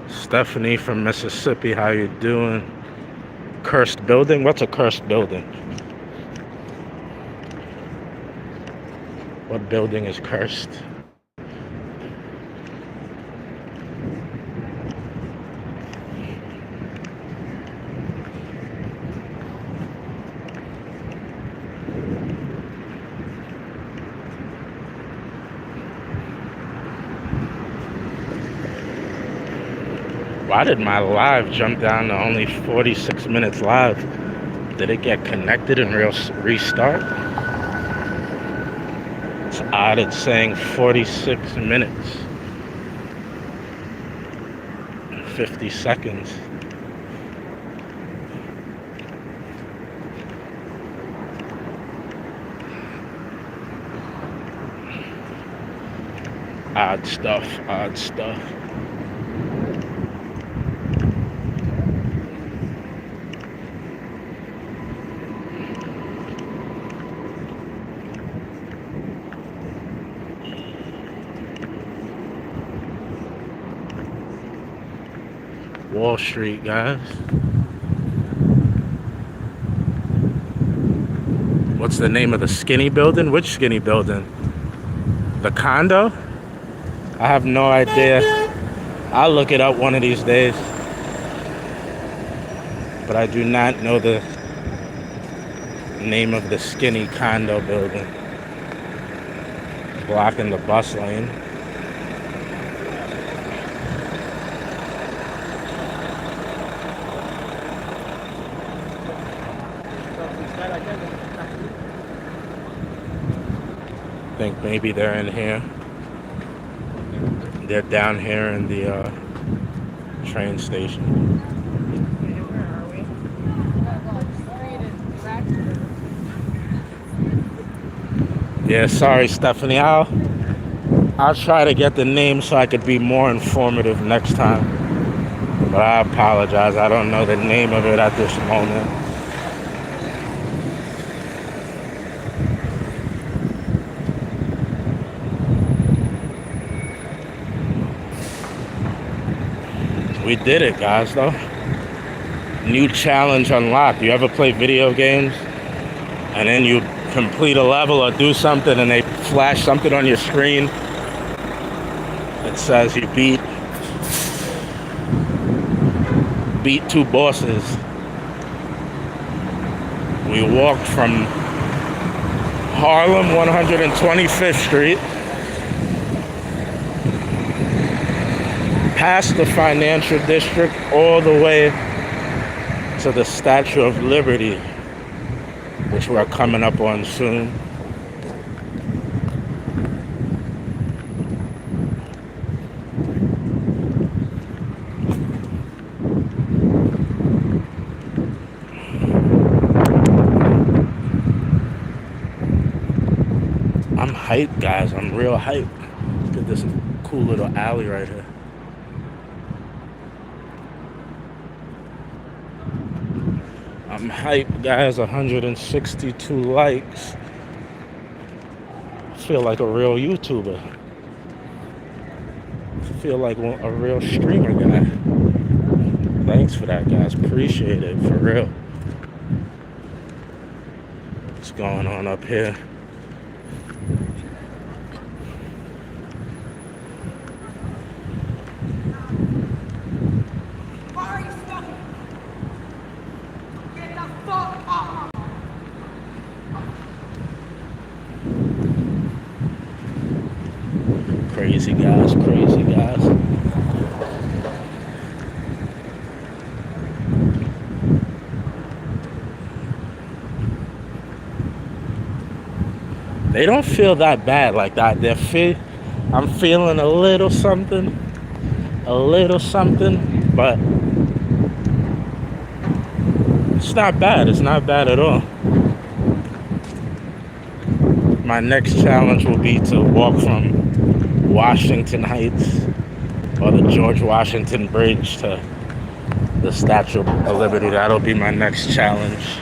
Stephanie from Mississippi, how you doing? Cursed building? What's a cursed building? What building is cursed? Why did my live jump down to only 46 minutes live? Did it get connected and restart? It's odd, it's saying 46 minutes and 50 seconds. Odd stuff, odd stuff. Wall Street, guys. What's the name of the skinny building? Which skinny building? The condo? I have no idea. I'll look it up one of these days. But I do not know the name of the skinny condo building. Blocking the bus lane. I think maybe they're in here. They're down here in the train station. Yeah, sorry, Stephanie. I'll try to get the name so I could be more informative next time. But I apologize. I don't know the name of it at this moment. We did it, guys, though. New challenge unlocked. You ever play video games and then you complete a level or do something and they flash something on your screen that says you beat 2 bosses? We walked from Harlem, 125th Street, past the financial district, all the way to the Statue of Liberty, which we're coming up on soon. I'm hyped, guys. I'm real hyped. Look at this cool little alley right here. I'm hyped, guys. 162 likes. Feel like a real YouTuber. Feel like a real streamer guy. Thanks for that, guys. Appreciate it, for real. What's going on up here? Crazy guys, crazy guys. They don't feel that bad like that. I'm feeling a little something, but it's not bad. It's not bad at all. My next challenge will be to walk from Washington Heights or the George Washington Bridge to the Statue of Liberty. That'll be my next challenge.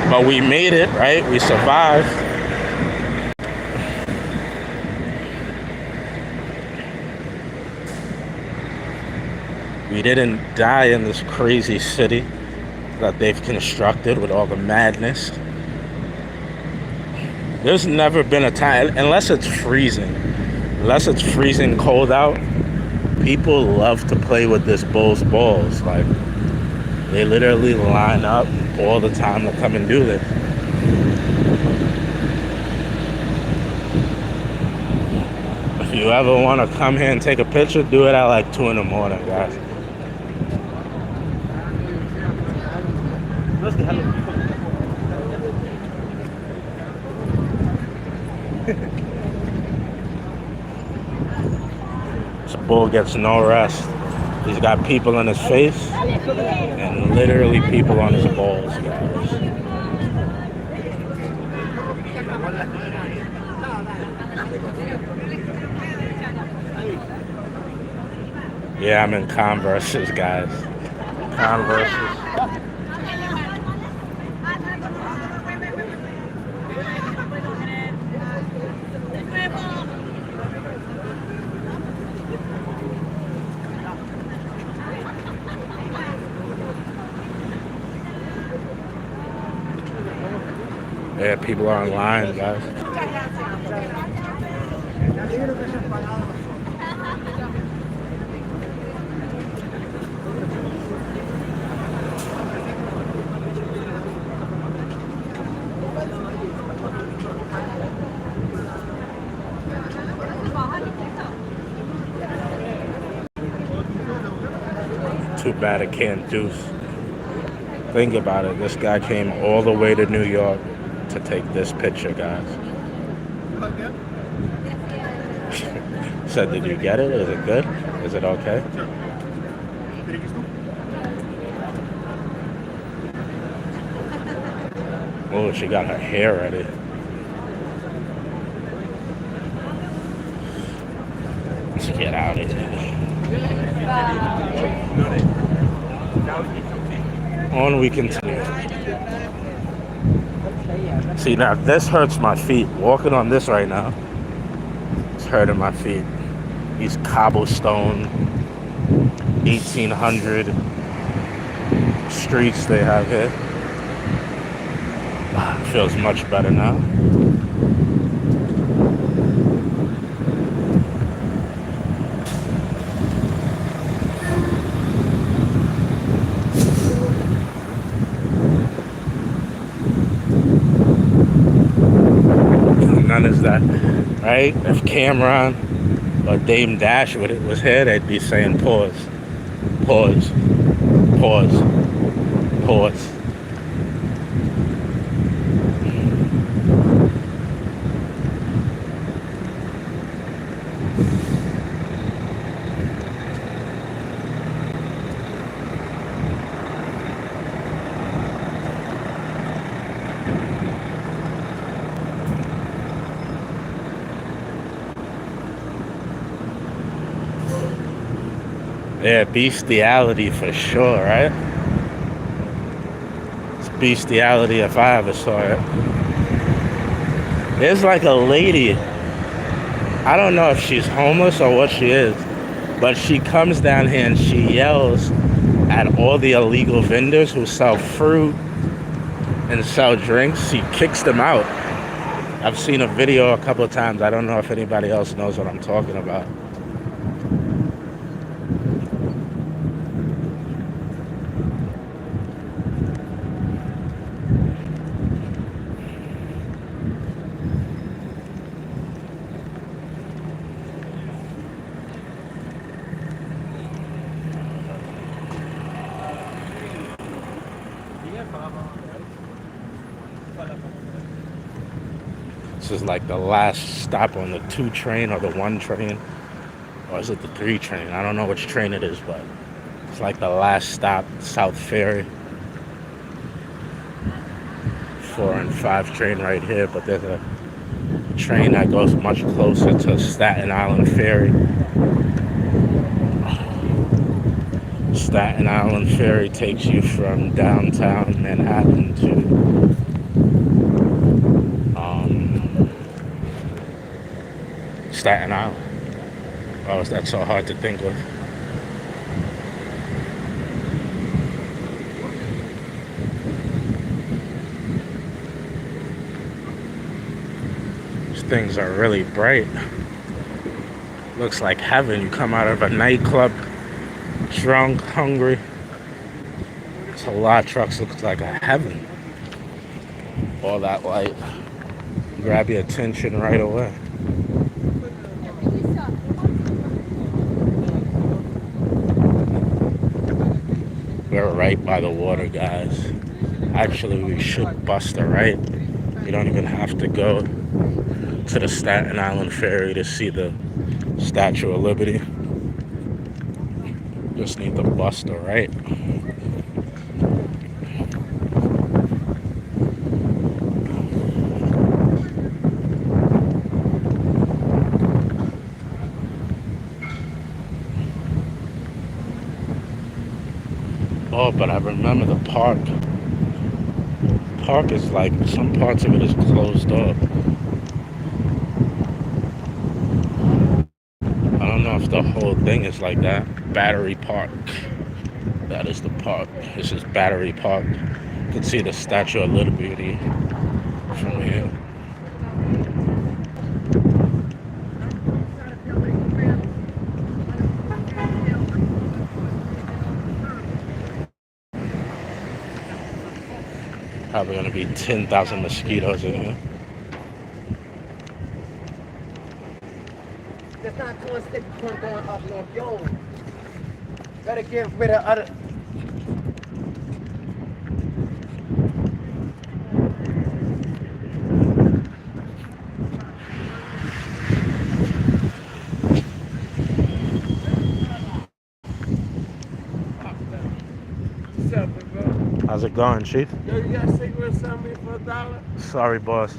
But we made it, right? We survived. We didn't die in this crazy city that they've constructed with all the madness. There's never been a time, unless it's freezing cold out, people love to play with this bull's balls. Like, they literally line up all the time to come and do this. If you ever want to come here and take a picture, do it at like 2 in the morning, guys. This bull gets no rest. He's got people in his face and literally people on his balls, guys. Yeah, I'm in Converses, guys. Converses. Yeah, people are online, guys. Too bad it can't do. Think about it. This guy came all the way to New York to take this picture, guys. Said, did you get it? Is it good? Is it okay? Oh, she got her hair ready. Let's get out of here. On we continue. See, now this hurts my feet. Walking on this right now, it's hurting my feet. These cobblestone 1800 streets they have here. Feels much better now. None is that, right? If Cameron or Dame Dash was here, they'd be saying pause, pause, pause, pause. Yeah, bestiality for sure, right? bestiality if I ever saw it. There's like a lady. I don't know if she's homeless or what she is, but she comes down here and she yells at all the illegal vendors who sell fruit and sell drinks. She kicks them out. I've seen a video a couple of times. I don't know if anybody else knows what I'm talking about. This is like the last stop on the 2 train or the 1 train. Or is it the 3 train? I don't know which train it is, but it's like the last stop, South Ferry. 4 and 5 train right here, but there's a train that goes much closer to Staten Island Ferry. Staten Island Ferry takes you from downtown Manhattan to Staten Island. Oh, is that so hard to think of? These things are really bright. Looks like heaven. You come out of a nightclub, drunk, hungry. It's a lot of trucks. Looks like a heaven. All that light. Grab your attention right away. We're right by the water, guys. Actually, we should bust a right. You don't even have to go to the Staten Island Ferry to see the Statue of Liberty. Just need to bust a right. Oh, but I remember the park. Park is like, some parts of it is closed off. I don't know if the whole thing is like that. Battery Park. That is the park. This is Battery Park. You can see the Statue of Liberty from here. Probably gonna be 10,000 mosquitoes in here. That's not going to stick point going up north. Yo, better get rid of other. What's up, bro? How's it going, Chief? Yo, you got cigarettes on me for $1? Sorry, boss.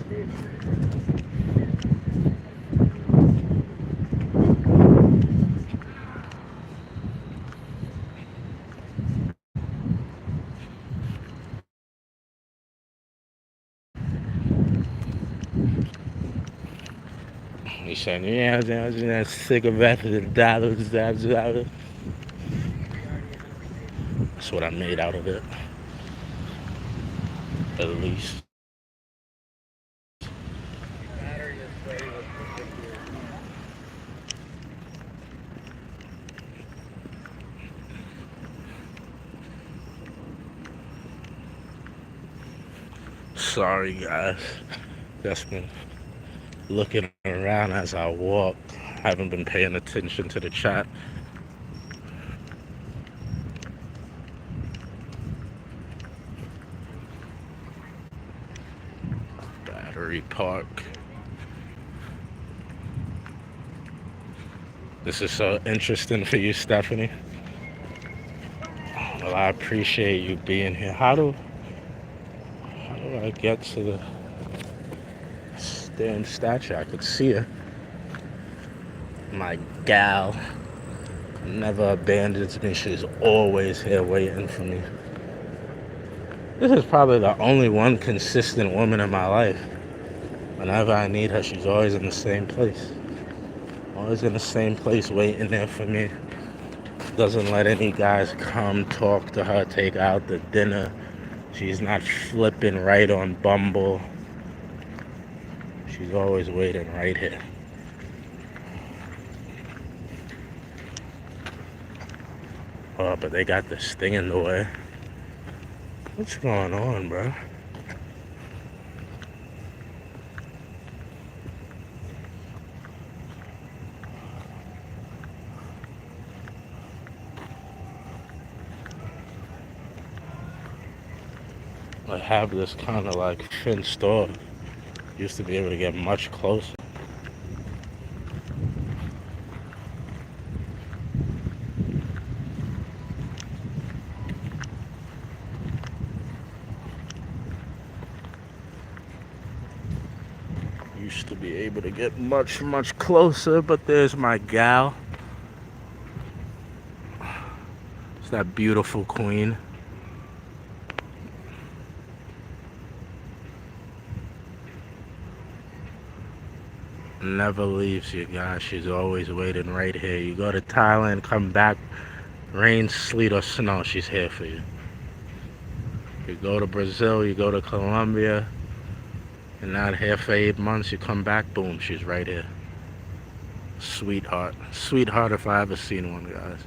He's saying, yeah, that cigarette for $1. That's what I made out of it. At least. Sorry, guys. Just been looking around as I walk. Haven't been paying attention to the chat. Battery Park. This is so interesting for you, Stephanie. Well, I appreciate you being here. How do I get to the damn statue? I could see her. My gal never abandons me. She's always here waiting for me. This is probably the only one consistent woman in my life. Whenever I need her, she's always in the same place. Always in the same place waiting there for me. Doesn't let any guys come talk to her, take her out to dinner. She's not flipping right on Bumble. She's always waiting right here. Oh, but they got this thing in the way. What's going on, bro? I have this kind of like fenced off. Used to be able to get much closer. Used to be able to get much, much closer, but there's my gal. It's that beautiful queen. Never leaves you guys. She's always waiting right here. You go to Thailand, come back, rain, sleet, or snow, she's here for you. You go to Brazil, you go to Colombia, you're not here for 8 months, you come back, boom, she's right here. Sweetheart. Sweetheart if I ever seen one, guys.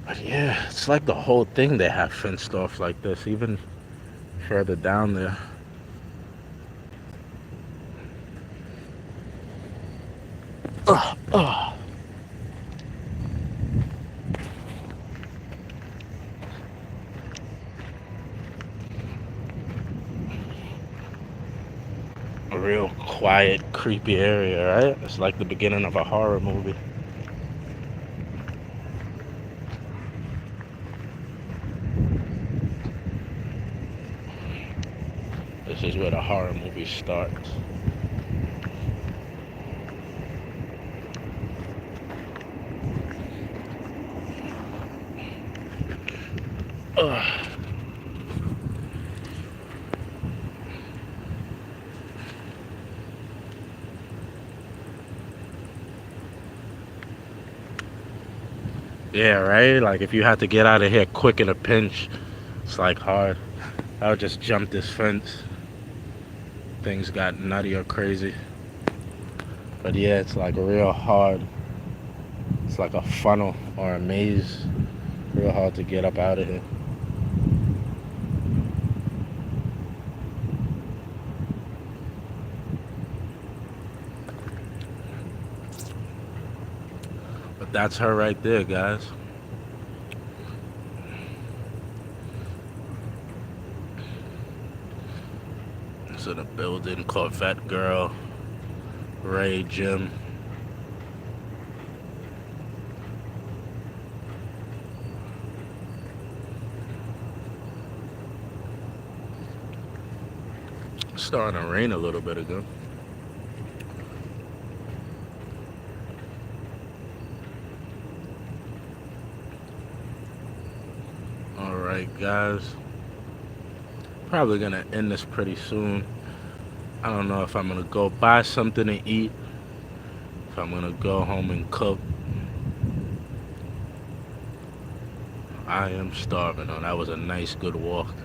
But yeah, it's like the whole thing they have fenced off like this, even further down there. A real quiet, creepy area, right? It's like the beginning of a horror movie. This is where the horror movie starts. Yeah, right? Like if you had to get out of here quick in a pinch, it's like hard. I would just jump this fence. Things got nutty or crazy. But yeah, it's like real hard. It's like a funnel or a maze. Real hard to get up out of here. But that's her right there, guys. It's in a building, Corvette Girl, Ray, Jim. It's starting to rain a little bit ago. Alright, guys. Probably gonna end this pretty soon. I don't know if I'm gonna go buy something to eat, if I'm gonna go home and cook. I am starving though. That was a nice, good walk.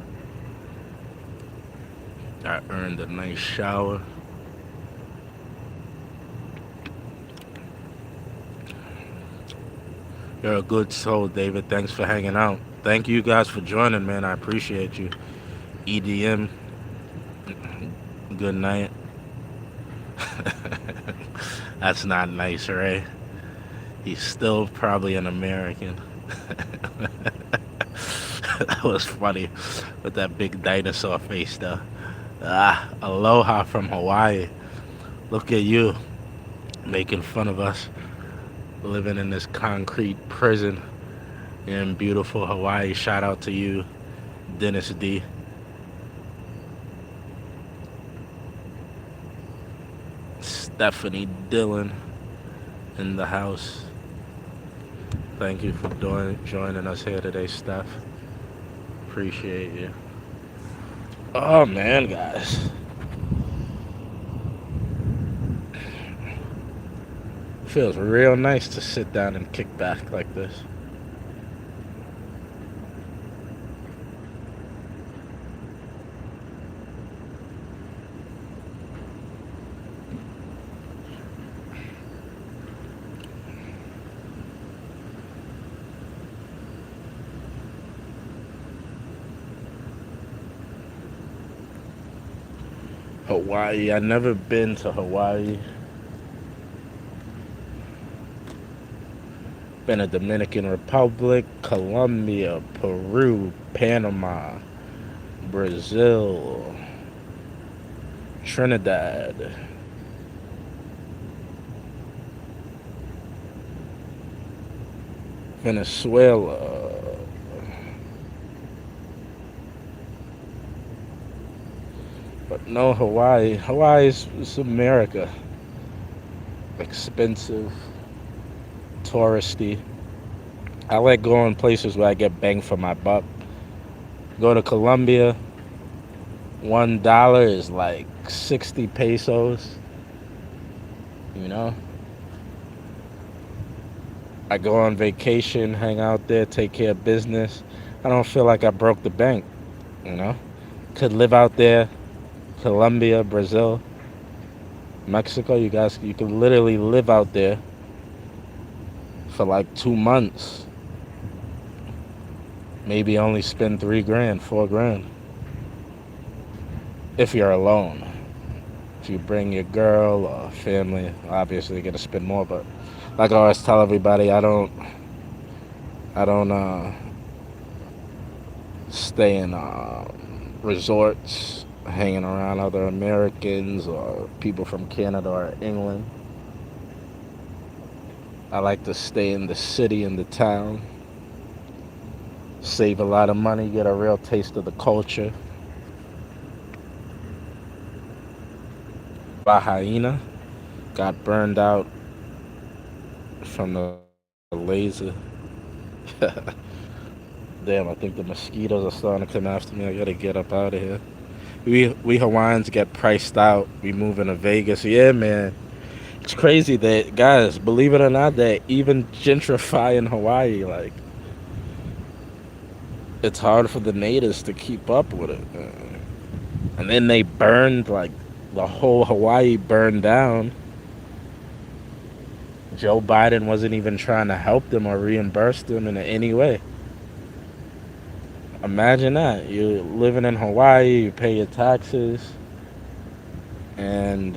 I earned a nice shower. You're a good soul, David. Thanks for hanging out. Thank you guys for joining, man. I appreciate you. EDM. Good night. That's not nice, right? He's still probably an American. That was funny with that big dinosaur face though. Aloha from Hawaii. Look at you making fun of us living in this concrete prison in beautiful Hawaii. Shout out to you, Dennis D. Stephanie Dillon. in the house. Thank you for joining us here today, Steph. Appreciate you. Oh man, guys. Feels real nice to sit down and kick back like this. Hawaii. I've never been to Hawaii. Been to Dominican Republic, Colombia, Peru, Panama, Brazil, Trinidad, Venezuela, but no Hawaii. Hawaii's America. Expensive, touristy. I like going places where I get bang for my buck. Go to Colombia, $1 is like 60 pesos. You know? I go on vacation, hang out there, take care of business. I don't feel like I broke the bank, you know? Could live out there, Colombia, Brazil, Mexico. You could literally live out there for like 2 months. Maybe only spend $3,000, $4,000. If you're alone. If you bring your girl or family, obviously you're gonna spend more, but like I always tell everybody, I don't stay in resorts hanging around other Americans or people from Canada or England. I like to stay in the city, in the town, save a lot of money, get a real taste of the culture. Lahaina got burned out from the laser. Damn, I think the mosquitoes are starting to come after me. I gotta get up out of here. We Hawaiians get priced out. We move into Vegas. Yeah, man. It's crazy that, guys, believe it or not, that even gentrifying Hawaii, like, it's hard for the natives to keep up with it. And then they burned, like, the whole Hawaii burned down. Joe Biden wasn't even trying to help them or reimburse them in any way. Imagine that. You're living in Hawaii, you pay your taxes, and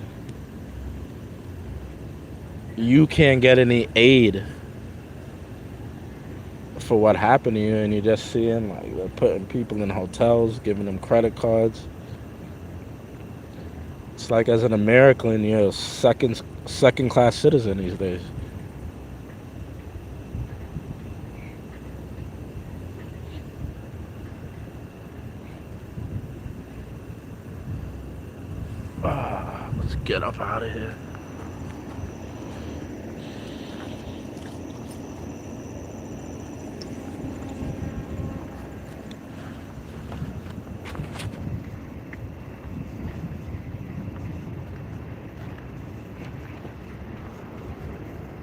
you can't get any aid for what happened to you, and you're just seeing, like, they're putting people in hotels, giving them credit cards. It's like, as an American, you're a second class citizen these days. Let's get up out of here.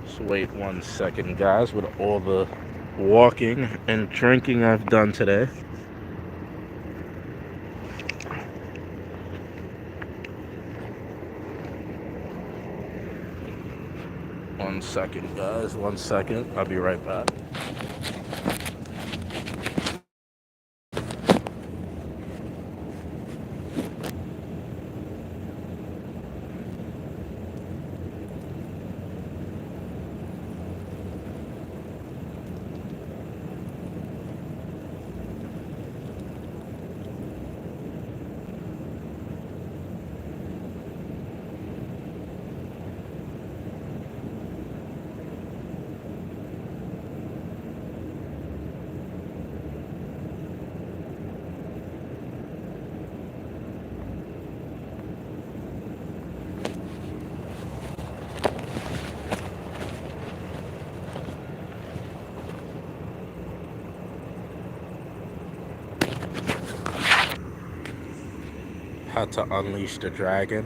Just wait 1 second, guys, with all the walking and drinking I've done today. One second, guys. 1 second. I'll be right back. How to unleash the dragon.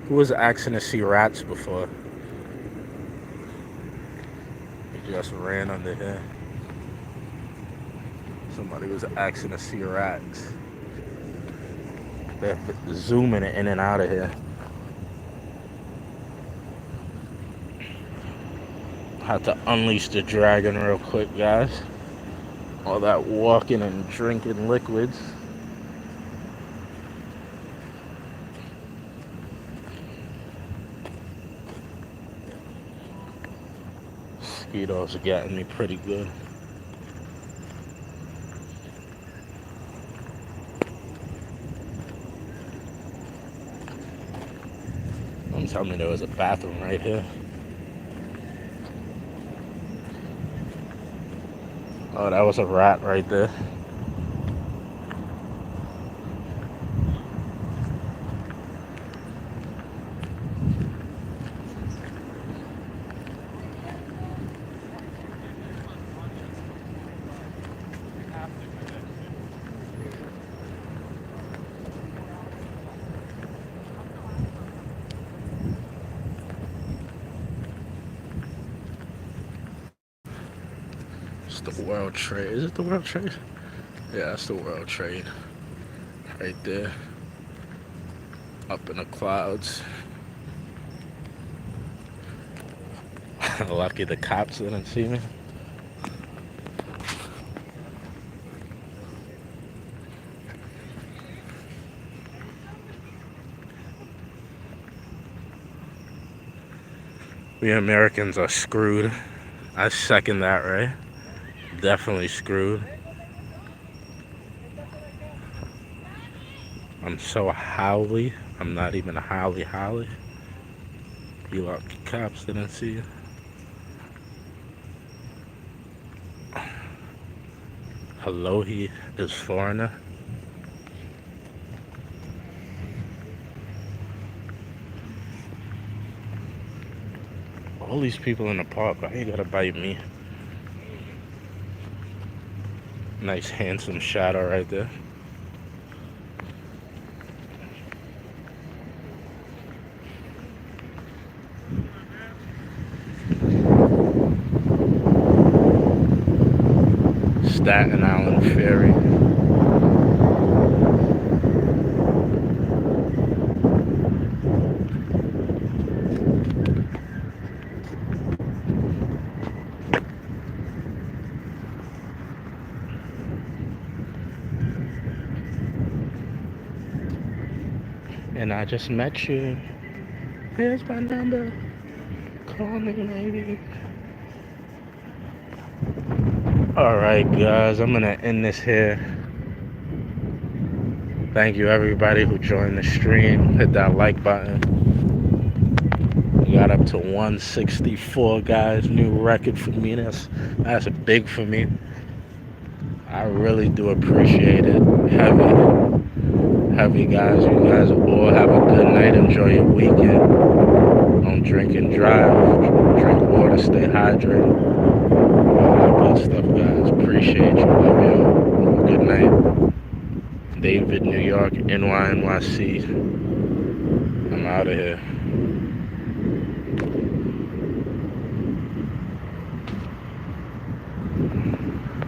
Who was asking to see rats before? He just ran under here. Somebody was asking to see rats. They're zooming in and out of here. Had to unleash the dragon real quick, guys. All that walking and drinking liquids. Mosquitoes are getting me pretty good. Don't tell me there was a bathroom right here. Oh, that was a rat right there. It's the World Trade. Is it the World Trade? Yeah, it's the World Trade. Right there. Up in the clouds. Lucky the cops didn't see me. We Americans are screwed. I second that, right? Definitely screwed. I'm so howly. I'm not even howly. You lucky cops didn't see you. Hello, he is foreigner. All these people in the park, why you gotta bite me? Nice handsome shadow right there. Staten Island Ferry. And I just met you. Here's my number. Call me, maybe. Alright, guys, I'm gonna end this here. Thank you, everybody who joined the stream. Hit that like button. We got up to 164, guys. New record for me. That's big for me. I really do appreciate it. Heavy, guys. You guys all have a good night. Enjoy your weekend. Don't drink and drive. Drink water. Stay hydrated. All that good stuff, guys. Appreciate you. Love you. Good night. David, New York, NYC. I'm out of here.